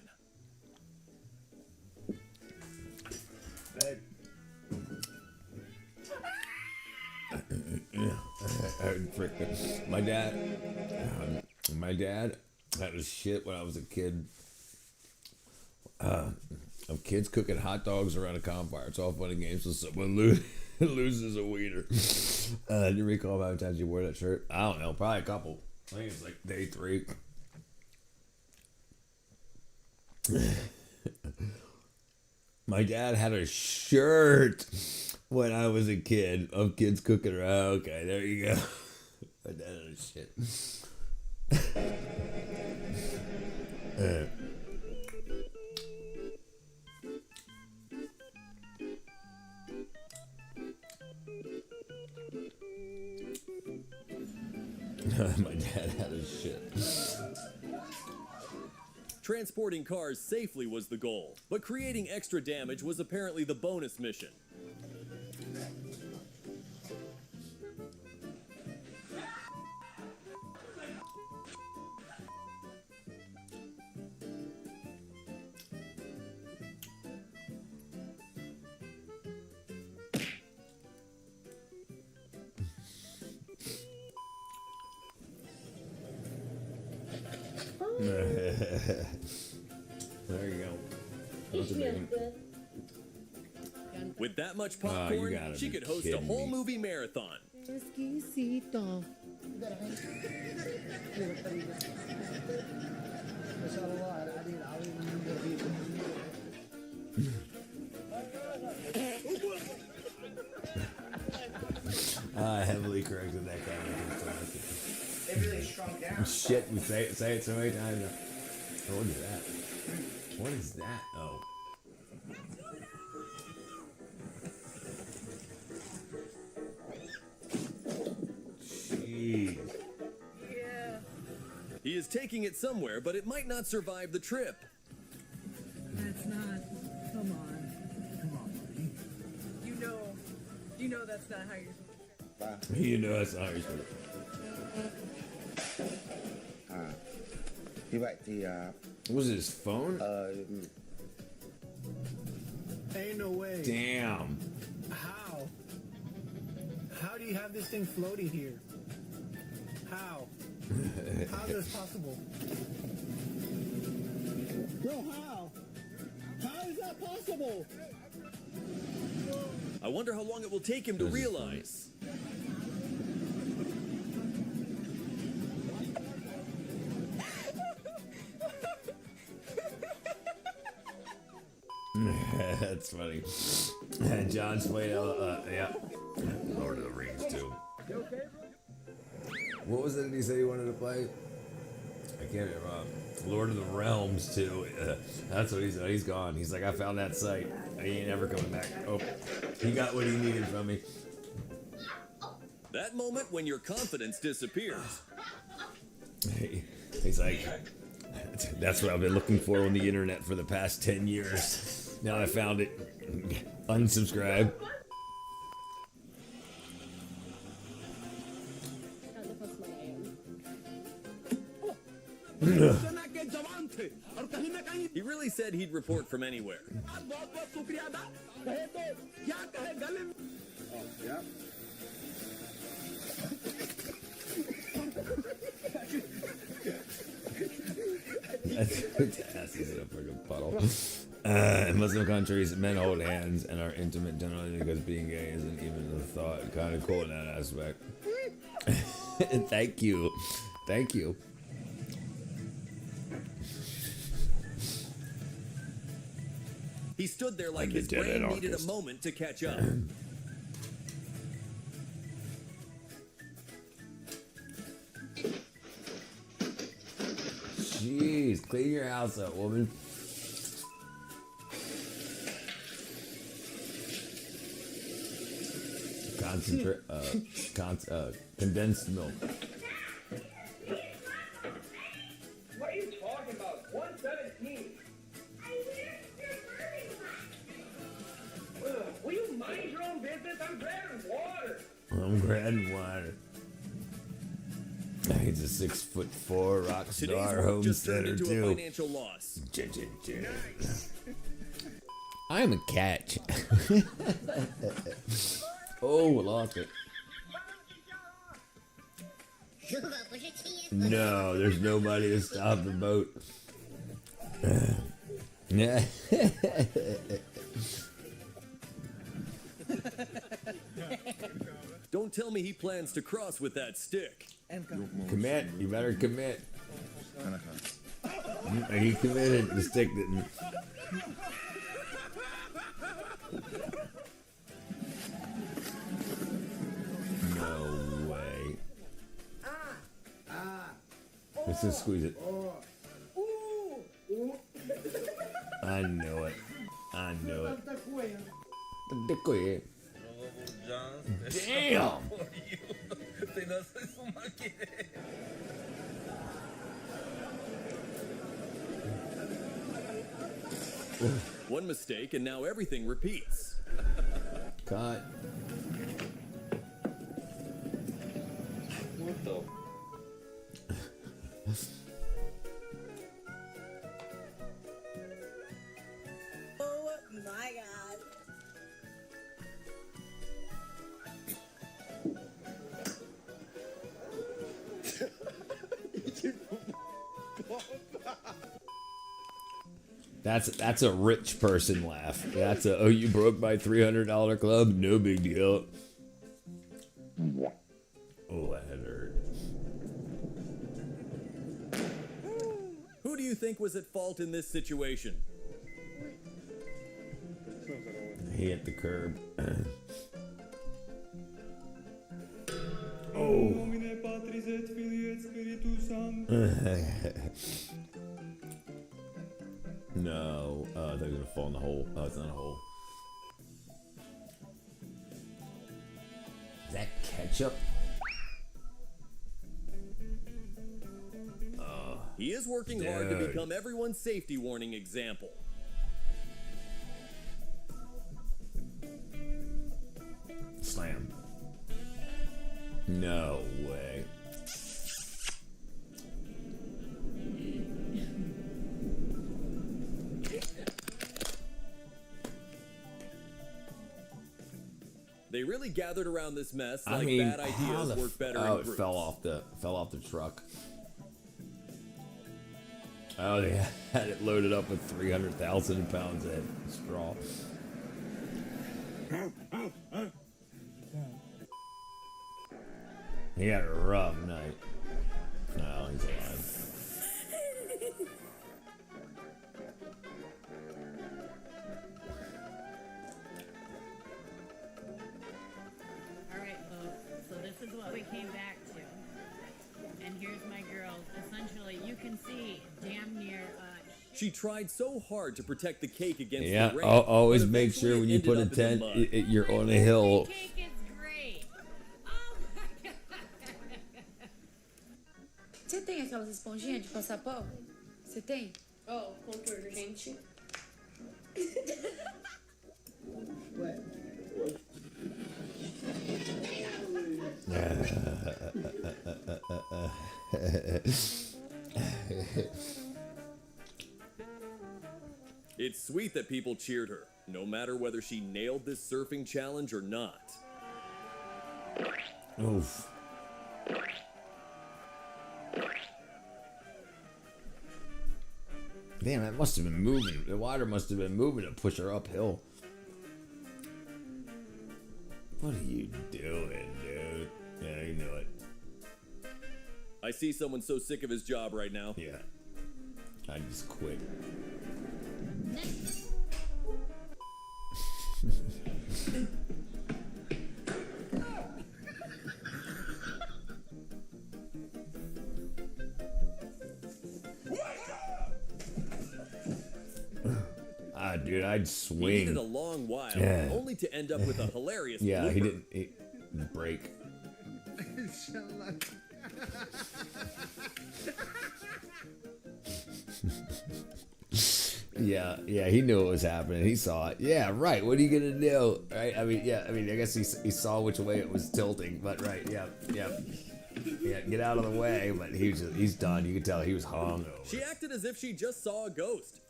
My dad had a shit when I was a kid. Of kids cooking hot dogs around a campfire. It's all fun and games till someone loses a wiener. Do you recall how many times you wore that shirt? I don't know, probably a couple. I think it's like day 3. My dad had a shirt when I was a kid of kids cooking around. Okay, there you go. My dad had a shit. My dad had a shit. Transporting cars safely was the goal, but creating extra damage was apparently the bonus mission. There you go. That's a big one. With that much popcorn, she could host a whole movie marathon. Exquisito. I heavily corrected that guy. They really shrunk down. Shit, we say it so many times. Oh, what is that? What is that? Oh. Jeez. Yeah. He is taking it somewhere, but it might not survive the trip. That's not. Come on. Come on, buddy. You know that's not how you're supposed to. You know that's how you're supposed Wie weit die, was it his phone? Ain't no way. Damn. How? How do you have this thing floating here? How? How is this possible? Bro, how? How is that possible? I wonder how long it will take him to realize. That's funny. John's played, yeah, Lord of the Rings too. What was it he said he wanted to play? I can't remember. Lord of the Realms too. That's what he said. He's gone. He's like, I found that site. He ain't ever coming back. Oh, he got what he needed from me. That moment when your confidence disappears. He's like, that's what I've been looking for on the internet for the past 10 years. Now I found it. Unsubscribe. He really said he'd report from anywhere. Yeah. That's asses in a freaking puddle. In Muslim countries, men hold hands and are intimate generally because being gay isn't even a thought. Kind of cool in that aspect. Thank you. Thank you. He stood there like his brain needed a moment to catch up. Jeez, clean your house up, woman. Condensed milk. What are you talking about? 117. Will you mind your own business? I'm grabbing water. I'm grabbing water. He's a 6'4" rock star homesteader too. A financial loss. I'm a catch. Oh, lost it. No, there's nobody to stop the boat. Yeah. Don't tell me he plans to cross with that stick. Commit. You better commit. He committed. The stick didn't. No way. Let's just squeeze it. I knew it. I knew it. Damn! One mistake and now everything repeats. Cut. What the? Oh my god. That's a rich person laugh. That's a, oh, you broke my $300 club? No big deal. Oh, that hurt. Who do you think was at fault in this situation? He hit the curb. Oh. No. Oh, they're gonna fall in the hole. Oh, it's not a hole. Is that ketchup? He is working hard to become everyone's safety warning example. Slam. No way. They really gathered around this mess I like mean, bad ideas work better oh, in it groups. fell off the truck. Oh, they had it loaded up with 300,000 pounds of straw. He had a rough night. No, he's alive. All right, folks. So this is what we came back to. And here's my girls. Essentially, you can see damn near. She tried so hard to protect the cake against Yeah, the rain. always but make eventually sure when you ended put a up in the tent, mud. you're on a hill. Você tem aquelas esponjinhas de passar pão? Você tem? Oh, contorno, gente. It's sweet that people cheered her, no matter whether she nailed this surfing challenge or not. Oof. Damn, that must have been moving. The water must have been moving to push her uphill. What are you doing, dude? Yeah, you know it. I see someone so sick of his job right now. Yeah. I just quit. Ah, dude, I'd swing. He needed a long while, Yeah. only to end up with a hilarious Yeah, he blooper. didn't break. Yeah, he knew what was happening. He saw it. Yeah, right. What are you gonna do? Right? I mean, I guess he saw which way it was tilting. But right, yeah. Get out of the way. But he's done. You can tell he was hungover. She acted as if she just saw a ghost.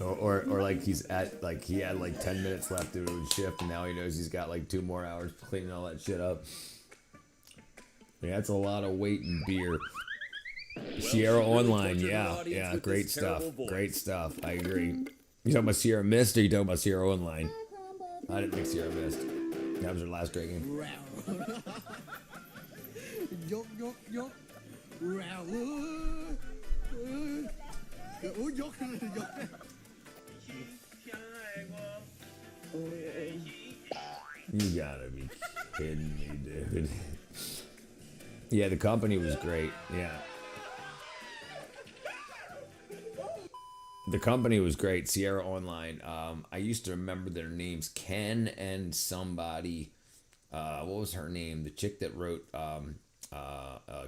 Or like he had like 10 minutes left to his shift, and now he knows he's got like 2 more hours cleaning all that shit up. Yeah, that's a lot of weight in beer. Sierra she really Online, tortured her yeah, audience yeah, with great this stuff, terrible voice. great stuff. I agree. You talking about Sierra Mist, or you talking about Sierra Online? I didn't think Sierra Mist. That was her last great game. Yup, yup, yup. You gotta be kidding me, dude. Yeah, the company was great. Yeah. The company was great. Sierra Online. I used to remember their names. Ken and somebody. What was her name? The chick that wrote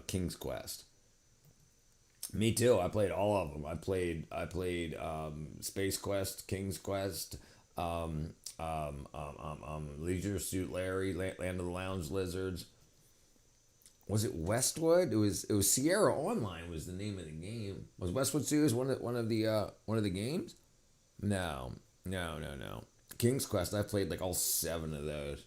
King's Quest. Me too. I played all of them. I played Space Quest, King's Quest, Leisure Suit Larry, Land of the Lounge Lizards. Was it Westwood? It was Sierra Online was the name of the game. Was Westwood Studios one of the games? No. King's Quest. I played like all 7 of those.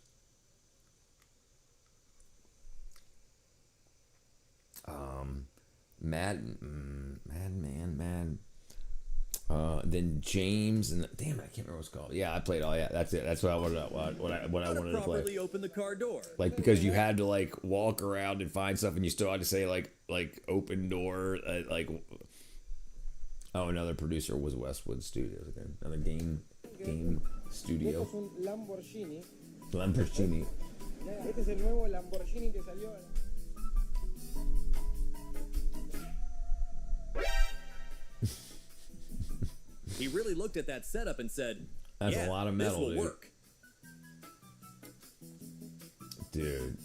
Madman. Then James and damn it, I can't remember what it's called. Yeah, I played all. Yeah, that's it. That's what I wanted. What I wanted to play. Properly open the car door. Like because you had to like walk around and find stuff, and you still had to say like open door. Another producer was Westwood Studios again. Another game studio. Esto es un Lamborghini. Lamborghini. Este es el nuevo Lamborghini que salió. He really looked at that setup and said, That's yeah, a lot of metal, this will dude. work. Dude.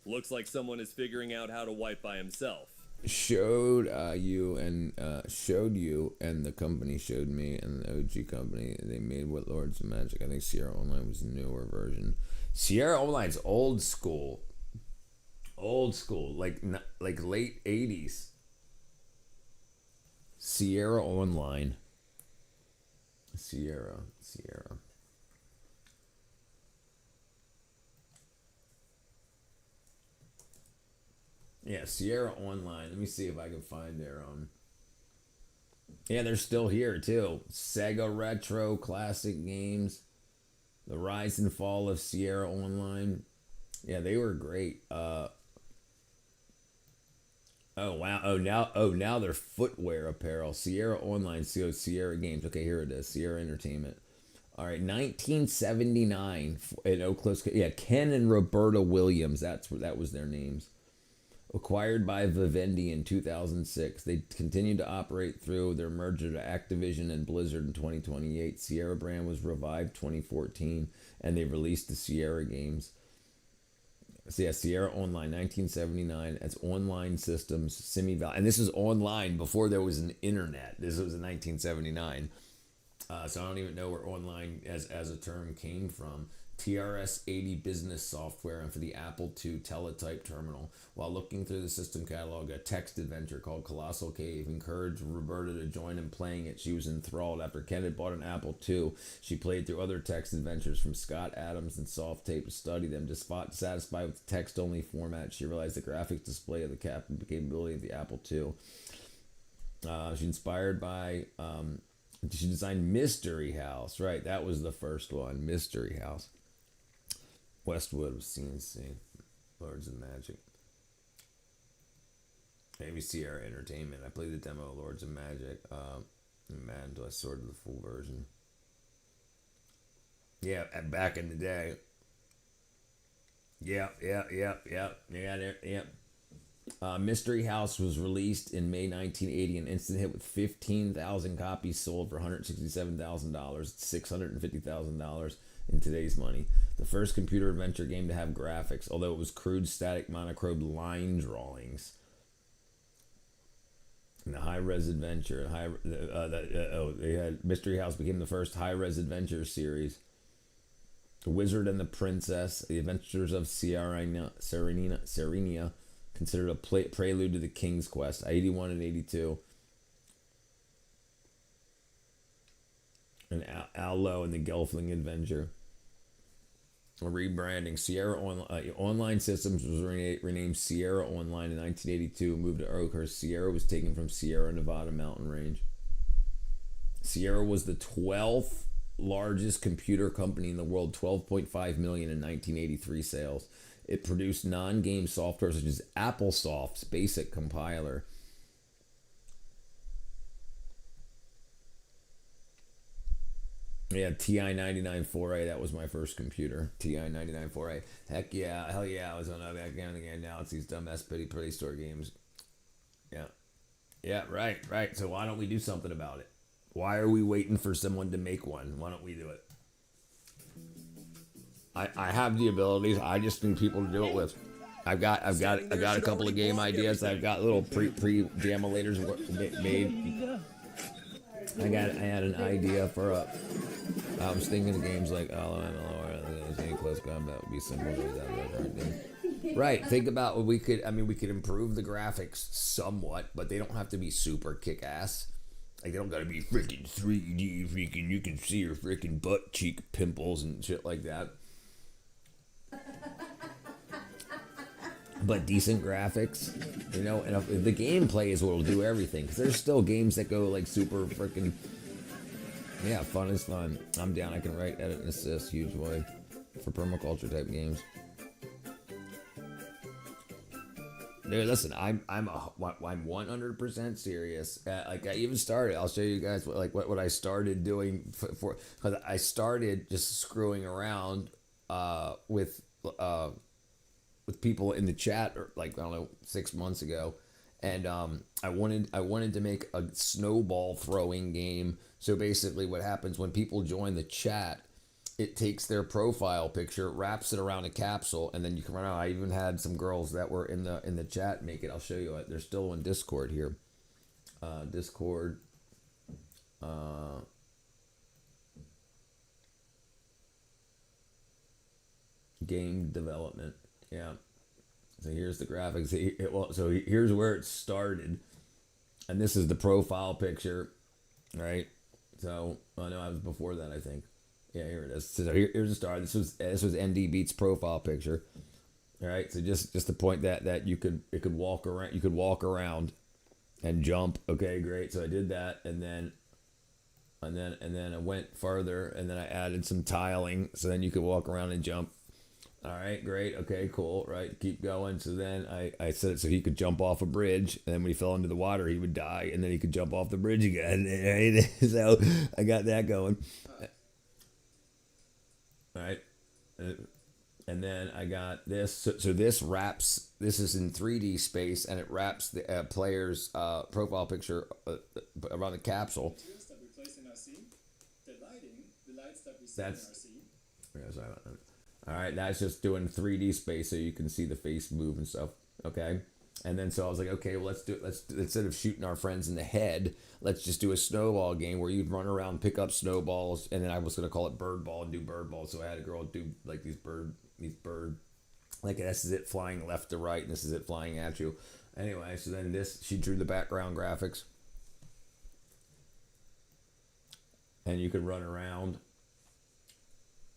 Looks like someone is figuring out how to wipe by himself. Showed you and the company showed me, and the OG company, they made what Lords of Magic. I think Sierra Online was a newer version. Sierra Online's old school, like late 80s. Sierra Online. Sierra. Yeah, Sierra Online. Let me see if I can find their Yeah, they're still here too. Sega Retro Classic Games. The Rise and Fall of Sierra Online. Yeah, they were great. Oh wow. Now they're footwear apparel. Sierra Online, Sierra Games. Okay, here it is. Sierra Entertainment. All right, 1979 in Oak Cliff. Yeah, Ken and Roberta Williams. That was their names. Acquired by Vivendi in 2006, they continued to operate through their merger to Activision and Blizzard in 2028. Sierra brand was revived 2014, and they released the Sierra games. So yeah, Sierra Online, 1979. That's online systems, semi-val, and this is online before there was an internet. This was in 1979. So I don't even know where online as a term came from. TRS-80 business software and for the Apple II teletype terminal. While looking through the system catalog, a text adventure called Colossal Cave encouraged Roberta to join in playing it. She was enthralled. After Ken had bought an Apple II, she played through other text adventures from Scott Adams and Soft Tape to study them. Dissatisfied with the text-only format, she realized the graphics display of the capability of the Apple II. She inspired by... she designed Mystery House. Right, that was the first one, Mystery House. Westwood was CNC, Lords of Magic. Maybe Sierra Entertainment. I played the demo of Lords of Magic. Man, until I sorted the full version. Yeah, back in the day. Yeah. Mystery House was released in May 1980, an instant hit with 15,000 copies sold for $167,000, $650,000 in today's money. The first computer adventure game to have graphics, although it was crude, static, monochrome line drawings. And the high-res adventure, they had Mystery House became the first high-res adventure series. The Wizard and the Princess, The Adventures of Serenia, considered a prelude to the King's Quest, 81 and 82. And Allo and the Gelfling Adventure. Rebranding. Sierra Online Systems was renamed Sierra Online in 1982. Moved to Oakhurst. Sierra was taken from Sierra Nevada Mountain Range. Sierra was the 12th largest computer company in the world, 12.5 million in 1983 sales. It produced non-game software such as AppleSoft's basic compiler. Yeah, TI-99-4A, that was my first computer. TI-99-4A. Heck yeah, hell yeah, I was on that back then again. Now it's these dumbass Play Store games. Yeah. Yeah, right. So why don't we do something about it? Why are we waiting for someone to make one? Why don't we do it? I have the abilities. I just need people to do it with. I've got a couple of game ideas. I've got little pre-jamolators made. I had an idea for a. I was thinking of games like close combat would be simple. Right. Think about what we could. I mean, we could improve the graphics somewhat, but they don't have to be super kick-ass. Like, they don't gotta be freaking 3D, freaking. You can see your freaking butt cheek pimples and shit like that. But decent graphics, you know, and if the gameplay is what'll do everything. Because there's still games that go like super freaking. Yeah, fun is fun. I'm down. I can write, edit, and assist huge way for permaculture type games. Dude, listen, I'm 100% serious. Like, I even started. I'll show you guys what I started doing for because I started just screwing around with people in the chat, or like, I don't know, 6 months ago, and I wanted to make a snowball throwing game. So basically, what happens when people join the chat, it takes their profile picture, wraps it around a capsule, and then you can run out. I even had some girls that were in the chat make it. I'll show you. They're still on Discord here. Discord. Game development. Yeah. So here's the graphics. So here's where it started, and this is the profile picture, right? So no, I was before that, I think. Yeah, here it is. So here's the start. This was ND Beat's profile picture. All right. So just the point that it could walk around. You could walk around and jump. Okay, great. So I did that, and then I went further, and then I added some tiling. So then you could walk around and jump. All right, great. Okay, cool. Right, keep going. So then I set it so he could jump off a bridge, and then when he fell into the water, he would die, and then he could jump off the bridge again. Right? So I got that going. All right, and then I got this. So this wraps. This is in 3D space, and it wraps the player's profile picture around the capsule. That's. Yeah, sorry about that. All right, that's just doing 3D space so you can see the face move and stuff. Okay, and then so I was like, okay, well, let's instead of shooting our friends in the head, let's just do a snowball game where you'd run around, pick up snowballs, and then I was gonna call it bird ball and do bird ball. So I had a girl do like these bird, like this is it flying left to right, and this is it flying at you. Anyway, so then she drew the background graphics, and you could run around.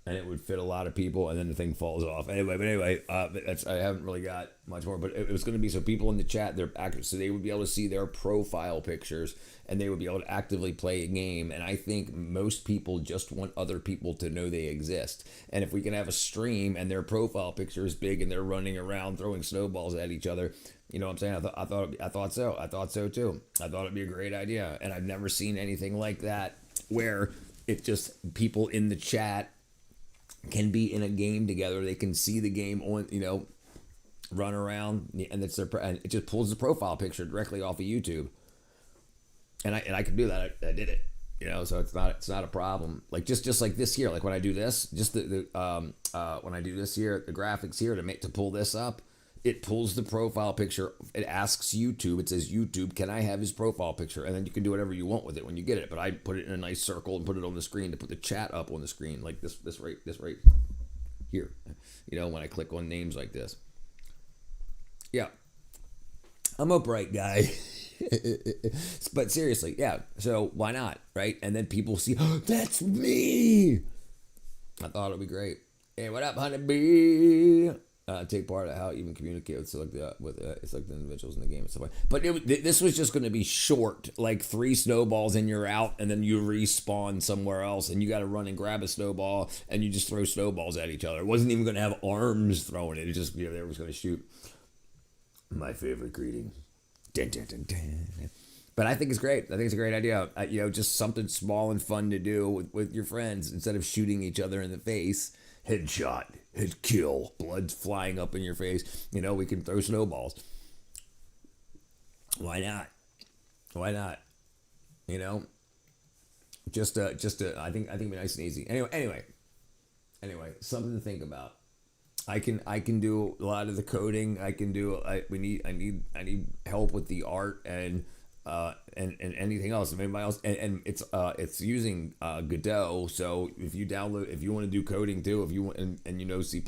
And it would fit a lot of people, and then the thing falls off. Anyway, I haven't really got much more, but it was going to be so people in the chat, they're active, so they would be able to see their profile pictures, and they would be able to actively play a game. And I think most people just want other people to know they exist. And if we can have a stream and their profile picture is big and they're running around throwing snowballs at each other, you know what I'm saying? I thought so. I thought so too. I thought it'd be a great idea, and I've never seen anything like that where it's just people in the chat can be in a game together. They can see the game on, run around, and and it just pulls the profile picture directly off of YouTube. And I could do that. I did it, So it's not a problem. Like just like this here, like when I do this, just when I do this here, the graphics here to pull this up, it pulls the profile picture. It asks YouTube. It says, YouTube, can I have his profile picture? And then you can do whatever you want with it when you get it. But I put it in a nice circle and put it on the screen to put the chat up on the screen, like this right here. When I click on names like this. Yeah. I'm a bright guy. But seriously, yeah. So why not, right? And then people see, oh, that's me. I thought it'd be great. Hey, what up, honeybee? Take part of how even communicate with it's like the individuals in the game and stuff. But this was just going to be short, like 3 snowballs and you're out, and then you respawn somewhere else, and you got to run and grab a snowball, and you just throw snowballs at each other. It wasn't even going to have arms throwing it. It just they were going to shoot. My favorite greeting. Dun, dun, dun, dun. But I think it's great. I think it's a great idea. Just something small and fun to do with your friends instead of shooting each other in the face. Headshot, hit kill, blood flying up in your face. We can throw snowballs. Why not? Why not? Just I think it'd be nice and easy. Anyway, something to think about. I can do a lot of the coding. I need help with the art and anything else. If anybody else, and it's using Godot. So if you want to do coding too, if you want and C++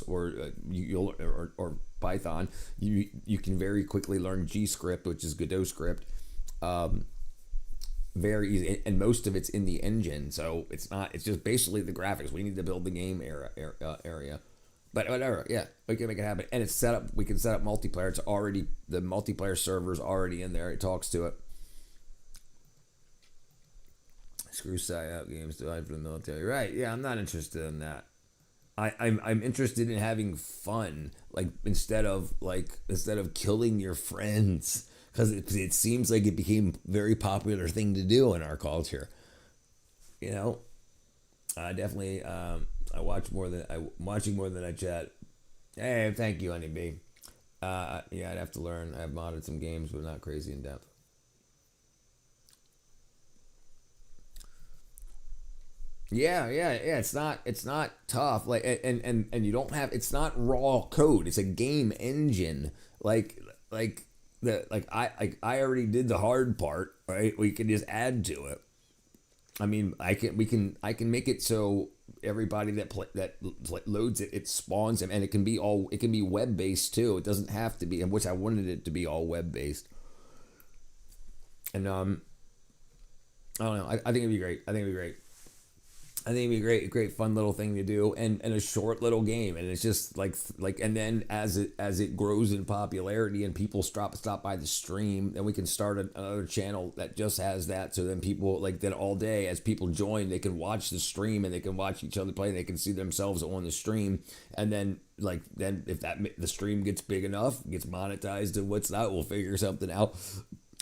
or Python, you can very quickly learn GScript, which is Godot script. Very easy, and most of it's in the engine, so it's just basically the graphics. We need to build the game area. But whatever, yeah, we can make it happen. And it's set up, we can set up multiplayer. It's already, the multiplayer server's already in there. It talks to it. Screw PsyOp games designed for the military. Right, yeah, I'm not interested in that. I'm interested in having fun, like instead of killing your friends. Because it seems like it became a very popular thing to do in our culture. Definitely, I'm watching more than I chat. Hey, thank you, honeybee. I'd have to learn. I've modded some games, but not crazy in depth. Yeah. It's not tough. Like, and you don't have. It's not raw code. It's a game engine. I already did the hard part. Right. We can just add to it. I mean, I can make it so everybody that loads it spawns them, and it can be web based too. It doesn't have to be, and which I wanted it to be all web based. And I don't know. I think it'd be great. I think it'd be a great fun little thing to do, and a short little game, and it's just like, and then as it grows in popularity and people stop by the stream, then we can start another channel that just has that. So then people then all day, as people join, they can watch the stream and they can watch each other play. And they can see themselves on the stream, and then if the stream gets big enough, gets monetized and what's not, we'll figure something out,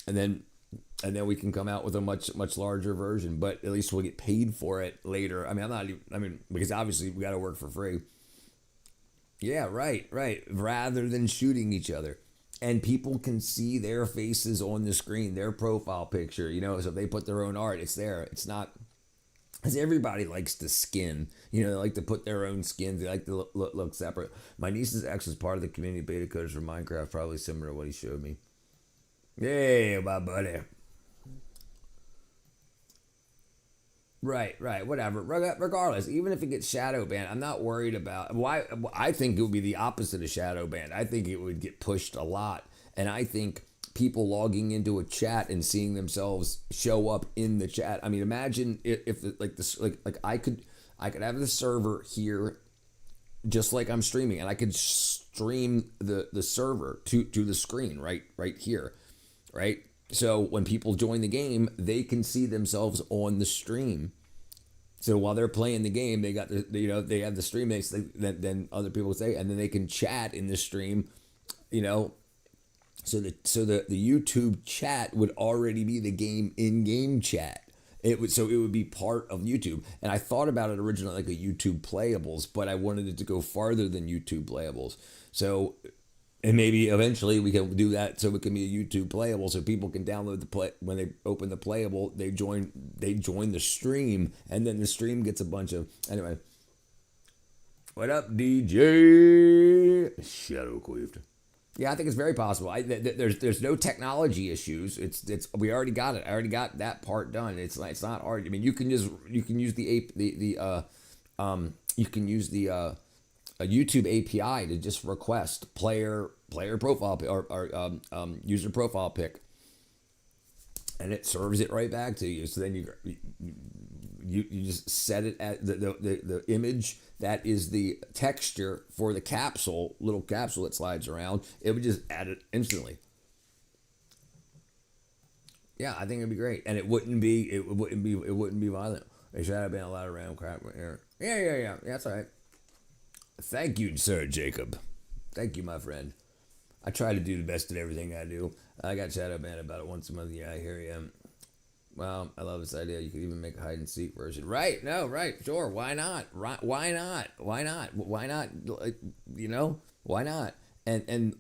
and then we can come out with a much larger version, but at least we'll get paid for it later. Because obviously we got to work for free. Yeah, right. Rather than shooting each other. And people can see their faces on the screen, their profile picture, so if they put their own art, it's there. It's not, because everybody likes to skin, they like to put their own skins. They like to look separate. My niece's ex was part of the community beta coders for Minecraft, probably similar to what he showed me. Yeah, my buddy. Right, whatever. Regardless, even if it gets shadow banned, I'm not worried about why. I think it would be the opposite of shadow banned. I think it would get pushed a lot, and I think people logging into a chat and seeing themselves show up in the chat. I mean, imagine if I could have the server here, just like I'm streaming, and I could stream the server to the screen right here, right. So when people join the game, they can see themselves on the stream. So while they're playing the game, they got they have the stream. Then other people say, and then they can chat in the stream. So the YouTube chat would already be the game in-game chat. It would be part of YouTube. And I thought about it originally like a YouTube playables, but I wanted it to go farther than YouTube playables. So. And maybe eventually we can do that so it can be a YouTube playable, so people can download the play when they open the playable. They join the stream, and then the stream gets a bunch of anyway. What up, DJ Shadow Queefed? Yeah, I think it's very possible. There's no technology issues. We already got it. I already got that part done. It's not hard. I mean, you can use a YouTube API to just request player profile or user profile pic, and it serves it right back to you. So then you just set it at the image that is the texture for the capsule, little capsule that slides around. It would just add it instantly. Yeah, I think it'd be great, and it wouldn't be violent. There should have been a lot of random crap here. Yeah. That's all right. Thank you, Sir Jacob. Thank you, my friend. I try to do the best at everything I do. I got shadow banned about it once a month. Yeah, I hear you. Well, I love this idea. You could even make a hide and seek version. Right? No, right? Sure. Why not? Right? Why not? Why not? Why not? You know? Why not? And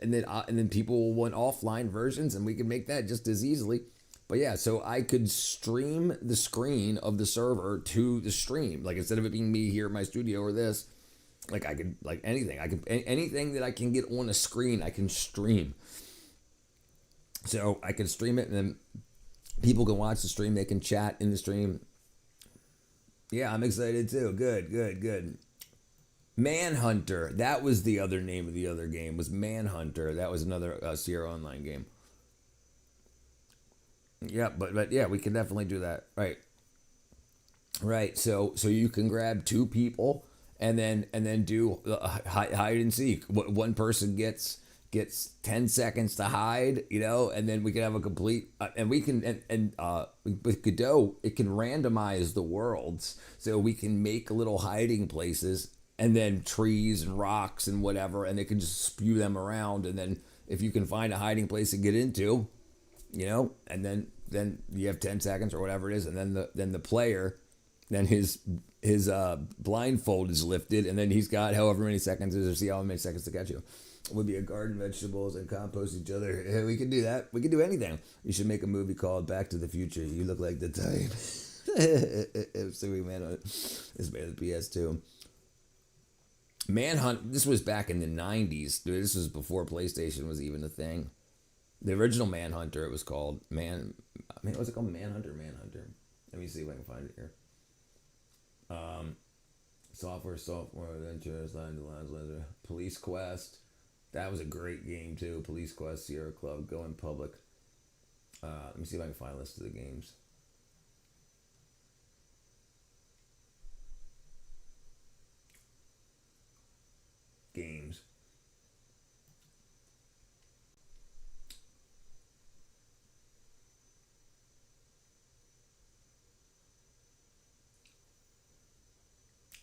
then people will want offline versions, and we can make that just as easily. But yeah, so I could stream the screen of the server to the stream. Like, instead of it being me here in my studio or this, like, I could, like, anything. Anything that I can get on a screen, I can stream. So I can stream it, and then people can watch the stream. They can chat in the stream. Yeah, I'm excited too. Good. Manhunter. That was the other name of the other game, was Manhunter. That was another Sierra Online game. Yeah, but yeah, we can definitely do that. Right. So you can grab two people and then do hide and seek. One person gets 10 seconds to hide, you know, and then we can have a complete and we can with Godot, it can randomize the worlds, so we can make little hiding places and then trees and rocks and whatever, and it can just spew them around, and then if you can find a hiding place to get into, you know, and then you have 10 seconds or whatever it is, and then the player, then his blindfold is lifted, and then he's got however many seconds it is, or see how many seconds to catch you. It would be a garden, vegetables, and compost each other. Yeah, we can do that. We can do anything. You should make a movie called Back to the Future. You look like the type. Assuming man is made of the PS2. Manhunt. This was back in the 90s. Dude, this was before PlayStation was even a thing. The original Manhunter, it was called. Was it called Manhunter? Let me see if I can find it here. Software, Adventure, Police Quest. That was a great game too. Police Quest, Sierra Club, Going Public. Let me see if I can find a list of the games.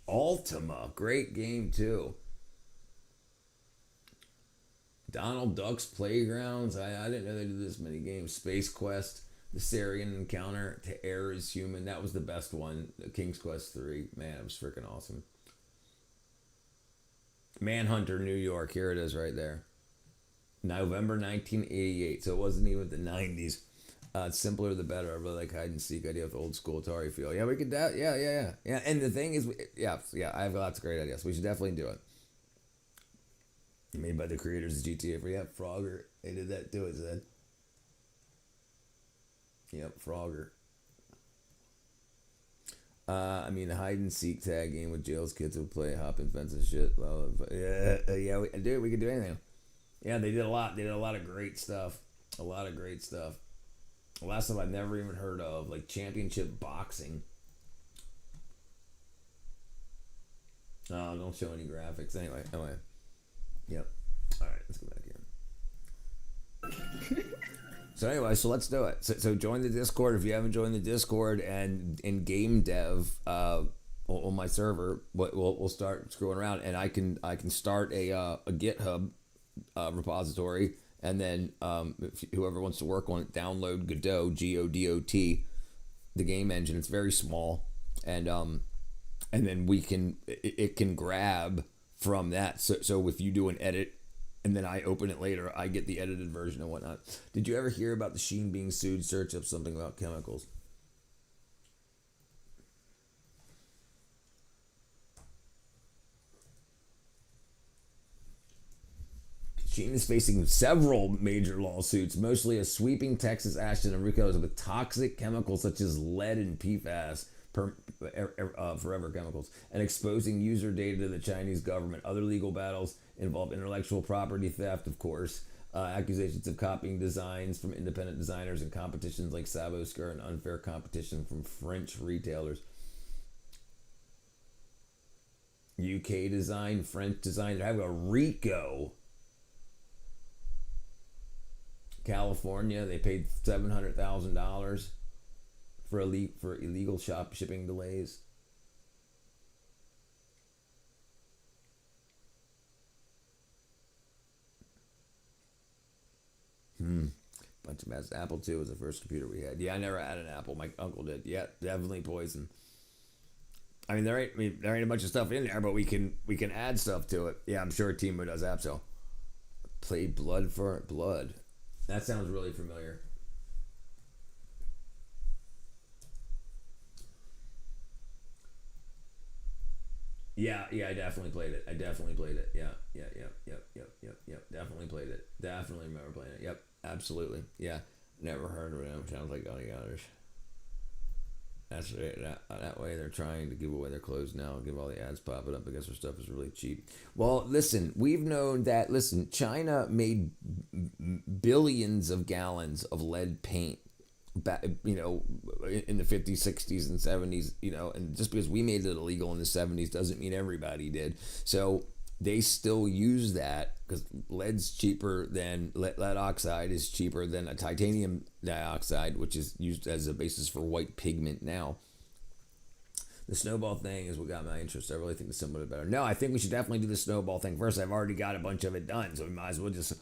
Ultima, great game too. Donald Duck's Playgrounds. I didn't know they did this many games. Space Quest, the Sarian Encounter, To Err is Human. That was the best one. King's Quest 3. Man, it was freaking awesome. Manhunter, New York. Here it is right there. November 1988. So it wasn't even the 90s. Simpler the better. I really like hide and seek idea with old school Atari feel. Yeah, we could. Yeah. And the thing is, yeah. I have lots of great ideas. We should definitely do it. Made by the creators of GTA 4. Yeah, Frogger. They did that too, it said. Yep, Frogger. I mean, the hide and seek tag game with Jail's kids would play hopping fence and shit. Yeah, we could do anything. Yeah, they did a lot. They did a lot of great stuff. The last time I've never even heard of, like championship boxing. Don't show any graphics. Anyway. Yep. All right, let's go back here. So anyway, so let's do it. So join the Discord if you haven't joined the Discord, and in game dev on my server, we'll start screwing around, and I can start a GitHub repository, and then if whoever wants to work on it, download Godot, Godot, the game engine. It's very small, and then it can grab from that. So if you do an edit and then I open it later, I get the edited version and whatnot. Did you ever hear about the Sheen being sued? Search up something about chemicals. Sheen is facing several major lawsuits, mostly a sweeping Texas action of recalls with toxic chemicals such as lead and PFAS, forever chemicals, and exposing user data to the Chinese government. Other legal battles involve intellectual property theft, of course, Accusations of copying designs from independent designers in competitions like Saboscar and unfair competition from French retailers. UK design, French design. They have a RICO. California, they paid $700,000 for illegal shipping delays. Bunch of mess. Apple II was the first computer we had. Yeah, I never had an Apple. My uncle did. Yeah, definitely poison. I mean, there ain't a bunch of stuff in there, but we can add stuff to it. Yeah, I'm sure Timo does app so. Play Blood for Blood. That sounds really familiar. Yeah, I definitely played it. Yeah. Definitely played it. Definitely remember playing it. Yep, absolutely. Yeah, never heard of them. Sounds like all the others. That's it. That way they're trying to give away their clothes now, give all the ads popping up because their stuff is really cheap. Well, listen, we've known that, China made billions of gallons of lead paint back, in the 50s, 60s, and 70s, and just because we made it illegal in the 70s doesn't mean everybody did. So they still use that because lead's cheaper than lead oxide is cheaper than a titanium dioxide, which is used as a basis for white pigment now. The snowball thing is what got my interest. I really think the symbol is better. No, I think we should definitely do the snowball thing first. I've already got a bunch of it done, so we might as well just.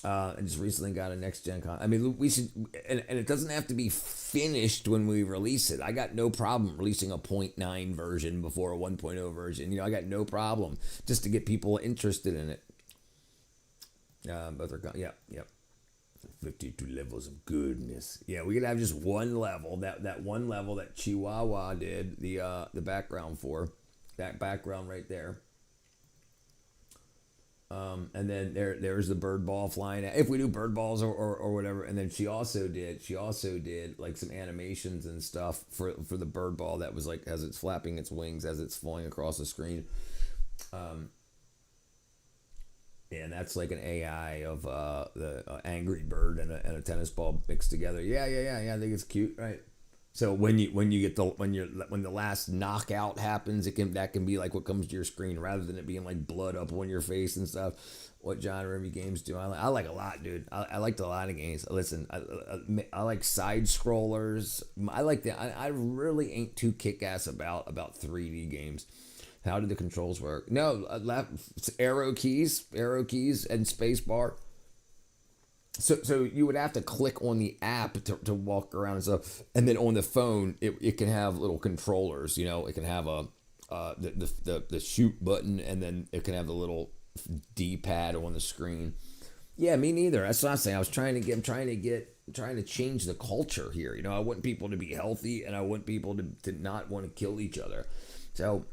I just recently got a next gen con. I mean, we should, and it doesn't have to be finished when we release it. I got no problem releasing a 0.9 version before a 1.0 version. I got no problem just to get people interested in it. Both are gone. Yep. 52 levels of goodness. Yeah, we could have just one level. That one level that Chihuahua did the background for. That background right there. And then there's the bird ball flying if we do bird balls or whatever. And then she also did like some animations and stuff for the bird ball that was like as it's flapping its wings as it's flying across the screen. And that's like an AI of the angry bird and a tennis ball mixed together. Yeah. I think it's cute, right? So when the last knockout happens, that can be like what comes to your screen rather than it being like blood up on your face and stuff. What genre of games do I like a lot, dude. I liked a lot of games. Listen, I like side scrollers. I like that. I really ain't too kick ass about 3D games. How do the controls work? No, arrow keys and space bar. So you would have to click on the app to walk around and stuff, and then on the phone it can have little controllers. It can have the shoot button, and then it can have the little D-pad on the screen. Yeah, me neither. That's what I'm saying. I'm trying to change the culture here. I want people to be healthy, and I want people to not want to kill each other. So,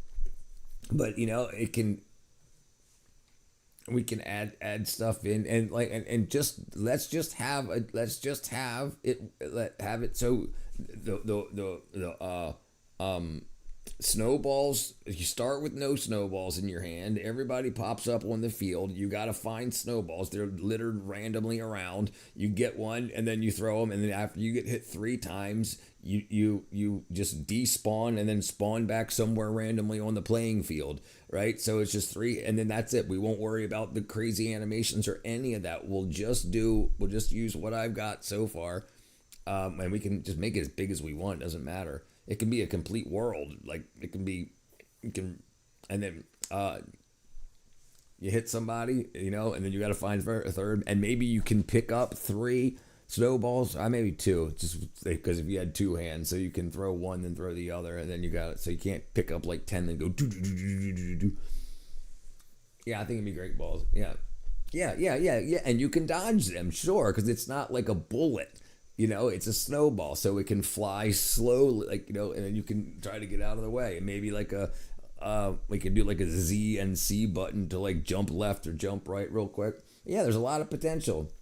but we can add stuff in and just let's just have it so the snowballs, you start with no snowballs in your hand. Everybody pops up on the field. You got to find snowballs. They're littered randomly around. You get one and then you throw them, and then after you get hit 3 times, you just despawn and then spawn back somewhere randomly on the playing field, right? So it's just 3, and then that's it. We won't worry about the crazy animations or any of that. We'll just use what I've got so far, and we can just make it as big as we want. It doesn't matter. It can be a complete world. Like and then you hit somebody, and then you got to find a third, and maybe you can pick up 3 snowballs. Maybe 2, just because if you had 2 hands, so you can throw one, then throw the other, and then you got it. So you can't pick up like 10, then go do do do do do do. Yeah, I think it'd be great balls. Yeah, and you can dodge them, sure, because it's not like a bullet. It's a snowball, so it can fly slowly, and then you can try to get out of the way. And maybe we can do like a Z and C button to like jump left or jump right real quick. Yeah, there's a lot of potential.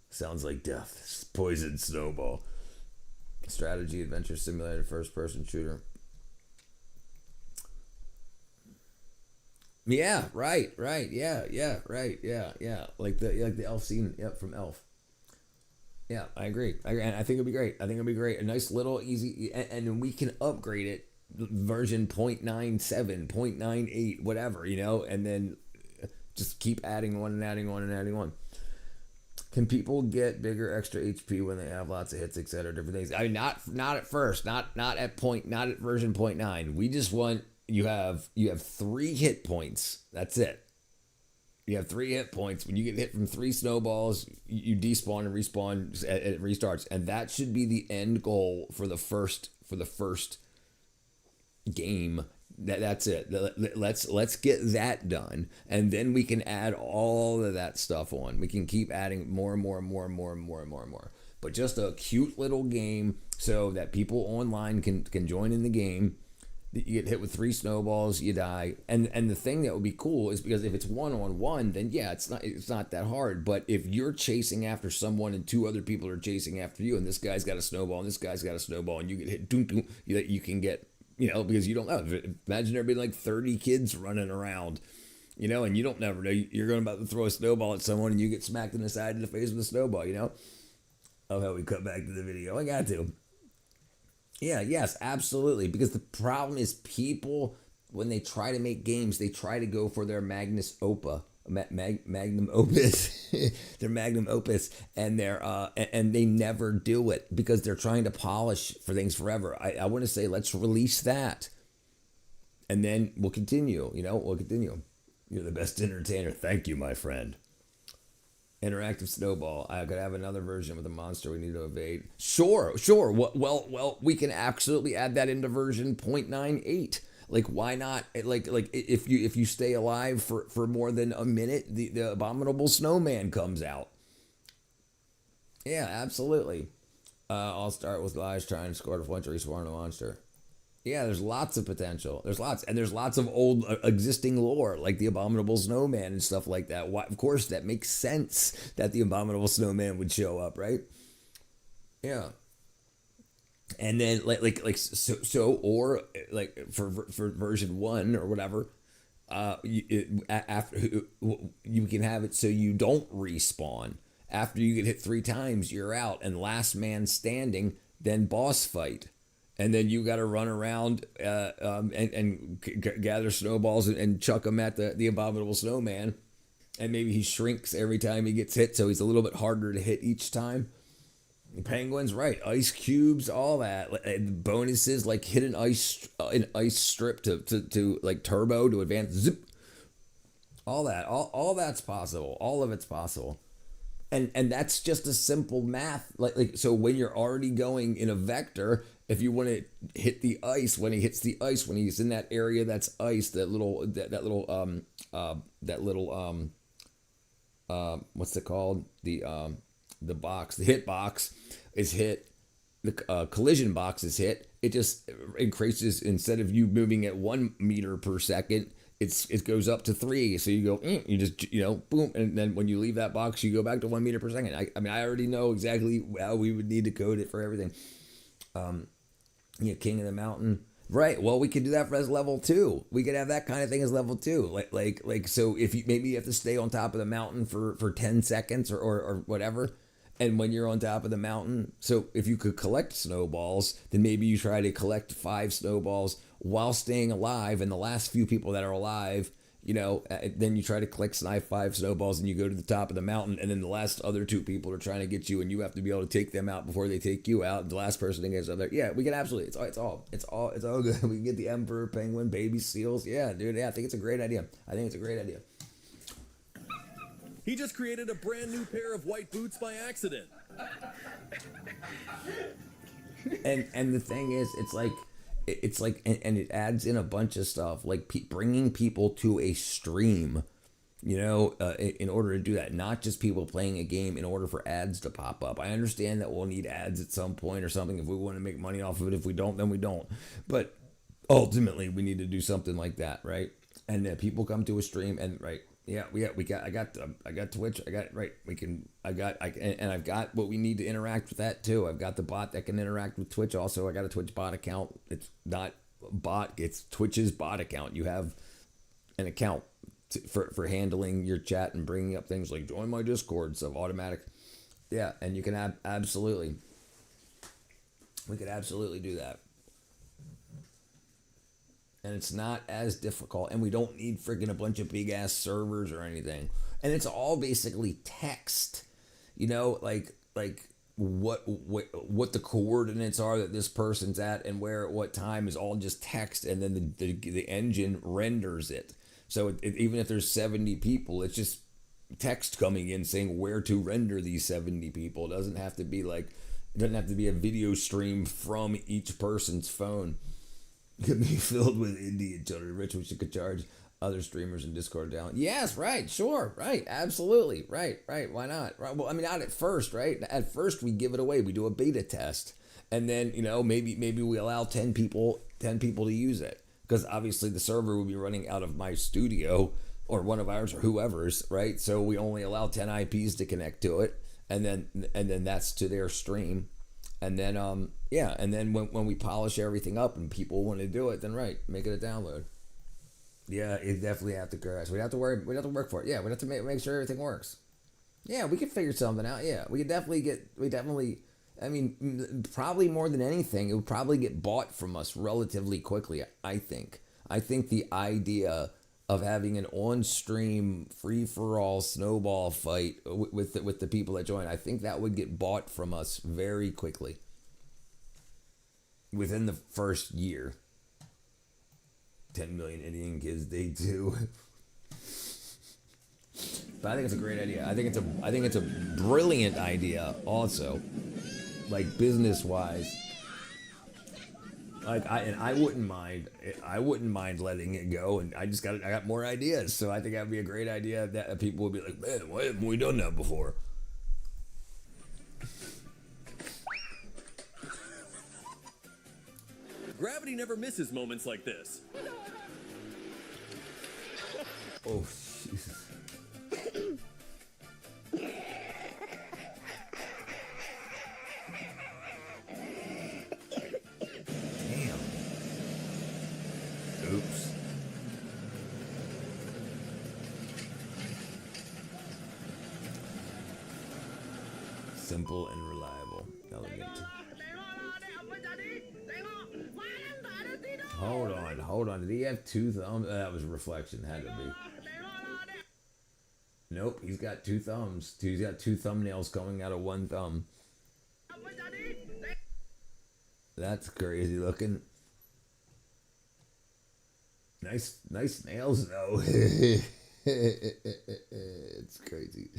Sounds like death. Poison snowball. Strategy, adventure, simulator, first-person shooter. Yeah, right, yeah, right, yeah. Like the elf scene, yep, from Elf. Yeah, I agree. And I think it'll be great. I think it'll be great. A nice little easy, and we can upgrade it version 0.97, 0.98, whatever, and then just keep adding one and adding one and adding one. Can people get bigger extra HP when they have lots of hits, etc., different things? I mean, not at first, not at version 0.9. We just want you have 3 hit points. That's it. You have 3 hit points. When you get hit from 3 snowballs, you despawn and respawn. It restarts, and that should be the end goal for the first game. That's it. Let's get that done, and then we can add all of that stuff on. We can keep adding more and more and more and more and more and more and more. But just a cute little game so that people online can join in the game. You get hit with 3 snowballs, you die. And the thing that would be cool is because if it's 1-on-1, then yeah, it's not that hard. But if you're chasing after someone and 2 other people are chasing after you, and this guy's got a snowball and this guy's got a snowball, and you get hit, you can get, because you don't know. Imagine there being like 30 kids running around, and you don't never know. You're going about to throw a snowball at someone and you get smacked in the side of the face with a snowball, Oh, how we cut back to the video. I got to. Yeah, yes, absolutely. Because the problem is people, when they try to make games, they try to go for their magnum opus, their magnum opus, and they never do it because they're trying to polish for things forever. I want to say, let's release that, and then we'll continue. We'll continue. You're the best entertainer. Thank you, my friend. Interactive snowball. I could have another version with a monster we need to evade. Sure. Well, we can absolutely add that into version 0.98. Like, why not? Like if you stay alive for more than a minute, the abominable snowman comes out. Yeah, absolutely. I'll start with guys trying to score to flinch or respawn a monster. Yeah, there's lots of potential. There's lots of old existing lore, like the Abominable Snowman and stuff like that. Why, of course, that makes sense that the Abominable Snowman would show up, right? Yeah. And then or for version 1 or whatever, after you can have it so you don't respawn. After you get hit 3 times, you're out, and last man standing, then boss fight. And then you got to run around and gather snowballs and chuck them at the Abominable Snowman. And maybe he shrinks every time he gets hit, so he's a little bit harder to hit each time. Penguins, right? Ice cubes, all that. And bonuses like hit an ice strip to like turbo to advance. Zip. All that. All that's possible. All of it's possible. And that's just a simple math. Like so when you're already going in a vector, if you want to hit the ice, when he hits the ice, when he's in that area that's ice, that little what's it called? The box, the hit box is hit. The collision box is hit. It just increases, instead of you moving at 1 meter per second, it goes up to 3. So you go, you just, boom. And then when you leave that box, you go back to 1 meter per second. I mean, I already know exactly how we would need to code it for everything. King of the Mountain. Right. Well, we could do that for as level 2. We could have that kind of thing as level 2. Like so if you maybe you have to stay on top of the mountain for 10 seconds or whatever. And when you're on top of the mountain, so if you could collect snowballs, then maybe you try to collect 5 snowballs while staying alive. And the last few people that are alive, then you try to collect 5 snowballs and you go to the top of the mountain. And then the last other 2 people are trying to get you and you have to be able to take them out before they take you out. The last person that gets up there. Yeah, we can absolutely. It's all good. We can get the Emperor, Penguin, baby seals. Yeah, dude. Yeah, I think it's a great idea. He just created a brand new pair of white boots by accident. And the thing is, it's like, and it adds in a bunch of stuff, like bringing people to a stream, in order to do that, not just people playing a game in order for ads to pop up. I understand that we'll need ads at some point or something if we want to make money off of it. If we don't, then we don't. But ultimately, we need to do something like that, right? And then people come to a stream and right. Yeah, I got Twitch. I've got what we need to interact with that too. I've got the bot that can interact with Twitch. Also, I got a Twitch bot account. It's not bot. It's Twitch's bot account. You have an account for handling your chat and bringing up things like join my Discord, so automatic. Yeah, and you can absolutely. We could absolutely do that. And it's not as difficult, and we don't need freaking a bunch of big ass servers or anything. And it's all basically text, you know, like what the coordinates are that this person's at and where at what time is all just text, and then the engine renders it. So even if there's 70 people, it's just text coming in saying where to render these 70 people. It doesn't have to be a video stream from each person's phone. Could be filled with Indian children. Rich, we should charge other streamers and Discord down. Yes, right, sure, right, absolutely, right. Why not? Right. Well, I mean, not at first, right? At first, we give it away. We do a beta test, and then maybe we allow 10 people to use it, because obviously the server will be running out of my studio or one of ours or whoever's, right? So we only allow 10 IPs to connect to it, and then that's to their stream. And then, and then when we polish everything up and people want to do it, then make it a download. Yeah, it definitely have to crash. We have to work for it. Yeah, we have to make sure everything works. Yeah, we can figure something out. Yeah, we definitely, I mean, probably more than anything, it would probably get bought from us relatively quickly, I think. I think the idea of having an on-stream free-for-all snowball fight with the people that join, I think that would get bought from us very quickly. Within the first year. 10 million Indian kids, day 2. But I think it's a great idea. I think it's a brilliant idea also. Like business-wise. Like I wouldn't mind letting it go, and I got more ideas, so I think that'd be a great idea that people would be like, man, why haven't we done that before? Gravity never misses moments like this. Oh, Jesus. Oops. Simple and reliable. Elegant. Hold on. Did he have 2 thumbs? That was a reflection. Had to be. Nope, he's got 2 thumbs. He's got 2 thumbnails coming out of 1 thumb. That's crazy looking. Nice nails though. It's crazy.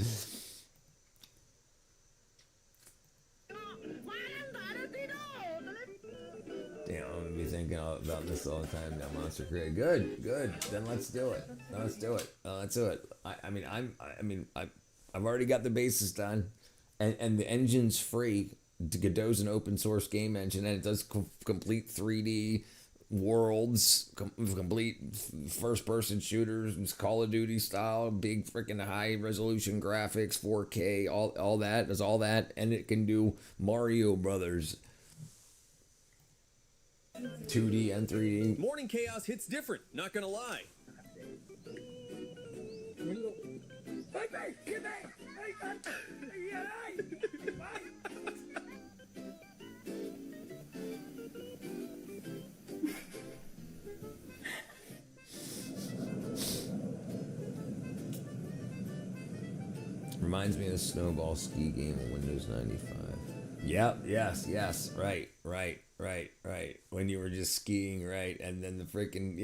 Damn, I'm gonna be thinking about this all the time now, Monster Create. Good. Then let's do it. Let's do it. I've already got the basis done, and the engine's free. Godot's an open source game engine, and it does complete 3D worlds, complete first person shooters, Call of Duty style, big freaking high resolution graphics, 4K, all that, does all that, and it can do Mario Brothers 2D and 3D. Morning Chaos hits different, not gonna lie. Reminds me of the snowball ski game on Windows 95. Yep, yes, right. When you were just skiing, right, and then the freaking,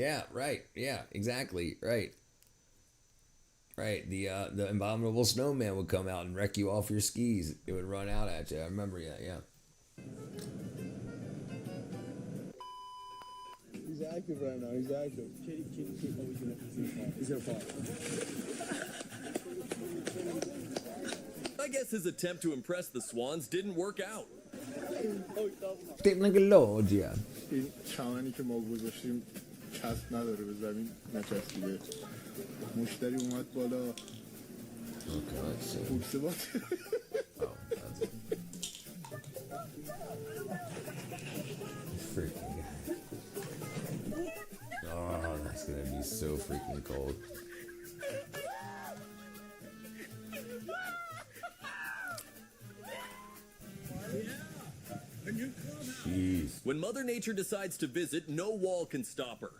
exactly, right. The abominable snowman would come out and wreck you off your skis. It would run out at you. I remember that, yeah. He's active right now. He's active. He's gonna fall. I guess his attempt to impress the Swans didn't work out. Technologia. این کمانی که ما گذاشتیم چسب نداره به زمین نچسبیده مشتری اومد بالا پوکسه باد Freaking guy. Oh, that's gonna be so freaking cold. Jeez. When Mother Nature decides to visit, no wall can stop her.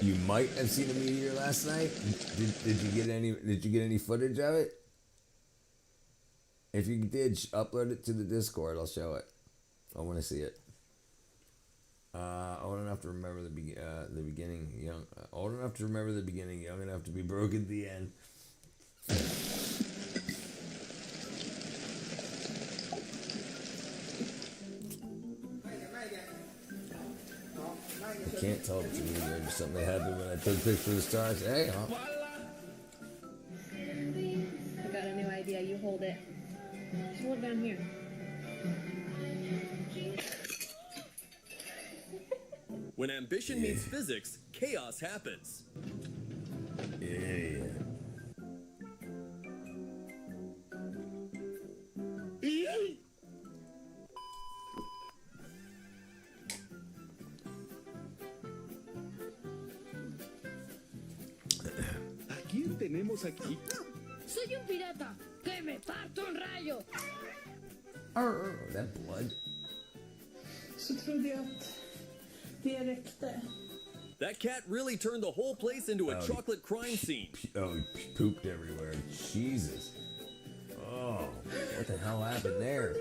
You might have seen a meteor last night. Did you get any footage of it? If you did, upload it to the Discord. I'll show it. I want to see it. Old enough to remember the beginning. Old enough to remember the beginning. Young enough to be broke at the end. I can't tell if it's a meteor or something that happened when I took pictures of the stars. Hey, huh? I got a new idea. You hold it. Just hold it down here. When ambition meets physics, chaos happens. Yeah. ¿A quién tenemos aquí? Soy un pirata. Que me parto un rayo. That blood. Så trodde jag att det räckte. That cat really turned the whole place into a chocolate crime scene. He pooped everywhere. Jesus. Oh, what the hell happened there?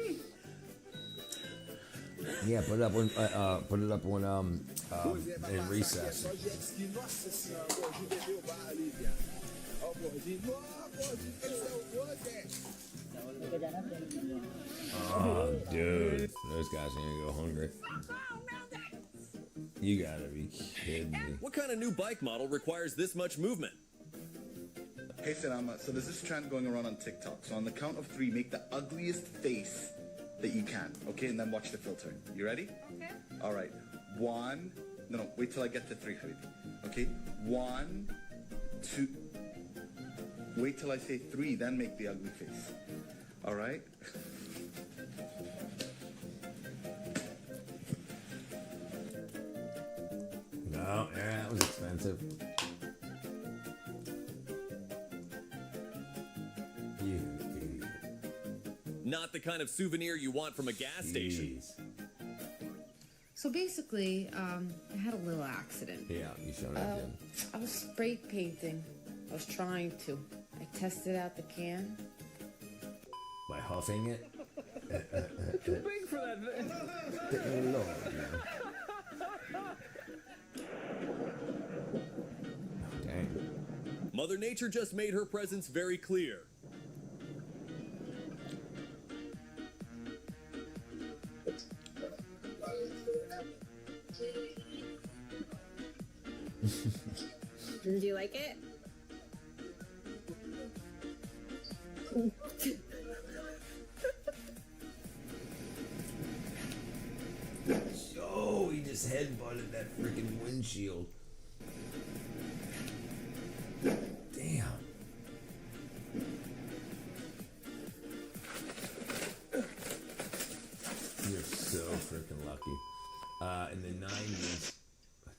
Yeah, put it up when in recess. Oh, dude, those guys are gonna go hungry. You gotta be kidding me. What kind of new bike model requires this much movement? Hey Sarama, so there's this trend going around on TikTok. So on the count of 3, make the ugliest face that you can, okay? And then watch the filter. You ready? Okay. All right. 1, no, wait till I get to 3, Habibi. Okay? 1, 2, wait till I say 3, then make the ugly face. All right? No, yeah, that was expensive. You idiot. Not the kind of souvenir you want from a gas station. So basically, I had a little accident. Yeah, you showed up again. I was spray painting. I was trying to. I tested out the can. By huffing it? Too big for that thing. Good Lord, man. Dang. Mother Nature just made her presence very clear. Do you like it? Oh, he just headbutted that freaking windshield. Damn. You're so freaking lucky. In the 90s,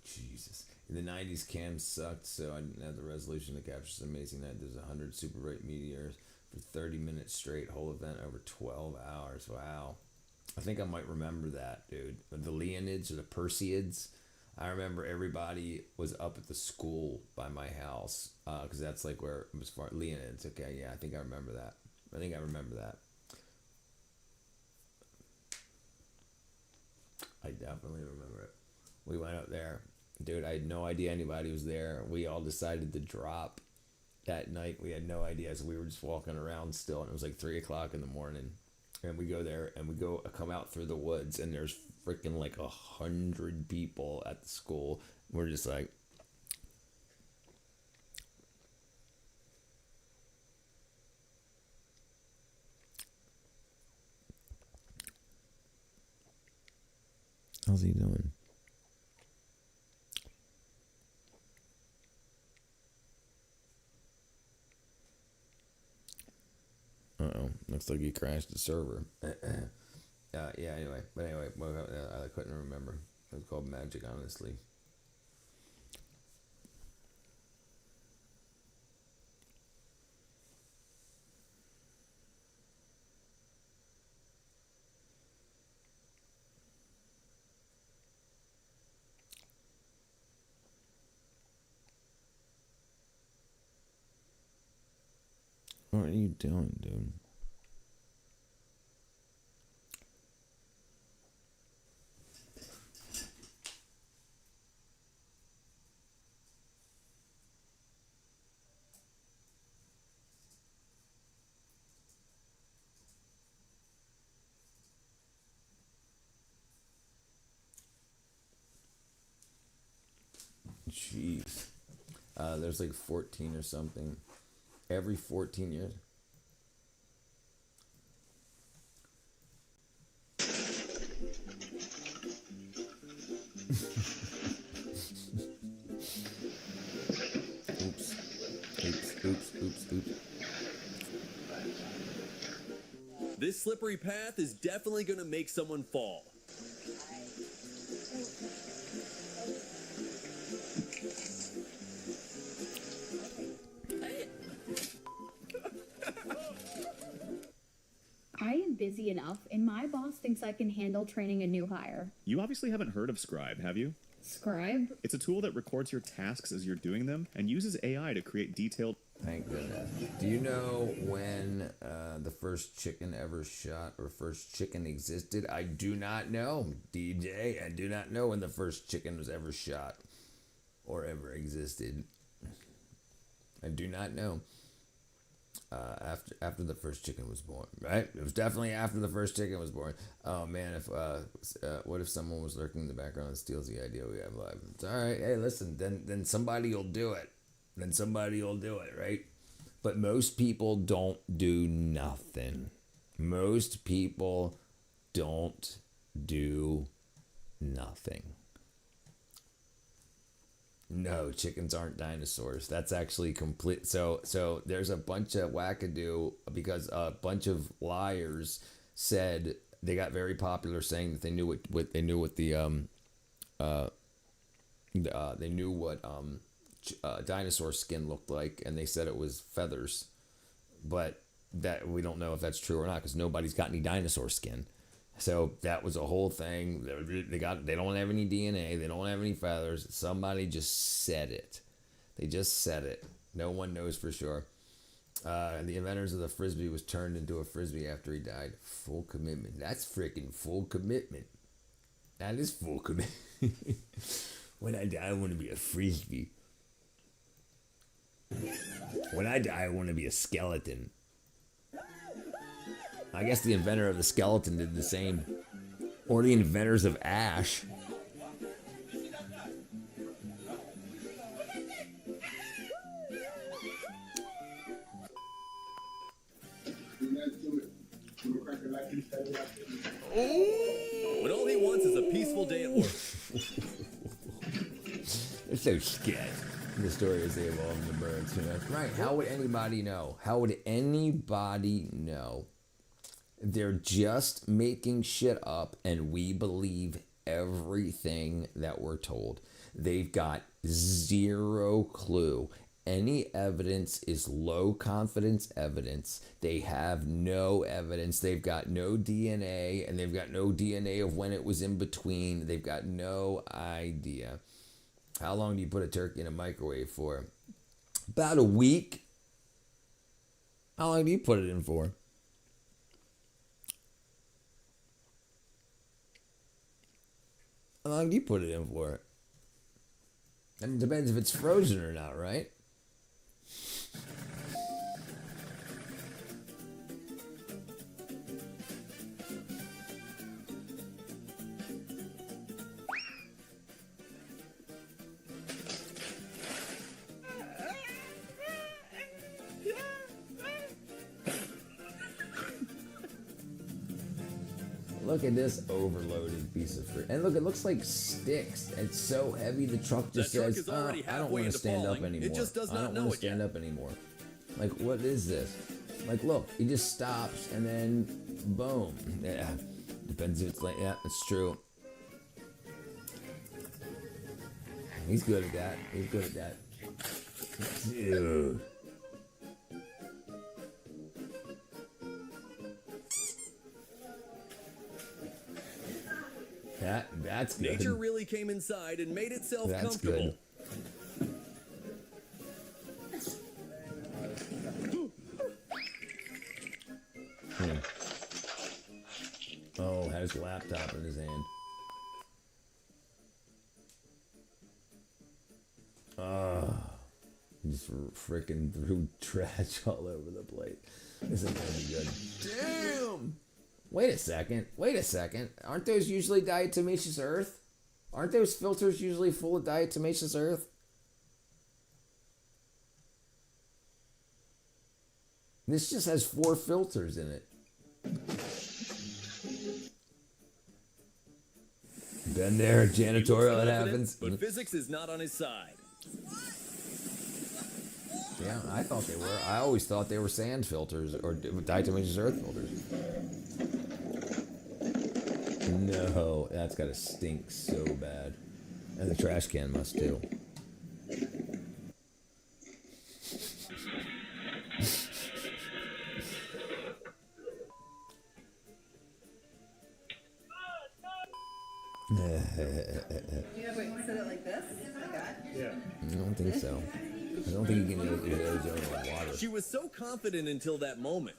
Jesus. In the 90s, cam sucked, so I didn't have the resolution to capture some amazing night. There's 100 super bright meteors for 30 minutes straight, whole event over 12 hours. Wow. I think I might remember that, dude. The Leonids or the Perseids. I remember everybody was up at the school by my house, because that's like where it was far. Leonids, okay, yeah, I think I remember that. I definitely remember it. We went up there. Dude, I had no idea anybody was there. We all decided to drop that night. We had no idea, so we were just walking around still, and it was like 3 o'clock in the morning. And we go there, and we come out through the woods, and there's freaking like 100 people at the school. We're just like, how's he doing? Uh-oh. Looks like he crashed the server. Yeah, anyway. But anyway, I couldn't remember. It was called Magic, honestly. you doing, dude? Jeez. There's like 14 or something. Every 14 years. Oops. This slippery path is definitely going to make someone fall. I am busy enough, and my boss thinks I can handle training a new hire. You obviously haven't heard of Scribe, have you? Scribe? It's a tool that records your tasks as you're doing them and uses AI to create detailed... Thank goodness. Do you know when the first chicken ever shot or first chicken existed? I do not know, DJ. I do not know when the first chicken was ever shot or ever existed. I do not know. After the first chicken was born, right? It was definitely after the first chicken was born. Oh man, if what if someone was lurking in the background and steals the idea we have live? It's all right. Hey, listen, then somebody will do it. Then somebody will do it, right? But most people don't do nothing. Most people don't do nothing. No, chickens aren't dinosaurs. That's actually complete. So there's a bunch of wackadoo because a bunch of liars said they got very popular saying that they knew what they knew what dinosaur skin looked like, and they said it was feathers, but that we don't know if that's true or not because nobody's got any dinosaur skin. So that was a whole thing. They don't have any DNA. They don't have any feathers. Somebody just said it. They just said it. No one knows for sure. The inventors of the Frisbee was turned into a Frisbee after he died. Full commitment. That's freaking full commitment. That is full commitment. When I die, I want to be a Frisbee. When I die, I want to be a skeleton. I guess the inventor of the skeleton did the same. Or the inventors of Ash. When all he wants is a peaceful day at work. They're so scared. The story is they evolved the birds. You know? Right. How would anybody know? How would anybody know? They're just making shit up, and we believe everything that we're told. They've got zero clue. Any evidence is low confidence evidence. They have no evidence. They've got no DNA, and they've got no DNA of when it was in between. They've got no idea. How long do you put a turkey in a microwave for? About a week. How long do you put it in for? How long do you put it in for? I mean, it depends if it's frozen or not, right? Look at this overloaded piece of fruit. And look, it looks like sticks. It's so heavy, the truck just says, I don't want to stand up anymore. It just does I not don't want to stand up anymore. Like, what is this? Like, look, he just stops and then boom. Yeah, depends if it's like, yeah, it's true. He's good at that. He's good at that. Dude. That's good. Nature really came inside and made itself comfortable. Good. Oh, had his laptop in his hand. Just freaking threw trash all over the plate. This isn't gonna be good. Damn! Wait a second. Aren't those usually diatomaceous earth? Aren't those filters usually full of diatomaceous earth? This just has 4 filters in it. Been there, janitorial, it happens. But physics is not on his side. Yeah, I thought they were. I always thought they were sand filters or diatomaceous earth filters. No, that's gotta stink so bad. And the trash can must too. Wait, set it like this? Like that? Yeah. I don't think so. I don't think you can use ozone in water. She was so confident until that moment.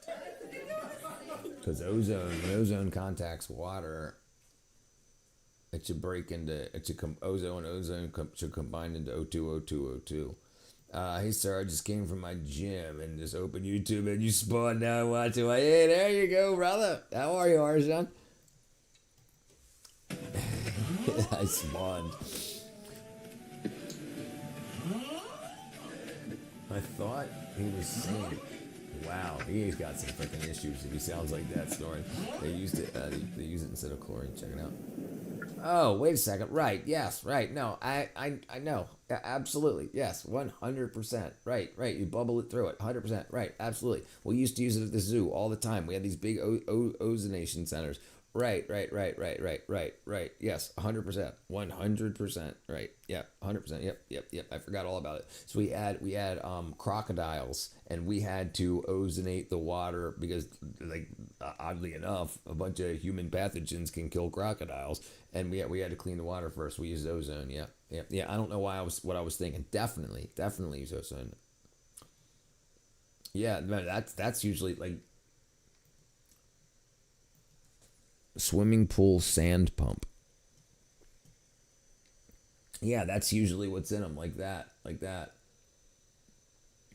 Because ozone contacts water. It should break into, ozone should combine into O2, O2, O2. Hey sir, I just came from my gym and just opened YouTube and you spawned down watching. Hey, there you go, brother. How are you, Arjan? I spawned. I thought he was saying, wow, he's got some freaking issues if he sounds like that snoring. They used it, they use it instead of chlorine. Check it out. Oh, wait a second. Right. Yes. Right. No, I know. Yeah, absolutely. Yes. 100%. Right. You bubble it through it. 100%. Right. Absolutely. We used to use it at the zoo all the time. We had these big ozonation centers. Right. Yes. 100%. 100%. Right. Yeah. 100%. Yep. I forgot all about it. So we had crocodiles, and we had to ozonate the water because, like, oddly enough, a bunch of human pathogens can kill crocodiles, and we had to clean the water first. We used ozone. Yeah. I don't know what I was thinking. Definitely use ozone. Yeah. That's usually like. Swimming pool sand pump. Yeah, that's usually what's in them, like that. But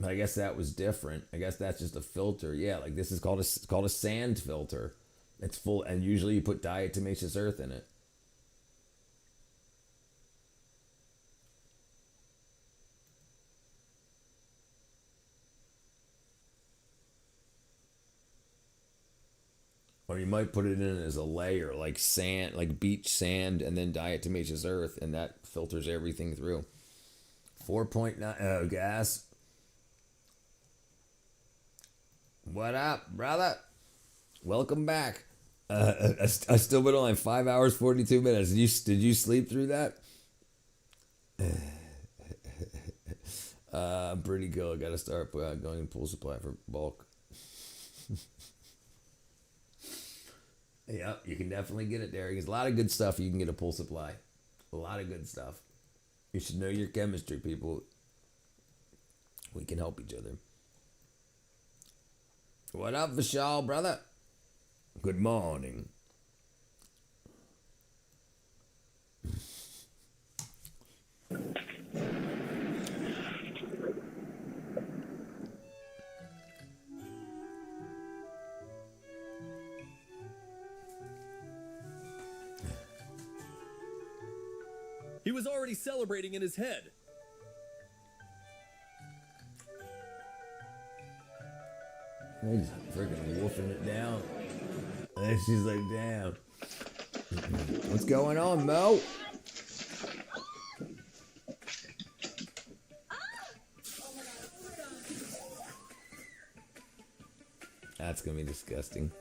I guess that was different. I guess that's just a filter. Yeah, like this is called a sand filter. It's full, and usually you put diatomaceous earth in it. Or you might put it in as a layer, like sand, like beach sand, and then diatomaceous earth, and that filters everything through. 4.9, oh, gas. What up, brother? Welcome back. I still been on like 5 hours, 42 minutes. Did you sleep through that? I'm pretty good. Got to start going to pool supply for bulk. Yeah, you can definitely get it there. There's a lot of good stuff you can get a pool supply. A lot of good stuff. You should know your chemistry, people. We can help each other. What up, Vishal, brother? Good morning. He was already celebrating in his head. He's freaking wolfing it down. And she's like, damn. What's going on, Mo? That's gonna be disgusting.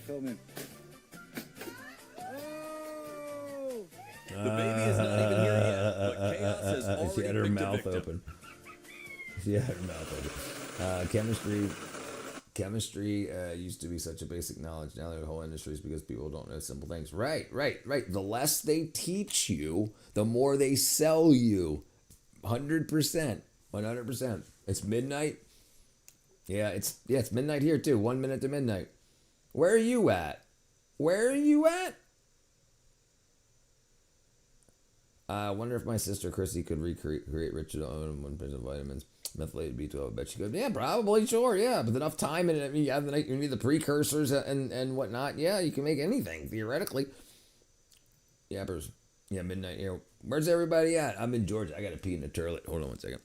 Filming. The baby is not even here yet, but chaos has already she had her picked a mouth victim. open. She had her mouth open. Chemistry used to be such a basic knowledge. Now the whole industry is because people don't know simple things. Right. The less they teach you, the more they sell you. 100%. 100%. It's midnight. Yeah, it's midnight here too. 1 minute to midnight. Where are you at? Where are you at? I wonder if my sister Chrissy could recreate Richard Owen 1% vitamins, methylated B12. I bet she could. Yeah, probably, sure, yeah. But enough time and you have you need the precursors and whatnot. Yeah, you can make anything theoretically. Yeah, midnight here. Where's everybody at? I'm in Georgia. I gotta pee in the toilet. Hold on one second.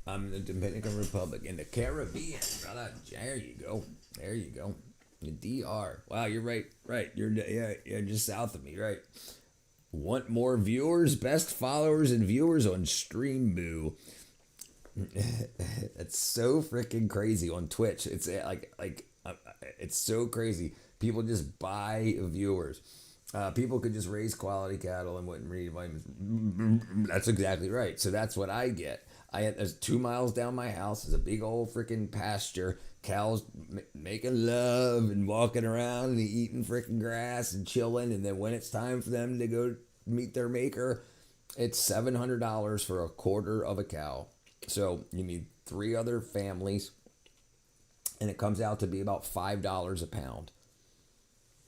I'm in the Dominican Republic in the Caribbean, brother. There you go. There you go. The DR. Wow, you're right. Right. You're just south of me, right? Want more viewers? Best followers and viewers on Streamboo. It's so freaking crazy on Twitch. It's it's so crazy. People just buy viewers. People could just raise quality cattle and wouldn't read vitamins. That's exactly right. So that's what I get. There's 2 miles down my house. There's a big old freaking pasture. Cows making love and walking around and eating freaking grass and chilling. And then when it's time for them to go meet their maker, it's $700 for a quarter of a cow. So you need 3 other families, and it comes out to be about $5 a pound.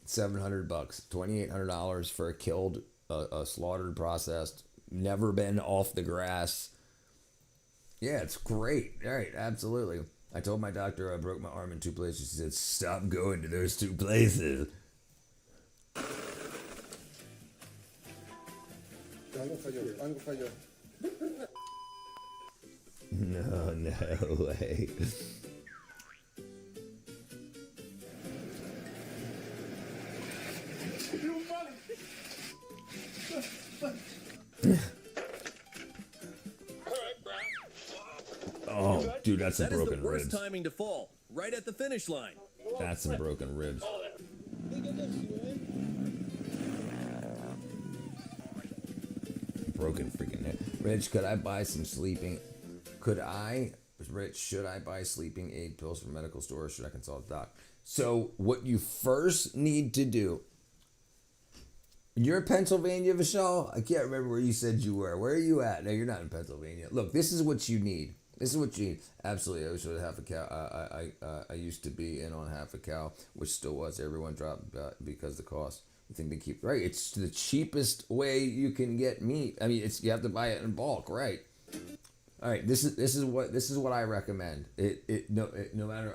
$700, $2,800 for a killed, a slaughtered, processed, never been off the grass. Yeah, it's great. All right, absolutely. I told my doctor I broke my arm in 2 places. She said, "Stop going to those 2 places." No way. Oh, dude, that's some broken ribs. That is the worst ribs. timing to fall, right at the finish line. That's some broken ribs. Broken freaking neck. Rich, could I buy some sleeping? Should I buy sleeping aid pills from medical store, or should I consult a doc? So what you first need to do, you're in Pennsylvania, Vishal? I can't remember where you said you were. Where are you at? No, you're not in Pennsylvania. Look, this is what you need. This is what you need. Absolutely, I wish I had half a cow. I used to be in on half a cow, which still was. Everyone dropped because of the cost. You think they keep right? It's the cheapest way you can get meat. I mean, you have to buy it in bulk, right? All right. This is what I recommend. No matter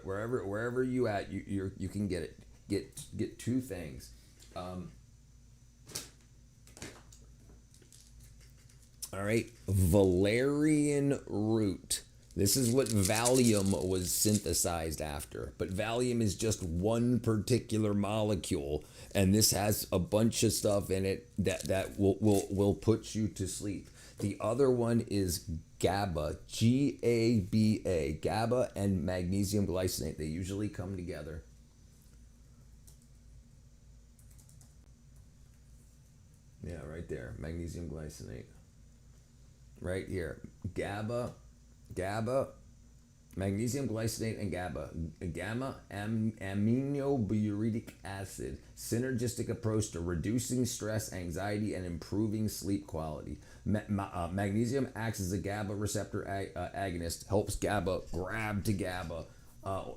wherever you at, you can get it. Get 2 things. All right, valerian root. This is what Valium was synthesized after. But Valium is just one particular molecule, and this has a bunch of stuff in it that will put you to sleep. The other one is GABA, GABA, GABA and magnesium glycinate. They usually come together. Yeah, right there, magnesium glycinate. Right here, GABA Magnesium glycinate and GABA, aminobutyric acid, synergistic approach to reducing stress, anxiety, and improving sleep quality. Magnesium acts as a GABA receptor agonist, helps GABA grab to GABA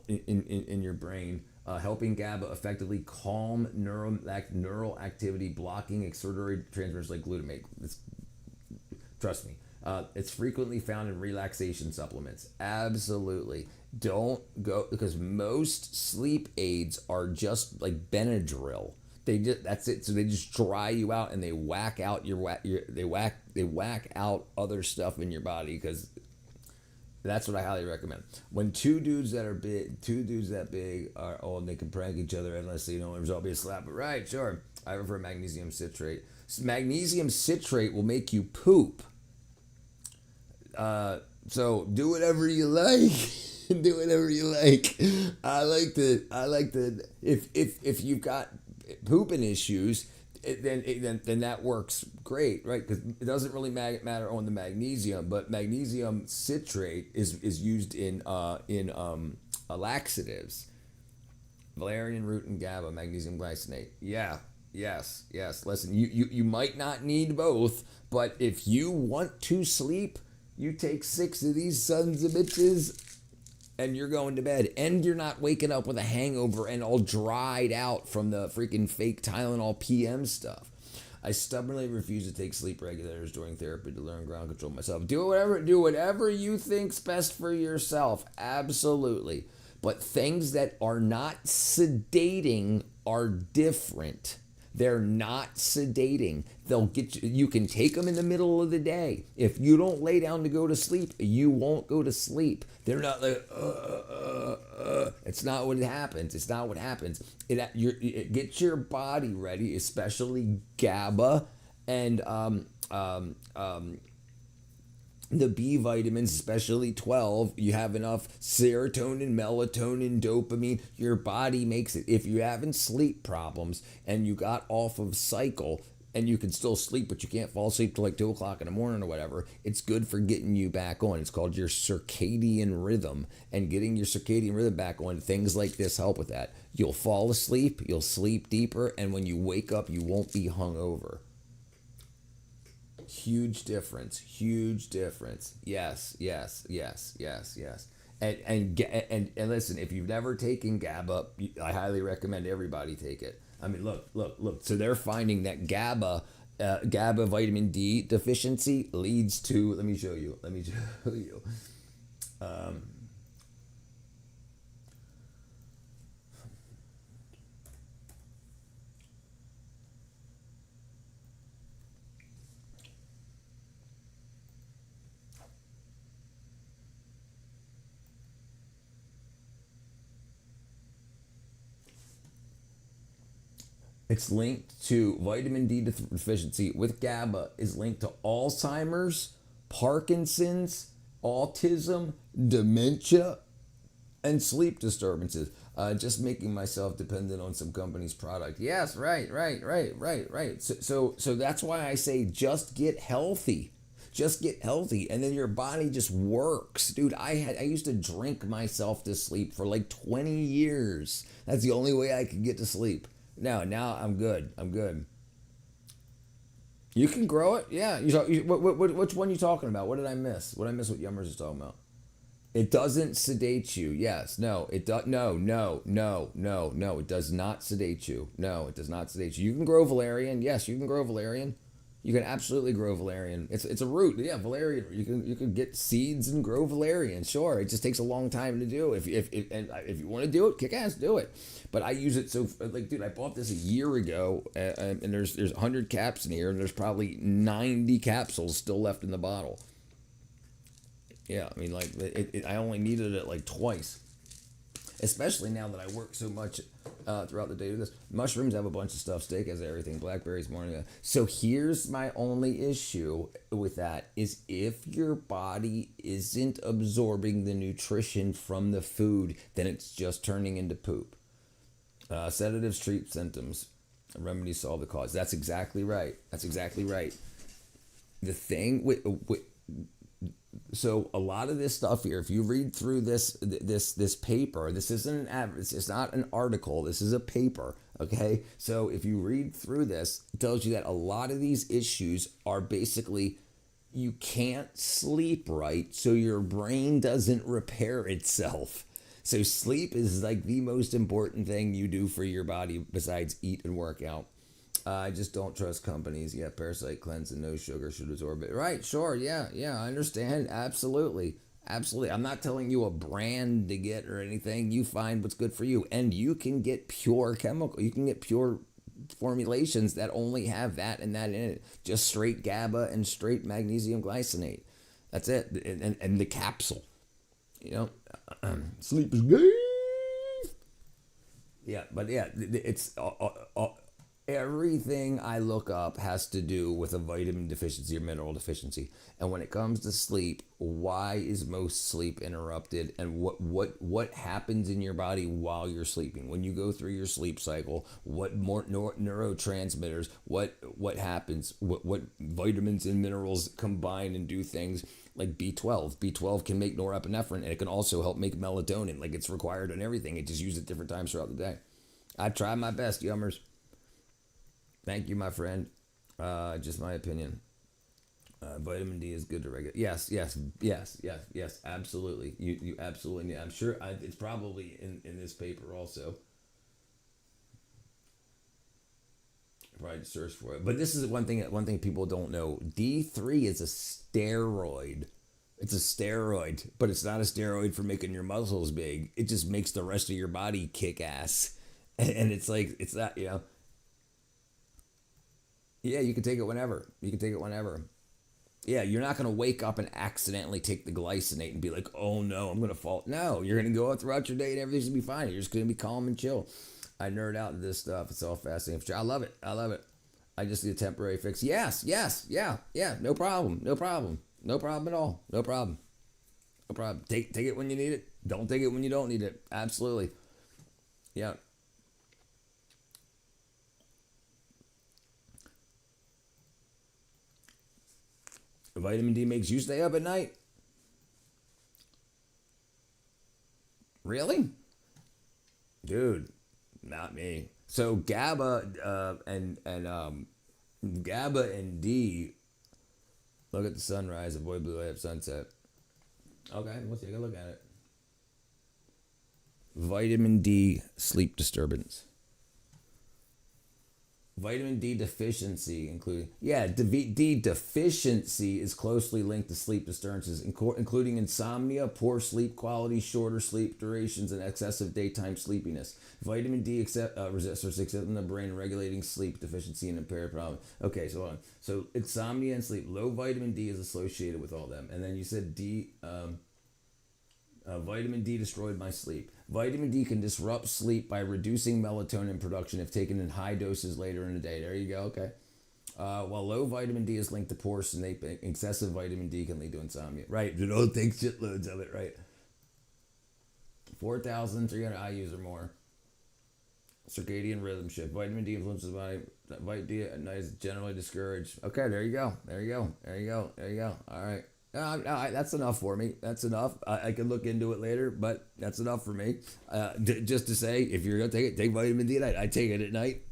in your brain, helping GABA effectively calm neural activity, blocking excitatory transmitters like glutamate. Trust me. It's frequently found in relaxation supplements. Absolutely. Don't go, because most sleep aids are just like Benadryl. That's it. So they just dry you out and they whack out they whack out other stuff in your body, because that's what I highly recommend. When two dudes that big are and they can prank each other endlessly, you know, the result be a slap. But right, sure. I prefer magnesium citrate. Magnesium citrate will make you poop. So do whatever you like. Do whatever you like. I like the if you've got pooping issues, then that works great, right? Because it doesn't really matter on the magnesium, but magnesium citrate is used in laxatives. Valerian root and GABA, magnesium glycinate. Yeah. Yes. Listen, you might not need both, but if you want to sleep, you take 6 of these sons of bitches and you're going to bed. And you're not waking up with a hangover and all dried out from the freaking fake Tylenol PM stuff. I stubbornly refuse to take sleep regulators during therapy to learn ground control myself. Do whatever you think's best for yourself. Absolutely. But things that are not sedating are different. They're not sedating. They'll get you. You can take them in the middle of the day. If you don't lay down to go to sleep, you won't go to sleep. They're not like, It's not what happens. It's not what happens. It gets your body ready, especially GABA and the B vitamins, especially 12, you have enough serotonin, melatonin, dopamine. Your body makes it. If you're having sleep problems and you got off of cycle and you can still sleep, but you can't fall asleep till like 2 o'clock in the morning or whatever, it's good for getting you back on. It's called your circadian rhythm, and getting your circadian rhythm back on, things like this help with that. You'll fall asleep, you'll sleep deeper, and when you wake up, you won't be hungover. Huge difference. Yes. And listen, if you've never taken GABA, I highly recommend everybody take it. I mean, look. So they're finding that GABA vitamin D deficiency leads to, let me show you. It's linked to vitamin D deficiency with GABA is linked to Alzheimer's, Parkinson's, autism, dementia, and sleep disturbances. Just making myself dependent on some company's product. Yes, right. So that's why I say just get healthy. Just get healthy, and then your body just works. Dude, I used to drink myself to sleep for like 20 years. That's the only way I could get to sleep. Now I'm good. You can grow it, yeah. Which one are you talking about? What did I miss? What Yummers is talking about? It doesn't sedate you. Yes, no. It does. No. It does not sedate you. No, it does not sedate you. You can grow valerian. Yes, you can grow valerian. You can absolutely grow valerian. It's a root. Yeah, valerian. You can get seeds and grow valerian. Sure, it just takes a long time to do. If you want to do it, kick ass, do it. But I use it so like, dude, I bought this a year ago, and there's 100 caps in here, and there's probably 90 capsules still left in the bottle. Yeah, I mean, like I only needed it like twice. Especially now that I work so much throughout the day with this. Mushrooms have a bunch of stuff. Steak has everything. Blackberries, morning. So here's my only issue with that is if your body isn't absorbing the nutrition from the food, then it's just turning into poop. Sedatives treat symptoms. Remedies solve the cause. That's exactly right. The thing with So a lot of this stuff here, if you read through this paper, this isn't it's not an article, this is a paper, okay? So if you read through this, it tells you that a lot of these issues are basically you can't sleep right, so your brain doesn't repair itself. So sleep is like the most important thing you do for your body besides eat and work out. I just don't trust companies. Yeah, parasite cleanse and no sugar should absorb it. Right, sure, yeah, I understand. Absolutely. I'm not telling you a brand to get or anything. You find what's good for you. And you can get pure chemical. You can get pure formulations that only have that and that in it. Just straight GABA and straight magnesium glycinate. That's it. And the capsule. Sleep is good. Yeah, but yeah, it's... everything I look up has to do with a vitamin deficiency or mineral deficiency. And when it comes to sleep, why is most sleep interrupted? And what happens in your body while you're sleeping? When you go through your sleep cycle, what more neurotransmitters, what happens? What vitamins and minerals combine and do things like B12. B12 can make norepinephrine, and it can also help make melatonin. Like, it's required in everything. It just used at different times throughout the day. I tried my best, yummers. Thank you, my friend. Just my opinion. Vitamin D is good to regulate. Yes, absolutely. You absolutely need. I'm sure it's probably in this paper also. Probably search for it. But this is one thing people don't know. D3 is a steroid. It's a steroid, but it's not a steroid for making your muscles big. It just makes the rest of your body kick ass. And it's like, it's not, Yeah, you can take it whenever. Yeah, you're not going to wake up and accidentally take the glycinate and be like, oh no, I'm going to fall. No, you're going to go out throughout your day and everything's going to be fine. You're just going to be calm and chill. I nerd out into this stuff. It's all fascinating. I love it. I just need a temporary fix. Yes, yeah. No problem at all. No problem. Take it when you need it. Don't take it when you don't need it. Absolutely. Yeah. Vitamin D makes you stay up at night? Really? Dude, not me. So GABA GABA and D. Look at the sunrise, avoid blue light at sunset. Okay, let's take a look at it. Vitamin D sleep disturbance. Vitamin D deficiency, including... Yeah, D deficiency is closely linked to sleep disturbances, including insomnia, poor sleep quality, shorter sleep durations, and excessive daytime sleepiness. Vitamin D receptors exist in the brain, regulating sleep deficiency and impaired problem. Okay, so hold on. So insomnia and sleep. Low vitamin D is associated with all them. And then you said vitamin D destroyed my sleep. Vitamin D can disrupt sleep by reducing melatonin production if taken in high doses later in the day. There you go, okay. While low vitamin D is linked to poor sleep, excessive vitamin D can lead to insomnia. Right, you don't take shitloads of it, right? 4,300 IUs or more. Circadian rhythm shift. Vitamin D influences the body. Vitamin D at night is generally discouraged. Okay, there you go. All right. That's enough for me. That's enough. I can look into it later, but that's enough for me. Just to say, if you're gonna take it, take vitamin D at night. I take it at night.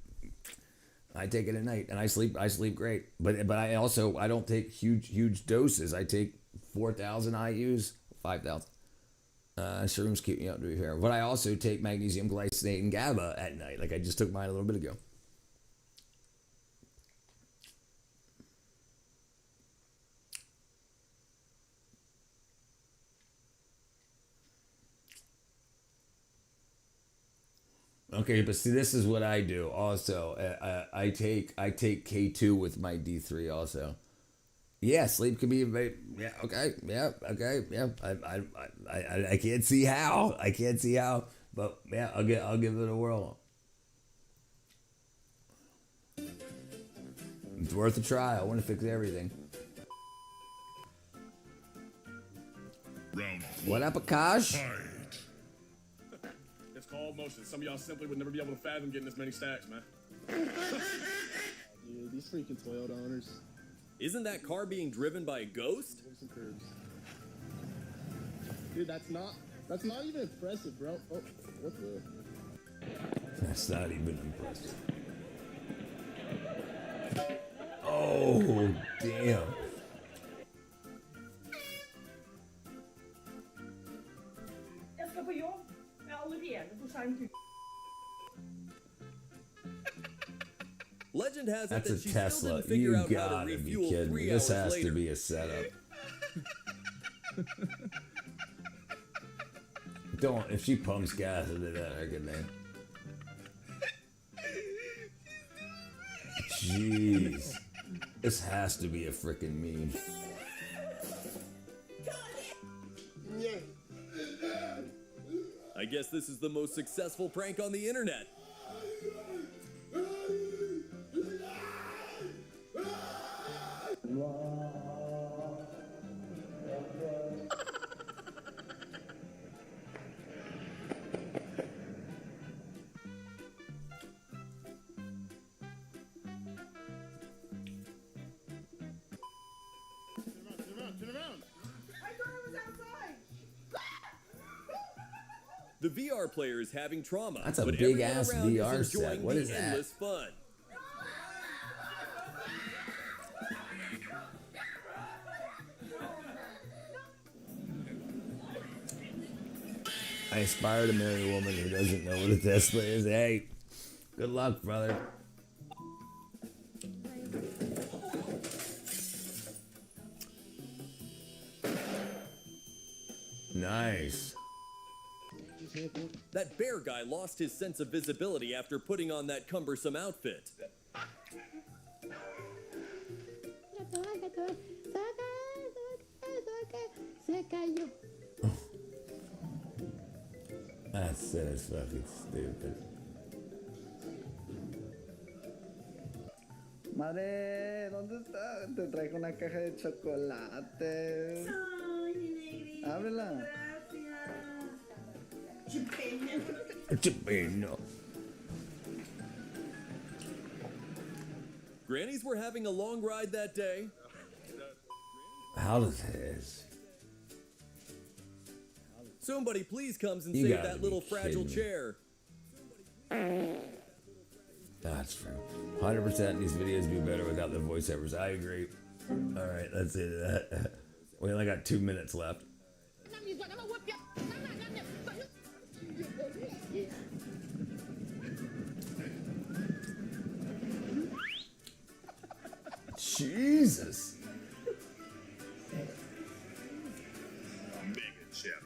And I sleep great. But I don't take huge doses. I take 4,000 IUs, 5,000. Shrooms keep me up to be fair. But I also take magnesium glycinate and GABA at night. Like I just took mine a little bit ago. Okay, but see, this is what I do. Also, I take K2 with my D3. Also, yeah, sleep can be yeah. Okay, yeah. I can't see how. But yeah, I'll give it a whirl. It's worth a try. I want to fix everything. Round what up, Akash? It's called motion. Some of y'all simply would never be able to fathom getting this many stacks, man. Dude, these freaking Toyota owners. Isn't that car being driven by a ghost? Dude, that's not even impressive, bro. Oh, what the? That's not even impressive. Oh, damn. Jeg skal på jobb. Jeg er allerede for sent ute. Legend has it That's that a she still Tesla. didn't figure You out how to gotta be refuel kidding me. 3 This hours has later. to be a setup. Don't, if she pumps gas into that, I can name. Jeez. This has to be a freaking meme. I guess this is the most successful prank on the internet. The VR player is having trauma. That's a but big everyone ass around VR is enjoying set. What the is that? endless fun. I aspire to marry a woman who doesn't know what a Tesla is. Hey, good luck, brother. Nice. That bear guy lost his sense of visibility after putting on that cumbersome outfit. That's fucking stupid. Madre, ¿dónde está? Te traigo una caja de chocolates. Ábrela. Chipeno. Grannies were having a long ride that day. How does this? Somebody please comes and You save gotta that be little fragile kidding me. chair. That's true. 100% these videos be better without the voiceovers. I agree. All right, that's it. We only got 2 minutes left. Jesus. Mega chip.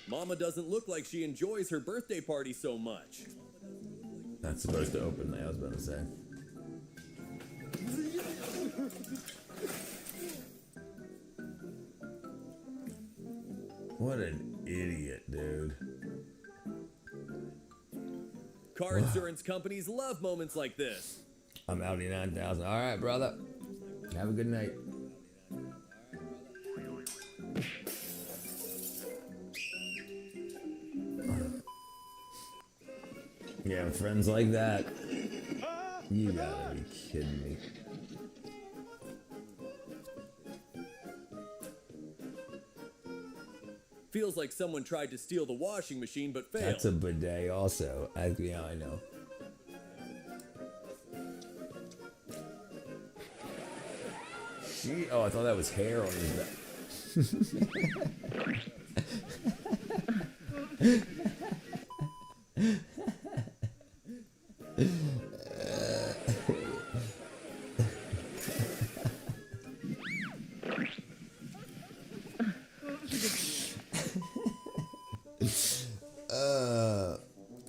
Mama doesn't look like she enjoys her birthday party so much. Not supposed to open, I was about to say. What an idiot, dude. Car insurance companies love moments like this. I'm Audi 9000. All right, brother. Have a good night. Yeah, friends like that. You gotta be kidding me. Feels like someone tried to steal the washing machine but failed. That's a bidet also. Yeah, I know. Oh, I thought that was hair on his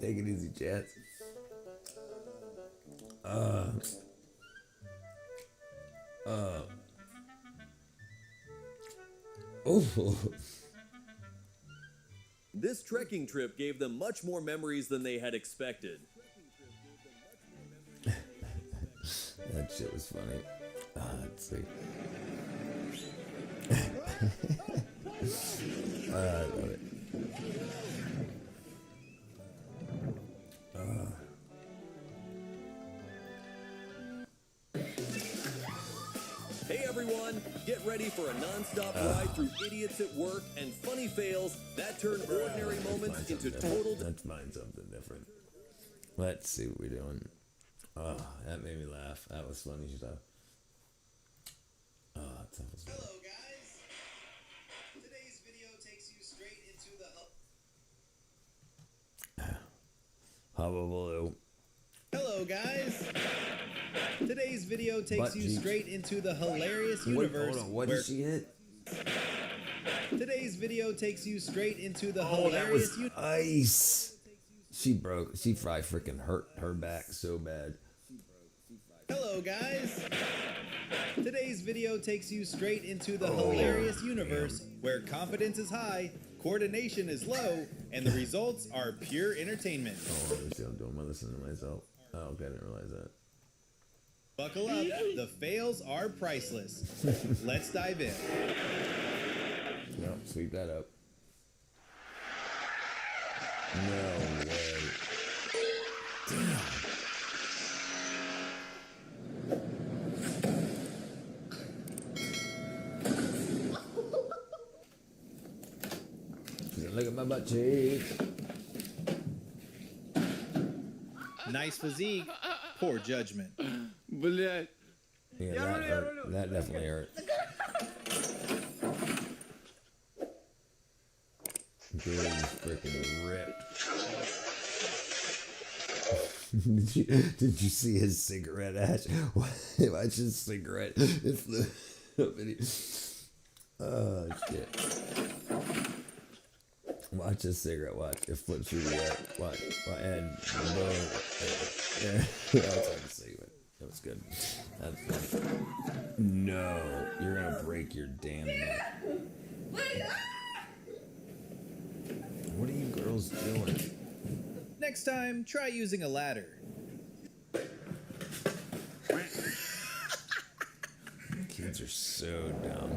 take it easy, Jets. Oh. This trekking trip gave them much more memories than they had expected. That shit was funny. Let's see. I love it. Hey everyone, get ready for a non-stop ride through idiots at work and funny fails that turn ordinary moments into total... Let's find something different. Let's see what we're doing. Oh, that made me laugh. That was funny stuff. Oh, that was funny. Hello guys. Today's video takes you straight into the Hullabaloo. Hello guys. Today's video takes you straight into the hilarious universe. Hold on, what did she hit? Today's video takes you straight into the Oh, that hilarious was ice. She probably freaking hurt her back so bad. Hello guys. Today's video takes you straight into the hilarious universe where confidence is high, coordination is low, and the results are pure entertainment. Oh, let me see, I'm doing my listening to myself. Oh, okay, I didn't realize that. Buckle up, the fails are priceless. Let's dive in. No, sweep that up. No way. Damn. Look at my butt cheek. Nice physique, poor judgment. Yeah, that hurt. That definitely hurt. Dude, freaking ripped. Did you see his cigarette ash? Watch his cigarette. It flew up and oh shit. Watch this cigarette, watch. It flips through the air. Watch. And boom. Yeah. That's hard to see, but that was good. That's good. No. You're gonna break your damn neck. What are you girls doing? Next time, try using a ladder. Kids are so dumb.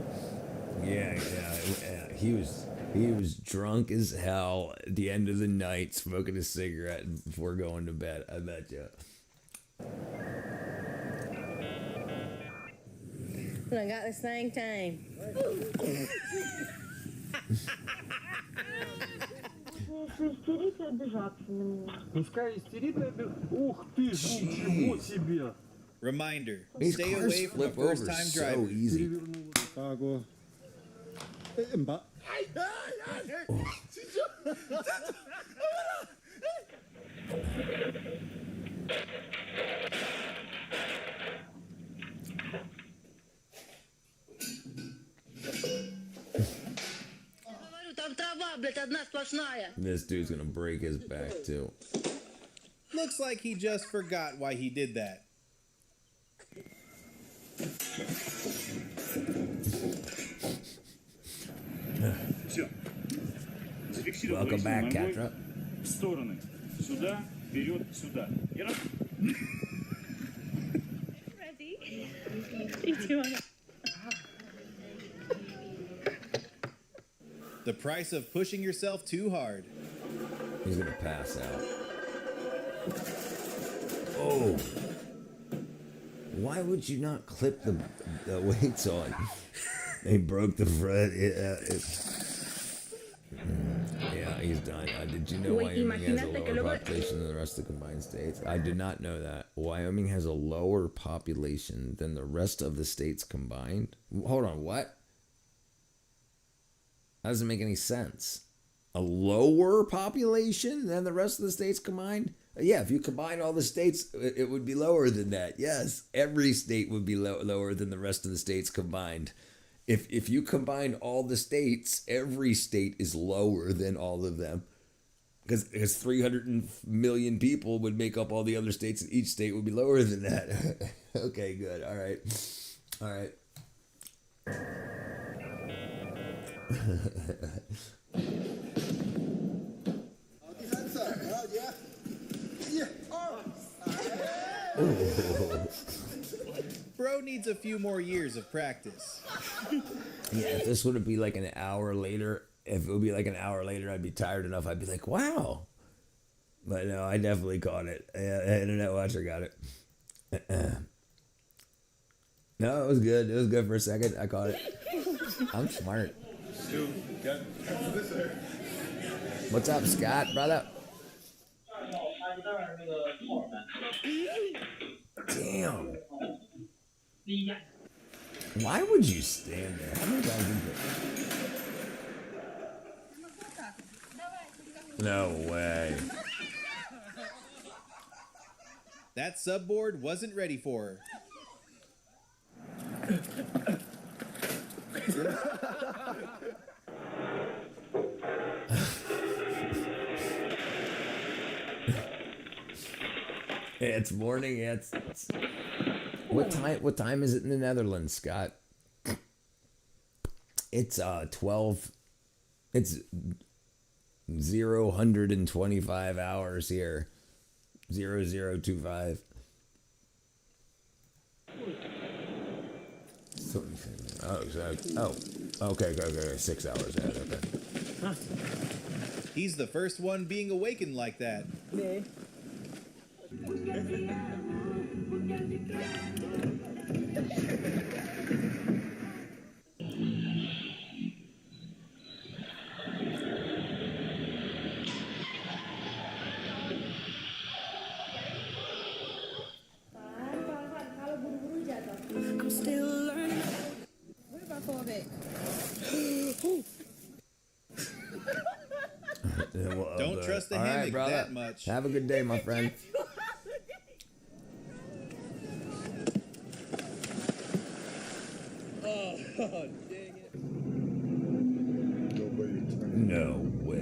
Yeah. He was drunk as hell at the end of the night, smoking a cigarette before going to bed. I bet you. I got the same time. Reminder, These stay cars away from flip first over time so drivers. easy. This dude's gonna break his back too. Looks like he just forgot why he did that. Welcome back, Catra. В стороны. Сюда, вперед, сюда. Ready? 3, 2, 1. The price of pushing yourself too hard. He's gonna pass out. Oh. Why would you not clip the weights on? They broke the front. Yeah, he's done. Did you know Wyoming has a lower population than the rest of the combined states? I did not know that. Wyoming has a lower population than the rest of the states combined? Hold on, what? That doesn't make any sense. A lower population than the rest of the states combined? Yeah, if you combine all the states, it would be lower than that. Yes, every state would be lower than the rest of the states combined. If you combine all the states, every state is lower than all of them. Because 300 million people would make up all the other states, and each state would be lower than that. Okay, good. All right. Bro needs a few more years of practice. Yeah, if this would be like an hour later, I'd be tired enough. I'd be like, wow. But no, I definitely caught it. Yeah, Internet Watcher got it. No, it was good. It was good for a second. I caught it. I'm smart. What's up, Scott, brother? Damn. Why would you stand there? How many times did No way. That subboard wasn't ready for her. It's morning. What time is it in the Netherlands, Scott? It's 12. It's 0-125 hours here. 0025. Okay, 6 hours ahead. Okay. He's the first one being awakened like that. I'm still learning. What about fall back? Don't trust the All right, hammock brother. that much. Have a good day, my friend. Oh, dang it. No way.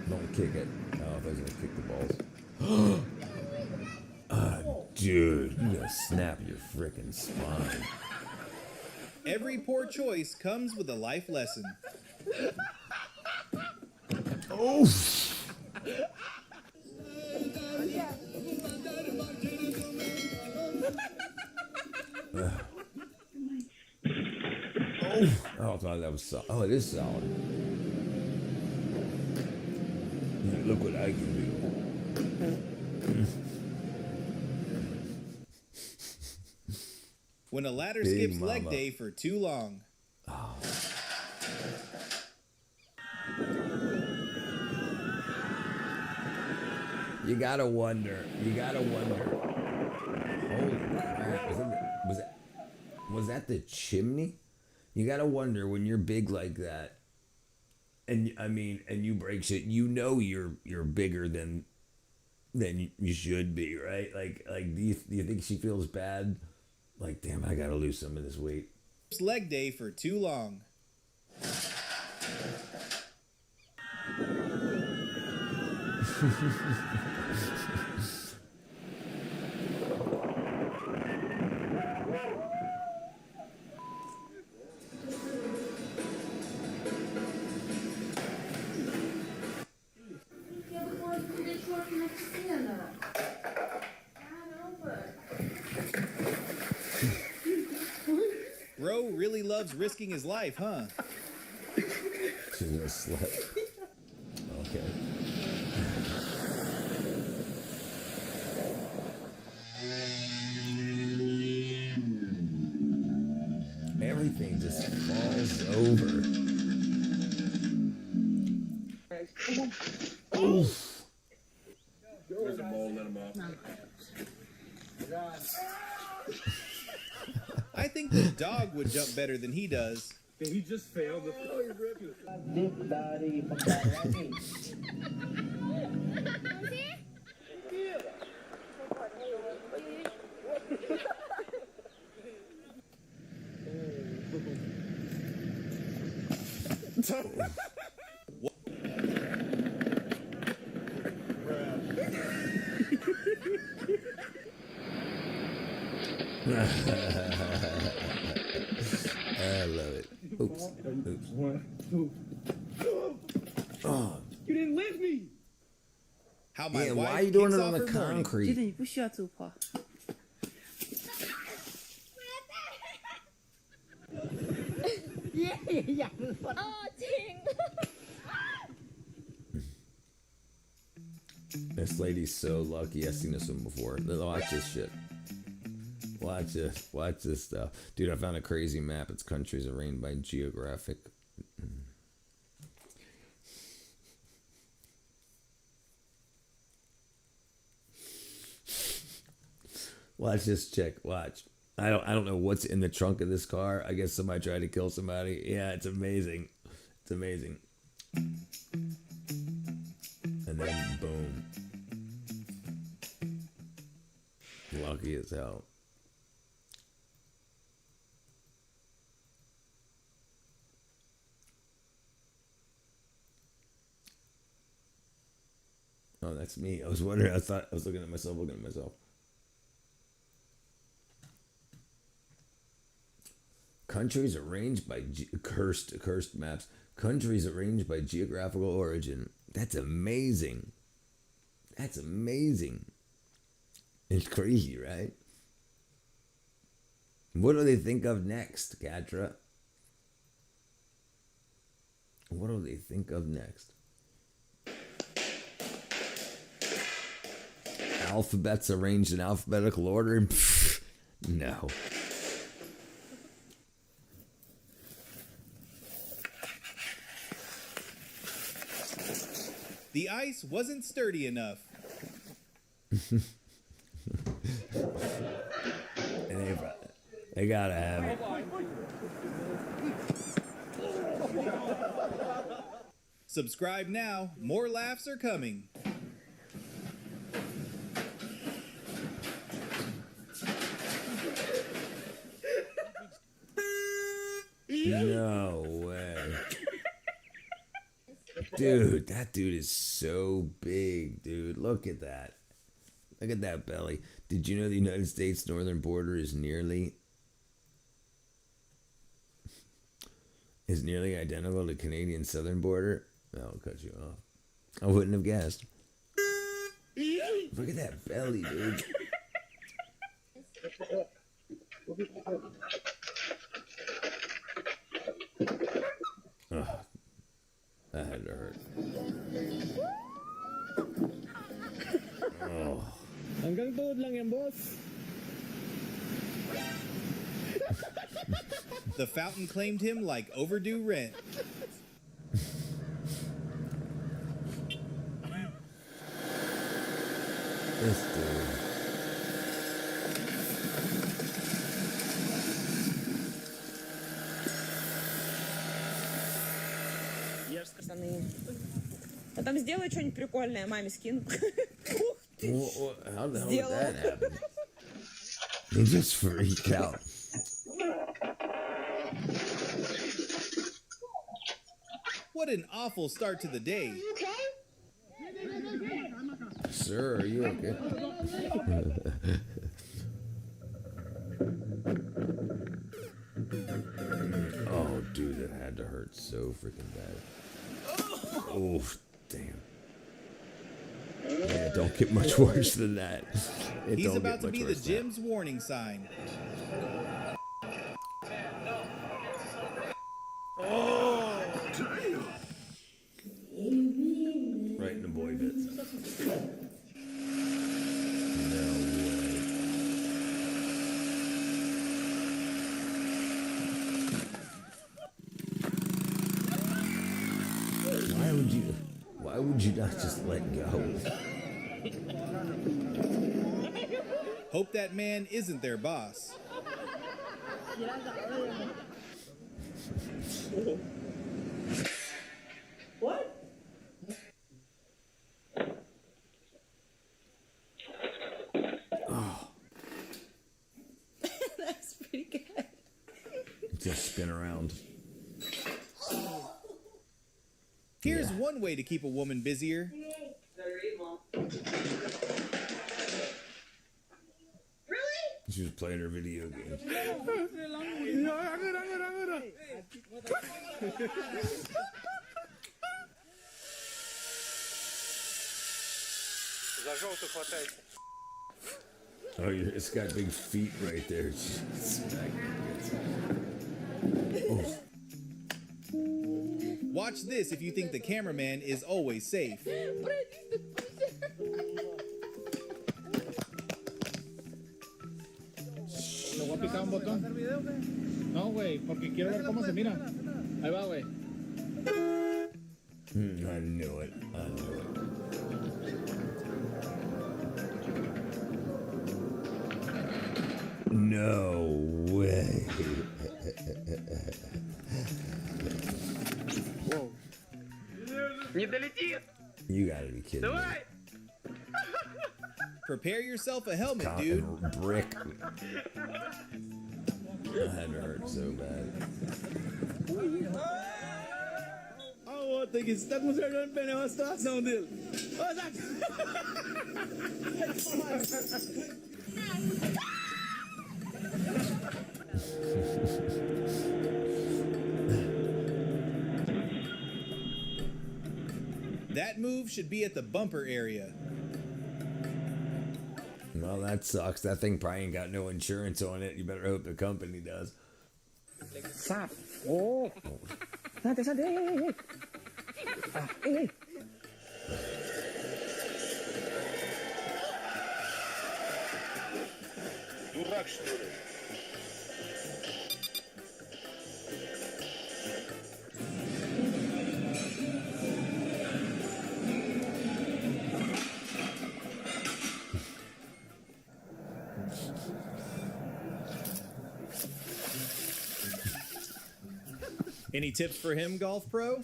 Don't kick it. Oh, I thought he was gonna kick the balls. Dude, you gotta snap your frickin' spine. Every poor choice comes with a life lesson. Oh! Oh, I thought that was solid. Oh, it is solid. Look what I can do. When a ladder Big skips leg mama. day for too long. Oh. You gotta wonder. Holy crap! Was that the chimney? You gotta wonder when you're big like that, and you break shit. You know you're bigger than you should be, right? Like do you think she feels bad? Like, damn, I gotta lose some of this weight. Leg day for too long. Bro really loves risking his life, huh? She's gonna slip. Okay. Everything just falls over. Oof. There's a ball, let him off. I think the dog would jump better than he does. He just failed. Oh, he's ripping. I love it. Oops. Oops. 1, 2. Oh. You didn't lift me. How my Man, wife why are you doing kicks it on off the her morning. concrete? Judy, push your two paw. Yeah. Oh, dang. This lady's so lucky. I've seen this one before. Watch this shit. Watch this. Watch this stuff. Dude, I found a crazy map. Its countries arranged by geographic. Watch this chick. Watch. I don't know what's in the trunk of this car. I guess somebody tried to kill somebody. Yeah, it's amazing. It's amazing. And then boom. Lucky as hell. Oh, that's me. I was wondering. I thought I was looking at myself. Countries arranged by cursed maps. Countries arranged by geographical origin. That's amazing. That's amazing. It's crazy, right? What do they think of next, Katra? What do they think of next? Alphabets arranged in alphabetical order? Pfft, no. The ice wasn't sturdy enough. They gotta have it. Subscribe now. More laughs are coming. No way. Dude, that dude is so big, dude. Look at that. Look at that belly. Did you know the United States northern border is nearly identical to the Canadian southern border? I'll cut you off. I wouldn't have guessed. Look at that belly, dude. Ugh. That had to hurt. Oh. Hanggang tuhod lang yan, boss. The fountain claimed him like overdue rent. This dude. А там сделай что-нибудь прикольное, маме скину. How the hell did that happen? He just freaked out. What an awful start to the day. Sir, are you okay? Oh, dude, that had to hurt so freaking bad. Oh, damn. Yeah, don't get much worse than that. He's about to be the gym's warning sign. Oh! Right in the boy bits. No way. Why would you not just let go? Hope that man isn't their boss. What? Oh. That's pretty good. Just spin around. Here's one way to keep a woman busier. She was playing her video games. Oh, it's got big feet right there. Oh. Watch this if you think the cameraman is always safe. Voy a picar un botón. No, güey, porque quiero ver cómo se mira. Ahí va, güey. I knew it. I knew it. No way. Whoa. Не долетит! You gotta be kidding me. Давай! Prepare yourself a helmet, Cock dude. and brick. My head hurt so bad. Oh, tem que estar consertando o pneu, a situação dele. That move should be at the bumper area. Well, that sucks. That thing probably ain't got no insurance on it. You better hope the company does. Oh. Sante. Дурак, что ли? Any tips for him, Golf Pro?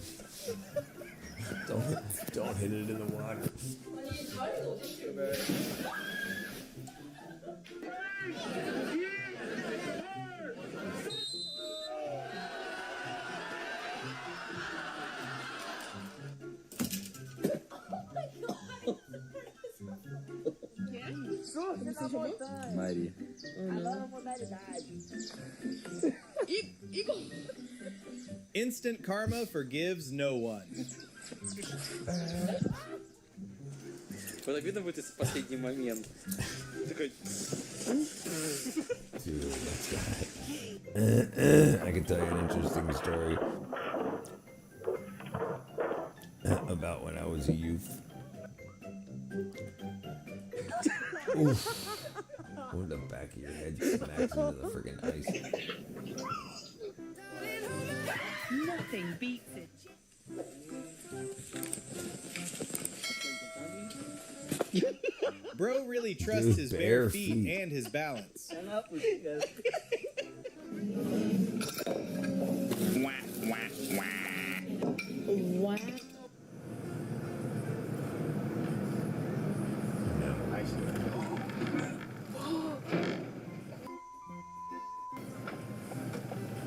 Don't hit it in the water. Maria. Nova modalidade. Instant karma forgives no one. Вот так видно будет, если последний момент. Такой... Dude, I can tell you an interesting story about when I was a youth. Oof. When the back of your head smacks into the friggin' ice. Nothing beats it. Bro really trusts Dude, his bare bare feet feet. and his balance. What?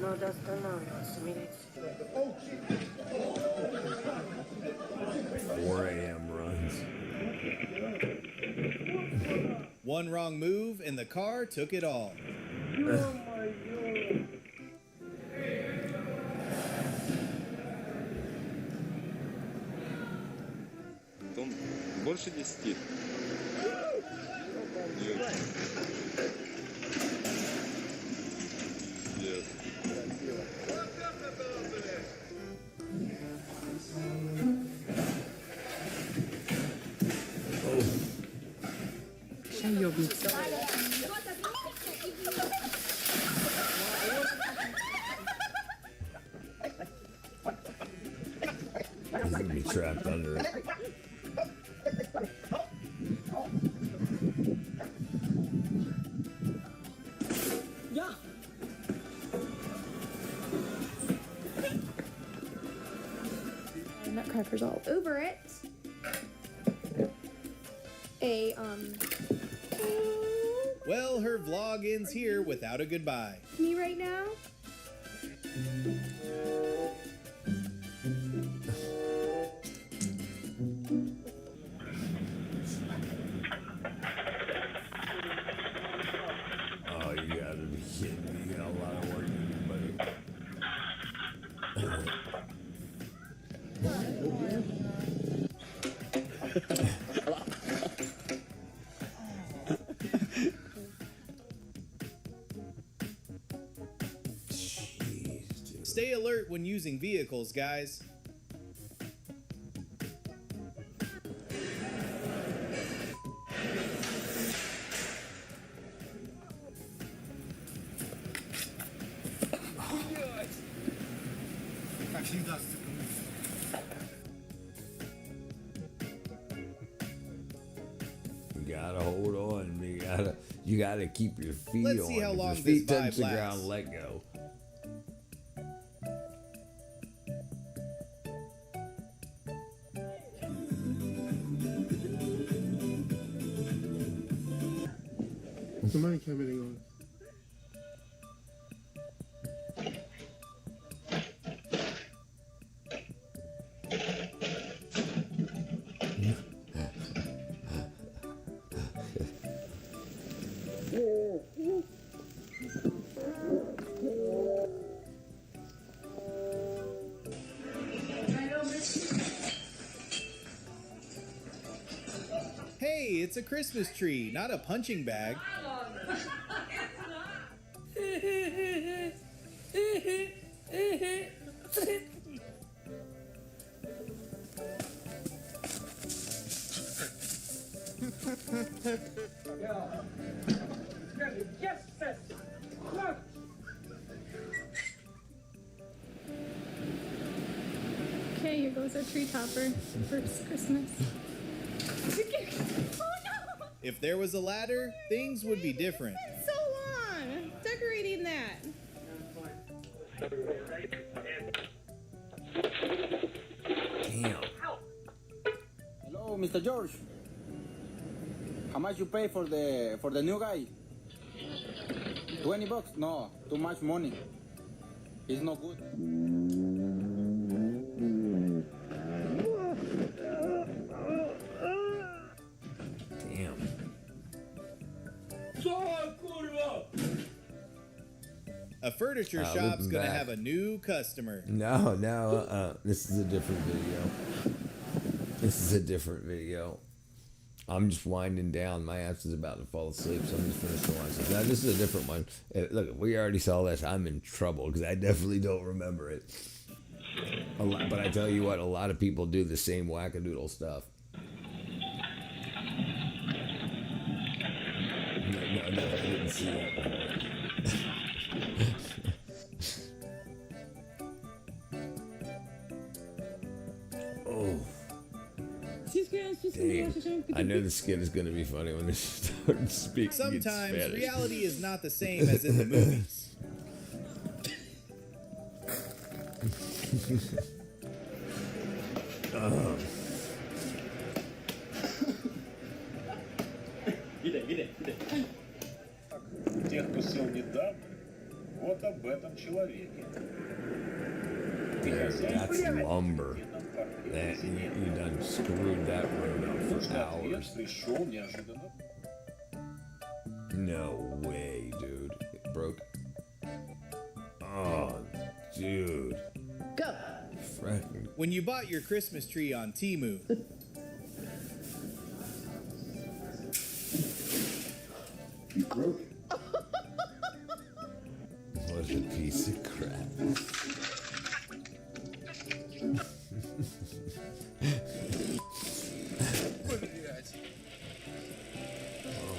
No, that's the no. 4 a.m. runs. One wrong move and the car took it all. Там больше 10. Нет. He's gonna be trapped under it. Nutcrackers all over it. Well, her vlog ends here without a goodbye. Me right now? Oh, you gotta be kidding me. You got a lot of work to do, buddy. Stay alert when using vehicles, guys. gotta hold on. You gotta keep your feet Let's on. see how If long your feet this touch vibe the lasts. ground, let go. Somebody commenting on. Hey, it's a Christmas tree, not a punching bag. Okay, here goes our tree topper for Christmas. Oh no! If there was a ladder, things would be different. So long decorating that. Damn. Hello, Mr. George. How much you pay for the new guy? $20? No, too much money. It's no good. Damn. A furniture Loop shop's him gonna back. have a new customer. No. This is a different video. I'm just winding down. My ass is about to fall asleep, so I'm just finishing watching. Now, this is a different one. Look, we already saw this. I'm in trouble because I definitely don't remember it. But I tell you what, a lot of people do the same wackadoodle stuff. No, I didn't see that before. Oh. Damn. I know the skit is going to be funny when they start speaking Sometimes Spanish. reality is not the same as in the movies. Тех, кто сел недавно, вот об этом человеке. Dude, that's lumber. That, you done screwed that road up for hours. Пришел неожиданно. No way, dude. It broke. Oh, dude. Go. Frickin'. When you bought your Christmas tree on Temu, You broke it. What a piece of crap.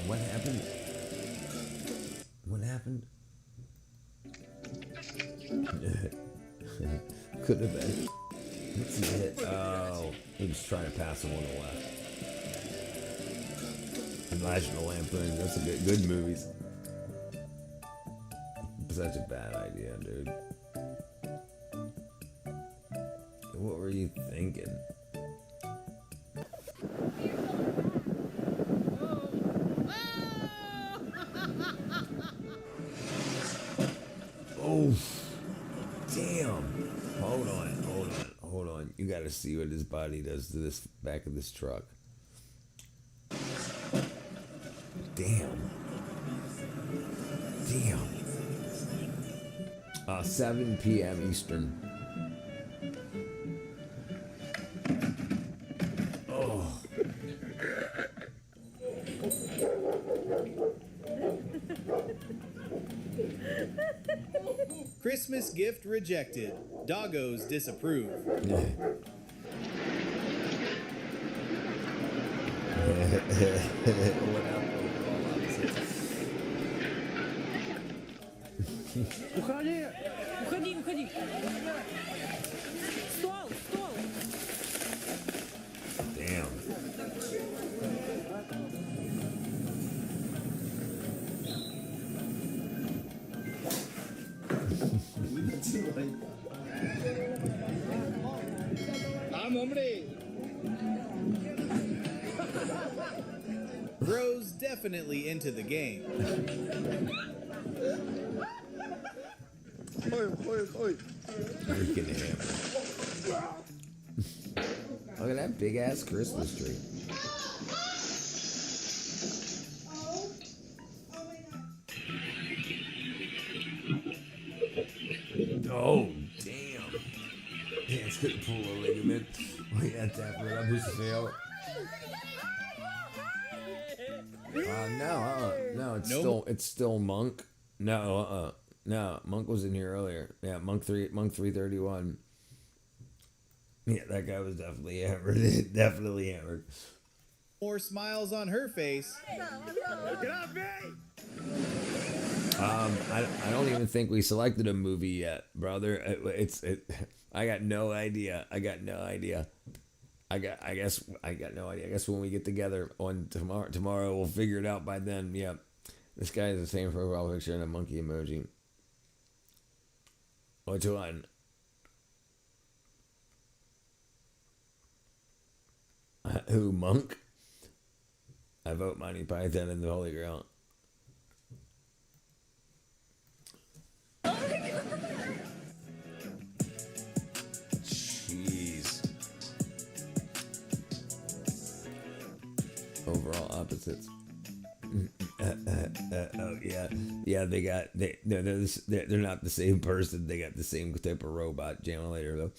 What happened? What happened? Could have been. What's he hit? Oh, he was trying to pass him on the left. National Lampoon. That's a good movies. Such a bad idea, dude. What were you thinking? Oh, damn. Hold on. You gotta see what his body does to this back of this truck. Damn. 7 p.m. Eastern. Oh. Christmas gift rejected. Doggos disapprove. Уходи! Уходи! Стол! Damn. hombre. Bro's definitely into the game. Freaking hammer. Look at that big ass Christmas tree. Oh, damn. Yeah, it's gonna pull a ligament. We got that for up his fail. No, it's still Monk. No, Monk was in here earlier. Yeah, Monk 331. Yeah, that guy was definitely hammered. Definitely hammered. More smiles on her face. I don't even think we selected a movie yet, brother. I got no idea. I got no idea. I got no idea. I guess when we get together on tomorrow we'll figure it out by then. Yeah. This guy has the same profile picture and a monkey emoji. Which one? Who, Monk? I vote Monty Python and the Holy Grail. Jeez. Overall opposites. Oh yeah. They're not the same person. They got the same type of robot. Channel later though.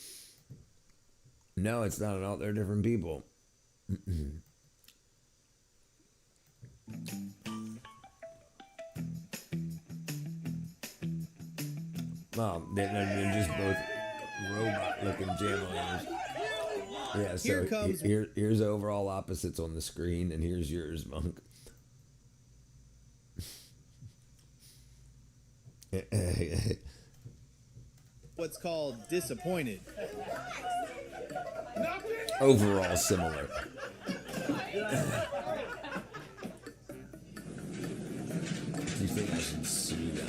No, it's not at all. They're different people. Well, they're just both robot-looking jammers. Yeah, so here's overall opposites on the screen, and here's yours, Monk. What's called disappointed. Overall similar. You think I should sue them?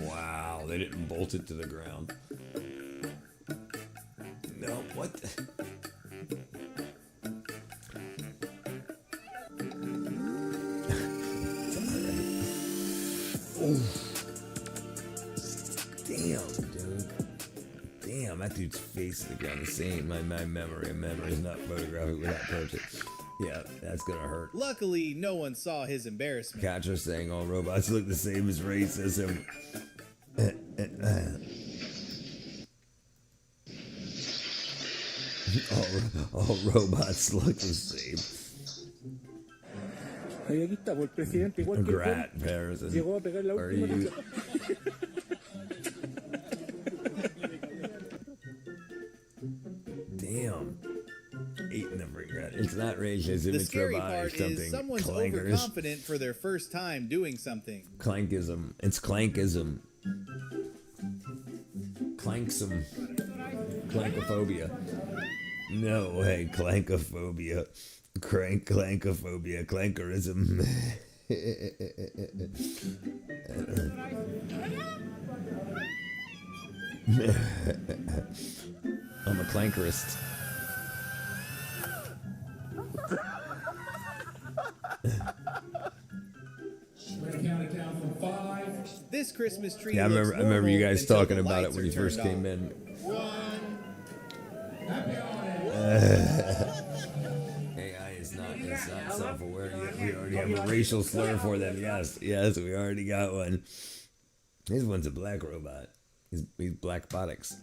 Wow, they didn't bolt it to the ground. No, what the? Oh. Damn, dude. Damn, that dude's face is the ground the same. My memory is not photographic without purchase. Yeah, that's gonna hurt. Luckily, no one saw his embarrassment. Catcher saying all robots look the same is racism. All robots look the same. Grat, Harrison. Are you? Damn. Eating the regret. It's not racism, The it's scary robot or part something. is someone's Clankers. overconfident for their first time doing something. Clankism. It's clankism. Clanksome. Clankophobia. No way. Clankophobia. Clankophobia. Clankerism. I'm a clankerist. This Christmas tree. Yeah, I looks remember you normal guys until talking the about it lights when are you first turned came on. in. AI is not self-aware yet. We already have a racial slur for them. Yes, we already got one. This one's a black robot. He's black botics.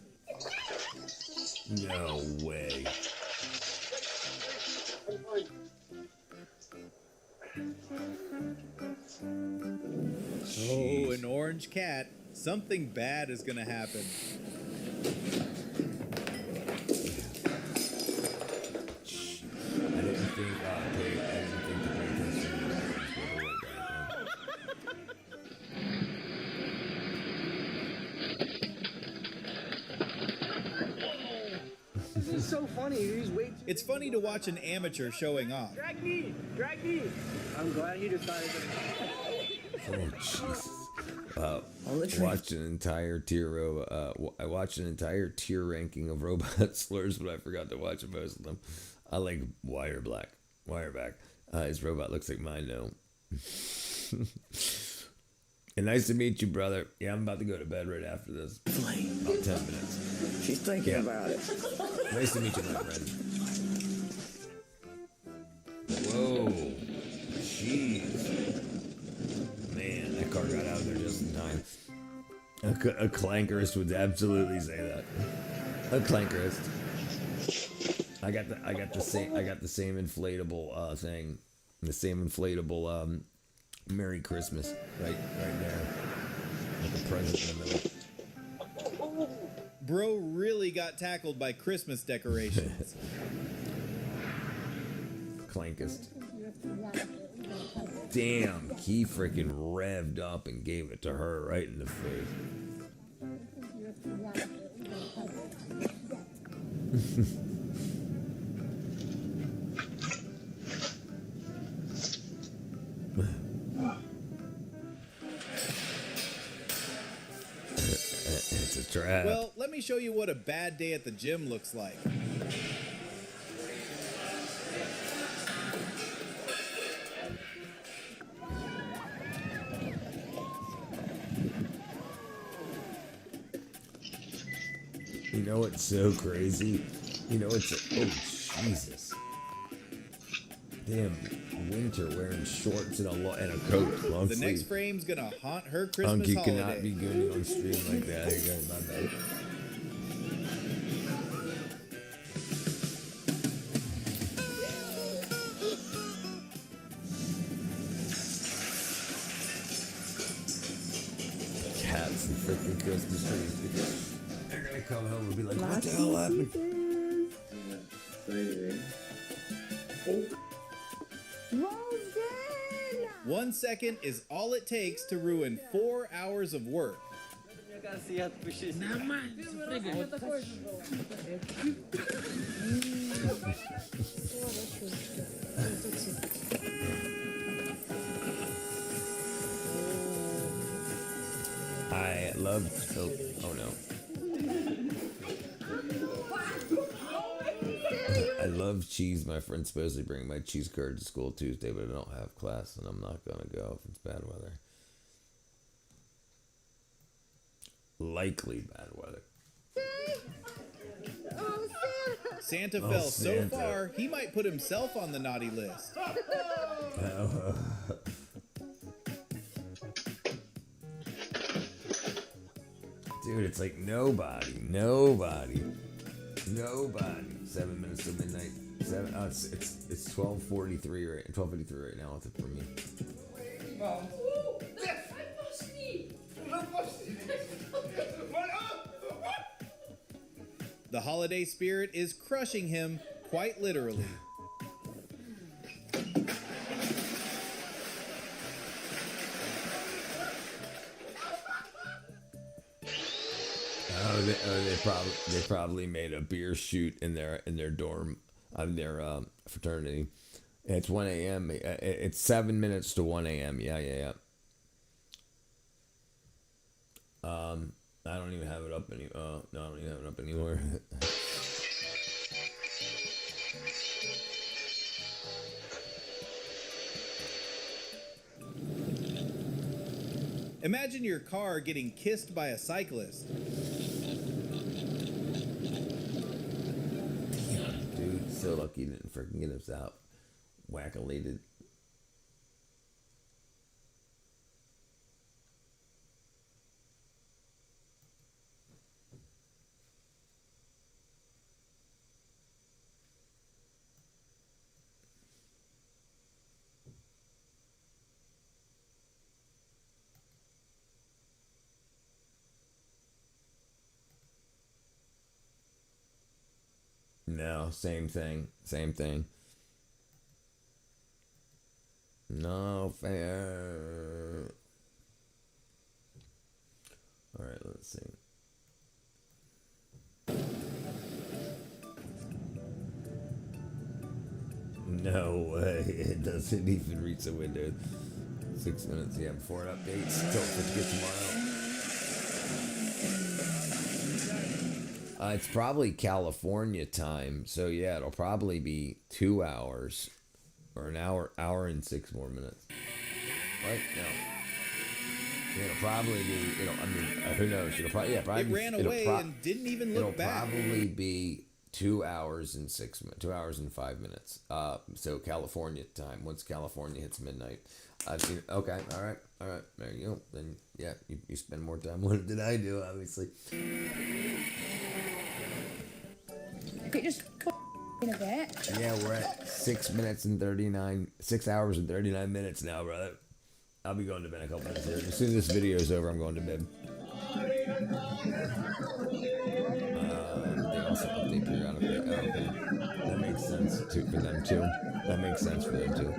No way. Oh, an orange cat. Something bad is gonna happen. I didn't think to pay attention to This is so funny. He's way too... It's funny to watch an amateur showing off. Drag me! Drag me! I'm glad you decided to... Oh, Jesus. Watched an entire tier I watched an entire tier ranking of robot slurs, but I forgot to watch most of them. I like Wireback. His robot looks like mine now. And nice to meet you, brother. Yeah, I'm about to go to bed right after this. About 10 minutes. She's thinking about it. Nice to meet you, my friend. Whoa. Jeez. Man, that car got out of there just in time. A clankerist would absolutely say that. A clankerist. I got the same inflatable thing. The same inflatable Merry Christmas right there. Like a present in the middle. Bro really got tackled by Christmas decorations. Clankist. Damn, he freaking revved up and gave it to her right in the face. It's a trap. Well, let me show you what a bad day at the gym looks like. You know what's so crazy? You know what's... Oh, Jesus. Damn, Winter wearing shorts and a coat. Long The sleeve. next frame's gonna haunt her Christmas Unky holiday. cannot be good on stream like that. Here goes my bad. Cats and freaking Christmas trees. They're gonna come home and be like, what the hell happened? Rosden! 1 second is all it takes to ruin 4 hours of work. I love... Oh no. I love cheese. My friend's supposed to bring my cheese card to school Tuesday, but I don't have class, and I'm not going to go if it's bad weather. Likely bad weather. Santa Oh, fell so Santa. far, he might put himself on the naughty list. Dude, it's like nobody. 7 minutes to midnight. It's 12:43 right. 12:53 right now for me. The holiday spirit is crushing him, quite literally. They probably made a beer shoot in their dorm, their fraternity. It's 1 a.m. It's 7 minutes to 1 a.m. Yeah. I don't even have it up any. No, I don't even have it up anymore. Imagine your car getting kissed by a cyclist. Dude, so lucky he didn't freaking get us out. Whack-a-lated. No, same thing. No fair. All right, let's see. No way. It doesn't even reach the window. 6 minutes, yeah, before it updates. Till it gets tomorrow. It's probably California time, so yeah, it'll probably be 2 hours or an hour and 6 more minutes. Right? No. It'll probably be. I mean, who knows? It'll probably. Yeah, probably. It ran away and didn't even look back. It'll probably be 2 hours and 6 minutes. 2 hours and 5 minutes. So California time. Once California hits midnight. Okay. All right. There you go. Then yeah, you spend more time on it than I do, obviously. If it just in a bit. Yeah, we're at 6 hours and 39 minutes now, brother. I'll be going to bed in a couple minutes here. As soon as this video is over, I'm going to bed. They also update periodically. Oh, okay. That makes sense for them too. That makes sense for them too.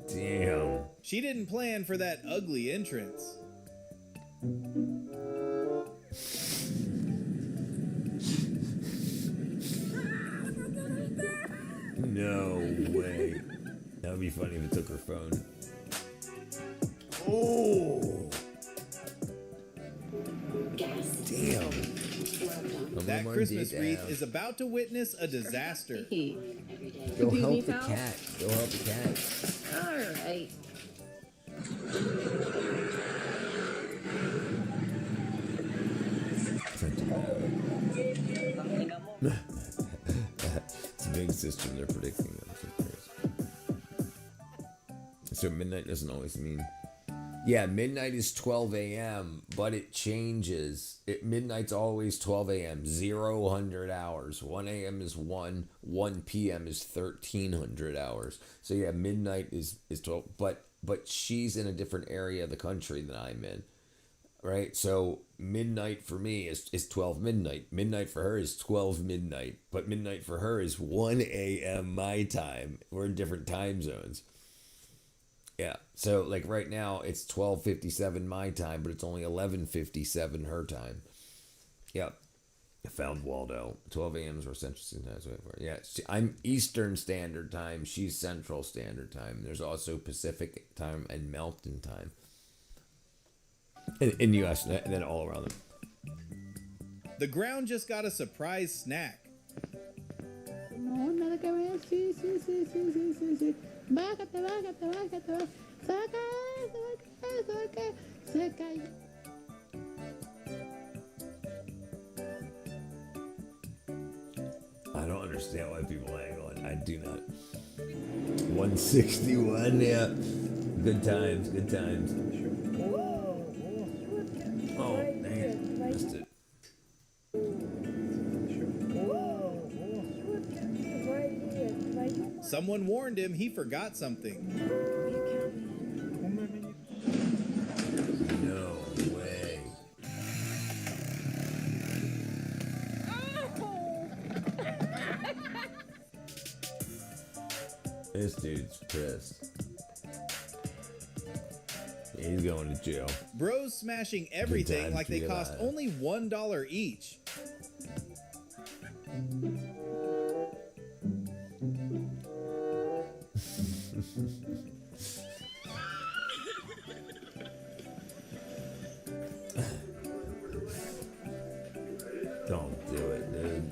Damn. She didn't plan for that ugly entrance. No way. That would be funny if it took her phone. Oh! Damn. That Christmas wreath is about to witness a disaster. Go help the cat. Go help the cat. All right. It's a big system they're predicting them. So midnight doesn't always mean. Yeah, midnight is 12 a.m., but it changes. Midnight's always 12 a.m., 100 hours. 1 a.m. is 1 p.m. is 1300 hours. So yeah, midnight is 12, but she's in a different area of the country than I'm in, right? So midnight for me is 12 midnight. Midnight for her is 12 midnight, but midnight for her is 1 a.m. my time. We're in different time zones. Yeah, so like right now it's 12:57 my time, but it's only 11:57 her time. Yep, I found Waldo. 12 a.m. is where Central Standard Time. Yeah, I'm Eastern Standard Time. She's Central Standard Time. There's also Pacific Time and Mountain Time in U.S. and then all around them. The ground just got a surprise snack. No, nada que ver. Sí. Bájate. Saca. Se cayó. I don't understand why people hang on. I do not. 161, yeah. Good times. Oh, dang it. Missed it. Someone warned him he forgot something. No way. This dude's pissed. Yeah, he's going to jail. Bros smashing everything like they cost only $1 each. Don't do it, dude.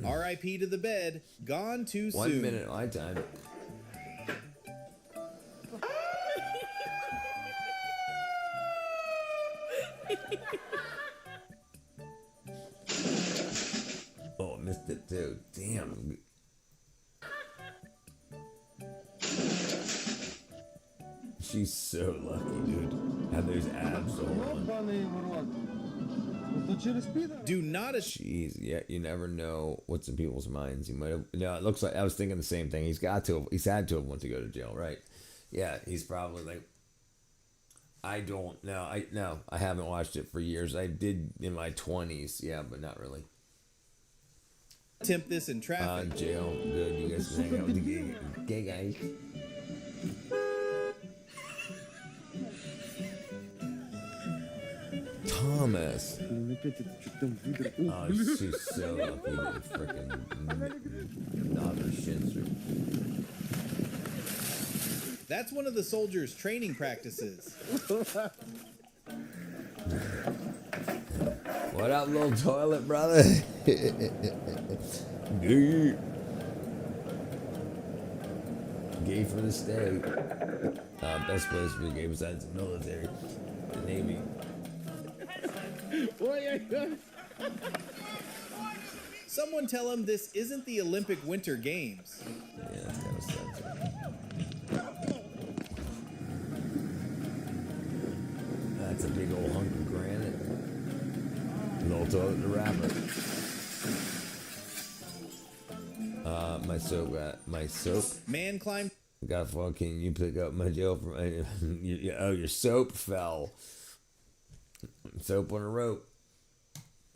R.I.P. to the bed. Gone too soon. 1 minute my time. Oh, missed it too. Damn. She's so lucky, dude. Have those abs on. Do not. Jeez, yeah. You never know what's in people's minds. He might have. No, it looks like I was thinking the same thing. He's had to have wanted to go to jail, right? Yeah, he's probably like. I don't know. I haven't watched it for years. I did in my 20s, yeah, but not really. Attempt this in traffic. Jail, good. You guys can hang out with the gay guys. Thomas. Oh, she's so lucky to freaking knock her shins through. That's one of the soldiers' training practices. What up, little toilet brother? Gay. Gay for the state. Best place for the gay besides the military, the Navy. Someone tell him this isn't the Olympic Winter Games. Yeah, that's kind of sucks. That's a big old hunk of granite. No toilet to wrap it. My soap. Man climbed. God, fucking, you pick up my jail from. Oh, your soap fell. Soap on a rope.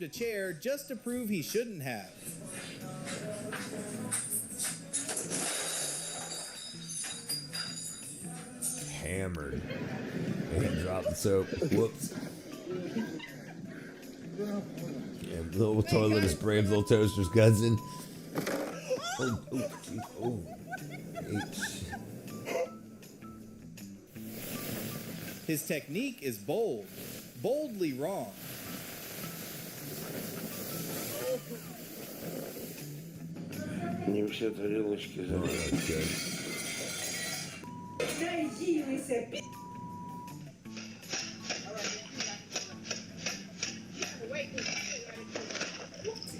A chair just to prove he shouldn't have. Hammered. And dropped the soap. Whoops. Yeah, little toilet is brave little toaster's cousin. Oh, geez. Oh. H. His technique is bold. Boldly wrong. Не все тарелочки забрали.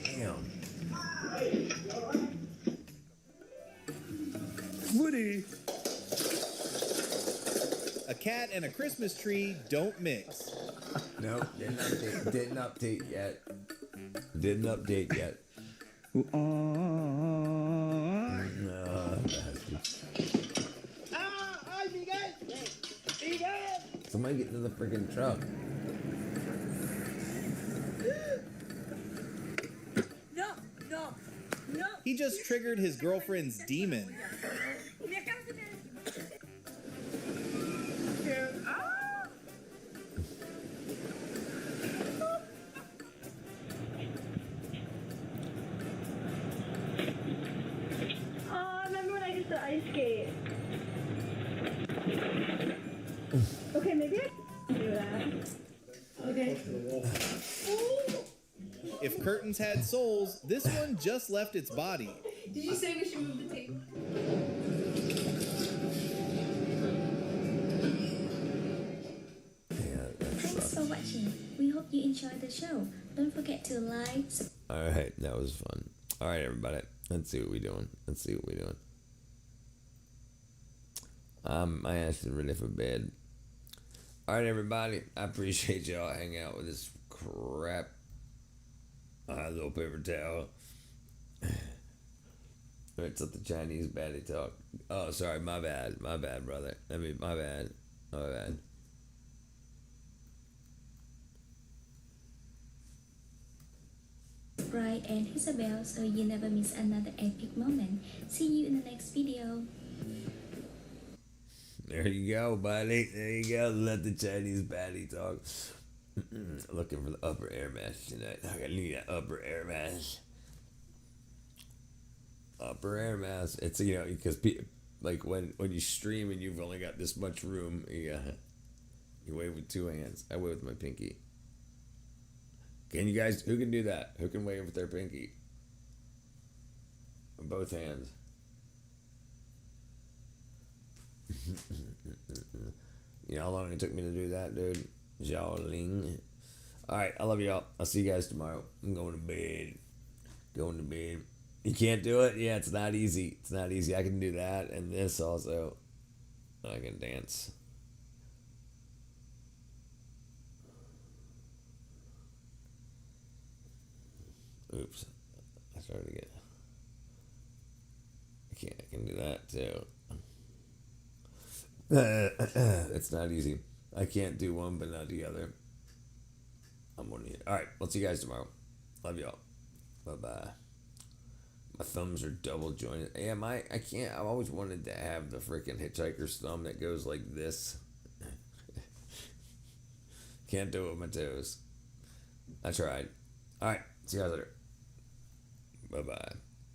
Damn. Woody. A cat and a Christmas tree don't mix. No, didn't update yet. Didn't update yet. Somebody get to the freaking truck. No, no, no. He just triggered his girlfriend's demon. Remember when I used to ice skate? Okay, maybe I can do that. Okay. If curtains had souls, this one just left its body. Did you say we should move the tape? Thanks for watching. We hope you enjoyed the show. Don't forget to like. Alright, that was fun. Alright, everybody. Let's see what we're doing. I actually ready for bed. Alright, everybody. I appreciate y'all hanging out with this crap. Little paper towel. It's up the Chinese baddie talk. Oh, sorry. My bad, brother. My bad. Bright and Isabel so you never miss another epic moment. See you in the next video. There you go, buddy. There you go. Let the Chinese baddie talk. Looking for the upper air mask tonight. I need that upper air mask. Upper air mask. It's, because like when you stream and you've only got this much room, you wave with two hands. I wave with my pinky. Can you guys, who can do that? Who can wave with their pinky? Both hands. You know how long it took me to do that, dude? Zhao Ling. Alright, I love y'all. I'll see you guys tomorrow. I'm going to bed. You can't do it? Yeah, it's not easy. I can do that and this also. I can dance. Oops. I started to get... I can do that too. It's not easy. I can't do one but not the other. I'm on it. Alright, we'll see you guys tomorrow. Love y'all. Bye-bye. My thumbs are double jointed. Yeah, I can't. I've always wanted to have the freaking hitchhiker's thumb that goes like this. Can't do it with my toes. That's right. All right. See you guys later. Bye bye.